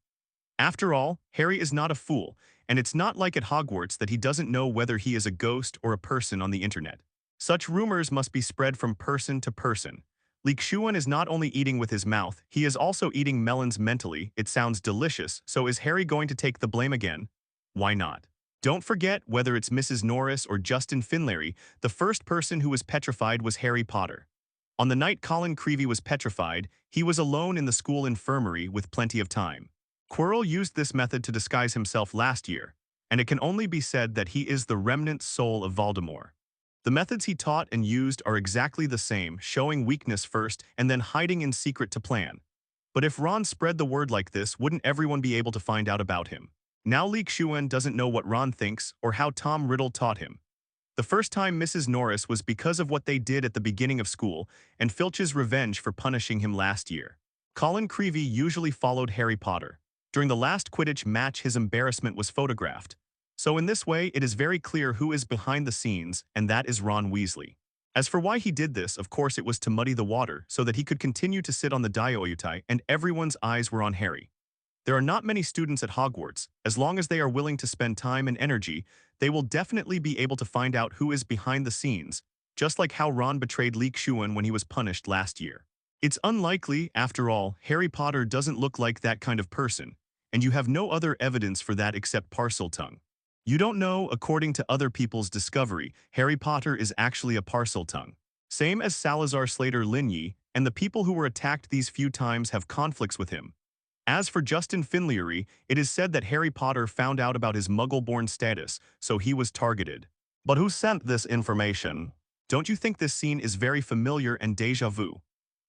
After all, Harry is not a fool, and it's not like at Hogwarts that he doesn't know whether he is a ghost or a person on the internet. Such rumors must be spread from person to person. Xuan is not only eating with his mouth, he is also eating melons mentally. It sounds delicious, so is Harry going to take the blame again? Why not? Don't forget, whether it's Mrs. Norris or Justin Finlay, the first person who was petrified was Harry Potter. On the night Colin Creevey was petrified, he was alone in the school infirmary with plenty of time. Quirrell used this method to disguise himself last year, and it can only be said that he is the remnant soul of Voldemort. The methods he taught and used are exactly the same, showing weakness first and then hiding in secret to plan. But if Ron spread the word like this, wouldn't everyone be able to find out about him? Now Xuan doesn't know what Ron thinks or how Tom Riddle taught him. The first time Mrs. Norris was because of what they did at the beginning of school and Filch's revenge for punishing him last year. Colin Creevey usually followed Harry Potter. During the last Quidditch match, his embarrassment was photographed. So in this way, it is very clear who is behind the scenes, and that is Ron Weasley. As for why he did this, of course it was to muddy the water so that he could continue to sit on the Diaoyutai and everyone's eyes were on Harry. There are not many students at Hogwarts. As long as they are willing to spend time and energy, they will definitely be able to find out who is behind the scenes, just like how Ron betrayed Xuan when he was punished last year. It's unlikely, after all, Harry Potter doesn't look like that kind of person, and you have no other evidence for that except Parseltongue. You don't know, according to other people's discovery, Harry Potter is actually a Parseltongue. Same as Salazar Slater Linyi, and the people who were attacked these few times have conflicts with him. As for Justin Finlay, it is said that Harry Potter found out about his Muggle-born status, so he was targeted. But who sent this information? Don't you think this scene is very familiar and déjà vu?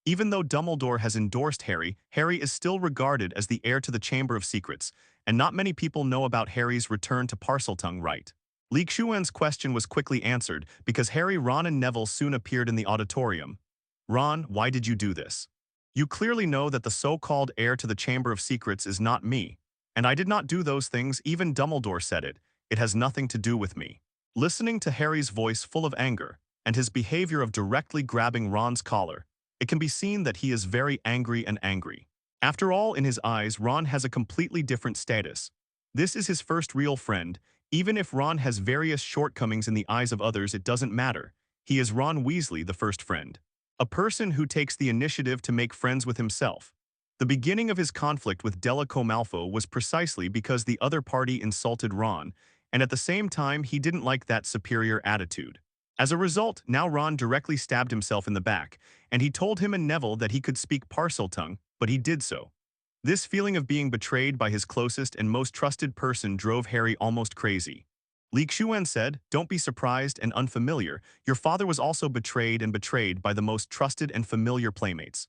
Even though Dumbledore has endorsed Harry, Harry is still regarded as the heir to the Chamber of Secrets, and not many people know about Harry's return to Parseltongue, right? Xuan's question was quickly answered because Harry, Ron, and Neville soon appeared in the auditorium. Ron, why did you do this? You clearly know that the so-called heir to the Chamber of Secrets is not me, and I did not do those things. Even Dumbledore said it. It has nothing to do with me. Listening to Harry's voice full of anger, and his behavior of directly grabbing Ron's collar, it can be seen that he is very angry and angry. After all, in his eyes, Ron has a completely different status. This is his first real friend. Even if Ron has various shortcomings in the eyes of others, it doesn't matter. He is Ron Weasley, the first friend. A person who takes the initiative to make friends with himself. The beginning of his conflict with Draco Malfoy was precisely because the other party insulted Ron, and at the same time he didn't like that superior attitude. As a result, now Ron directly stabbed himself in the back, and he told him and Neville that he could speak Parseltongue, but he did so. This feeling of being betrayed by his closest and most trusted person drove Harry almost crazy. Xuan said, "Don't be surprised and unfamiliar. Your father was also betrayed by the most trusted and familiar playmates."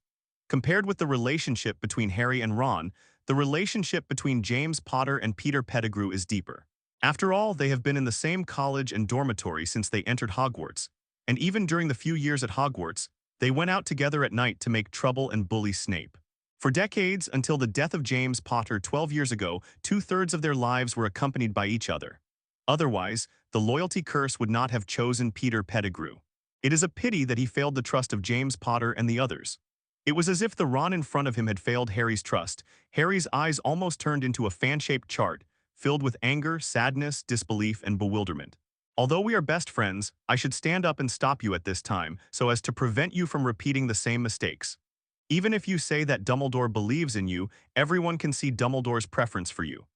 Compared with the relationship between Harry and Ron, the relationship between James Potter and Peter Pettigrew is deeper. After all, they have been in the same college and dormitory since they entered Hogwarts, and even during the few years at Hogwarts, they went out together at night to make trouble and bully Snape. For decades, until the death of James Potter 12 years ago, two-thirds of their lives were accompanied by each other. Otherwise, the loyalty curse would not have chosen Peter Pettigrew. It is a pity that he failed the trust of James Potter and the others. It was as if the Ron in front of him had failed Harry's trust. Harry's eyes almost turned into a fan-shaped chart, filled with anger, sadness, disbelief, and bewilderment. Although we are best friends, I should stand up and stop you at this time, so as to prevent you from repeating the same mistakes. Even if you say that Dumbledore believes in you, everyone can see Dumbledore's preference for you.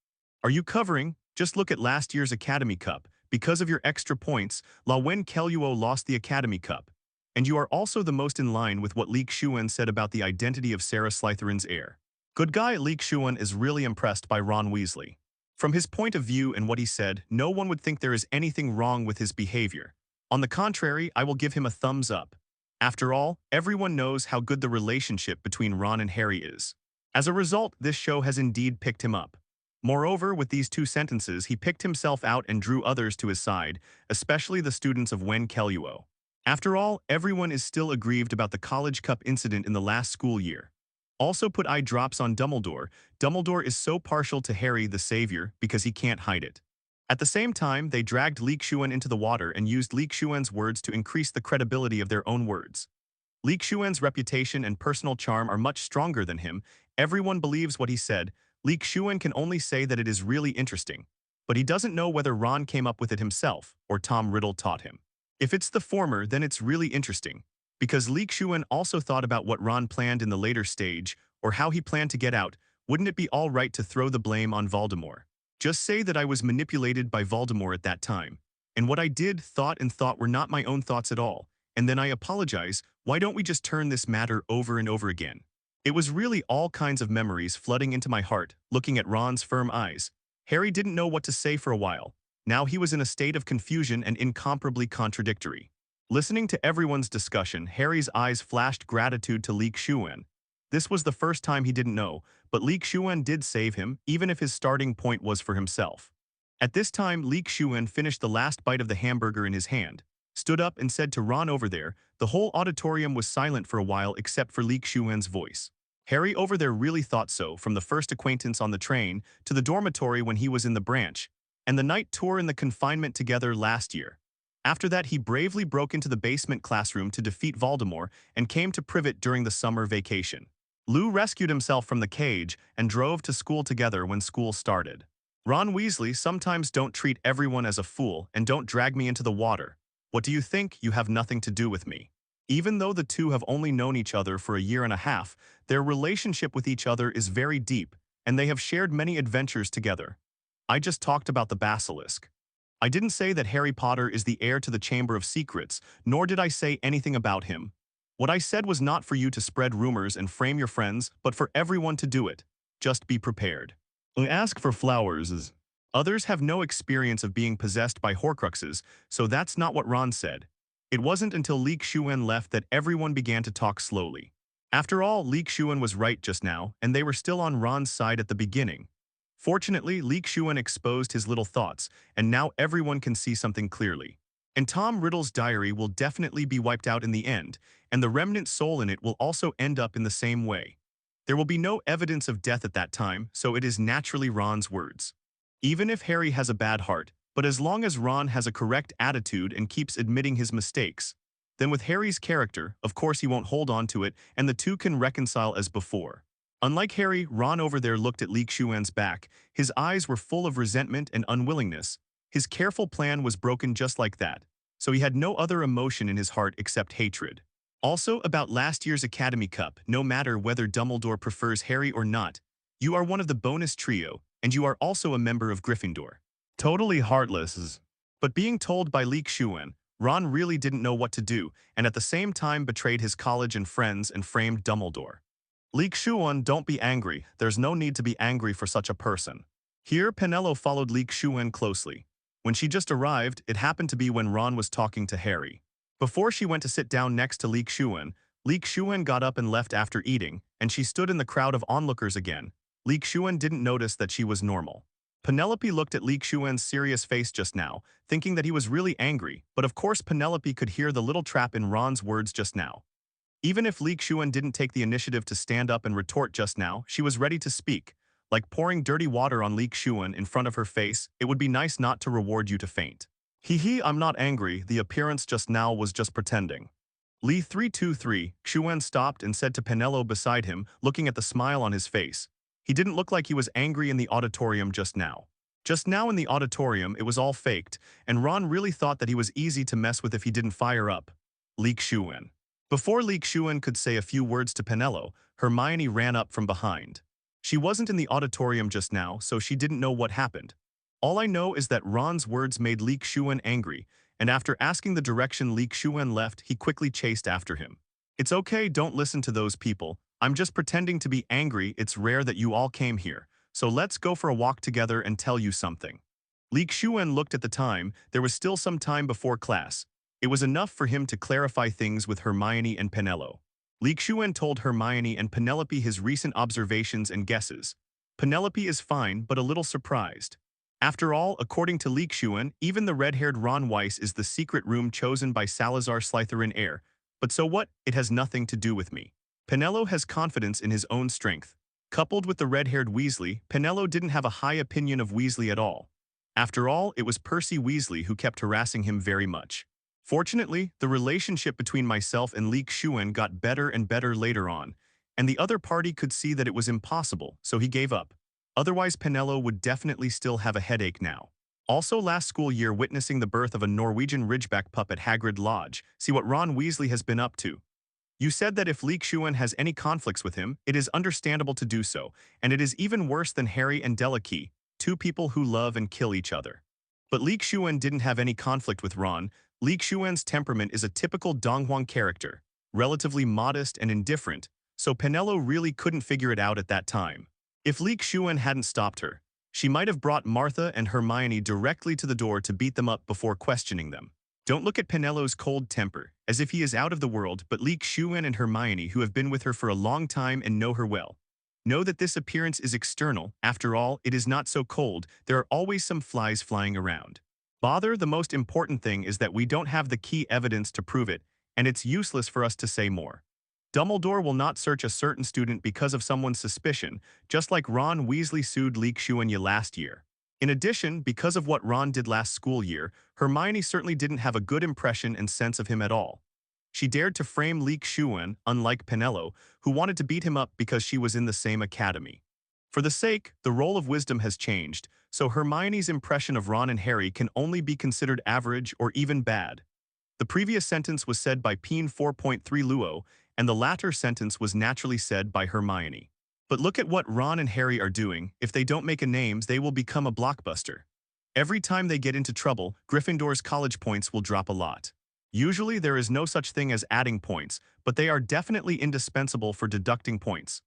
Are you covering? Just look at last year's Academy Cup. Because of your extra points, Xuan lost the Academy Cup. And you are also the most in line with what Xuan said about the identity of Sarah Slytherin's heir. Good guy Xuan is really impressed by Ron Weasley. From his point of view and what he said, no one would think there is anything wrong with his behavior. On the contrary, I will give him a thumbs up. After all, everyone knows how good the relationship between Ron and Harry is. As a result, this show has indeed picked him up. Moreover, with these two sentences, he picked himself out and drew others to his side, especially the students of Wen-Keluo. After all, everyone is still aggrieved about the College Cup incident in the last school year. Also put eye drops on Dumbledore. Dumbledore is so partial to Harry the Savior because he can't hide it. At the same time, they dragged Xuan into the water and used Xuan's words to increase the credibility of their own words. Xuan's reputation and personal charm are much stronger than him. Everyone believes what he said. Xuan can only say that it is really interesting, but he doesn't know whether Ron came up with it himself or Tom Riddle taught him. If it's the former, then it's really interesting, because Xuan also thought about what Ron planned in the later stage, or how he planned to get out. Wouldn't it be all right to throw the blame on Voldemort? Just say that I was manipulated by Voldemort at that time, and what I did, thought were not my own thoughts at all, and then I apologize. Why don't we just turn this matter over and over again? It was really all kinds of memories flooding into my heart, looking at Ron's firm eyes. Harry didn't know what to say for a while. Now he was in a state of confusion and incomparably contradictory. Listening to everyone's discussion, Harry's eyes flashed gratitude to Xuan. This was the first time he didn't know, but Xuan did save him, even if his starting point was for himself. At this time, Xuan finished the last bite of the hamburger in his hand, stood up and said to Ron over there. The whole auditorium was silent for a while except for Xuan's voice. Harry over there really thought so, from the first acquaintance on the train, to the dormitory when he was in the branch, and the night tour in the confinement together last year. After that, he bravely broke into the basement classroom to defeat Voldemort and came to Privet during the summer vacation. Lou rescued himself from the cage and drove to school together when school started. Ron Weasley, sometimes don't treat everyone as a fool and don't drag me into the water. What do you think? You have nothing to do with me. Even though the two have only known each other for a year and a half, their relationship with each other is very deep, and they have shared many adventures together. I just talked about the basilisk. I didn't say that Harry Potter is the heir to the Chamber of Secrets, nor did I say anything about him. What I said was not for you to spread rumors and frame your friends, but for everyone to do it. Just be prepared. Ask for flowers. Others have no experience of being possessed by Horcruxes, so that's not what Ron said. It wasn't until Xuan left that everyone began to talk slowly. After all, Xuan was right just now, and they were still on Ron's side at the beginning. Fortunately, Xuan exposed his little thoughts, and now everyone can see something clearly. And Tom Riddle's diary will definitely be wiped out in the end, and the remnant soul in it will also end up in the same way. There will be no evidence of death at that time, so it is naturally Ron's words. Even if Harry has a bad heart, but as long as Ron has a correct attitude and keeps admitting his mistakes, then with Harry's character, of course he won't hold on to it, and the two can reconcile as before. Unlike Harry, Ron over there looked at Xuan's back. His eyes were full of resentment and unwillingness. His careful plan was broken just like that, so he had no other emotion in his heart except hatred. Also, about last year's Academy Cup, no matter whether Dumbledore prefers Harry or not, you are one of the bonus trio, and you are also a member of Gryffindor. Totally heartless. But being told by Xuan, Ron really didn't know what to do, and at the same time betrayed his college and friends and framed Dumbledore. Xuan, don't be angry. There's no need to be angry for such a person. Here, Penelo followed Xuan closely. When she just arrived, it happened to be when Ron was talking to Harry. Before she went to sit down next to Xuan got up and left after eating, and she stood in the crowd of onlookers again. Xuan didn't notice that she was normal. Penelope looked at Xuan's serious face just now, thinking that he was really angry, but of course Penelope could hear the little trap in Ron's words just now. Even if Xuan didn't take the initiative to stand up and retort just now, she was ready to speak. Like pouring dirty water on Xuan in front of her face, it would be nice not to reward you to faint. Hee, I'm not angry, the appearance just now was just pretending. Li 323, Xuan stopped and said to Penelope beside him, looking at the smile on his face. He didn't look like he was angry in the auditorium just now. Just now in the auditorium, it was all faked, and Ron really thought that he was easy to mess with if he didn't fire up. Xuan. Before Xuan could say a few words to Penelope, Hermione ran up from behind. She wasn't in the auditorium just now, so she didn't know what happened. All I know is that Ron's words made Xuan angry, and after asking the direction Xuan left, he quickly chased after him. It's okay, don't listen to those people. I'm just pretending to be angry, it's rare that you all came here. So let's go for a walk together and tell you something. Xuan looked at the time, there was still some time before class. It was enough for him to clarify things with Hermione and Penelope. Xuan told Hermione and Penelope his recent observations and guesses. Penelope is fine but a little surprised. After all, according to Xuan, even the red-haired Ron Weiss is the secret room chosen by Salazar Slytherin heir. But so what? It has nothing to do with me. Penelope has confidence in his own strength. Coupled with the red-haired Weasley, Penelope didn't have a high opinion of Weasley at all. After all, it was Percy Weasley who kept harassing him very much. Fortunately, the relationship between myself and Xuan got better and better later on, and the other party could see that it was impossible, so he gave up. Otherwise, Penelope would definitely still have a headache now. Also, last school year witnessing the birth of a Norwegian Ridgeback pup at Hagrid Lodge, see what Ron Weasley has been up to. You said that if Xuan has any conflicts with him, it is understandable to do so, and it is even worse than Harry and Demiguise, two people who love and kill each other. But Xuan didn't have any conflict with Ron. Xuan's temperament is a typical Donghua character, relatively modest and indifferent, so Penelope really couldn't figure it out at that time. If Xuan hadn't stopped her, she might have brought Martha and Hermione directly to the door to beat them up before questioning them. Don't look at Penelope's cold temper, as if he is out of the world, but Xuan and Hermione, who have been with her for a long time and know her well, know that this appearance is external. After all, it is not so cold, there are always some flies flying around. Bother, the most important thing is that we don't have the key evidence to prove it, and it's useless for us to say more. Dumbledore will not search a certain student because of someone's suspicion, just like Ron Weasley sued Xuan last year. In addition, because of what Ron did last school year, Hermione certainly didn't have a good impression and sense of him at all. She dared to frame Xuan, unlike Penelope, who wanted to beat him up because she was in the same academy. For the sake, the role of wisdom has changed, so Hermione's impression of Ron and Harry can only be considered average or even bad. The previous sentence was said by Peen 4.3 Luo, and the latter sentence was naturally said by Hermione. But look at what Ron and Harry are doing. If they don't make a name, they will become a blockbuster. Every time they get into trouble, Gryffindor's college points will drop a lot. Usually there is no such thing as adding points, but they are definitely indispensable for deducting points.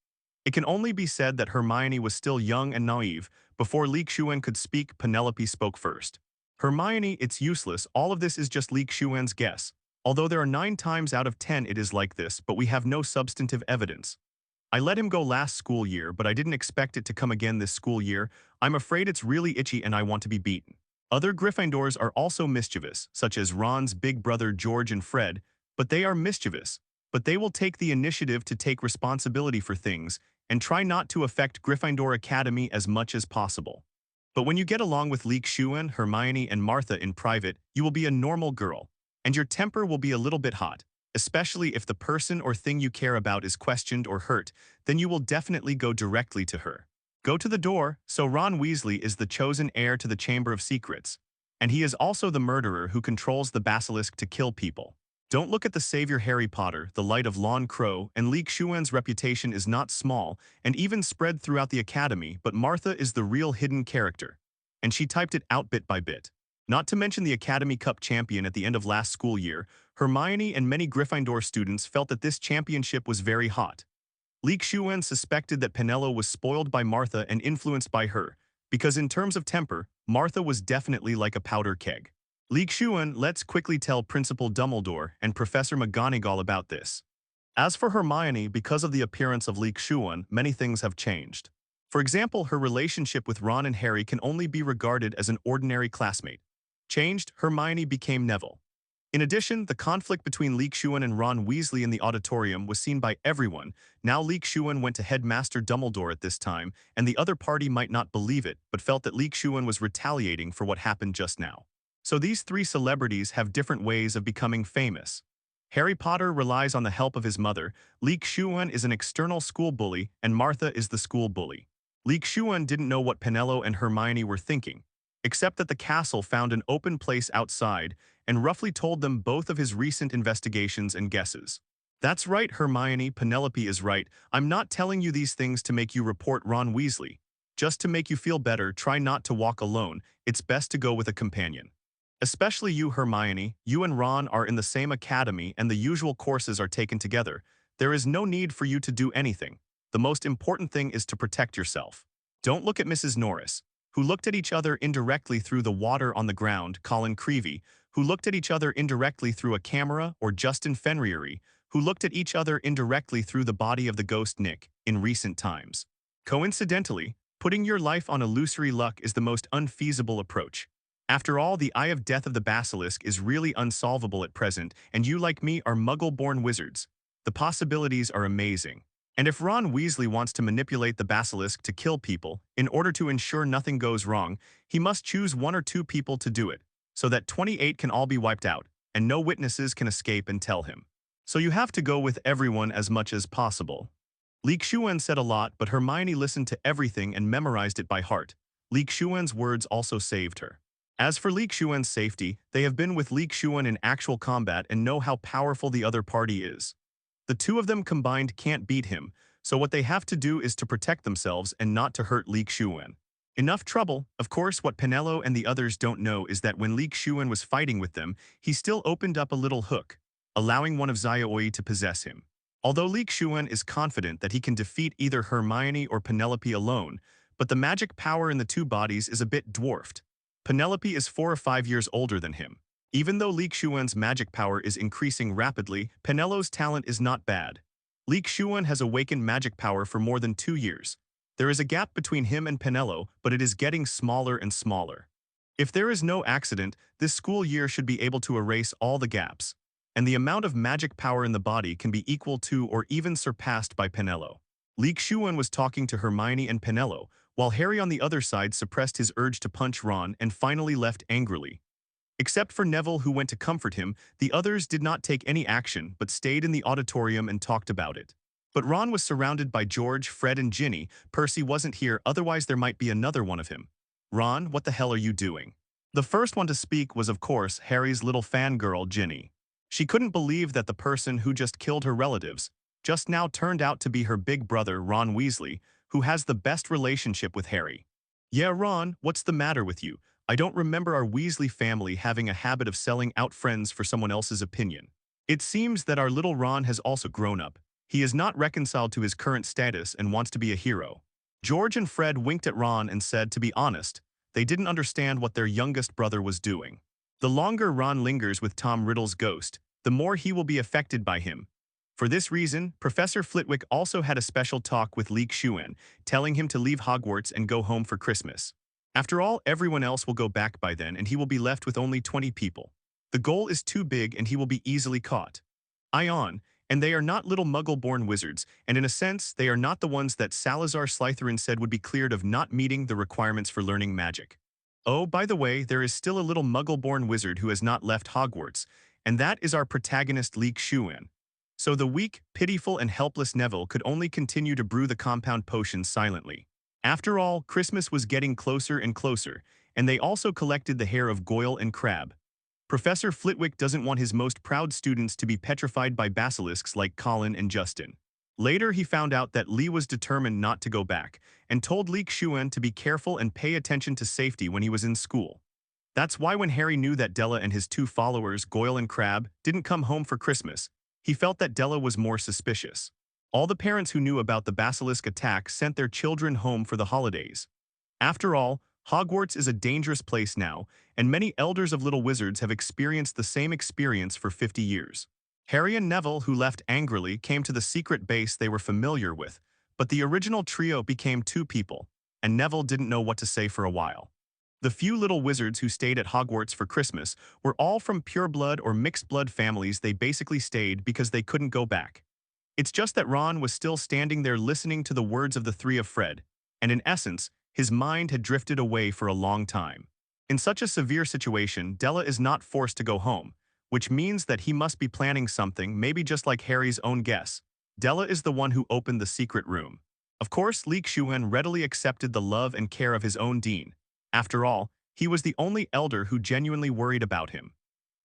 It can only be said that Hermione was still young and naive. Before Xuan could speak, Penelope spoke first. Hermione, it's useless, all of this is just Xuan's guess. Although there are 9 times out of 10 it is like this, but we have no substantive evidence. I let him go last school year, but I didn't expect it to come again this school year. I'm afraid it's really itchy and I want to be beaten. Other Gryffindors are also mischievous, such as Ron's big brother George and Fred, but they are mischievous. But they will take the initiative to take responsibility for things and try not to affect Gryffindor Academy as much as possible. But when you get along with Xuan, Hermione, and Martha in private, you will be a normal girl, and your temper will be a little bit hot. Especially if the person or thing you care about is questioned or hurt, then you will definitely go directly to her. Go to the door. So Ron Weasley is the chosen heir to the Chamber of Secrets, and he is also the murderer who controls the basilisk to kill people. Don't look at the savior Harry Potter, the light of Lon Crow, and Xuan's reputation is not small and even spread throughout the academy, but Martha is the real hidden character, and she typed it out bit by bit. Not to mention the Academy Cup champion at the end of last school year, Hermione and many Gryffindor students felt that this championship was very hot. Xuan suspected that Penelope was spoiled by Martha and influenced by her, because in terms of temper, Martha was definitely like a powder keg. Xuan, let's quickly tell Principal Dumbledore and Professor McGonagall about this. As for Hermione, because of the appearance of Xuan, many things have changed. For example, her relationship with Ron and Harry can only be regarded as an ordinary classmate. Changed, Hermione became Neville. In addition, the conflict between Xuan and Ron Weasley in the auditorium was seen by everyone. Now Xuan went to Headmaster Dumbledore at this time, and the other party might not believe it, but felt that Xuan was retaliating for what happened just now. So these three celebrities have different ways of becoming famous. Harry Potter relies on the help of his mother, Xuan is an external school bully, and Martha is the school bully. Xuan didn't know what Penelope and Hermione were thinking, except that the castle found an open place outside and roughly told them both of his recent investigations and guesses. That's right, Hermione, Penelope is right. I'm not telling you these things to make you report Ron Weasley. Just to make you feel better, try not to walk alone. It's best to go with a companion. Especially you, Hermione. You and Ron are in the same academy and the usual courses are taken together. There is no need for you to do anything. The most important thing is to protect yourself. Don't look at Mrs. Norris, who looked at each other indirectly through the water on the ground, Colin Creevey, who looked at each other indirectly through a camera, or Justin Fenriery, who looked at each other indirectly through the body of the ghost Nick in recent times. Coincidentally, putting your life on illusory luck is the most unfeasible approach. After all, the Eye of Death of the Basilisk is really unsolvable at present, and you like me are muggle-born wizards. The possibilities are amazing. And if Ron Weasley wants to manipulate the basilisk to kill people, in order to ensure nothing goes wrong, he must choose 1 or 2 people to do it, so that 28 can all be wiped out, and no witnesses can escape and tell him. So you have to go with everyone as much as possible. Xuan said a lot, but Hermione listened to everything and memorized it by heart. Xuan's words also saved her. As for Xuan's safety, they have been with Xuan in actual combat and know how powerful the other party is. The two of them combined can't beat him, so what they have to do is to protect themselves and not to hurt Xuan. Enough trouble. Of course, what Penelope and the others don't know is that when Xuan was fighting with them, he still opened up a little hook, allowing one of Xiaoi to possess him. Although Xuan is confident that he can defeat either Hermione or Penelope alone, but the magic power in the two bodies is a bit dwarfed. Penelope is 4 or 5 years older than him. Even though Xuan's magic power is increasing rapidly, Penelope's talent is not bad. Xuan has awakened magic power for more than 2 years. There is a gap between him and Penelope, but it is getting smaller and smaller. If there is no accident, this school year should be able to erase all the gaps, and the amount of magic power in the body can be equal to or even surpassed by Penelope. Xuan was talking to Hermione and Penelope, while Harry on the other side suppressed his urge to punch Ron and finally left angrily. Except for Neville, who went to comfort him, the others did not take any action but stayed in the auditorium and talked about it. But Ron was surrounded by George, Fred, and Ginny. Percy wasn't here, otherwise there might be another one of him. Ron, what the hell are you doing? The first one to speak was, of course, Harry's little fangirl, Ginny. She couldn't believe that the person who just killed her relatives just now turned out to be her big brother, Ron Weasley, who has the best relationship with Harry. Yeah, Ron, what's the matter with you? I don't remember our Weasley family having a habit of selling out friends for someone else's opinion. It seems that our little Ron has also grown up. He is not reconciled to his current status and wants to be a hero. George and Fred winked at Ron and said, to be honest, they didn't understand what their youngest brother was doing. The longer Ron lingers with Tom Riddle's ghost, the more he will be affected by him. For this reason, Professor Flitwick also had a special talk with Xuan, telling him to leave Hogwarts and go home for Christmas. After all, everyone else will go back by then and he will be left with only 20 people. The goal is too big and he will be easily caught. Ion, and they are not little muggle-born wizards, and in a sense, they are not the ones that Salazar Slytherin said would be cleared of not meeting the requirements for learning magic. Oh, by the way, there is still a little muggle-born wizard who has not left Hogwarts, and that is our protagonist Xuan. So the weak, pitiful, and helpless Neville could only continue to brew the compound potion silently. After all, Christmas was getting closer and closer, and they also collected the hair of Goyle and Crabbe. Professor Flitwick doesn't want his most proud students to be petrified by basilisks like Colin and Justin. Later, he found out that Lee was determined not to go back, and told Xuan to be careful and pay attention to safety when he was in school. That's why when Harry knew that Della and his 2 followers, Goyle and Crabbe, didn't come home for Christmas, he felt that Della was more suspicious. All the parents who knew about the basilisk attack sent their children home for the holidays. After all, Hogwarts is a dangerous place now, and many elders of little wizards have experienced the same experience for 50 years. Harry and Neville, who left angrily, came to the secret base they were familiar with, But the original trio became 2 people, and Neville didn't know what to say for a while. The few little wizards who stayed at Hogwarts for Christmas were all from pure-blood or mixed-blood families. They basically stayed because they couldn't go back. It's just that Ron was still standing there listening to the words of the three of Fred, and in essence, his mind had drifted away for a long time. In such a severe situation, Della is not forced to go home, which means that he must be planning something, maybe just like Harry's own guess. Della is the one who opened the secret room. Of course, Xuan readily accepted the love and care of his own dean. After all, he was the only elder who genuinely worried about him.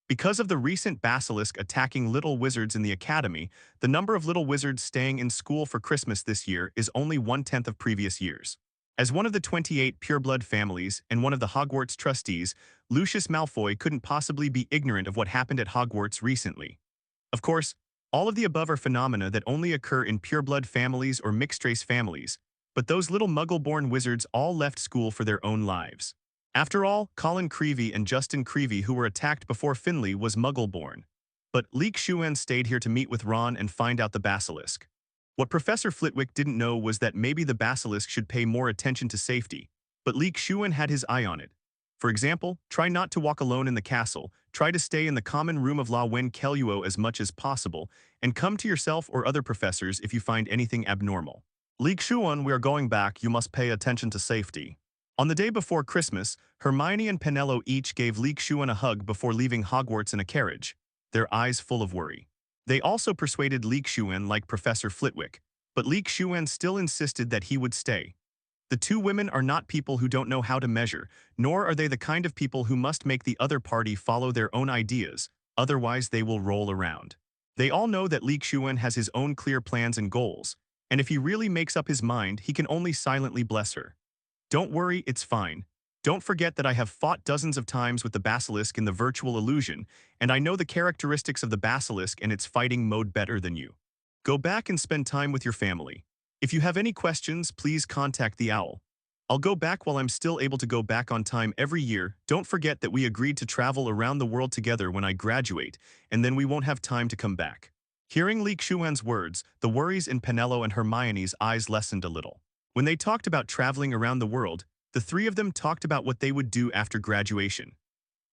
Because of the recent basilisk attacking little wizards in the academy, the number of little wizards staying in school for Christmas this year is only 1/10 of previous years. As one of the 28 pureblood families and one of the Hogwarts trustees, Lucius Malfoy couldn't possibly be ignorant of what happened at Hogwarts recently. Of course, all of the above are phenomena that only occur in pureblood families or mixed-race families, but those little muggle-born wizards all left school for their own lives. After all, Colin Creevey and Justin Creevey, who were attacked before Finley, was muggle-born. But Xuan stayed here to meet with Ron and find out the basilisk. What Professor Flitwick didn't know was that maybe the basilisk should pay more attention to safety, but Xuan had his eye on it. For example, try not to walk alone in the castle, try to stay in the common room of La Wen Keluo as much as possible, and come to yourself or other professors if you find anything abnormal. Xuan, we are going back, you must pay attention to safety. On the day before Christmas, Hermione and Penelo each gave Xuan a hug before leaving Hogwarts in a carriage, their eyes full of worry. They also persuaded Xuan like Professor Flitwick, but Xuan still insisted that he would stay. The two women are not people who don't know how to measure, nor are they the kind of people who must make the other party follow their own ideas, otherwise they will roll around. They all know that Xuan has his own clear plans and goals, and if he really makes up his mind, he can only silently bless her. Don't worry, it's fine. Don't forget that I have fought dozens of times with the basilisk in the virtual illusion, and I know the characteristics of the basilisk and its fighting mode better than you. Go back and spend time with your family. If you have any questions, please contact the owl. I'll go back while I'm still able to go back on time every year. Don't forget that we agreed to travel around the world together when I graduate, and then we won't have time to come back. Hearing Xuan's words, the worries in Penelo and Hermione's eyes lessened a little. When they talked about traveling around the world, the three of them talked about what they would do after graduation.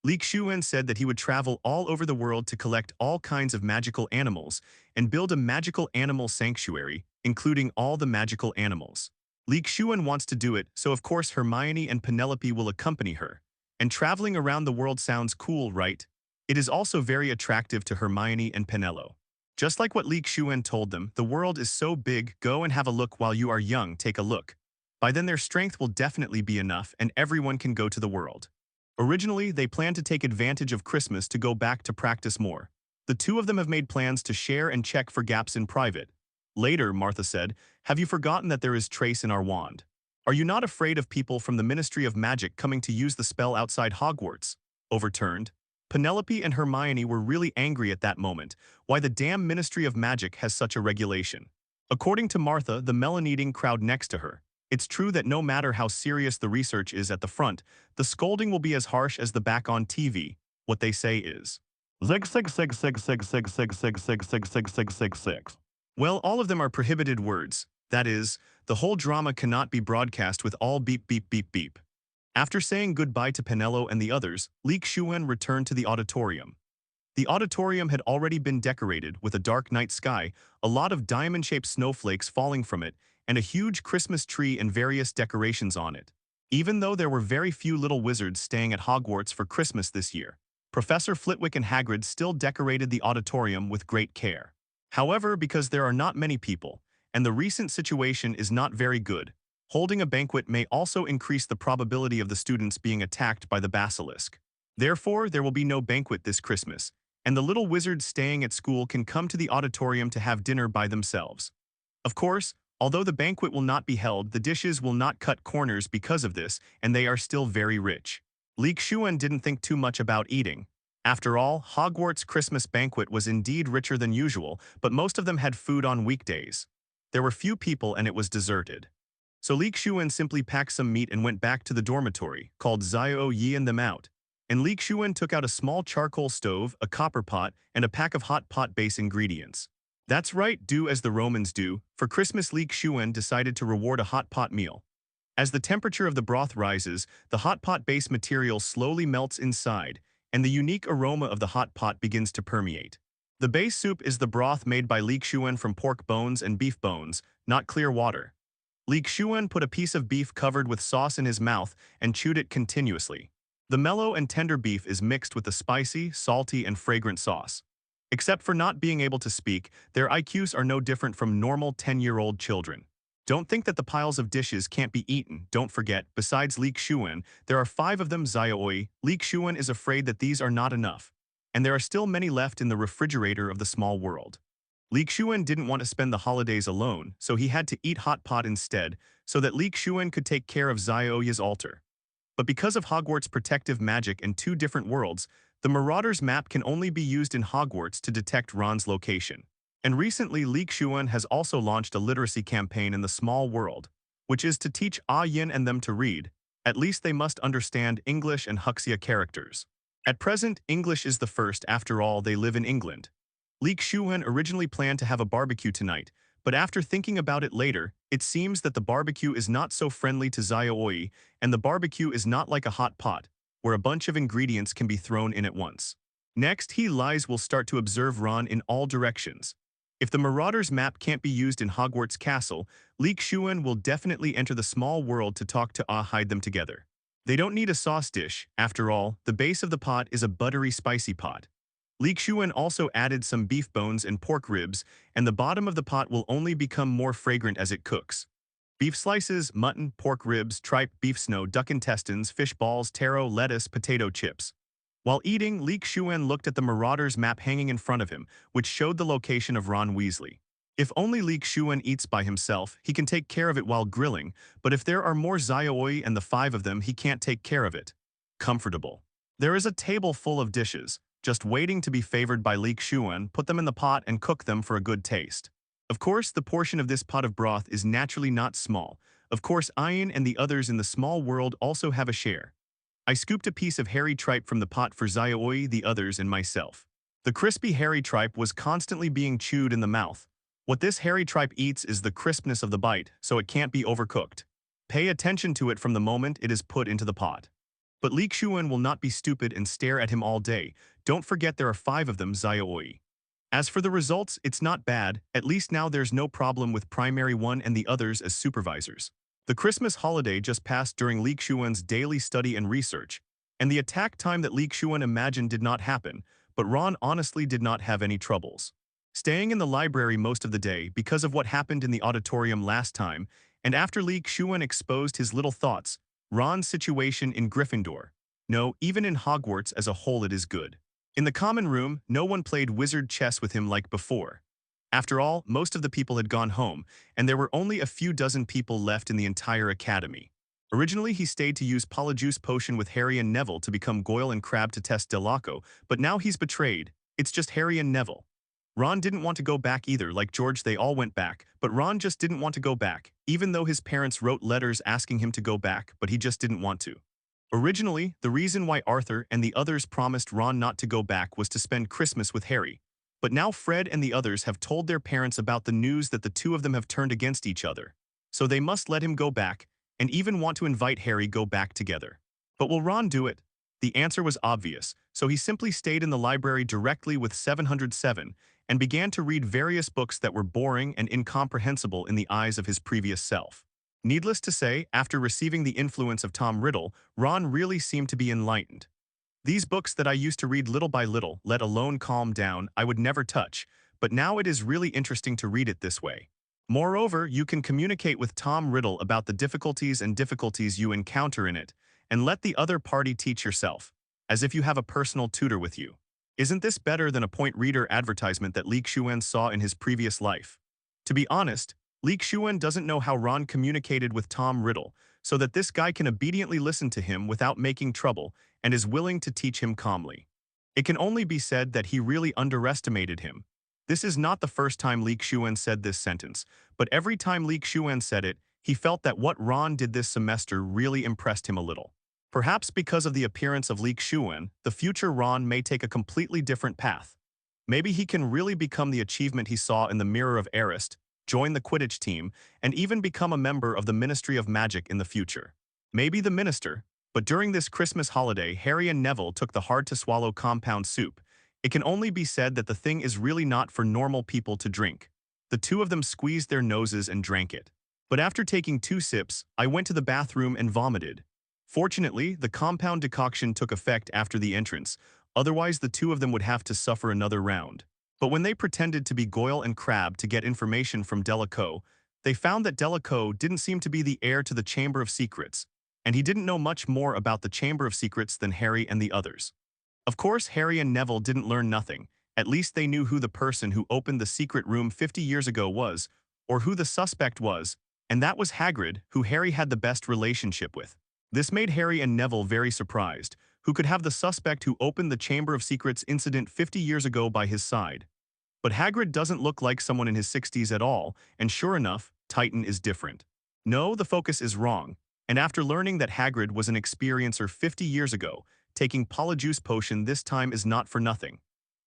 Xuan said that he would travel all over the world to collect all kinds of magical animals and build a magical animal sanctuary, including all the magical animals. Xuan wants to do it, so of course Hermione and Penelope will accompany her. And traveling around the world sounds cool, right? It is also very attractive to Hermione and Penelo. Just like what Xuan told them, the world is so big, go and have a look while you are young, take a look. By then their strength will definitely be enough and everyone can go to the world. Originally, they planned to take advantage of Christmas to go back to practice more. The two of them have made plans to share and check for gaps in private. Later, Martha said, have you forgotten that there is trace in our wand? Are you not afraid of people from the Ministry of Magic coming to use the spell outside Hogwarts? Overturned. Penelope and Hermione were really angry at that moment. Why the damn Ministry of Magic has such a regulation? According to Martha, the melon-eating crowd next to her, it's true that no matter how serious the research is at the front, the scolding will be as harsh as the back on TV. What they say is, zig zig zig zig zig zig zig zig zig zig zig zig zig zig. Well, all of them are prohibited words. That is, the whole drama cannot be broadcast with all beep beep beep beep. After saying goodbye to Penelo and the others, Xuan returned to the auditorium. The auditorium had already been decorated with a dark night sky, a lot of diamond-shaped snowflakes falling from it, and a huge Christmas tree and various decorations on it. Even though there were very few little wizards staying at Hogwarts for Christmas this year, Professor Flitwick and Hagrid still decorated the auditorium with great care. However, because there are not many people, and the recent situation is not very good, holding a banquet may also increase the probability of the students being attacked by the basilisk. Therefore, there will be no banquet this Christmas, and the little wizards staying at school can come to the auditorium to have dinner by themselves. Of course, although the banquet will not be held, the dishes will not cut corners because of this, and they are still very rich. Xuan didn't think too much about eating. After all, Hogwarts' Christmas banquet was indeed richer than usual, but most of them had food on weekdays. There were few people and it was deserted. So Xuan simply packed some meat and went back to the dormitory, called Xiao Yi and them out. And Xuan took out a small charcoal stove, a copper pot, and a pack of hot pot base ingredients. That's right, do as the Romans do. For Christmas, Xuan decided to reward a hot pot meal. As the temperature of the broth rises, the hot pot base material slowly melts inside, and the unique aroma of the hot pot begins to permeate. The base soup is the broth made by Xuan from pork bones and beef bones, not clear water. Xuan put a piece of beef covered with sauce in his mouth and chewed it continuously. The mellow and tender beef is mixed with the spicy, salty, and fragrant sauce. Except for not being able to speak, their IQs are no different from normal 10-year-old children. Don't think that the piles of dishes can't be eaten. Don't forget, besides Xuan, there are 5 of them Xiaoi. Xuan is afraid that these are not enough, and there are still many left in the refrigerator of the small world. Xuan didn't want to spend the holidays alone, so he had to eat hot pot instead, so that Xuan could take care of Xiaoya's altar. But because of Hogwarts' protective magic and 2 different worlds, the Marauder's map can only be used in Hogwarts to detect Ron's location. And recently, Xuan has also launched a literacy campaign in the small world, which is to teach Yin and them to read. At least they must understand English and Huxia characters. At present, English is the first, after all, they live in England. Xuan originally planned to have a barbecue tonight, but after thinking about it later, it seems that the barbecue is not so friendly to Xiaoi, and the barbecue is not like a hot pot, where a bunch of ingredients can be thrown in at once. Next, Lies will start to observe Ron in all directions. If the Marauder's map can't be used in Hogwarts Castle, Xuan will definitely enter the small world to talk to hide them together. They don't need a sauce dish, after all, the base of the pot is a buttery spicy pot. Xuan also added some beef bones and pork ribs, and the bottom of the pot will only become more fragrant as it cooks. Beef slices, mutton, pork ribs, tripe, beef snow, duck intestines, fish balls, taro, lettuce, potato chips. While eating, Xuan looked at the Marauder's map hanging in front of him, which showed the location of Ron Weasley. If only Xuan eats by himself, he can take care of it while grilling, but if there are more Xiaoi and the 5 of them, he can't take care of it. Comfortable. There is a table full of dishes, just waiting to be favored by Xuan. Put them in the pot and cook them for a good taste. Of course, the portion of this pot of broth is naturally not small. Of course, Ian and the others in the small world also have a share. I scooped a piece of hairy tripe from the pot for Xiaoi, the others, and myself. The crispy hairy tripe was constantly being chewed in the mouth. What this hairy tripe eats is the crispness of the bite, so it can't be overcooked. Pay attention to it from the moment it is put into the pot. But Xuan will not be stupid and stare at him all day. Don't forget there are 5 of them Xiaoi. As for the results, it's not bad. At least now there's no problem with Primary 1 and the others as supervisors. The Christmas holiday just passed during Xuan's daily study and research, and the attack time that Xuan imagined did not happen, but Ron honestly did not have any troubles. Staying in the library most of the day because of what happened in the auditorium last time, and after Xuan exposed his little thoughts, Ron's situation in Gryffindor. No, even in Hogwarts as a whole it is good. In the common room, no one played wizard chess with him like before. After all, most of the people had gone home, and there were only a few dozen people left in the entire academy. Originally, he stayed to use Polyjuice Potion with Harry and Neville to become Goyle and Crabbe to test Delaco, but now he's betrayed. It's just Harry and Neville. Ron didn't want to go back either. Like George, they all went back, but Ron just didn't want to go back, even though his parents wrote letters asking him to go back, but he just didn't want to. Originally, the reason why Arthur and the others promised Ron not to go back was to spend Christmas with Harry. But now Fred and the others have told their parents about the news that the 2 of them have turned against each other. So they must let him go back, and even want to invite Harry go back together. But will Ron do it? The answer was obvious, so he simply stayed in the library directly with 707, and began to read various books that were boring and incomprehensible in the eyes of his previous self. Needless to say, after receiving the influence of Tom Riddle, Ron really seemed to be enlightened. These books that I used to read little by little, let alone calm down, I would never touch, but now it is really interesting to read it this way. Moreover, you can communicate with Tom Riddle about the difficulties you encounter in it, and let the other party teach yourself, as if you have a personal tutor with you. Isn't this better than a point reader advertisement that Xuan saw in his previous life? To be honest, Xuan doesn't know how Ron communicated with Tom Riddle, so that this guy can obediently listen to him without making trouble and is willing to teach him calmly. It can only be said that he really underestimated him. This is not the first time Xuan said this sentence, but every time Xuan said it, he felt that what Ron did this semester really impressed him a little. Perhaps because of the appearance of Xuan, the future Ron may take a completely different path. Maybe he can really become the achievement he saw in the Mirror of Arist, join the Quidditch team, and even become a member of the Ministry of Magic in the future. Maybe the minister, but during this Christmas holiday, Harry and Neville took the hard-to-swallow compound soup. It can only be said that the thing is really not for normal people to drink. The two of them squeezed their noses and drank it. But after taking 2 sips, I went to the bathroom and vomited. Fortunately, the compound decoction took effect after the entrance, otherwise the two of them would have to suffer another round. But when they pretended to be Goyle and Crabbe to get information from Delacour, they found that Delacour didn't seem to be the heir to the Chamber of Secrets, and he didn't know much more about the Chamber of Secrets than Harry and the others. Of course, Harry and Neville didn't learn nothing. At least they knew who the person who opened the secret room 50 years ago was, or who the suspect was, and that was Hagrid, who Harry had the best relationship with. This made Harry and Neville very surprised, who could have the suspect who opened the Chamber of Secrets incident 50 years ago by his side. But Hagrid doesn't look like someone in his 60s at all, and sure enough, Titan is different. No, the focus is wrong, and after learning that Hagrid was an experiencer 50 years ago, taking Polyjuice Potion this time is not for nothing.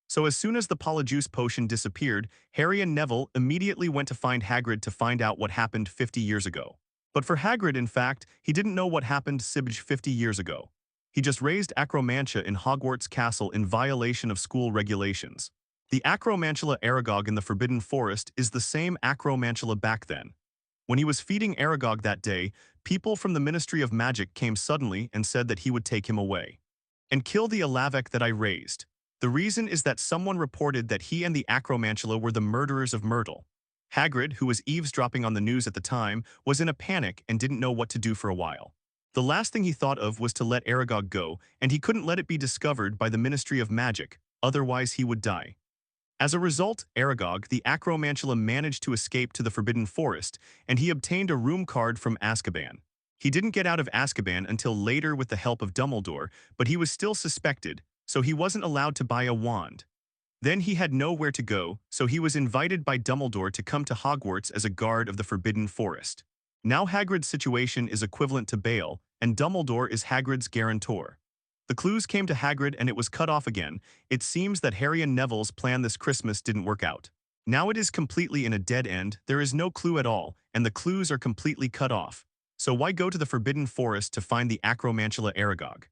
So as soon as the Polyjuice Potion disappeared, Harry and Neville immediately went to find Hagrid to find out what happened 50 years ago. But for Hagrid, in fact, he didn't know what happened 50 years ago. He just raised Acromantia in Hogwarts Castle in violation of school regulations. The Acromantula Aragog in the Forbidden Forest is the same Acromantula back then. When he was feeding Aragog that day, people from the Ministry of Magic came suddenly and said that he would take him away and kill the Elavec that I raised. The reason is that someone reported that he and the Acromantula were the murderers of Myrtle. Hagrid, who was eavesdropping on the news at the time, was in a panic and didn't know what to do for a while. The last thing he thought of was to let Aragog go, and he couldn't let it be discovered by the Ministry of Magic, otherwise he would die. As a result, Aragog, the Acromantula, managed to escape to the Forbidden Forest, and he obtained a room card from Azkaban. He didn't get out of Azkaban until later with the help of Dumbledore, but he was still suspected, so he wasn't allowed to buy a wand. Then he had nowhere to go, so he was invited by Dumbledore to come to Hogwarts as a guard of the Forbidden Forest. Now Hagrid's situation is equivalent to bail, and Dumbledore is Hagrid's guarantor. The clues came to Hagrid and it was cut off again. It seems that Harry and Neville's plan this Christmas didn't work out. Now it is completely in a dead end, there is no clue at all, and the clues are completely cut off. So why go to the Forbidden Forest to find the Acromantula Aragog?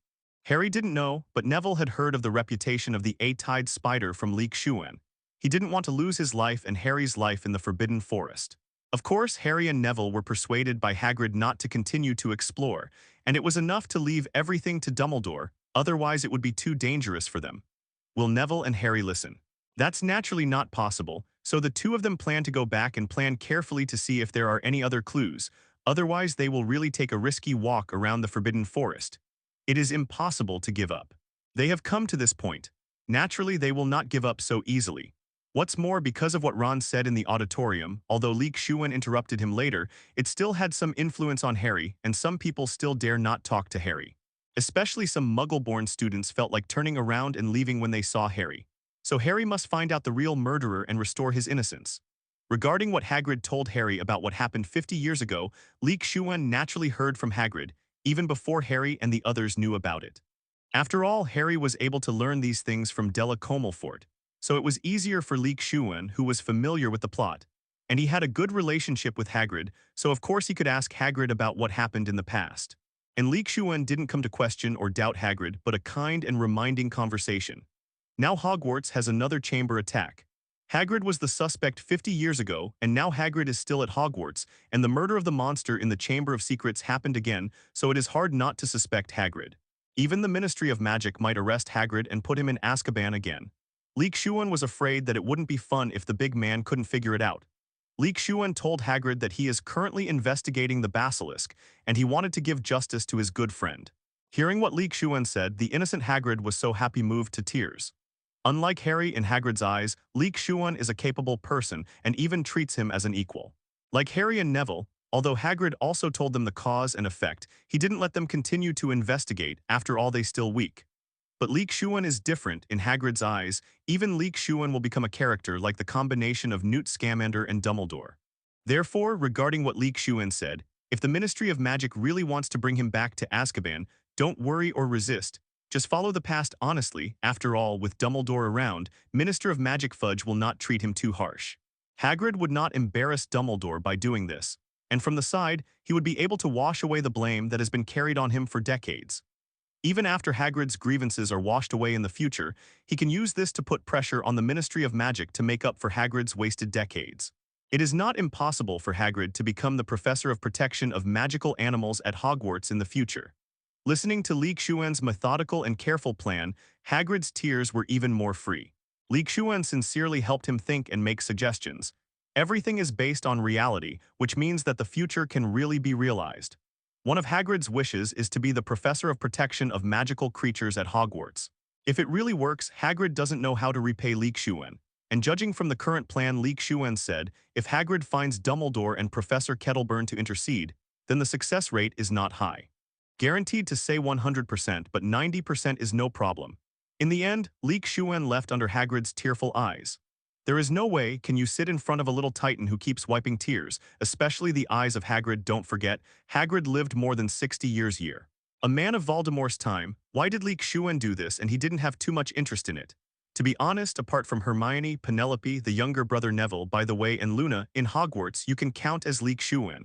Harry didn't know, but Neville had heard of the reputation of the eight-eyed spider from Xuan. He didn't want to lose his life and Harry's life in the Forbidden Forest. Of course, Harry and Neville were persuaded by Hagrid not to continue to explore, and it was enough to leave everything to Dumbledore, otherwise it would be too dangerous for them. Will Neville and Harry listen? That's naturally not possible, so the two of them plan to go back and plan carefully to see if there are any other clues, otherwise they will really take a risky walk around the Forbidden Forest. It is impossible to give up. They have come to this point. Naturally, they will not give up so easily. What's more, because of what Ron said in the auditorium, although Xuan interrupted him later, it still had some influence on Harry, and some people still dare not talk to Harry. Especially some Muggle-born students felt like turning around and leaving when they saw Harry. So Harry must find out the real murderer and restore his innocence. Regarding what Hagrid told Harry about what happened 50 years ago, Xuan naturally heard from Hagrid, even before Harry and the others knew about it. After all, Harry was able to learn these things from Della Comelfort, so it was easier for Xuan, who was familiar with the plot. And he had a good relationship with Hagrid, so of course he could ask Hagrid about what happened in the past. And Xuan didn't come to question or doubt Hagrid, but a kind and reminding conversation. Now Hogwarts has another chamber attack. Hagrid was the suspect 50 years ago, and now Hagrid is still at Hogwarts, and the murder of the monster in the Chamber of Secrets happened again, so it is hard not to suspect Hagrid. Even the Ministry of Magic might arrest Hagrid and put him in Azkaban again. Xuan was afraid that it wouldn't be fun if the big man couldn't figure it out. Xuan told Hagrid that he is currently investigating the basilisk, and he wanted to give justice to his good friend. Hearing what Xuan said, the innocent Hagrid was so happy moved to tears. Unlike Harry in Hagrid's eyes, Xuan is a capable person and even treats him as an equal. Like Harry and Neville, although Hagrid also told them the cause and effect, he didn't let them continue to investigate, after all they still weak. But Xuan is different in Hagrid's eyes. Even Xuan will become a character like the combination of Newt Scamander and Dumbledore. Therefore, regarding what Xuan said, if the Ministry of Magic really wants to bring him back to Azkaban, don't worry or resist. Just follow the past honestly. After all, with Dumbledore around, Minister of Magic Fudge will not treat him too harsh. Hagrid would not embarrass Dumbledore by doing this, and from the side, he would be able to wash away the blame that has been carried on him for decades. Even after Hagrid's grievances are washed away in the future, he can use this to put pressure on the Ministry of Magic to make up for Hagrid's wasted decades. It is not impossible for Hagrid to become the Professor of Protection of Magical Animals at Hogwarts in the future. Listening to Xuan's methodical and careful plan, Hagrid's tears were even more free. Xuan sincerely helped him think and make suggestions. Everything is based on reality, which means that the future can really be realized. One of Hagrid's wishes is to be the Professor of Protection of Magical Creatures at Hogwarts. If it really works, Hagrid doesn't know how to repay Xuan. And judging from the current plan, Xuan said, if Hagrid finds Dumbledore and Professor Kettleburn to intercede, then the success rate is not high. Guaranteed to say 100%, but 90% is no problem. In the end, Xuan left under Hagrid's tearful eyes. There is no way can you sit in front of a little titan who keeps wiping tears, especially the eyes of Hagrid. Don't forget, Hagrid lived more than 60 years. A man of Voldemort's time, why did Xuan do this and he didn't have too much interest in it? To be honest, apart from Hermione, Penelope, the younger brother Neville, by the way, and Luna, in Hogwarts you can count as Xuan.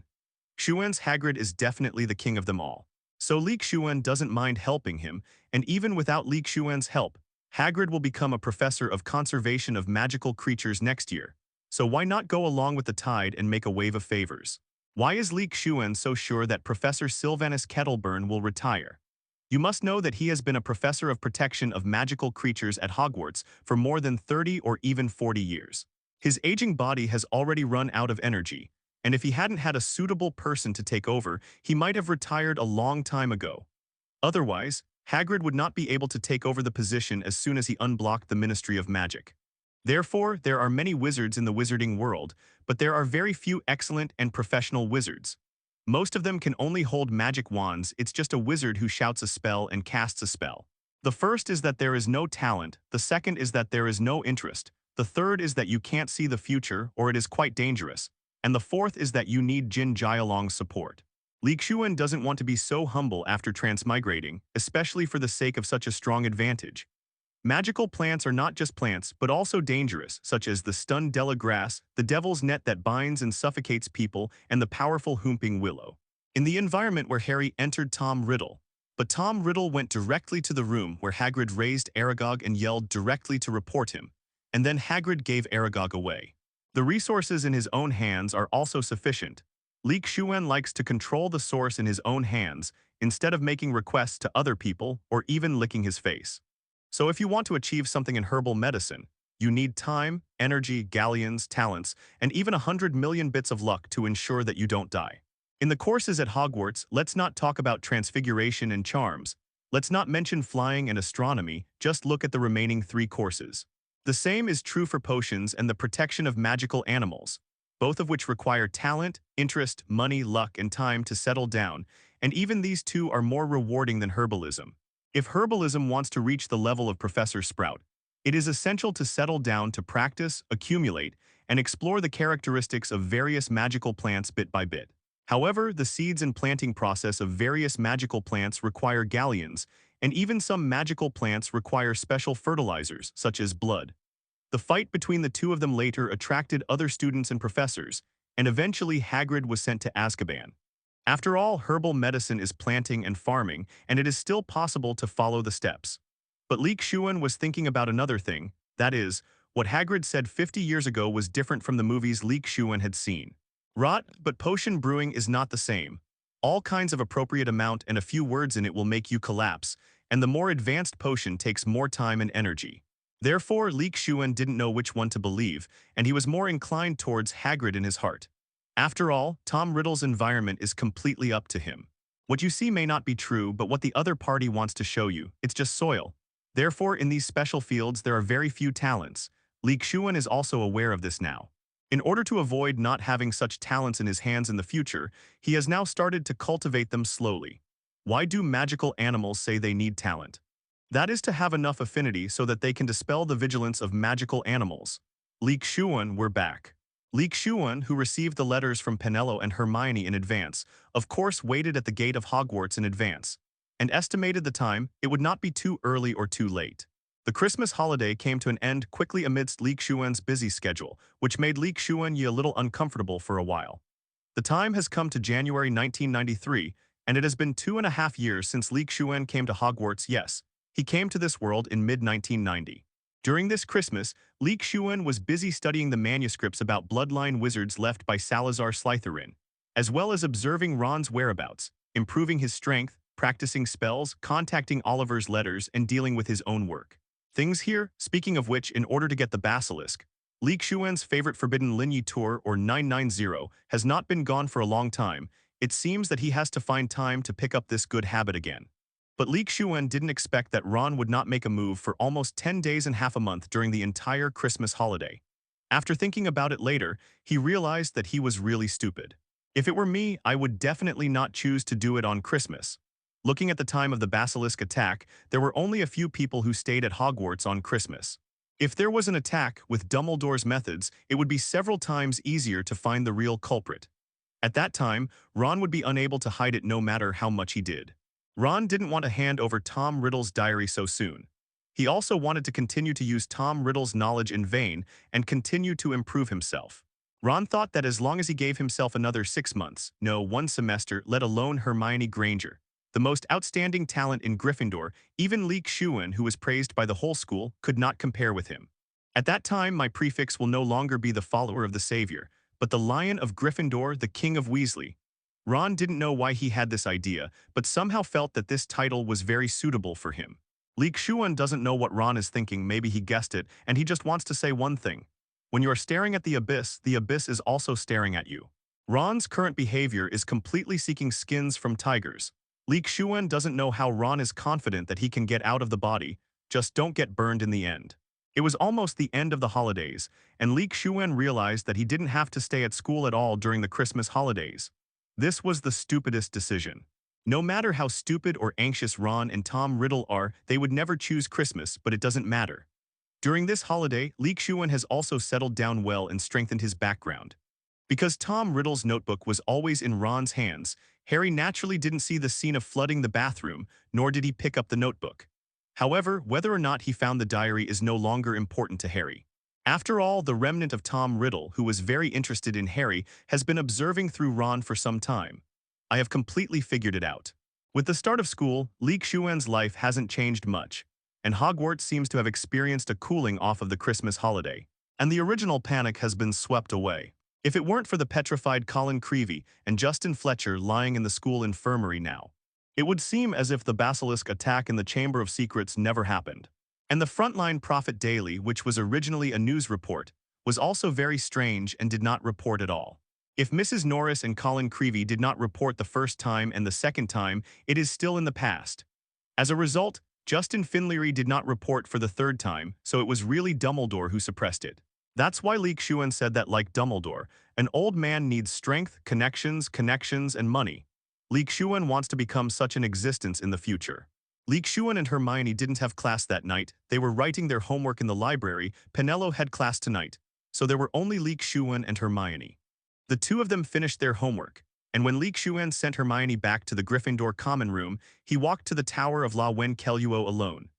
Xuan's Hagrid is definitely the king of them all. So Xuan doesn't mind helping him, and even without Xuan's help, Hagrid will become a professor of conservation of magical creatures next year. So why not go along with the tide and make a wave of favors? Why is Xuan so sure that Professor Sylvanus Kettleburn will retire? You must know that he has been a professor of protection of magical creatures at Hogwarts for more than 30 or even 40 years. His aging body has already run out of energy, and if he hadn't had a suitable person to take over, he might have retired a long time ago. Otherwise, Hagrid would not be able to take over the position as soon as he unblocked the Ministry of Magic. Therefore, there are many wizards in the wizarding world, but there are very few excellent and professional wizards. Most of them can only hold magic wands. It's just a wizard who shouts a spell and casts a spell. The first is that there is no talent, the second is that there is no interest, the third is that you can't see the future or it is quite dangerous, and the fourth is that you need Jin Jialong's support. Xuan doesn't want to be so humble after transmigrating, especially for the sake of such a strong advantage. Magical plants are not just plants, but also dangerous, such as the Stun-Della grass, the devil's net that binds and suffocates people, and the powerful Whomping Willow. In the environment where Harry entered Tom Riddle, but Tom Riddle went directly to the room where Hagrid raised Aragog and yelled directly to report him, and then Hagrid gave Aragog away. The resources in his own hands are also sufficient. Xuan likes to control the source in his own hands, instead of making requests to other people or even licking his face. So if you want to achieve something in herbal medicine, you need time, energy, galleons, talents, and even 100 million bits of luck to ensure that you don't die. In the courses at Hogwarts, let's not talk about transfiguration and charms. Let's not mention flying and astronomy, just look at the remaining 3 courses. The same is true for potions and the protection of magical animals, both of which require talent, interest, money, luck, and time to settle down, and even these 2 are more rewarding than herbalism. If herbalism wants to reach the level of Professor Sprout, it is essential to settle down to practice, accumulate, and explore the characteristics of various magical plants bit by bit. However, the seeds and planting process of various magical plants require galleons, and even some magical plants require special fertilizers, such as blood. The fight between the 2 of them later attracted other students and professors, and eventually Hagrid was sent to Azkaban. After all, herbal medicine is planting and farming, and it is still possible to follow the steps. But Xuan was thinking about another thing, that is, what Hagrid said 50 years ago was different from the movies Xuan had seen. Rot, but potion brewing is not the same. All kinds of appropriate amount and a few words in it will make you collapse, and the more advanced potion takes more time and energy. Therefore, Xuan didn't know which one to believe, and he was more inclined towards Hagrid in his heart. After all, Tom Riddle's environment is completely up to him. What you see may not be true, but what the other party wants to show you, it's just soil. Therefore, in these special fields, there are very few talents. Xuan is also aware of this now. In order to avoid not having such talents in his hands in the future, he has now started to cultivate them slowly. Why do magical animals say they need talent? That is to have enough affinity so that they can dispel the vigilance of magical animals. Xuan, we're back. Xuan, who received the letters from Penelope and Hermione in advance, of course waited at the gate of Hogwarts in advance. and estimated the time it would not be too early or too late. The Christmas holiday came to an end quickly amidst Li Xuan's busy schedule, which made Li Xuan a little uncomfortable for a while. The time has come to January 1993, and it has been 2.5 years since Li Xuan came to Hogwarts. Yes, he came to this world in mid-1990. During this Christmas, Li Xuan was busy studying the manuscripts about bloodline wizards left by Salazar Slytherin, as well as observing Ron's whereabouts, improving his strength, practicing spells, contacting Oliver's letters, and dealing with his own work. Things here, speaking of which, in order to get the basilisk, Li Xuan's favorite forbidden lignitour or 990 has not been gone for a long time. It seems that he has to find time to pick up this good habit again. But Li Xuan didn't expect that Ron would not make a move for almost 10 days and half a month during the entire Christmas holiday. After thinking about it later, he realized that he was really stupid. If it were me, I would definitely not choose to do it on Christmas. Looking at the time of the basilisk attack, there were only a few people who stayed at Hogwarts on Christmas. If there was an attack with Dumbledore's methods, it would be several times easier to find the real culprit. At that time, Ron would be unable to hide it no matter how much he did. Ron didn't want to hand over Tom Riddle's diary so soon. He also wanted to continue to use Tom Riddle's knowledge in vain and continue to improve himself. Ron thought that as long as he gave himself another 6 months, no, 1 semester, let alone Hermione Granger, the most outstanding talent in Gryffindor, even Li Xuan, who was praised by the whole school, could not compare with him. At that time, my prefix will no longer be the follower of the Savior, but the Lion of Gryffindor, the King of Weasley. Ron didn't know why he had this idea, but somehow felt that this title was very suitable for him. Li Xuan doesn't know what Ron is thinking, maybe he guessed it, and he just wants to say one thing. When you are staring at the abyss is also staring at you. Ron's current behavior is completely seeking skins from tigers. Li Xuan doesn't know how Ron is confident that he can get out of the body, just don't get burned in the end. It was almost the end of the holidays, and Li Xuan realized that he didn't have to stay at school at all during the Christmas holidays. This was the stupidest decision. No matter how stupid or anxious Ron and Tom Riddle are, they would never choose Christmas, but it doesn't matter. During this holiday, Li Xuan has also settled down well and strengthened his background. Because Tom Riddle's notebook was always in Ron's hands, Harry naturally didn't see the scene of flooding the bathroom, nor did he pick up the notebook. However, whether or not he found the diary is no longer important to Harry. After all, the remnant of Tom Riddle, who was very interested in Harry, has been observing through Ron for some time. I have completely figured it out. With the start of school, Li Xuan's life hasn't changed much, and Hogwarts seems to have experienced a cooling off of the Christmas holiday, and the original panic has been swept away. If it weren't for the petrified Colin Creevey and Justin Fletcher lying in the school infirmary now, it would seem as if the basilisk attack in the Chamber of Secrets never happened. And the Frontline Prophet Daily, which was originally a news report, was also very strange and did not report at all. If Mrs. Norris and Colin Creevey did not report the first time and the second time, it is still in the past. As a result, Justin Finleary did not report for the third time, so it was really Dumbledore who suppressed it. That's why Li Xuan said that, like Dumbledore, an old man needs strength, connections, and money. Li Xuan wants to become such an existence in the future. Li Xuan and Hermione didn't have class that night. They were writing their homework in the library. Penelo had class tonight, so there were only Li Xuan and Hermione. The two of them finished their homework, and when Li Xuan sent Hermione back to the Gryffindor common room, he walked to the Tower of La Wenkeluo alone.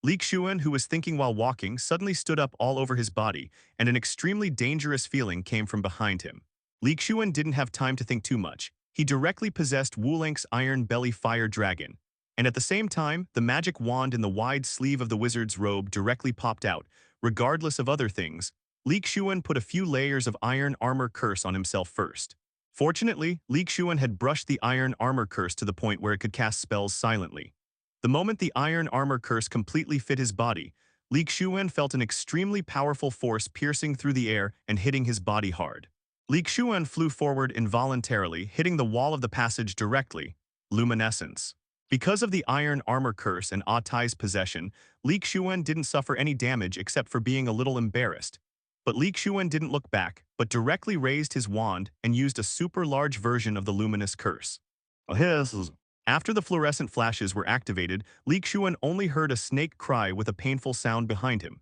Li Xuan, who was thinking while walking, suddenly stood up all over his body, and an extremely dangerous feeling came from behind him. Li Xuan didn't have time to think too much. He directly possessed Wulank's Iron Belly Fire Dragon, and at the same time, the magic wand in the wide sleeve of the wizard's robe directly popped out. Regardless of other things, Li Xuan put a few layers of Iron Armor Curse on himself first. Fortunately, Li Xuan had brushed the Iron Armor Curse to the point where it could cast spells silently. The moment the Iron Armor Curse completely fit his body, Li Xuan felt an extremely powerful force piercing through the air and hitting his body hard. Li Xuan flew forward involuntarily, hitting the wall of the passage directly. Luminescence. Because of the Iron Armor Curse and Atai's possession, Li Xuan didn't suffer any damage except for being a little embarrassed. But Li Xuan didn't look back, but directly raised his wand and used a super large version of the Luminous Curse. After the fluorescent flashes were activated, Li Xuan only heard a snake cry with a painful sound behind him.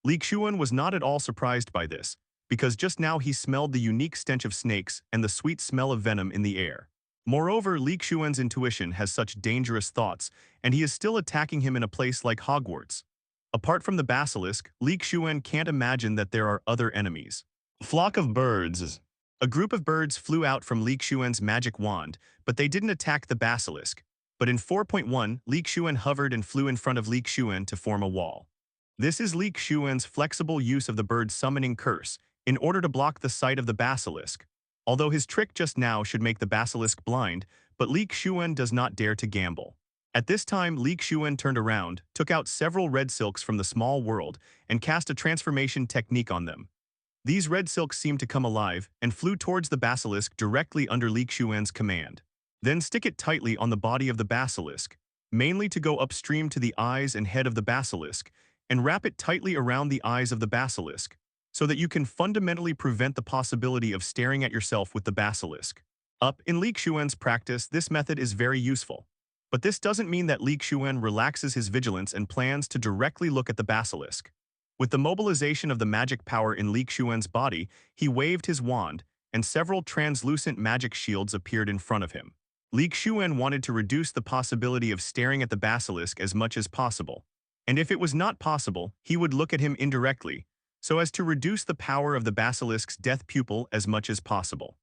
Li Xuan was not at all surprised by this, because just now he smelled the unique stench of snakes and the sweet smell of venom in the air. Moreover, Li Xuan's intuition has such dangerous thoughts, and he is still attacking him in a place like Hogwarts. Apart from the basilisk, Li Xuan can't imagine that there are other enemies. Flock of birds. A group of birds flew out from Li Xuan's magic wand, but they didn't attack the basilisk. But in 4.1, Li Xuan hovered and flew in front of Li Xuan to form a wall. This is Li Xuan's flexible use of the bird summoning curse in order to block the sight of the basilisk. Although his trick just now should make the basilisk blind, but Li Xuan does not dare to gamble. At this time, Li Xuan turned around, took out several red silks from the small world, and cast a transformation technique on them. These red silks seemed to come alive and flew towards the basilisk directly under Li Xuan's command. Then stick it tightly on the body of the basilisk, mainly to go upstream to the eyes and head of the basilisk, and wrap it tightly around the eyes of the basilisk, so that you can fundamentally prevent the possibility of staring at yourself with the basilisk. In Li Xuan's practice, this method is very useful. But this doesn't mean that Li Xuan relaxes his vigilance and plans to directly look at the basilisk. With the mobilization of the magic power in Li Xuan's body, he waved his wand, and several translucent magic shields appeared in front of him. Li Xuan wanted to reduce the possibility of staring at the basilisk as much as possible. And if it was not possible, he would look at him indirectly, so as to reduce the power of the basilisk's death pupil as much as possible.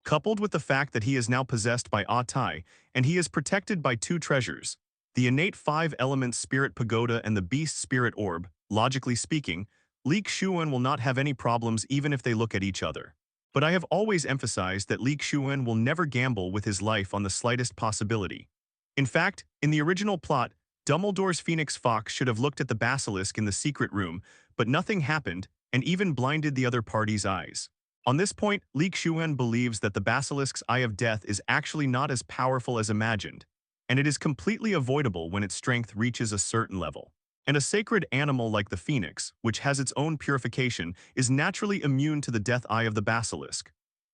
Coupled with the fact that he is now possessed by Atai, and he is protected by two treasures, the innate 5-element spirit pagoda and the beast spirit orb, logically speaking, Li Xuan will not have any problems even if they look at each other. But I have always emphasized that Li Xuan will never gamble with his life on the slightest possibility. In fact, in the original plot, Dumbledore's Phoenix Fox should have looked at the basilisk in the secret room, but nothing happened, and even blinded the other party's eyes. On this point, Li Xuan believes that the basilisk's eye of death is actually not as powerful as imagined, and it is completely avoidable when its strength reaches a certain level. And a sacred animal like the phoenix, which has its own purification, is naturally immune to the death eye of the basilisk.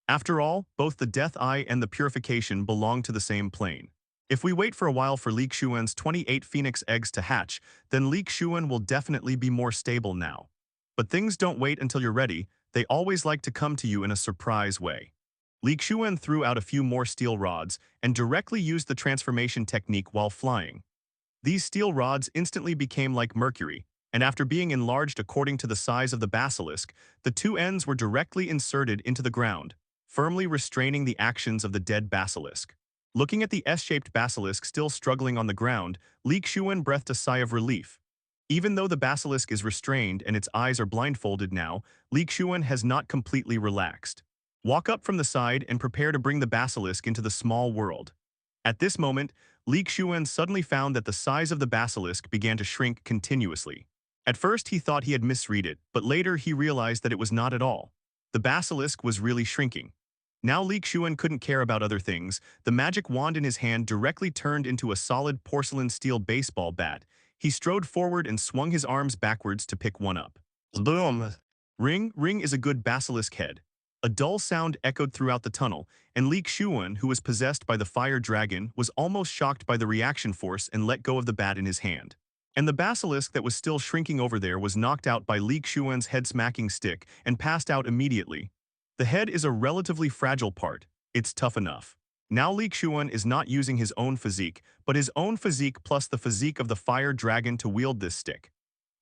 After all, both the death eye and the purification belong to the same plane. If we wait for a while for Li Xuan's 28 phoenix eggs to hatch, then Li Xuan will definitely be more stable now. But things don't wait until you're ready, they always like to come to you in a surprise way. Li Xuan threw out a few more steel rods and directly used the transformation technique while flying. These steel rods instantly became like mercury, and after being enlarged according to the size of the basilisk, the two ends were directly inserted into the ground, firmly restraining the actions of the dead basilisk. Looking at the S-shaped basilisk still struggling on the ground, Li Xuan breathed a sigh of relief. Even though the basilisk is restrained and its eyes are blindfolded now, Li Xuan has not completely relaxed. Walk up from the side and prepare to bring the basilisk into the small world. At this moment, Li Xuan suddenly found that the size of the basilisk began to shrink continuously. At first he thought he had misread it, but later he realized that it was not at all. The basilisk was really shrinking. Now Li Xuan couldn't care about other things. The magic wand in his hand directly turned into a solid porcelain steel baseball bat. He strode forward and swung his arms backwards to pick one up. Boom! Ring, ring is a good basilisk head. A dull sound echoed throughout the tunnel, and Li Xuan, who was possessed by the fire dragon, was almost shocked by the reaction force and let go of the bat in his hand. And the basilisk that was still shrinking over there was knocked out by Li Xuan's head-smacking stick and passed out immediately. The head is a relatively fragile part. It's tough enough. Now Li Xuan is not using his own physique, but his own physique plus the physique of the fire dragon to wield this stick.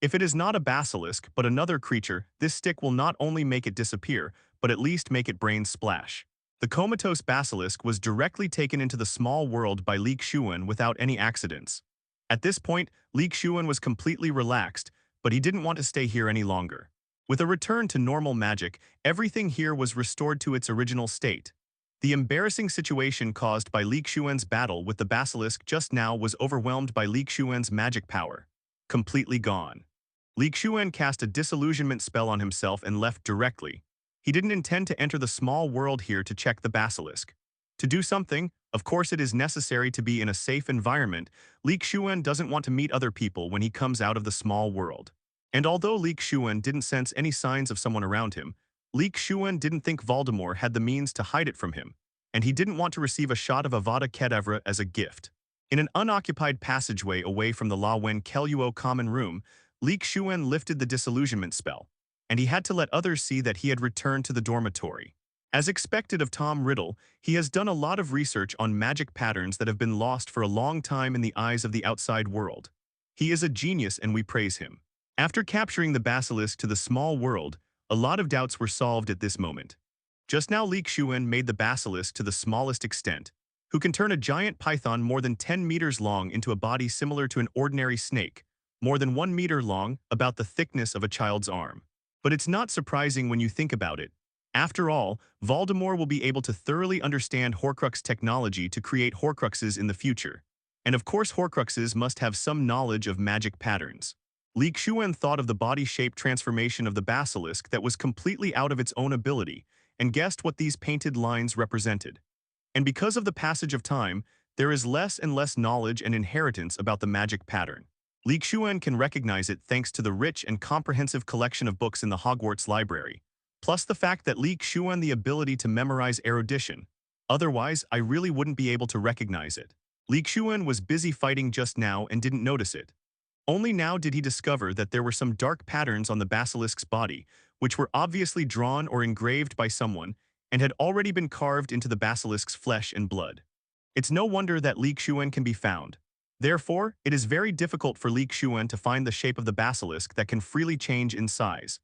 If it is not a basilisk, but another creature, this stick will not only make it disappear, but at least make it brains splash. The comatose basilisk was directly taken into the small world by Li Xuan without any accidents. At this point, Li Xuan was completely relaxed, but he didn't want to stay here any longer. With a return to normal magic, everything here was restored to its original state. The embarrassing situation caused by Li Xuan's battle with the basilisk just now was overwhelmed by Li Xuan's magic power. Completely gone. Li Xuan cast a disillusionment spell on himself and left directly. He didn't intend to enter the small world here to check the basilisk. To do something, of course it is necessary to be in a safe environment. Li Xuan doesn't want to meet other people when he comes out of the small world. And although Li Xuan didn't sense any signs of someone around him, Li Xuan didn't think Voldemort had the means to hide it from him, and he didn't want to receive a shot of Avada Kedavra as a gift. In an unoccupied passageway away from the La Wen Keluo common room, Li Xuan lifted the disillusionment spell, and he had to let others see that he had returned to the dormitory. As expected of Tom Riddle, he has done a lot of research on magic patterns that have been lost for a long time in the eyes of the outside world. He is a genius and we praise him. After capturing the basilisk to the small world, a lot of doubts were solved at this moment. Just now Xuan made the basilisk to the smallest extent, who can turn a giant python more than 10 meters long into a body similar to an ordinary snake, more than 1 meter long, about the thickness of a child's arm. But it's not surprising when you think about it. After all, Voldemort will be able to thoroughly understand Horcrux technology to create Horcruxes in the future. And of course Horcruxes must have some knowledge of magic patterns. Xuan thought of the body-shape transformation of the basilisk that was completely out of its own ability, and guessed what these painted lines represented. And because of the passage of time, there is less and less knowledge and inheritance about the magic pattern. Xuan can recognize it thanks to the rich and comprehensive collection of books in the Hogwarts library, plus the fact that Xuan the ability to memorize erudition. Otherwise, I really wouldn't be able to recognize it. Xuan was busy fighting just now and didn't notice it. Only now did he discover that there were some dark patterns on the basilisk's body, which were obviously drawn or engraved by someone and had already been carved into the basilisk's flesh and blood. It's no wonder that Xuan can be found. Therefore, it is very difficult for Xuan to find the shape of the basilisk that can freely change in size.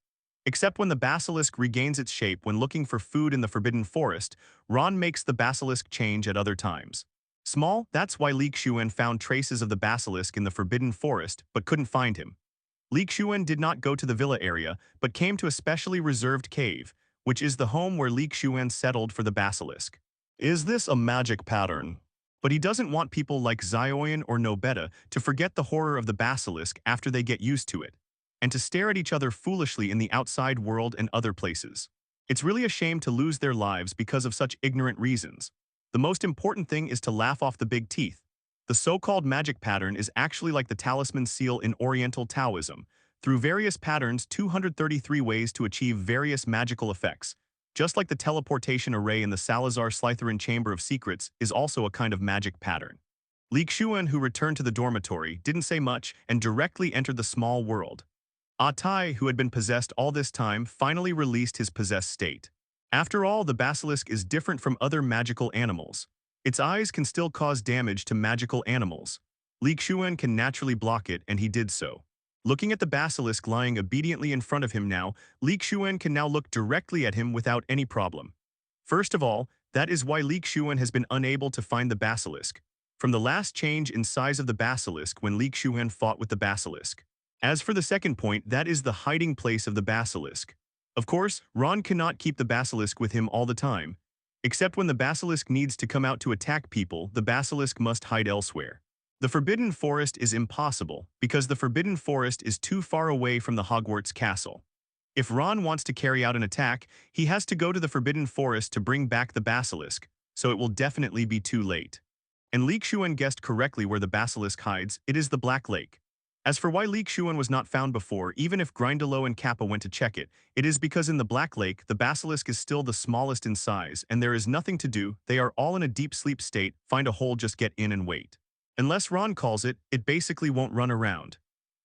Except when the basilisk regains its shape when looking for food in the Forbidden Forest, Ron makes the basilisk change at other times. Small, that's why Xuan found traces of the basilisk in the Forbidden Forest but couldn't find him. Xuan did not go to the villa area but came to a specially reserved cave, which is the home where Xuan settled for the basilisk. Is this a magic pattern? But he doesn't want people like Xuan or Nobeta to forget the horror of the basilisk after they get used to it, and to stare at each other foolishly in the outside world and other places. It's really a shame to lose their lives because of such ignorant reasons. The most important thing is to laugh off the big teeth. The so-called magic pattern is actually like the talisman seal in Oriental Taoism. Through various patterns, 233 ways to achieve various magical effects. Just like the teleportation array in the Salazar Slytherin Chamber of Secrets is also a kind of magic pattern. Xuan, who returned to the dormitory, didn't say much and directly entered the small world. Tai, who had been possessed all this time, finally released his possessed state. After all, the basilisk is different from other magical animals. Its eyes can still cause damage to magical animals. Xuan can naturally block it, and he did so. Looking at the basilisk lying obediently in front of him now, Xuan can now look directly at him without any problem. First of all, that is why Xuan has been unable to find the basilisk, from the last change in size of the basilisk when Xuan fought with the basilisk. As for the second point, that is the hiding place of the basilisk. Of course, Ron cannot keep the basilisk with him all the time. Except when the basilisk needs to come out to attack people, the basilisk must hide elsewhere. The Forbidden Forest is impossible, because the Forbidden Forest is too far away from the Hogwarts castle. If Ron wants to carry out an attack, he has to go to the Forbidden Forest to bring back the basilisk, so it will definitely be too late. And Xuan guessed correctly where the basilisk hides. It is the Black Lake. As for why Xuan was not found before, even if Grindylow and Kappa went to check it, it is because in the Black Lake, the basilisk is still the smallest in size, and there is nothing to do. They are all in a deep sleep state. Find a hole, just get in and wait. Unless Ron calls it, it basically won't run around.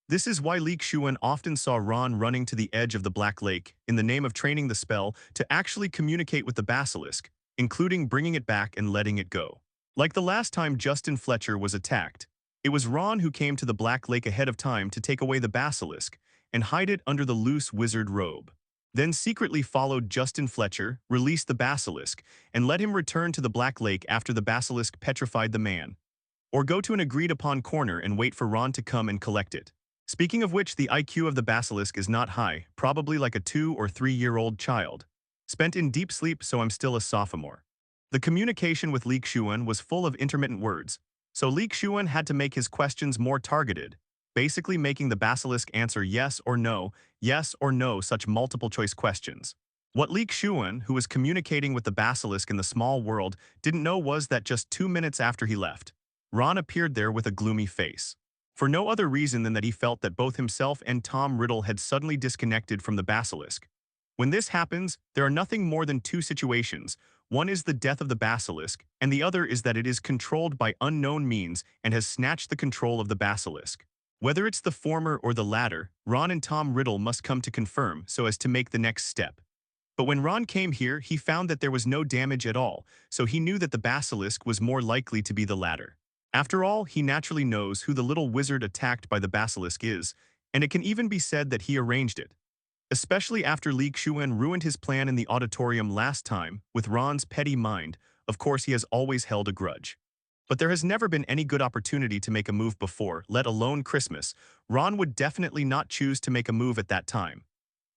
This is why Xuan often saw Ron running to the edge of the Black Lake, in the name of training the spell, to actually communicate with the basilisk, including bringing it back and letting it go. Like the last time Justin Fletcher was attacked, it was Ron who came to the Black Lake ahead of time to take away the basilisk and hide it under the loose wizard robe. Then secretly followed Justin Fletcher, released the basilisk, and let him return to the Black Lake after the basilisk petrified the man. Or go to an agreed-upon corner and wait for Ron to come and collect it. Speaking of which, the IQ of the basilisk is not high, probably like a 2 or 3-year-old child. Spent in deep sleep, so I'm still a sophomore. The communication with Xuan was full of intermittent words, so Xuan had to make his questions more targeted, basically making the basilisk answer yes or no, such multiple-choice questions. What Xuan, who was communicating with the basilisk in the small world, didn't know was that just 2 minutes after he left, Ron appeared there with a gloomy face. For no other reason than that he felt that both himself and Tom Riddle had suddenly disconnected from the basilisk. When this happens, there are nothing more than 2 situations. One is the death of the basilisk, and the other is that it is controlled by unknown means and has snatched the control of the basilisk. Whether it's the former or the latter, Ron and Tom Riddle must come to confirm so as to make the next step. But when Ron came here, he found that there was no damage at all, so he knew that the basilisk was more likely to be the latter. After all, he naturally knows who the little wizard attacked by the basilisk is, and it can even be said that he arranged it. Especially after Xuan ruined his plan in the auditorium last time, with Ron's petty mind, of course he has always held a grudge. But there has never been any good opportunity to make a move before, let alone Christmas. Ron would definitely not choose to make a move at that time.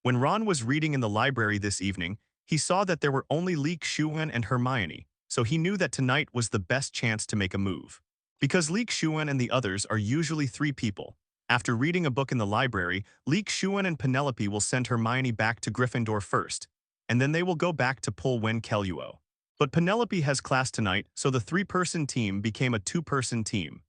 When Ron was reading in the library this evening, he saw that there were only Xuan and Hermione, so he knew that tonight was the best chance to make a move. Because Xuan and the others are usually 3 people. After reading a book in the library, Xuan and Penelope will send Hermione back to Gryffindor first, and then they will go back to Polwen-Keluo. But Penelope has class tonight, so the 3-person team became a 2-person team.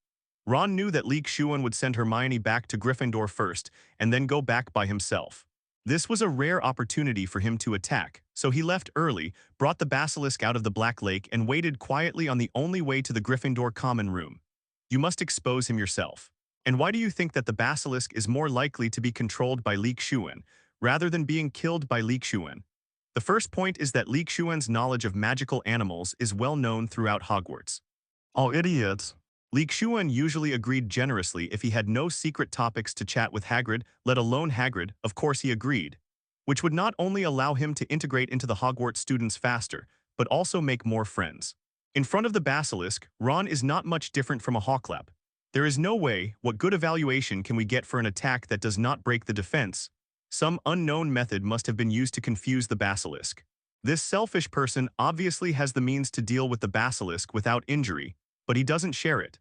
Ron knew that Xuan would send Hermione back to Gryffindor first, and then go back by himself. This was a rare opportunity for him to attack, so he left early, brought the basilisk out of the Black Lake, and waited quietly on the only way to the Gryffindor common room. You must expose him yourself. And why do you think that the basilisk is more likely to be controlled by Xuan, rather than being killed by Xuan? The first point is that Xuan's knowledge of magical animals is well known throughout Hogwarts. Oh, idiots. Xuan usually agreed generously if he had no secret topics to chat with Hagrid, let alone Hagrid, of course he agreed, which would not only allow him to integrate into the Hogwarts students faster, but also make more friends. In front of the basilisk, Ron is not much different from a Hawklap. There is no way, what good evaluation can we get for an attack that does not break the defense? Some unknown method must have been used to confuse the basilisk. This selfish person obviously has the means to deal with the basilisk without injury, but he doesn't share it.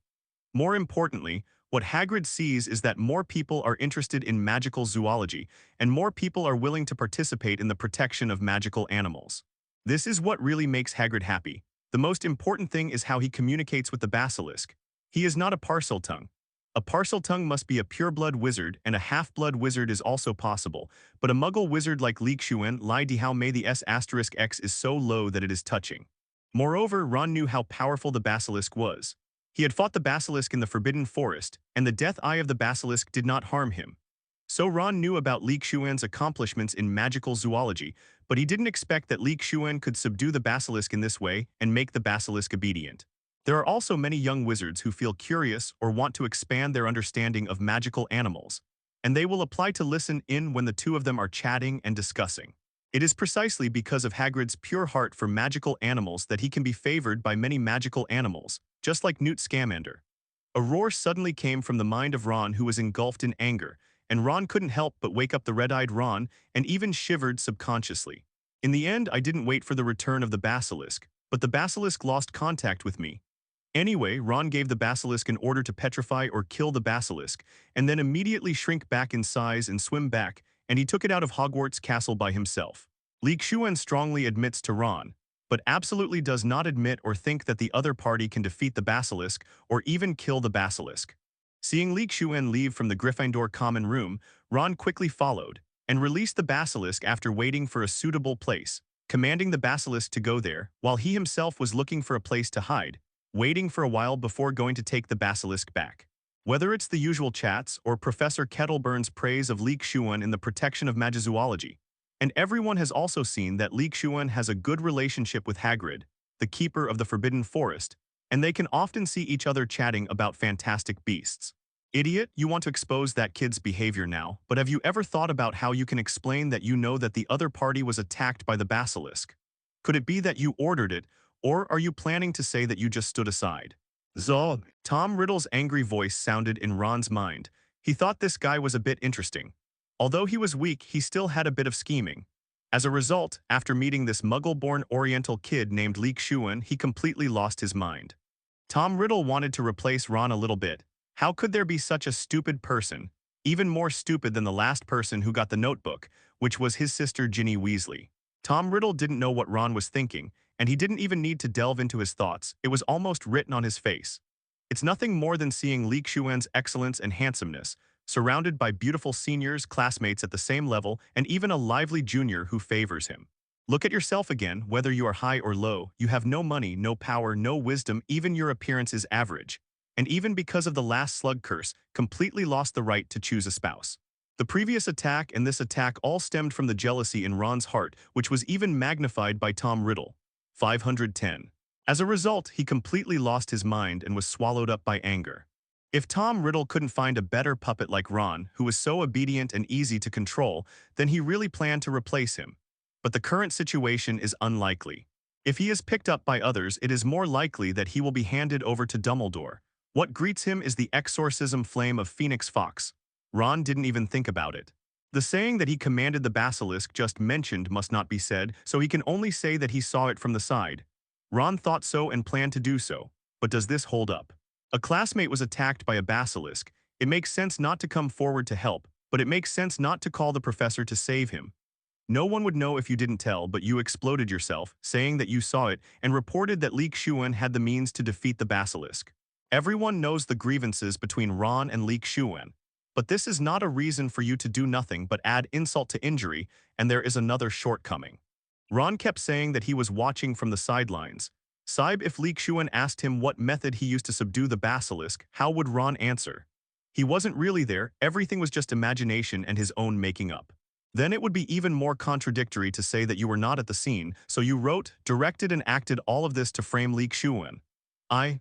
More importantly, what Hagrid sees is that more people are interested in magical zoology, and more people are willing to participate in the protection of magical animals. This is what really makes Hagrid happy. The most important thing is how he communicates with the basilisk. He is not a Parseltongue. A Parseltongue must be a pureblood wizard, and a half-blood wizard is also possible, but a muggle wizard like Lightning.The S*X is so low that it is touching. Moreover, Ron knew how powerful the basilisk was. He had fought the basilisk in the Forbidden Forest, and the death eye of the basilisk did not harm him. So Ron knew about Xuan's accomplishments in magical zoology, but he didn't expect that Xuan could subdue the basilisk in this way and make the basilisk obedient. There are also many young wizards who feel curious or want to expand their understanding of magical animals, and they will apply to listen in when the two of them are chatting and discussing. It is precisely because of Hagrid's pure heart for magical animals that he can be favored by many magical animals, just like Newt Scamander. A roar suddenly came from the mind of Ron, who was engulfed in anger, and Ron couldn't help but wake up the red-eyed Ron and even shivered subconsciously. In the end, I didn't wait for the return of the basilisk, but the basilisk lost contact with me. Anyway, Ron gave the basilisk an order to petrify or kill the basilisk, and then immediately shrink back in size and swim back, and he took it out of Hogwarts Castle by himself. Xuan strongly admits to Ron, but absolutely does not admit or think that the other party can defeat the basilisk or even kill the basilisk. Seeing Xuan leave from the Gryffindor common room, Ron quickly followed, and released the basilisk after waiting for a suitable place, commanding the basilisk to go there, while he himself was looking for a place to hide, waiting for a while before going to take the basilisk back. Whether it's the usual chats or Professor Kettleburn's praise of Xuan in the protection of magizoology, and everyone has also seen that Xuan has a good relationship with Hagrid, the keeper of the Forbidden Forest, and they can often see each other chatting about fantastic beasts. Idiot, you want to expose that kid's behavior now, but have you ever thought about how you can explain that you know that the other party was attacked by the basilisk? Could it be that you ordered it, or are you planning to say that you just stood aside? Zog. Tom Riddle's angry voice sounded in Ron's mind. He thought this guy was a bit interesting. Although he was weak, he still had a bit of scheming. As a result, after meeting this muggle-born Oriental kid named Xuan, he completely lost his mind. Tom Riddle wanted to replace Ron a little bit. How could there be such a stupid person, even more stupid than the last person who got the notebook, which was his sister Ginny Weasley? Tom Riddle didn't know what Ron was thinking, and he didn't even need to delve into his thoughts. It was almost written on his face. It's nothing more than seeing Xuan's excellence and handsomeness, surrounded by beautiful seniors, classmates at the same level, and even a lively junior who favors him. Look at yourself again, whether you are high or low, you have no money, no power, no wisdom, even your appearance is average. And even because of the last slug curse, completely lost the right to choose a spouse. The previous attack and this attack all stemmed from the jealousy in Ron's heart, which was even magnified by Tom Riddle. 510. As a result, he completely lost his mind and was swallowed up by anger. If Tom Riddle couldn't find a better puppet like Ron, who was so obedient and easy to control, then he really planned to replace him. But the current situation is unlikely. If he is picked up by others, it is more likely that he will be handed over to Dumbledore. What greets him is the exorcism flame of Phoenix Fox. Ron didn't even think about it. The saying that he commanded the basilisk just mentioned must not be said, so he can only say that he saw it from the side. Ron thought so and planned to do so, but does this hold up? A classmate was attacked by a basilisk. It makes sense not to come forward to help, but it makes sense not to call the professor to save him. No one would know if you didn't tell, but you exploded yourself, saying that you saw it, and reported that Xuan had the means to defeat the basilisk. Everyone knows the grievances between Ron and Xuan. But this is not a reason for you to do nothing but add insult to injury, and there is another shortcoming. Ron kept saying that he was watching from the sidelines. If Xuan asked him what method he used to subdue the basilisk, how would Ron answer? He wasn't really there, everything was just imagination and his own making up. Then it would be even more contradictory to say that you were not at the scene, so you wrote, directed and acted all of this to frame Xuan. I.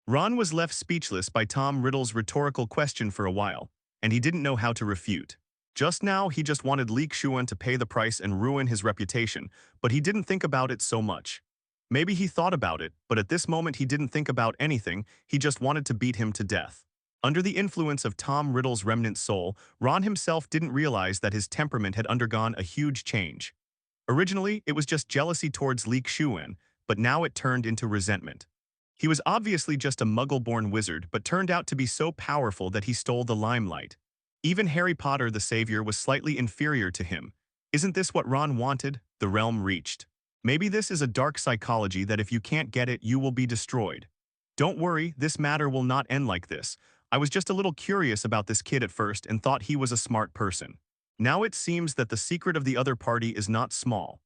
Ron was left speechless by Tom Riddle's rhetorical question for a while, and he didn't know how to refute. Just now, he just wanted Xuan to pay the price and ruin his reputation, but he didn't think about it so much. Maybe he thought about it, but at this moment he didn't think about anything, he just wanted to beat him to death. Under the influence of Tom Riddle's remnant soul, Ron himself didn't realize that his temperament had undergone a huge change. Originally, it was just jealousy towards Xuan, but now it turned into resentment. He was obviously just a muggle-born wizard, but turned out to be so powerful that he stole the limelight. Even Harry Potter the Savior was slightly inferior to him. Isn't this what Ron wanted? The realm reached. Maybe this is a dark psychology that if you can't get it, you will be destroyed. Don't worry, this matter will not end like this. I was just a little curious about this kid at first and thought he was a smart person. Now it seems that the secret of the other party is not small.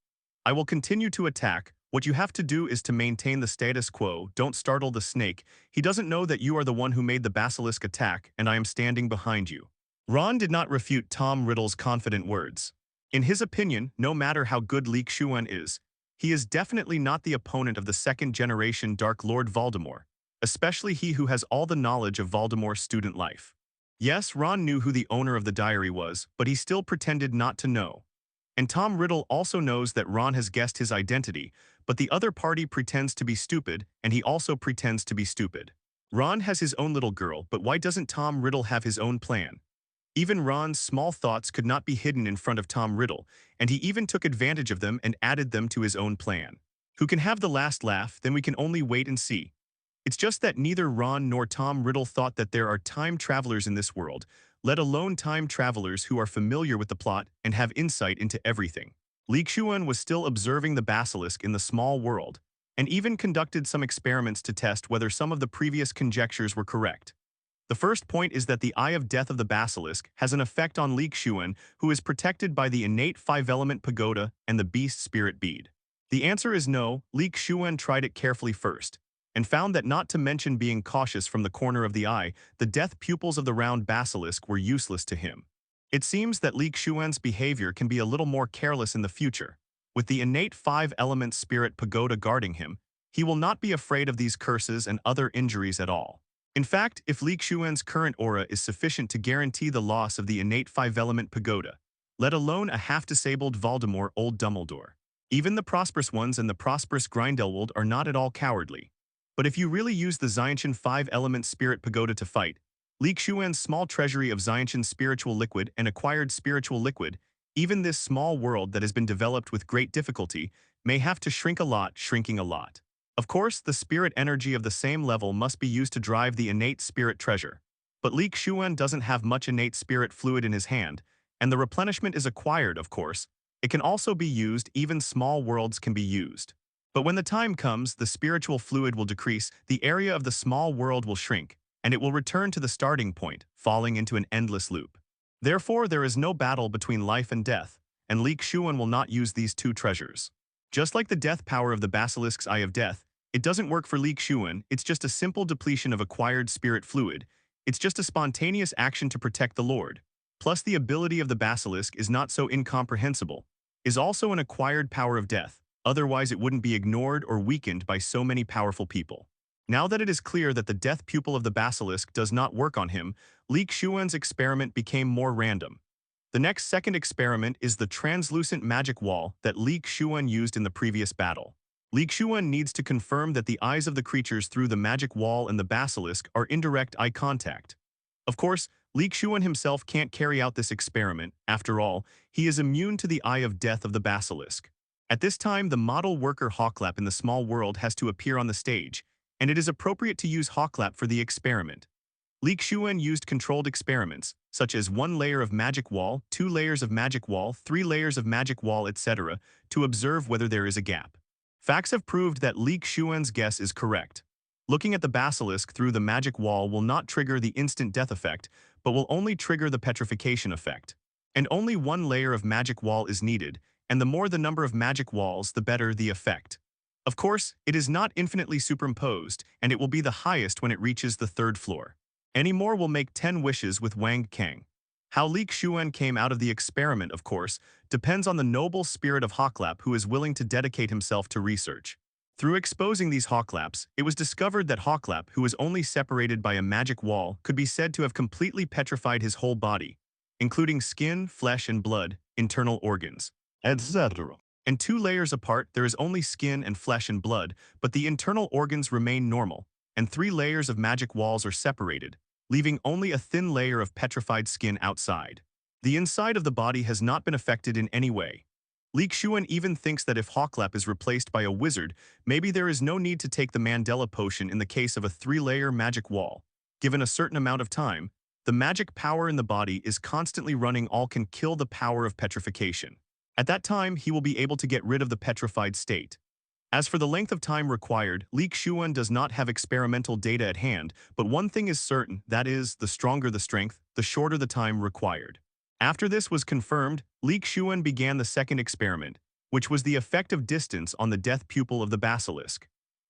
I will continue to attack. What you have to do is to maintain the status quo. Don't startle the snake. He doesn't know that you are the one who made the basilisk attack, and I am standing behind you. Ron did not refute Tom Riddle's confident words. In his opinion, no matter how good Xuan is, he is definitely not the opponent of the second-generation Dark Lord Voldemort, especially he who has all the knowledge of Voldemort's student life. Yes, Ron knew who the owner of the diary was, but he still pretended not to know. And Tom Riddle also knows that Ron has guessed his identity, but the other party pretends to be stupid, and he also pretends to be stupid. Ron has his own little girl, but why doesn't Tom Riddle have his own plan? Even Ron's small thoughts could not be hidden in front of Tom Riddle, and he even took advantage of them and added them to his own plan. Who can have the last laugh, then we can only wait and see. It's just that neither Ron nor Tom Riddle thought that there are time travelers in this world, let alone time travelers who are familiar with the plot and have insight into everything. Xuan was still observing the basilisk in the small world, and even conducted some experiments to test whether some of the previous conjectures were correct. The first point is that the Eye of Death of the basilisk has an effect on Xuan, who is protected by the innate five-element pagoda and the beast spirit bead. The answer is no. Xuan tried it carefully first, and found that not to mention being cautious from the corner of the eye, the death pupils of the round basilisk were useless to him. It seems that Xuan's behavior can be a little more careless in the future. With the innate five-element spirit pagoda guarding him, he will not be afraid of these curses and other injuries at all. In fact, if Xuan's current aura is sufficient to guarantee the loss of the innate five-element pagoda, let alone a half-disabled Voldemort old Dumbledore. Even the prosperous ones and the prosperous Grindelwald are not at all cowardly. But if you really use the Xiantian five-element spirit pagoda to fight, Xuan's small treasury of Xiantian spiritual liquid and acquired spiritual liquid, even this small world that has been developed with great difficulty, may have to shrink a lot, shrinking a lot. Of course, the spirit energy of the same level must be used to drive the innate spirit treasure. But Xuan doesn't have much innate spirit fluid in his hand, and the replenishment is acquired, of course. It can also be used, even small worlds can be used. But when the time comes, the spiritual fluid will decrease, the area of the small world will shrink, and it will return to the starting point, falling into an endless loop. Therefore, there is no battle between life and death, and Xuan will not use these two treasures. Just like the death power of the basilisk's Eye of Death, it doesn't work for Xuan, it's just a simple depletion of acquired spirit fluid. It's just a spontaneous action to protect the Lord. Plus, the ability of the basilisk is not so incomprehensible, is also an acquired power of death, otherwise it wouldn't be ignored or weakened by so many powerful people. Now that it is clear that the death pupil of the basilisk does not work on him, Xuan's experiment became more random. The next second experiment is the translucent magic wall that Xuan used in the previous battle. Xuan needs to confirm that the eyes of the creatures through the magic wall and the basilisk are indirect eye contact. Of course, Xuan himself can't carry out this experiment. After all, he is immune to the eye of death of the basilisk. At this time, the model worker Hawklap in the small world has to appear on the stage, and it is appropriate to use Hawklap for the experiment. Xuan used controlled experiments, such as 1 layer of magic wall, 2 layers of magic wall, 3 layers of magic wall, etc., to observe whether there is a gap. Facts have proved that Xuan's guess is correct. Looking at the basilisk through the magic wall will not trigger the instant death effect, but will only trigger the petrification effect. And only 1 layer of magic wall is needed, and the more the number of magic walls, the better the effect. Of course, it is not infinitely superimposed, and it will be the highest when it reaches the 3rd floor. Any more will make 10 wishes with Wang Kang. How Xuan came out of the experiment, of course, depends on the noble spirit of Hawklap, who is willing to dedicate himself to research. Through exposing these Hawklaps, it was discovered that Hawklap, who was only separated by a magic wall, could be said to have completely petrified his whole body, including skin, flesh and blood, internal organs, etc. And 2 layers apart, there is only skin and flesh and blood, but the internal organs remain normal, and 3 layers of magic walls are separated, leaving only a thin layer of petrified skin outside. The inside of the body has not been affected in any way. Xuan even thinks that if Hawklap is replaced by a wizard, maybe there is no need to take the Mandela potion in the case of a 3-layer magic wall. Given a certain amount of time, the magic power in the body is constantly running all can kill the power of petrification. At that time, he will be able to get rid of the petrified state. As for the length of time required, Xuan does not have experimental data at hand, but one thing is certain, that is, the stronger the strength, the shorter the time required. After this was confirmed, Xuan began the second experiment, which was the effect of distance on the death pupil of the basilisk.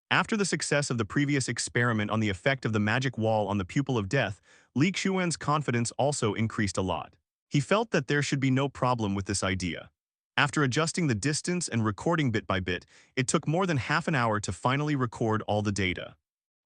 After the success of the previous experiment on the effect of the magic wall on the pupil of death, Xuan's confidence also increased a lot. He felt that there should be no problem with this idea. After adjusting the distance and recording bit by bit, it took more than half an hour to finally record all the data.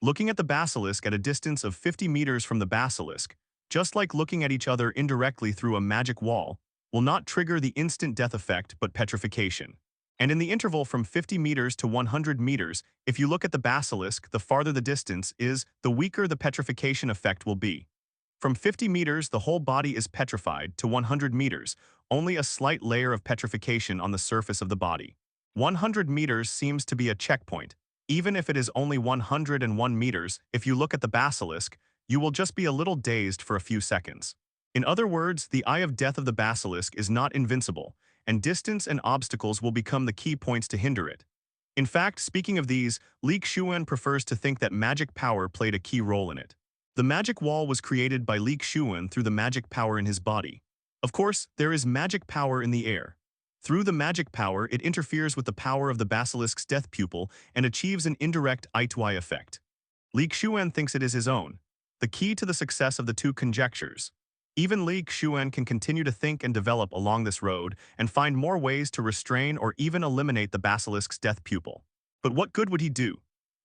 Looking at the basilisk at a distance of 50 meters from the basilisk, just like looking at each other indirectly through a magic wall, will not trigger the instant death effect but petrification. And in the interval from 50 meters to 100 meters, if you look at the basilisk, the farther the distance is, the weaker the petrification effect will be. From 50 meters, the whole body is petrified, to 100 meters, only a slight layer of petrification on the surface of the body. 100 meters seems to be a checkpoint. Even if it is only 101 meters, if you look at the basilisk, you will just be a little dazed for a few seconds. In other words, the eye of death of the basilisk is not invincible, and distance and obstacles will become the key points to hinder it. In fact, speaking of these, Xuan prefers to think that magic power played a key role in it. The magic wall was created by Xuan through the magic power in his body. Of course, there is magic power in the air. Through the magic power, it interferes with the power of the basilisk's death pupil and achieves an indirect eye-to-eye effect. Xuan thinks it is his own, the key to the success of the two conjectures. Even Xuan can continue to think and develop along this road and find more ways to restrain or even eliminate the basilisk's death pupil. But what good would he do?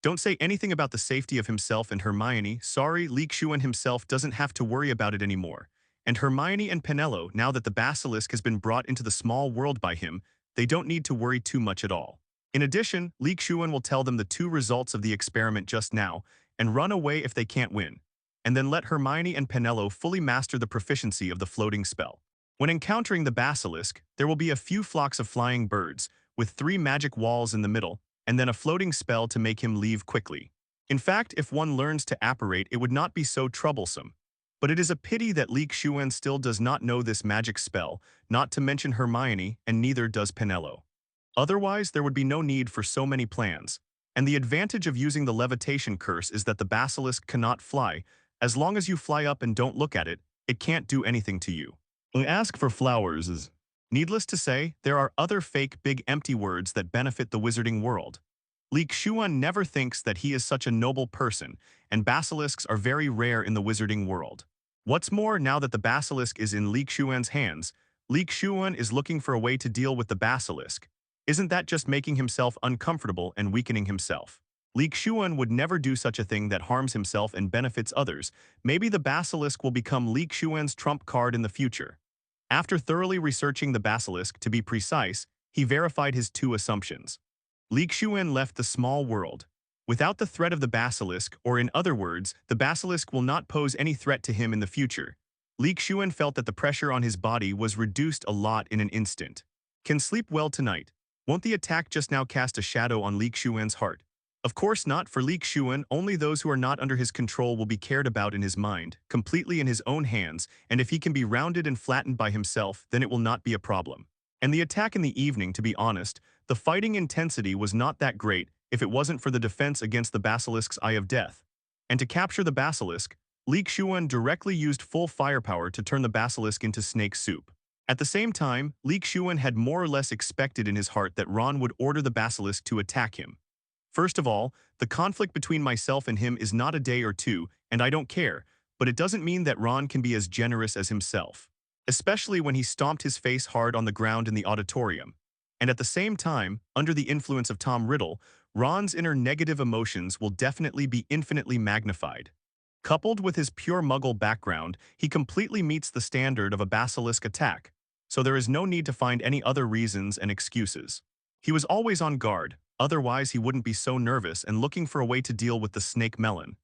Don't say anything about the safety of himself and Hermione. Sorry, Xuan himself doesn't have to worry about it anymore. And Hermione and Penelo, now that the basilisk has been brought into the small world by him, they don't need to worry too much at all. In addition, Xuan will tell them the 2 results of the experiment just now and run away if they can't win, and then let Hermione and Penelo fully master the proficiency of the floating spell. When encountering the basilisk, there will be a few flocks of flying birds, with 3 magic walls in the middle, and then a floating spell to make him leave quickly. In fact, if one learns to apparate, it would not be so troublesome. But it is a pity that Xuan still does not know this magic spell, not to mention Hermione, and neither does Penelo. Otherwise, there would be no need for so many plans. And the advantage of using the levitation curse is that the basilisk cannot fly. As long as you fly up and don't look at it, it can't do anything to you. Ask for flowers is... Needless to say, there are other fake big empty words that benefit the wizarding world. Xuan never thinks that he is such a noble person, and basilisks are very rare in the wizarding world. What's more, now that the basilisk is in Xuan's hands, Xuan is looking for a way to deal with the basilisk. Isn't that just making himself uncomfortable and weakening himself? Xuan would never do such a thing that harms himself and benefits others. Maybe the basilisk will become Xuan's trump card in the future. After thoroughly researching the basilisk, to be precise, he verified his two assumptions. Xuan left the small world without the threat of the basilisk, or in other words, the basilisk will not pose any threat to him in the future. Xuan felt that the pressure on his body was reduced a lot in an instant. Can sleep well tonight. Won't the attack just now cast a shadow on Xuan's heart? Of course not. For Xuan, only those who are not under his control will be cared about in his mind, completely in his own hands, and if he can be rounded and flattened by himself, then it will not be a problem. And the attack in the evening, to be honest, the fighting intensity was not that great if it wasn't for the defense against the basilisk's Eye of Death. And to capture the basilisk, Xuan directly used full firepower to turn the basilisk into snake soup. At the same time, Xuan had more or less expected in his heart that Ron would order the basilisk to attack him. First of all, the conflict between myself and him is not a day or two, and I don't care, but it doesn't mean that Ron can be as generous as himself. Especially when he stomped his face hard on the ground in the auditorium. And at the same time, under the influence of Tom Riddle, Ron's inner negative emotions will definitely be infinitely magnified. Coupled with his pure muggle background, he completely meets the standard of a basilisk attack, so there is no need to find any other reasons and excuses. He was always on guard, otherwise he wouldn't be so nervous and looking for a way to deal with the snake melon.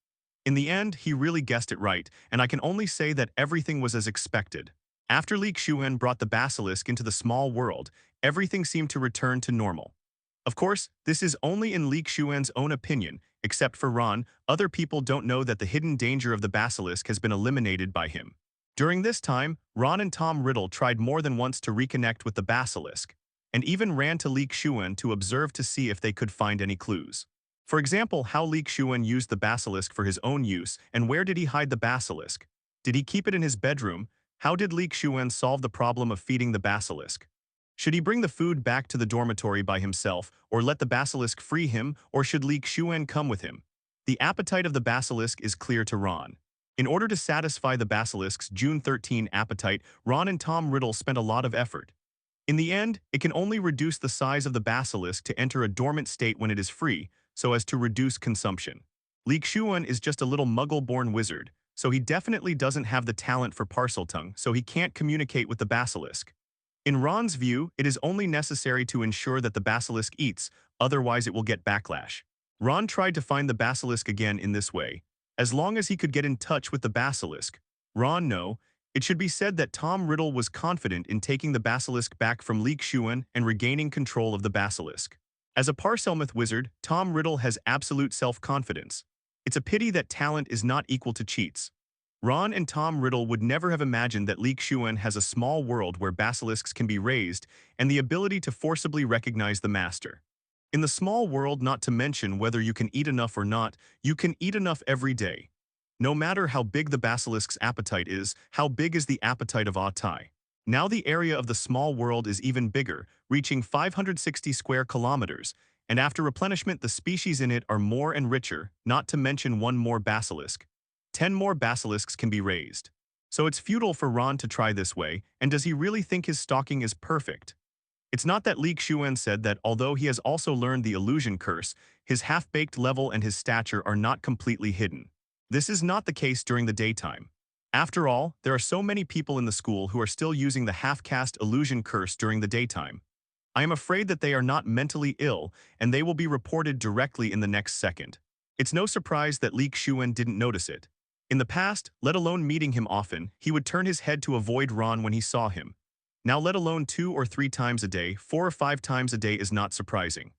In the end, he really guessed it right, and I can only say that everything was as expected. After Xuan brought the basilisk into the small world, everything seemed to return to normal. Of course, this is only in Xuan's own opinion. Except for Ron, other people don't know that the hidden danger of the basilisk has been eliminated by him. During this time, Ron and Tom Riddle tried more than once to reconnect with the basilisk, and even ran to Xuan to observe to see if they could find any clues. For example, how Xuan used the basilisk for his own use, and where did he hide the basilisk? Did he keep it in his bedroom? How did Xuan solve the problem of feeding the basilisk? Should he bring the food back to the dormitory by himself, or let the basilisk free him, or should Xuan come with him? The appetite of the basilisk is clear to Ron. In order to satisfy the basilisk's June 13 appetite, Ron and Tom Riddle spent a lot of effort. In the end, it can only reduce the size of the basilisk to enter a dormant state when it is free, so as to reduce consumption. Xuan is just a little muggle-born wizard, so he definitely doesn't have the talent for parseltongue, so he can't communicate with the basilisk. In Ron's view, it is only necessary to ensure that the basilisk eats, otherwise it will get backlash. Ron tried to find the basilisk again in this way. As long as he could get in touch with the basilisk. Ron no. It should be said that Tom Riddle was confident in taking the basilisk back from Xuan and regaining control of the basilisk. As a Parselmouth wizard, Tom Riddle has absolute self-confidence. It's a pity that talent is not equal to cheats. Ron and Tom Riddle would never have imagined that Xuan has a small world where basilisks can be raised and the ability to forcibly recognize the master. In the small world, not to mention whether you can eat enough or not, you can eat enough every day. No matter how big the basilisk's appetite is, how big is the appetite of Autai? Now the area of the small world is even bigger, reaching 560 square kilometers, and after replenishment the species in it are more and richer, not to mention one more basilisk. 10 more basilisks can be raised. So it's futile for Ron to try this way, and does he really think his stalking is perfect? It's not that Xuan said that although he has also learned the illusion curse, his half-baked level and his stature are not completely hidden. This is not the case during the daytime. After all, there are so many people in the school who are still using the half-caste illusion curse during the daytime. I am afraid that they are not mentally ill, and they will be reported directly in the next second. It's no surprise that Xuan didn't notice it. In the past, let alone meeting him often, he would turn his head to avoid Ron when he saw him. Now let alone 2 or 3 times a day, 4 or 5 times a day is not surprising.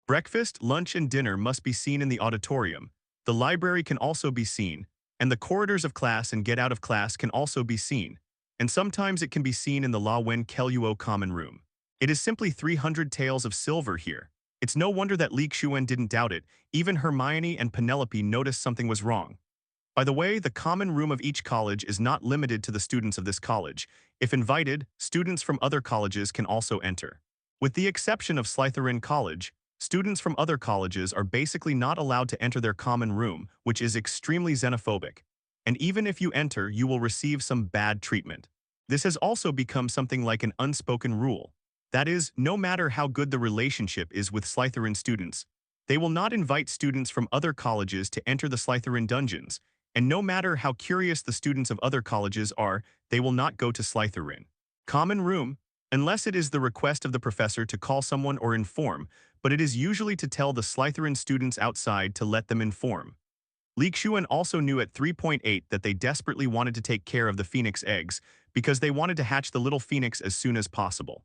Breakfast, lunch, and dinner must be seen in the auditorium. The library can also be seen, and the corridors of class and get out of class can also be seen. And sometimes it can be seen in the La Wen Keluo common room. It is simply 300 taels of silver here. It's no wonder that Xuan didn't doubt it. Even Hermione and Penelope noticed something was wrong. By the way, the common room of each college is not limited to the students of this college. If invited, students from other colleges can also enter. With the exception of Slytherin College, students from other colleges are basically not allowed to enter their common room, which is extremely xenophobic. and even if you enter, you will receive some bad treatment. This has also become something like an unspoken rule. That is, no matter how good the relationship is with Slytherin students, they will not invite students from other colleges to enter the Slytherin dungeons, and no matter how curious the students of other colleges are, they will not go to Slytherin. Common room, unless it is the request of the professor to call someone or inform, but it is usually to tell the Slytherin students outside to let them inform. Xuan also knew at 3.8 that they desperately wanted to take care of the phoenix eggs because they wanted to hatch the little phoenix as soon as possible.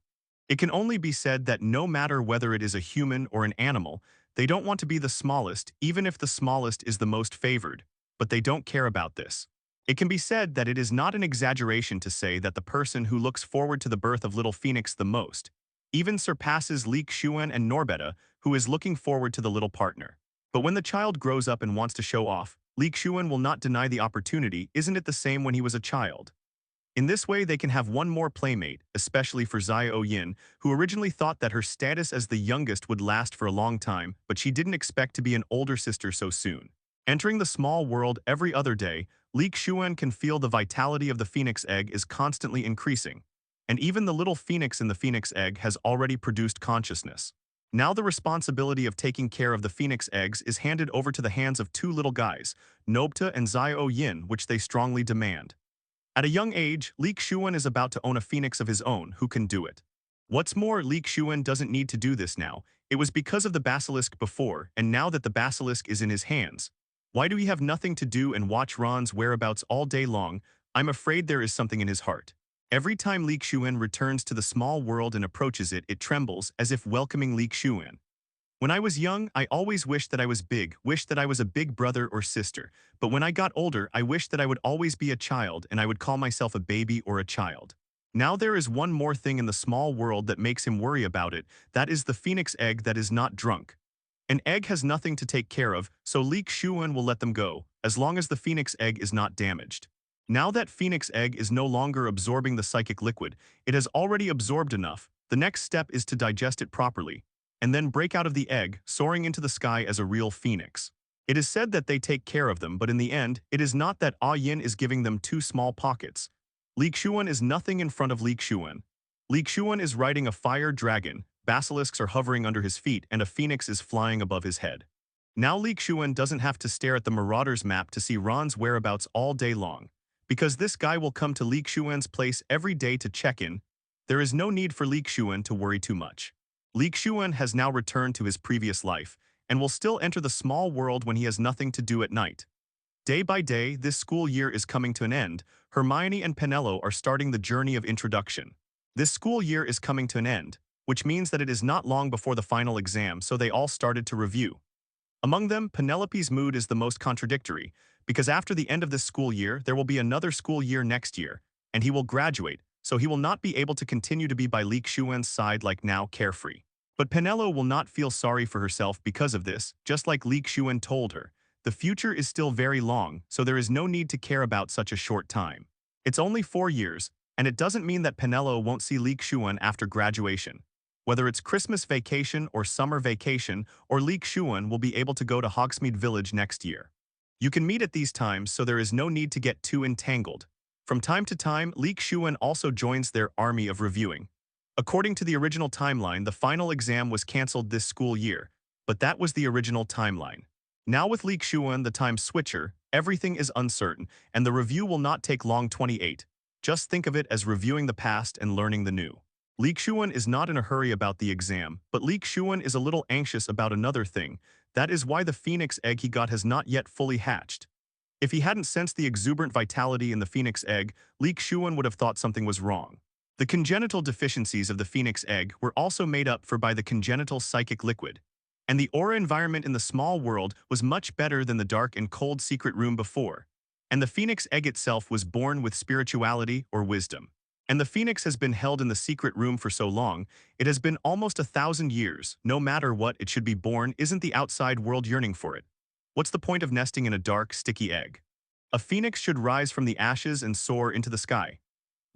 It can only be said that no matter whether it is a human or an animal, they don't want to be the smallest, even if the smallest is the most favored, but they don't care about this. It can be said that it is not an exaggeration to say that the person who looks forward to the birth of little phoenix the most even surpasses Xuan and Norbetta, who is looking forward to the little partner. But when the child grows up and wants to show off, Xuan will not deny the opportunity. Isn't it the same when he was a child? In this way, they can have one more playmate, especially for Xiao Yin, who originally thought that her status as the youngest would last for a long time, but she didn't expect to be an older sister so soon. Entering the small world every other day, Xuan can feel the vitality of the phoenix egg is constantly increasing. And even the little phoenix in the phoenix egg has already produced consciousness. Now the responsibility of taking care of the phoenix eggs is handed over to the hands of two little guys, Nobta and Xiao Yin, which they strongly demand. At a young age, Xuan is about to own a phoenix of his own who can do it. What's more, Xuan doesn't need to do this now. It was because of the basilisk before, and now that the basilisk is in his hands. Why do he have nothing to do and watch Ron's whereabouts all day long? I'm afraid there is something in his heart. Every time Xuan returns to the small world and approaches it, it trembles as if welcoming Xuan. When I was young, I always wished that I was big, wished that I was a big brother or sister. But when I got older, I wished that I would always be a child and I would call myself a baby or a child. Now there is one more thing in the small world that makes him worry about it, that is the phoenix egg that is not drunk. An egg has nothing to take care of, so Xuan will let them go, as long as the phoenix egg is not damaged. Now that phoenix egg is no longer absorbing the psychic liquid, it has already absorbed enough. The next step is to digest it properly, and then break out of the egg, soaring into the sky as a real phoenix. It is said that they take care of them, but in the end, it is not that Yin is giving them two small pockets. Xuan is nothing in front of Xuan. Xuan is riding a fire dragon, basilisks are hovering under his feet, and a phoenix is flying above his head. Now Xuan doesn't have to stare at the Marauders map to see Ron's whereabouts all day long. Because this guy will come to Xuan's place every day to check in, there is no need for Xuan to worry too much. Xuan has now returned to his previous life, and will still enter the small world when he has nothing to do at night. Day by day, this school year is coming to an end. Hermione and Penelo are starting the journey of introduction. This school year is coming to an end, which means that it is not long before the final exam, so they all started to review. Among them, Penelope's mood is the most contradictory, because after the end of this school year, there will be another school year next year, and he will graduate, so he will not be able to continue to be by Xuan's side like now, carefree. But Penelo will not feel sorry for herself because of this, just like Xuan told her. The future is still very long, so there is no need to care about such a short time. It's only 4 years, and it doesn't mean that Penelo won't see Xuan after graduation. Whether it's Christmas vacation or summer vacation, or Xuan will be able to go to Hogsmeade Village next year. You can meet at these times, so there is no need to get too entangled. From time to time, Xuan also joins their army of reviewing. According to the original timeline, the final exam was cancelled this school year, but that was the original timeline. Now with Xuan, the time switcher, everything is uncertain, and the review will not take long. 28. Just think of it as reviewing the past and learning the new. Xuan is not in a hurry about the exam, but Xuan is a little anxious about another thing. That is why the phoenix egg he got has not yet fully hatched. If he hadn't sensed the exuberant vitality in the phoenix egg, Xuan would have thought something was wrong. The congenital deficiencies of the phoenix egg were also made up for by the congenital psychic liquid. And the aura environment in the small world was much better than the dark and cold secret room before. And the phoenix egg itself was born with spirituality or wisdom. And the phoenix has been held in the secret room for so long, it has been almost 1,000 years. No matter what, it should be born. Isn't the outside world yearning for it? What's the point of nesting in a dark, sticky egg? A phoenix should rise from the ashes and soar into the sky.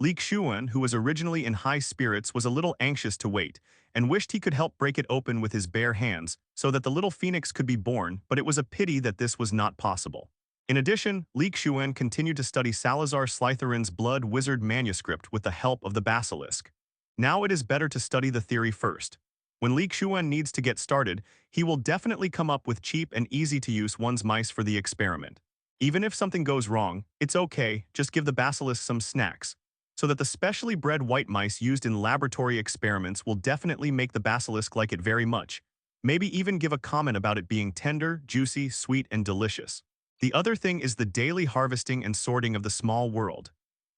Xuan, who was originally in high spirits, was a little anxious to wait, and wished he could help break it open with his bare hands, so that the little phoenix could be born, but it was a pity that this was not possible. In addition, Xuan continued to study Salazar Slytherin's Blood Wizard manuscript with the help of the basilisk. Now it is better to study the theory first. When Xuan needs to get started, he will definitely come up with cheap and easy-to-use one's mice for the experiment. Even if something goes wrong, it's okay, just give the basilisk some snacks, so that the specially bred white mice used in laboratory experiments will definitely make the basilisk like it very much. Maybe even give a comment about it being tender, juicy, sweet, and delicious. The other thing is the daily harvesting and sorting of the small world.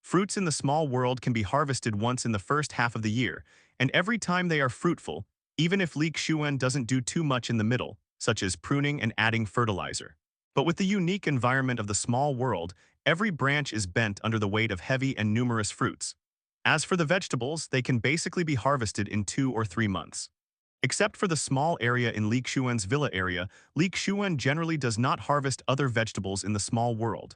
Fruits in the small world can be harvested once in the first half of the year, and every time they are fruitful, even if Xuan doesn't do too much in the middle, such as pruning and adding fertilizer. But with the unique environment of the small world, every branch is bent under the weight of heavy and numerous fruits. As for the vegetables, they can basically be harvested in 2 or 3 months. Except for the small area in Xuan's villa area, Xuan generally does not harvest other vegetables in the small world.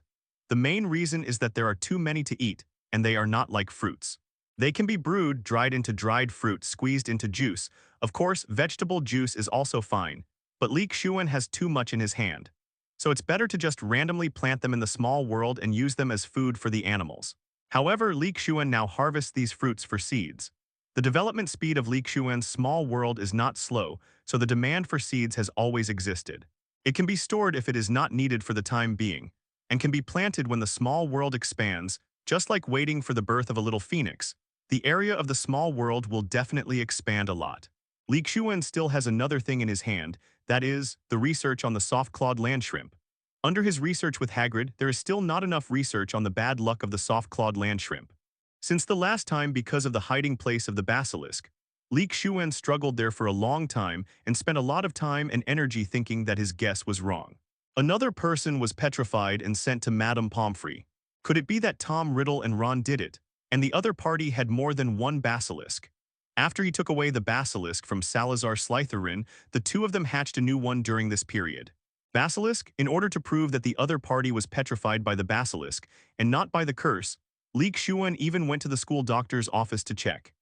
The main reason is that there are too many to eat, and they are not like fruits. They can be brewed, dried into dried fruit, squeezed into juice. Of course, vegetable juice is also fine, but Xuan has too much in his hand. So it's better to just randomly plant them in the small world and use them as food for the animals. However, Xuan now harvests these fruits for seeds. The development speed of Xuan's small world is not slow, so the demand for seeds has always existed. It can be stored if it is not needed for the time being, and can be planted when the small world expands, just like waiting for the birth of a little phoenix. The area of the small world will definitely expand a lot. Xuan still has another thing in his hand, that is, the research on the soft-clawed land shrimp. Under his research with Hagrid, there is still not enough research on the bad luck of the soft-clawed land shrimp. Since the last time, because of the hiding place of the basilisk, Xuan struggled there for a long time and spent a lot of time and energy thinking that his guess was wrong. Another person was petrified and sent to Madame Pomfrey. Could it be that Tom Riddle and Ron did it, and the other party had more than one basilisk? After he took away the basilisk from Salazar Slytherin, the two of them hatched a new one during this period. Basilisk, in order to prove that the other party was petrified by the basilisk and not by the curse, Xuan even went to the school doctor's office to check.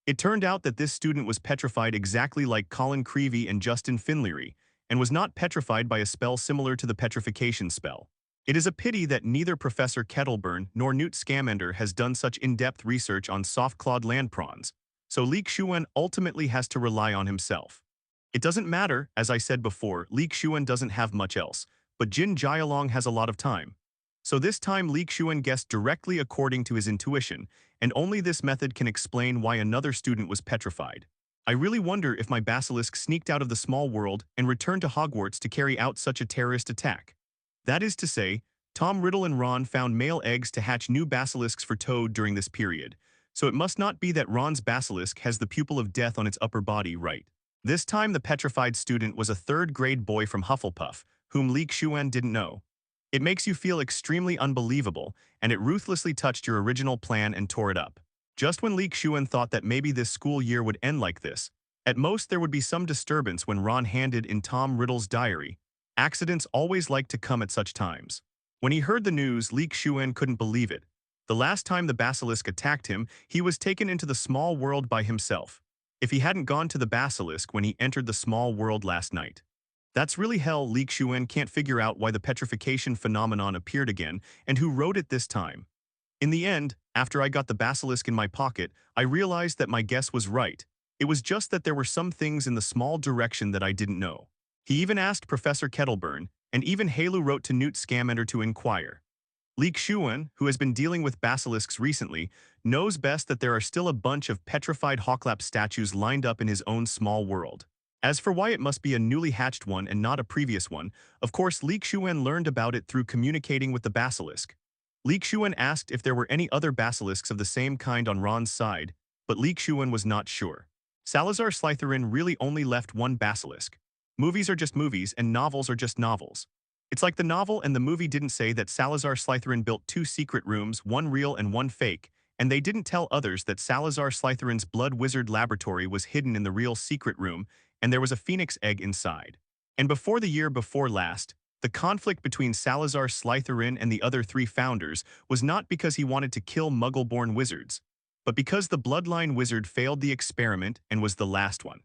It turned out that this student was petrified exactly like Colin Creevey and Justin Finleary, and was not petrified by a spell similar to the petrification spell. It is a pity that neither Professor Kettleburn nor Newt Scamander has done such in-depth research on soft-clawed land prawns, so Xuan ultimately has to rely on himself. It doesn't matter, as I said before, Xuan doesn't have much else, but Jin Jialong has a lot of time. So this time Xuan guessed directly according to his intuition, and only this method can explain why another student was petrified. I really wonder if my basilisk sneaked out of the small world and returned to Hogwarts to carry out such a terrorist attack. That is to say, Tom Riddle and Ron found male eggs to hatch new basilisks for Toad during this period, so it must not be that Ron's basilisk has the pupil of death on its upper body, right? This time the petrified student was a third-grade boy from Hufflepuff, whom Xuan didn't know. It makes you feel extremely unbelievable, and it ruthlessly touched your original plan and tore it up. Just when Xuan thought that maybe this school year would end like this, at most there would be some disturbance when Ron handed in Tom Riddle's diary. Accidents always like to come at such times. When he heard the news, Xuan couldn't believe it. The last time the basilisk attacked him, he was taken into the small world by himself. If he hadn't gone to the basilisk when he entered the small world last night. That's really hell. Xuan can't figure out why the petrification phenomenon appeared again and who wrote it this time. In the end, after I got the basilisk in my pocket, I realized that my guess was right. It was just that there were some things in the small direction that I didn't know. He even asked Professor Kettleburn, and even Halu wrote to Newt Scamander to inquire. Xuan, who has been dealing with basilisks recently, knows best that there are still a bunch of petrified Hawklap statues lined up in his own small world. As for why it must be a newly hatched one and not a previous one, of course Xuan learned about it through communicating with the basilisk. Xuan asked if there were any other basilisks of the same kind on Ron's side, but Xuan was not sure. Salazar Slytherin really only left one basilisk. Movies are just movies and novels are just novels. It's like the novel and the movie didn't say that Salazar Slytherin built 2 secret rooms, one real and one fake, and they didn't tell others that Salazar Slytherin's blood wizard laboratory was hidden in the real secret room, and there was a phoenix egg inside. And before the year before last, the conflict between Salazar Slytherin and the other 3 founders was not because he wanted to kill Muggle-born wizards, but because the bloodline wizard failed the experiment and was the last one.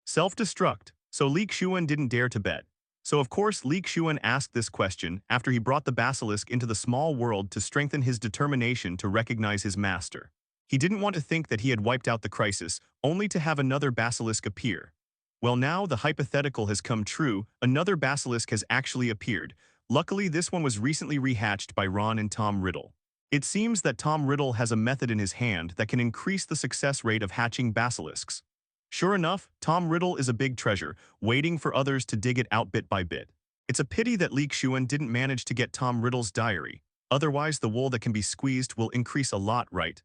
Self-destruct, so Xuan didn't dare to bet. So of course Li Xuan asked this question after he brought the basilisk into the small world to strengthen his determination to recognize his master. He didn't want to think that he had wiped out the crisis, only to have another basilisk appear. Well, now the hypothetical has come true, another basilisk has actually appeared. Luckily, this one was recently rehatched by Ron and Tom Riddle. It seems that Tom Riddle has a method in his hand that can increase the success rate of hatching basilisks. Sure enough, Tom Riddle is a big treasure, waiting for others to dig it out bit by bit. It's a pity that Li Xuan didn't manage to get Tom Riddle's diary. Otherwise, the wool that can be squeezed will increase a lot, right?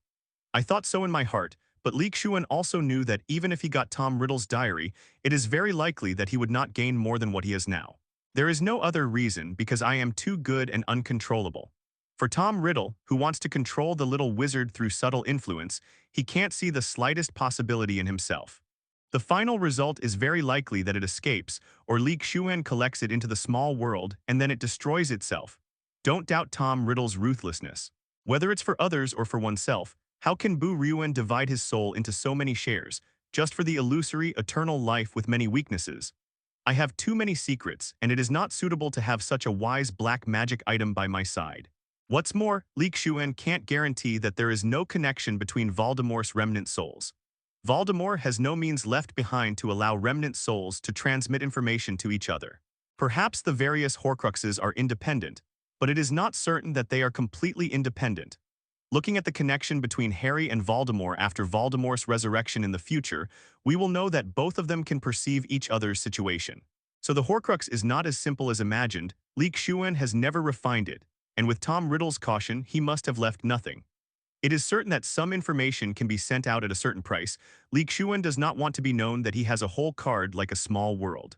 I thought so in my heart, but Li Xuan also knew that even if he got Tom Riddle's diary, it is very likely that he would not gain more than what he has now. There is no other reason because I am too good and uncontrollable. For Tom Riddle, who wants to control the little wizard through subtle influence, he can't see the slightest possibility in himself. The final result is very likely that it escapes, or Li Xuan collects it into the small world and then it destroys itself. Don't doubt Tom Riddle's ruthlessness. Whether it's for others or for oneself, how can Bu Ryuan divide his soul into so many shares, just for the illusory, eternal life with many weaknesses? I have too many secrets, and it is not suitable to have such a wise black magic item by my side. What's more, Li Xuan can't guarantee that there is no connection between Voldemort's remnant souls. Voldemort has no means left behind to allow remnant souls to transmit information to each other. Perhaps the various Horcruxes are independent, but it is not certain that they are completely independent. Looking at the connection between Harry and Voldemort after Voldemort's resurrection in the future, we will know that both of them can perceive each other's situation. So the Horcrux is not as simple as imagined. Li Xuan has never refined it, and with Tom Riddle's caution, he must have left nothing. It is certain that some information can be sent out at a certain price. Li Xuan does not want to be known that he has a whole card like a small world.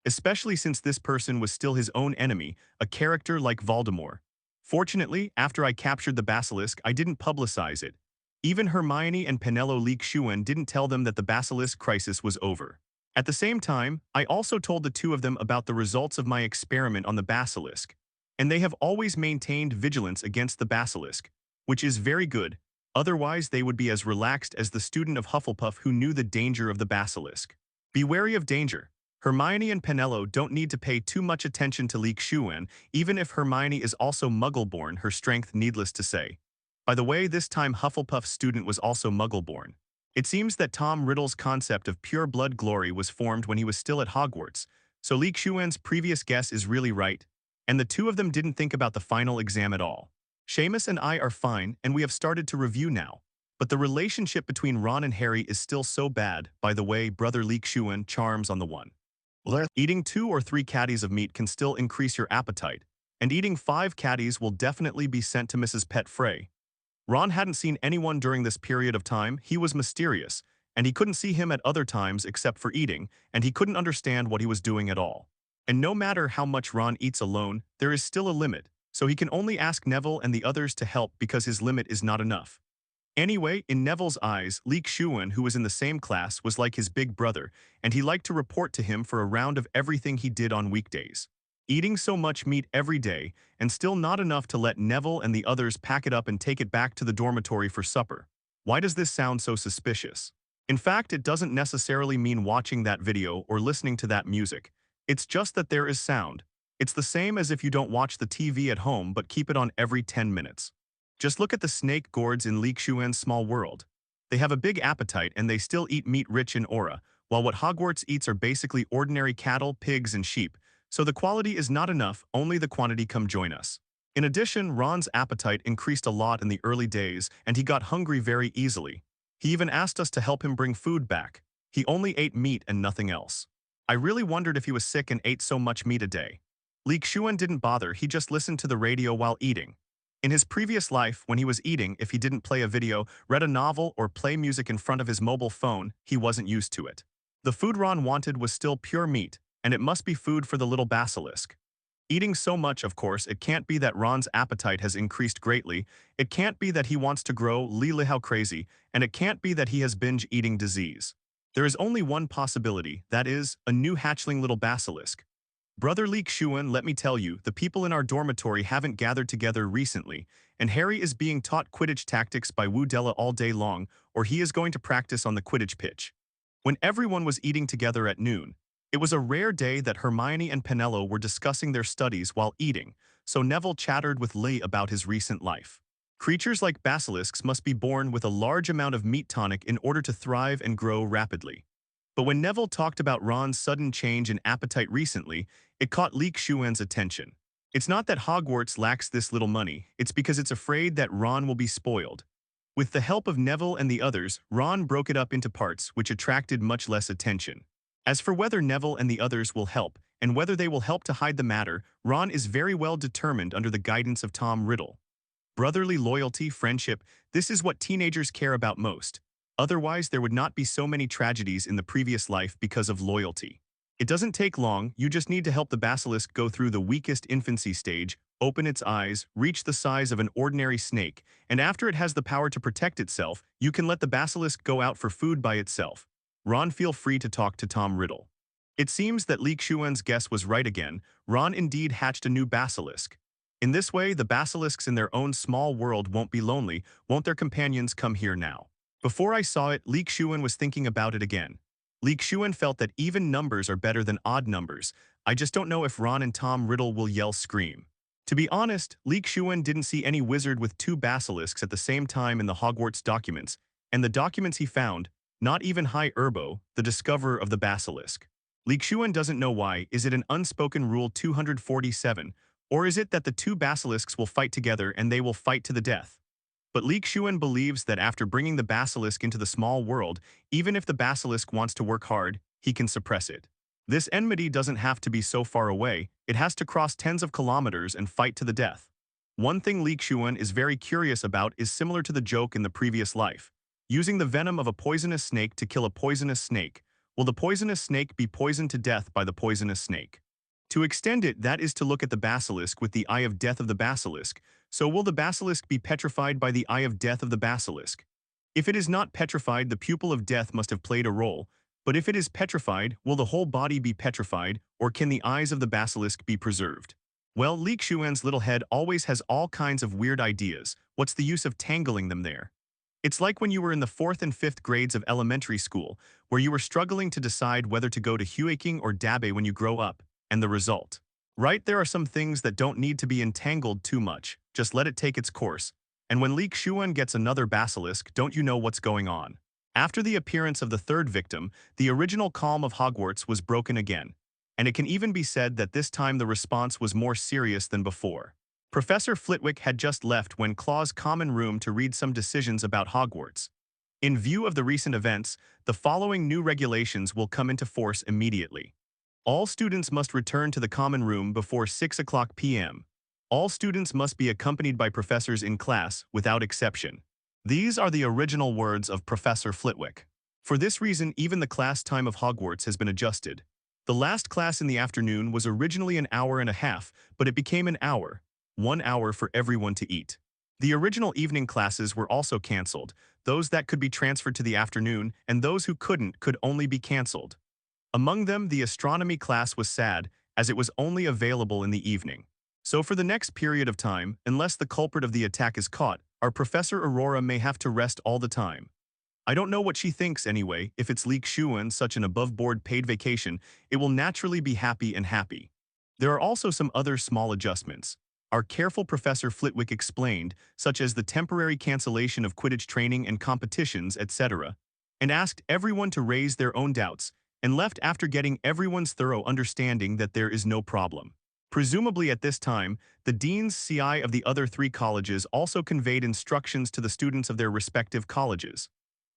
Especially since this person was still his own enemy, a character like Voldemort. Fortunately, after I captured the basilisk, I didn't publicize it. Even Hermione and Penelope Li Xuan didn't tell them that the basilisk crisis was over. At the same time, I also told the two of them about the results of my experiment on the basilisk. And they have always maintained vigilance against the basilisk, which is very good, otherwise they would be as relaxed as the student of Hufflepuff who knew the danger of the basilisk. Be wary of danger. Hermione and Penelope don't need to pay too much attention to Li Xuan, even if Hermione is also Muggle-born, her strength needless to say. By the way, this time Hufflepuff's student was also Muggle-born. It seems that Tom Riddle's concept of pure blood glory was formed when he was still at Hogwarts, so Li Xuan's previous guess is really right, and the two of them didn't think about the final exam at all. Seamus and I are fine, and we have started to review now. But the relationship between Ron and Harry is still so bad. By the way, brother Li Xuan charms on the one. Eating 2 or 3 caddies of meat can still increase your appetite, and eating 5 caddies will definitely be sent to Mrs. Petfrey. Ron hadn't seen anyone during this period of time. He was mysterious, and he couldn't see him at other times except for eating, and he couldn't understand what he was doing at all. And no matter how much Ron eats alone, there is still a limit. So he can only ask Neville and the others to help because his limit is not enough. Anyway, in Neville's eyes, Li Xuan, who was in the same class, was like his big brother, and he liked to report to him for a round of everything he did on weekdays. Eating so much meat every day, and still not enough to let Neville and the others pack it up and take it back to the dormitory for supper. Why does this sound so suspicious? In fact, it doesn't necessarily mean watching that video or listening to that music. It's just that there is sound. It's the same as if you don't watch the TV at home but keep it on every 10 minutes. Just look at the snake gourds in Li Xuan's small world. They have a big appetite and they still eat meat rich in aura, while what Hogwarts eats are basically ordinary cattle, pigs, and sheep, so the quality is not enough, only the quantity. Come join us. In addition, Ron's appetite increased a lot in the early days and he got hungry very easily. He even asked us to help him bring food back. He only ate meat and nothing else. I really wondered if he was sick and ate so much meat a day. Li Xuan didn't bother, he just listened to the radio while eating. In his previous life, when he was eating, if he didn't play a video, read a novel, or play music in front of his mobile phone, he wasn't used to it. The food Ron wanted was still pure meat, and it must be food for the little basilisk. Eating so much, of course, it can't be that Ron's appetite has increased greatly, it can't be that he wants to grow Lily how crazy, and it can't be that he has binge-eating disease. There is only one possibility, that is, a new hatchling little basilisk. Brother Li Xuan, let me tell you, the people in our dormitory haven't gathered together recently, and Harry is being taught Quidditch tactics by Wu Della all day long, or he is going to practice on the Quidditch pitch. When everyone was eating together at noon, It was a rare day that Hermione and Penelope were discussing their studies while eating, so Neville chattered with Lee about his recent life. Creatures like basilisks must be born with a large amount of meat tonic in order to thrive and grow rapidly. But when Neville talked about Ron's sudden change in appetite recently, it caught Xuan's attention. It's not that Hogwarts lacks this little money, it's because it's afraid that Ron will be spoiled. With the help of Neville and the others, Ron broke it up into parts, which attracted much less attention. As for whether Neville and the others will help, and whether they will help to hide the matter, Ron is very well determined under the guidance of Tom Riddle. Brotherly loyalty, friendship, this is what teenagers care about most. Otherwise, there would not be so many tragedies in the previous life because of loyalty. It doesn't take long, you just need to help the basilisk go through the weakest infancy stage, open its eyes, reach the size of an ordinary snake, and after it has the power to protect itself, you can let the basilisk go out for food by itself. Ron, feel free to talk to Tom Riddle. It seems that Xuan's guess was right again. Ron indeed hatched a new basilisk. In this way, the basilisks in their own small world won't be lonely, won't their companions come here now? Before I saw it, Xuan was thinking about it again. Xuan felt that even numbers are better than odd numbers. I just don't know if Ron and Tom Riddle will yell scream. To be honest, Xuan didn't see any wizard with two basilisks at the same time in the Hogwarts documents, and the documents he found, not even High Urbo, the discoverer of the basilisk. Xuan doesn't know why. Is it an unspoken rule 247, or is it that the two basilisks will fight together and they will fight to the death? But Xuan believes that after bringing the basilisk into the small world, even if the basilisk wants to work hard, he can suppress it. This enmity doesn't have to be so far away, it has to cross tens of kilometers and fight to the death. One thing Xuan is very curious about is similar to the joke in the previous life. Using the venom of a poisonous snake to kill a poisonous snake, will the poisonous snake be poisoned to death by the poisonous snake? To extend it, that is to look at the basilisk with the eye of death of the basilisk, so will the basilisk be petrified by the eye of death of the basilisk? If it is not petrified, the pupil of death must have played a role, but if it is petrified, will the whole body be petrified, or can the eyes of the basilisk be preserved? Well, Xuan's little head always has all kinds of weird ideas. What's the use of tangling them there? It's like when you were in the 4th and 5th grades of elementary school, where you were struggling to decide whether to go to Huaking or Dabe when you grow up, and the result. Right, there are some things that don't need to be entangled too much, just let it take its course. And when Xuan gets another basilisk, don't you know what's going on? After the appearance of the third victim, the original calm of Hogwarts was broken again. And it can even be said that this time the response was more serious than before. Professor Flitwick had just left when Claw's common room to read some decisions about Hogwarts. In view of the recent events, the following new regulations will come into force immediately. All students must return to the common room before 6 p.m. All students must be accompanied by professors in class, without exception. These are the original words of Professor Flitwick. For this reason, even the class time of Hogwarts has been adjusted. The last class in the afternoon was originally an hour and a half, but it became an hour. 1 hour for everyone to eat. The original evening classes were also cancelled. Those that could be transferred to the afternoon, and those who couldn't could only be cancelled. Among them, the astronomy class was sad, as it was only available in the evening. So for the next period of time, unless the culprit of the attack is caught, our Professor Aurora may have to rest all the time. I don't know what she thinks anyway. If it's Xuan such an above-board paid vacation, it will naturally be happy and happy. There are also some other small adjustments. Our careful Professor Flitwick explained, such as the temporary cancellation of Quidditch training and competitions, etc., and asked everyone to raise their own doubts, and left after getting everyone's thorough understanding that there is no problem. Presumably at this time, the deans CI of the other 3 colleges also conveyed instructions to the students of their respective colleges.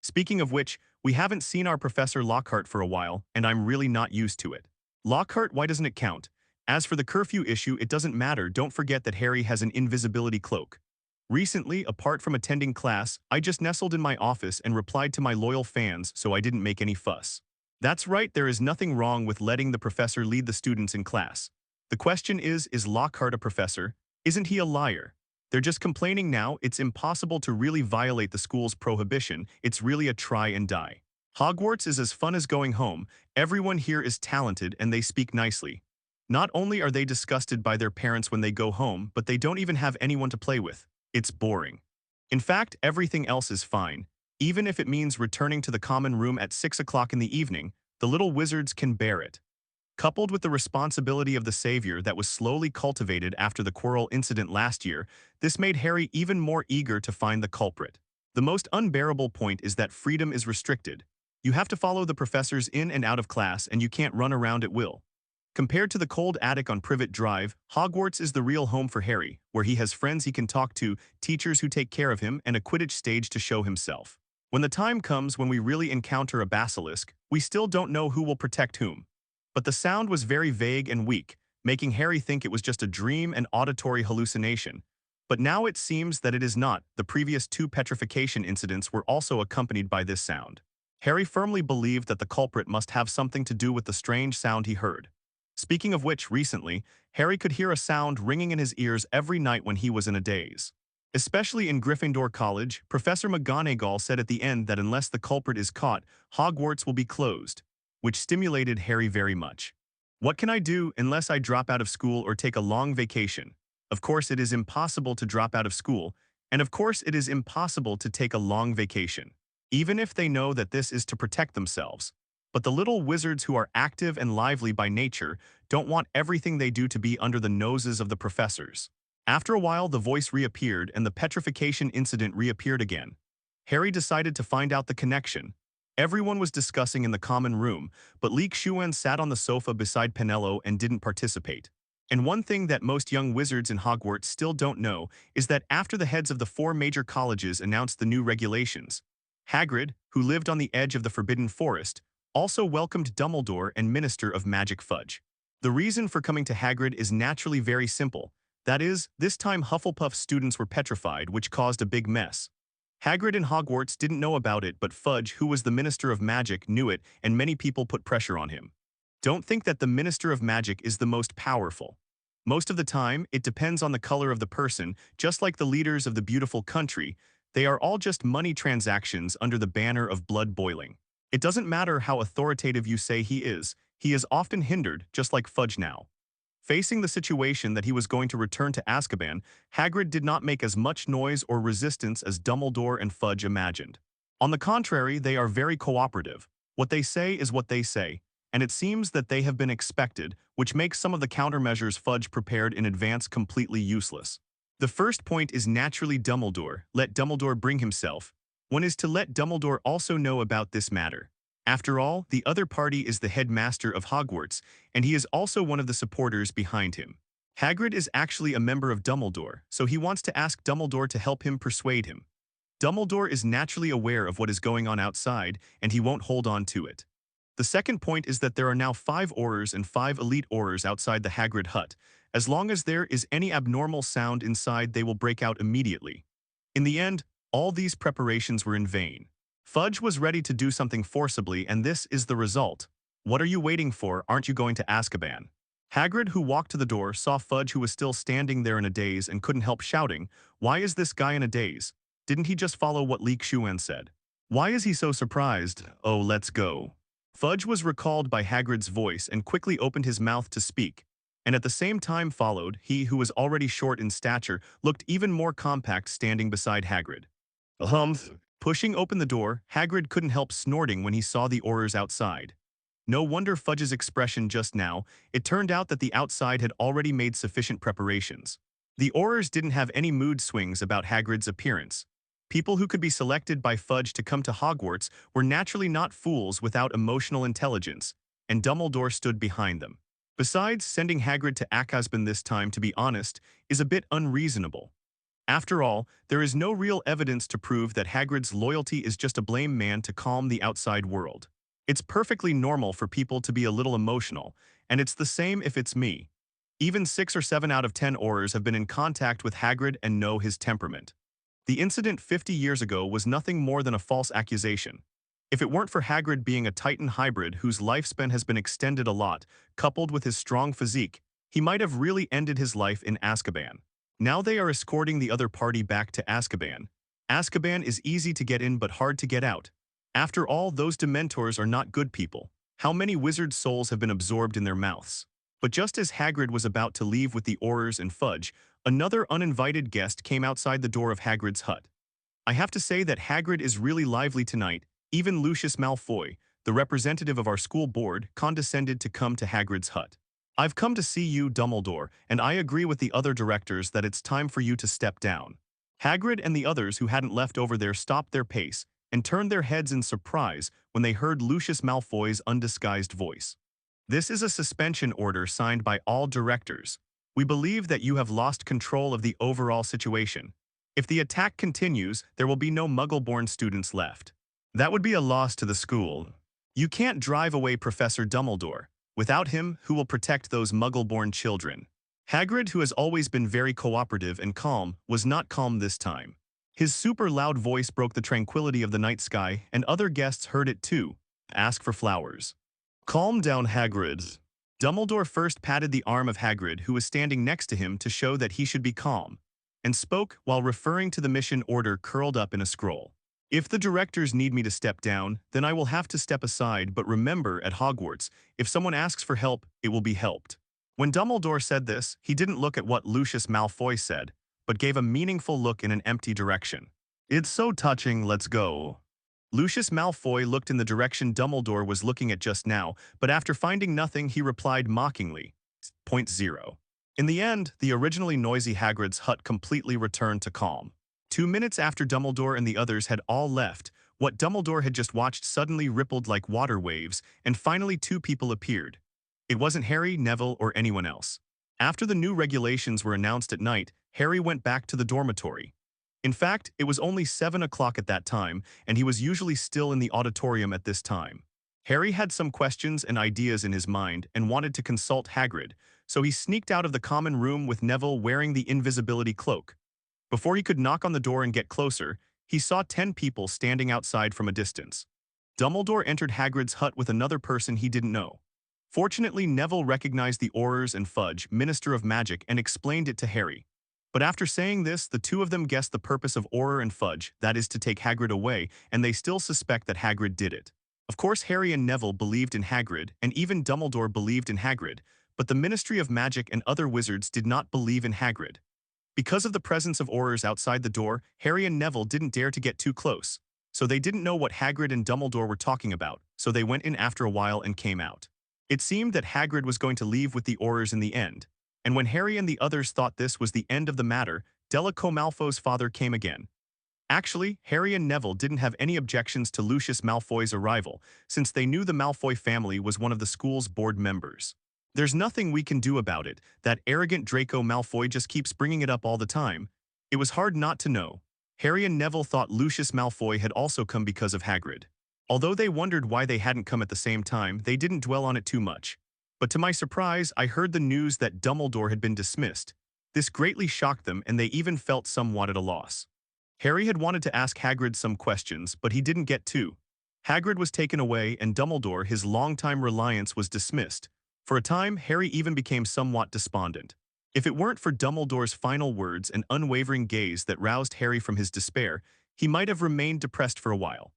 Speaking of which, we haven't seen our Professor Lockhart for a while, and I'm really not used to it. Lockhart, why doesn't it count? As for the curfew issue, it doesn't matter. Don't forget that Harry has an invisibility cloak. Recently, apart from attending class, I just nestled in my office and replied to my loyal fans, so I didn't make any fuss. That's right, there is nothing wrong with letting the professor lead the students in class. The question is Lockhart a professor? Isn't he a liar? They're just complaining now. It's impossible to really violate the school's prohibition. It's really a try and die. Hogwarts is as fun as going home. Everyone here is talented and they speak nicely. Not only are they disgusted by their parents when they go home, but they don't even have anyone to play with. It's boring. In fact, everything else is fine. Even if it means returning to the common room at 6 o'clock in the evening, the little wizards can bear it. Coupled with the responsibility of the savior that was slowly cultivated after the Quirrell incident last year, this made Harry even more eager to find the culprit. The most unbearable point is that freedom is restricted. You have to follow the professors in and out of class, and you can't run around at will. Compared to the cold attic on Privet Drive, Hogwarts is the real home for Harry, where he has friends he can talk to, teachers who take care of him, and a Quidditch stage to show himself. When the time comes when we really encounter a basilisk, we still don't know who will protect whom. But the sound was very vague and weak, making Harry think it was just a dream and auditory hallucination. But now it seems that it is not. The previous 2 petrification incidents were also accompanied by this sound. Harry firmly believed that the culprit must have something to do with the strange sound he heard. Speaking of which, recently, Harry could hear a sound ringing in his ears every night when he was in a daze. Especially in Gryffindor College, Professor McGonagall said at the end that unless the culprit is caught, Hogwarts will be closed, which stimulated Harry very much. What can I do unless I drop out of school or take a long vacation? Of course, it is impossible to drop out of school, and of course it is impossible to take a long vacation, even if they know that this is to protect themselves. But the little wizards who are active and lively by nature don't want everything they do to be under the noses of the professors. After a while, the voice reappeared and the petrification incident reappeared again. Harry decided to find out the connection. Everyone was discussing in the common room, but Xuan sat on the sofa beside Penello and didn't participate. And one thing that most young wizards in Hogwarts still don't know is that after the heads of the 4 major colleges announced the new regulations, Hagrid, who lived on the edge of the Forbidden Forest, also welcomed Dumbledore and Minister of Magic Fudge. The reason for coming to Hagrid is naturally very simple. That is, this time Hufflepuff students were petrified, which caused a big mess. Hagrid and Hogwarts didn't know about it, but Fudge, who was the Minister of Magic, knew it, and many people put pressure on him. Don't think that the Minister of Magic is the most powerful. Most of the time, it depends on the color of the person, just like the leaders of the beautiful country. They are all just money transactions under the banner of blood boiling. It doesn't matter how authoritative you say he is often hindered, just like Fudge now. Facing the situation that he was going to return to Azkaban, Hagrid did not make as much noise or resistance as Dumbledore and Fudge imagined. On the contrary, they are very cooperative. What they say is what they say, and it seems that they have been expected, which makes some of the countermeasures Fudge prepared in advance completely useless. The first point is naturally Dumbledore. Let Dumbledore bring himself. One is to let Dumbledore also know about this matter. After all, the other party is the headmaster of Hogwarts, and he is also one of the supporters behind him. Hagrid is actually a member of Dumbledore, so he wants to ask Dumbledore to help him persuade him. Dumbledore is naturally aware of what is going on outside, and he won't hold on to it. The second point is that there are now 5 Aurors and 5 elite Aurors outside the Hagrid hut. As long as there is any abnormal sound inside, they will break out immediately. In the end, all these preparations were in vain. Fudge was ready to do something forcibly, and this is the result. What are you waiting for? Aren't you going to Azkaban? Hagrid, who walked to the door, saw Fudge, who was still standing there in a daze, and couldn't help shouting, "Why is this guy in a daze? Didn't he just follow what Xuan said? Why is he so surprised? Oh, let's go." Fudge was recalled by Hagrid's voice and quickly opened his mouth to speak, and at the same time followed, he who was already short in stature looked even more compact standing beside Hagrid. Humph. Pushing open the door, Hagrid couldn't help snorting when he saw the Aurors outside. No wonder Fudge's expression just now. It turned out that the outside had already made sufficient preparations. The Aurors didn't have any mood swings about Hagrid's appearance. People who could be selected by Fudge to come to Hogwarts were naturally not fools without emotional intelligence, and Dumbledore stood behind them. Besides, sending Hagrid to Azkaban this time, to be honest, is a bit unreasonable. After all, there is no real evidence to prove that Hagrid's loyalty is just a blame man to calm the outside world. It's perfectly normal for people to be a little emotional, and it's the same if it's me. Even 6 or 7 out of 10 Aurors have been in contact with Hagrid and know his temperament. The incident 50 years ago was nothing more than a false accusation. If it weren't for Hagrid being a Titan hybrid whose lifespan has been extended a lot, coupled with his strong physique, he might have really ended his life in Azkaban. Now they are escorting the other party back to Azkaban. Azkaban is easy to get in but hard to get out. After all, those Dementors are not good people. How many wizard souls have been absorbed in their mouths? But just as Hagrid was about to leave with the Aurors and Fudge, another uninvited guest came outside the door of Hagrid's hut. I have to say that Hagrid is really lively tonight. Even Lucius Malfoy, the representative of our school board, condescended to come to Hagrid's hut. "I've come to see you, Dumbledore, and I agree with the other directors that it's time for you to step down." Hagrid and the others who hadn't left over there stopped their pace and turned their heads in surprise when they heard Lucius Malfoy's undisguised voice. "This is a suspension order signed by all directors. We believe that you have lost control of the overall situation. If the attack continues, there will be no Muggle-born students left. That would be a loss to the school. You can't drive away Professor Dumbledore. Without him, who will protect those Muggle-born children?" Hagrid, who has always been very cooperative and calm, was not calm this time. His super loud voice broke the tranquility of the night sky, and other guests heard it too. "Ask for flowers." Calm down, Hagrid. Dumbledore first patted the arm of Hagrid, who was standing next to him, to show that he should be calm, and spoke while referring to the mission order curled up in a scroll. "If the directors need me to step down, then I will have to step aside, but remember, at Hogwarts, if someone asks for help, it will be helped." When Dumbledore said this, he didn't look at what Lucius Malfoy said, but gave a meaningful look in an empty direction. "It's so touching, let's go." Lucius Malfoy looked in the direction Dumbledore was looking at just now, but after finding nothing, he replied mockingly, "0.0." In the end, the originally noisy Hagrid's hut completely returned to calm. 2 minutes after Dumbledore and the others had all left, what Dumbledore had just watched suddenly rippled like water waves, and finally 2 people appeared. It wasn't Harry, Neville, or anyone else. After the new regulations were announced at night, Harry went back to the dormitory. In fact, it was only 7 o'clock at that time, and he was usually still in the auditorium at this time. Harry had some questions and ideas in his mind and wanted to consult Hagrid, so he sneaked out of the common room with Neville wearing the invisibility cloak. Before he could knock on the door and get closer, he saw 10 people standing outside from a distance. Dumbledore entered Hagrid's hut with another person he didn't know. Fortunately, Neville recognized the Aurors and Fudge, Minister of Magic, and explained it to Harry. But after saying this, the 2 of them guessed the purpose of Auror and Fudge, that is to take Hagrid away, and they still suspect that Hagrid did it. Of course, Harry and Neville believed in Hagrid, and even Dumbledore believed in Hagrid, but the Ministry of Magic and other wizards did not believe in Hagrid. Because of the presence of Aurors outside the door, Harry and Neville didn't dare to get too close, so they didn't know what Hagrid and Dumbledore were talking about, so they went in after a while and came out. It seemed that Hagrid was going to leave with the Aurors in the end, and when Harry and the others thought this was the end of the matter, Draco Malfoy's father came again. Actually, Harry and Neville didn't have any objections to Lucius Malfoy's arrival, since they knew the Malfoy family was one of the school's board members. "There's nothing we can do about it. That arrogant Draco Malfoy just keeps bringing it up all the time." It was hard not to know. Harry and Neville thought Lucius Malfoy had also come because of Hagrid. Although they wondered why they hadn't come at the same time, they didn't dwell on it too much. But to my surprise, I heard the news that Dumbledore had been dismissed. This greatly shocked them, and they even felt somewhat at a loss. Harry had wanted to ask Hagrid some questions, but he didn't get to. Hagrid was taken away, and Dumbledore, his longtime reliance, was dismissed. For a time, Harry even became somewhat despondent. If it weren't for Dumbledore's final words and unwavering gaze that roused Harry from his despair, he might have remained depressed for a while.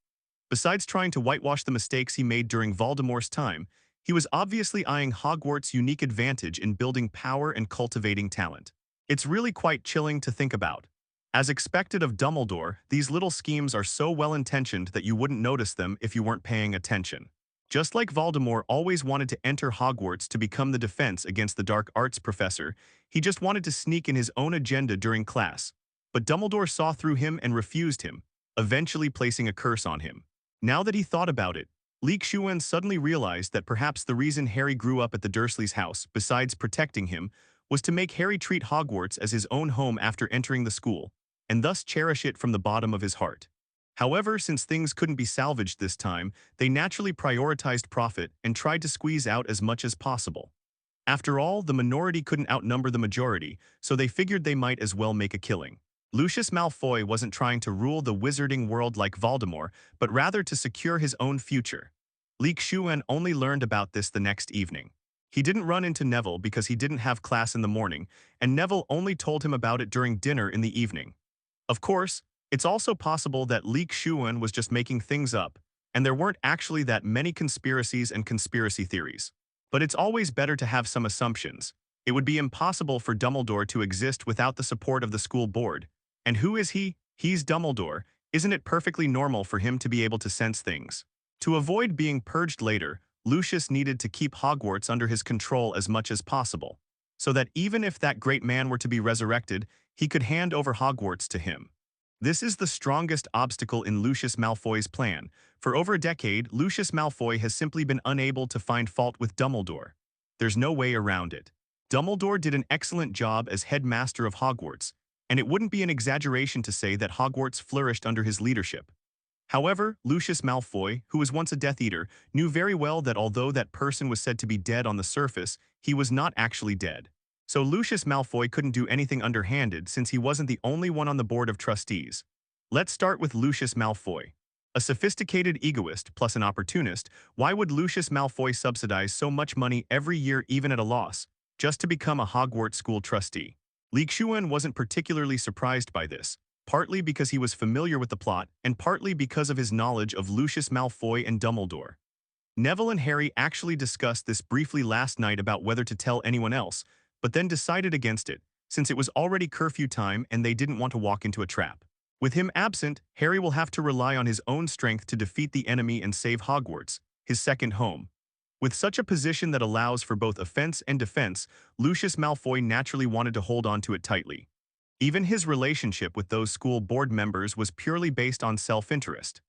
Besides trying to whitewash the mistakes he made during Voldemort's time, he was obviously eyeing Hogwarts' unique advantage in building power and cultivating talent. It's really quite chilling to think about. As expected of Dumbledore, these little schemes are so well-intentioned that you wouldn't notice them if you weren't paying attention. Just like Voldemort always wanted to enter Hogwarts to become the defense against the dark arts professor, he just wanted to sneak in his own agenda during class. But Dumbledore saw through him and refused him, eventually placing a curse on him. Now that he thought about it, Xuan suddenly realized that perhaps the reason Harry grew up at the Dursleys' house, besides protecting him, was to make Harry treat Hogwarts as his own home after entering the school, and thus cherish it from the bottom of his heart. However, since things couldn't be salvaged this time, they naturally prioritized profit and tried to squeeze out as much as possible. After all, the minority couldn't outnumber the majority, so they figured they might as well make a killing. Lucius Malfoy wasn't trying to rule the wizarding world like Voldemort, but rather to secure his own future. Xuan only learned about this the next evening. He didn't run into Neville because he didn't have class in the morning, and Neville only told him about it during dinner in the evening. Of course, it's also possible that Xuan was just making things up, and there weren't actually that many conspiracies and conspiracy theories. But it's always better to have some assumptions. It would be impossible for Dumbledore to exist without the support of the school board. And who is he? He's Dumbledore. Isn't it perfectly normal for him to be able to sense things? To avoid being purged later, Lucius needed to keep Hogwarts under his control as much as possible, so that even if that great man were to be resurrected, he could hand over Hogwarts to him. This is the strongest obstacle in Lucius Malfoy's plan. For over a decade, Lucius Malfoy has simply been unable to find fault with Dumbledore. There's no way around it. Dumbledore did an excellent job as headmaster of Hogwarts, and it wouldn't be an exaggeration to say that Hogwarts flourished under his leadership. However, Lucius Malfoy, who was once a Death Eater, knew very well that although that person was said to be dead on the surface, he was not actually dead. So Lucius Malfoy couldn't do anything underhanded since he wasn't the only one on the board of trustees. Let's start with Lucius Malfoy. A sophisticated egoist plus an opportunist, why would Lucius Malfoy subsidize so much money every year even at a loss, just to become a Hogwarts school trustee? Xuan wasn't particularly surprised by this, partly because he was familiar with the plot and partly because of his knowledge of Lucius Malfoy and Dumbledore. Neville and Harry actually discussed this briefly last night about whether to tell anyone else, but then decided against it, since it was already curfew time and they didn't want to walk into a trap. With him absent, Harry will have to rely on his own strength to defeat the enemy and save Hogwarts, his second home. With such a position that allows for both offense and defense, Lucius Malfoy naturally wanted to hold on to it tightly. Even his relationship with those school board members was purely based on self-interest.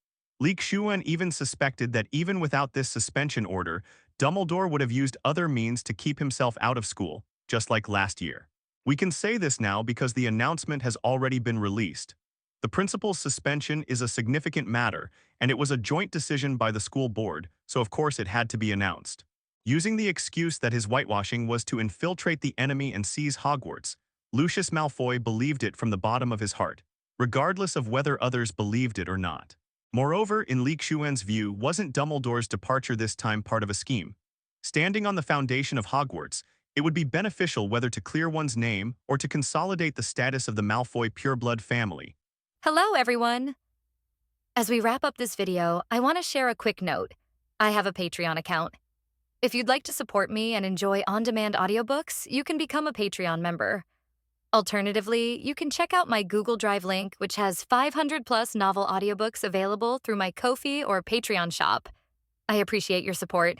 Xuan even suspected that even without this suspension order, Dumbledore would have used other means to keep himself out of school, just like last year. We can say this now because the announcement has already been released. The principal's suspension is a significant matter, and it was a joint decision by the school board, so of course it had to be announced. Using the excuse that his whitewashing was to infiltrate the enemy and seize Hogwarts, Lucius Malfoy believed it from the bottom of his heart, regardless of whether others believed it or not. Moreover, in Xuan's view, wasn't Dumbledore's departure this time part of a scheme? Standing on the foundation of Hogwarts, it would be beneficial whether to clear one's name or to consolidate the status of the Malfoy pureblood family. Hello, everyone! As we wrap up this video, I want to share a quick note. I have a Patreon account. If you'd like to support me and enjoy on-demand audiobooks, you can become a Patreon member. Alternatively, you can check out my Google Drive link, which has 500-plus novel audiobooks available through my Ko-fi or Patreon shop. I appreciate your support.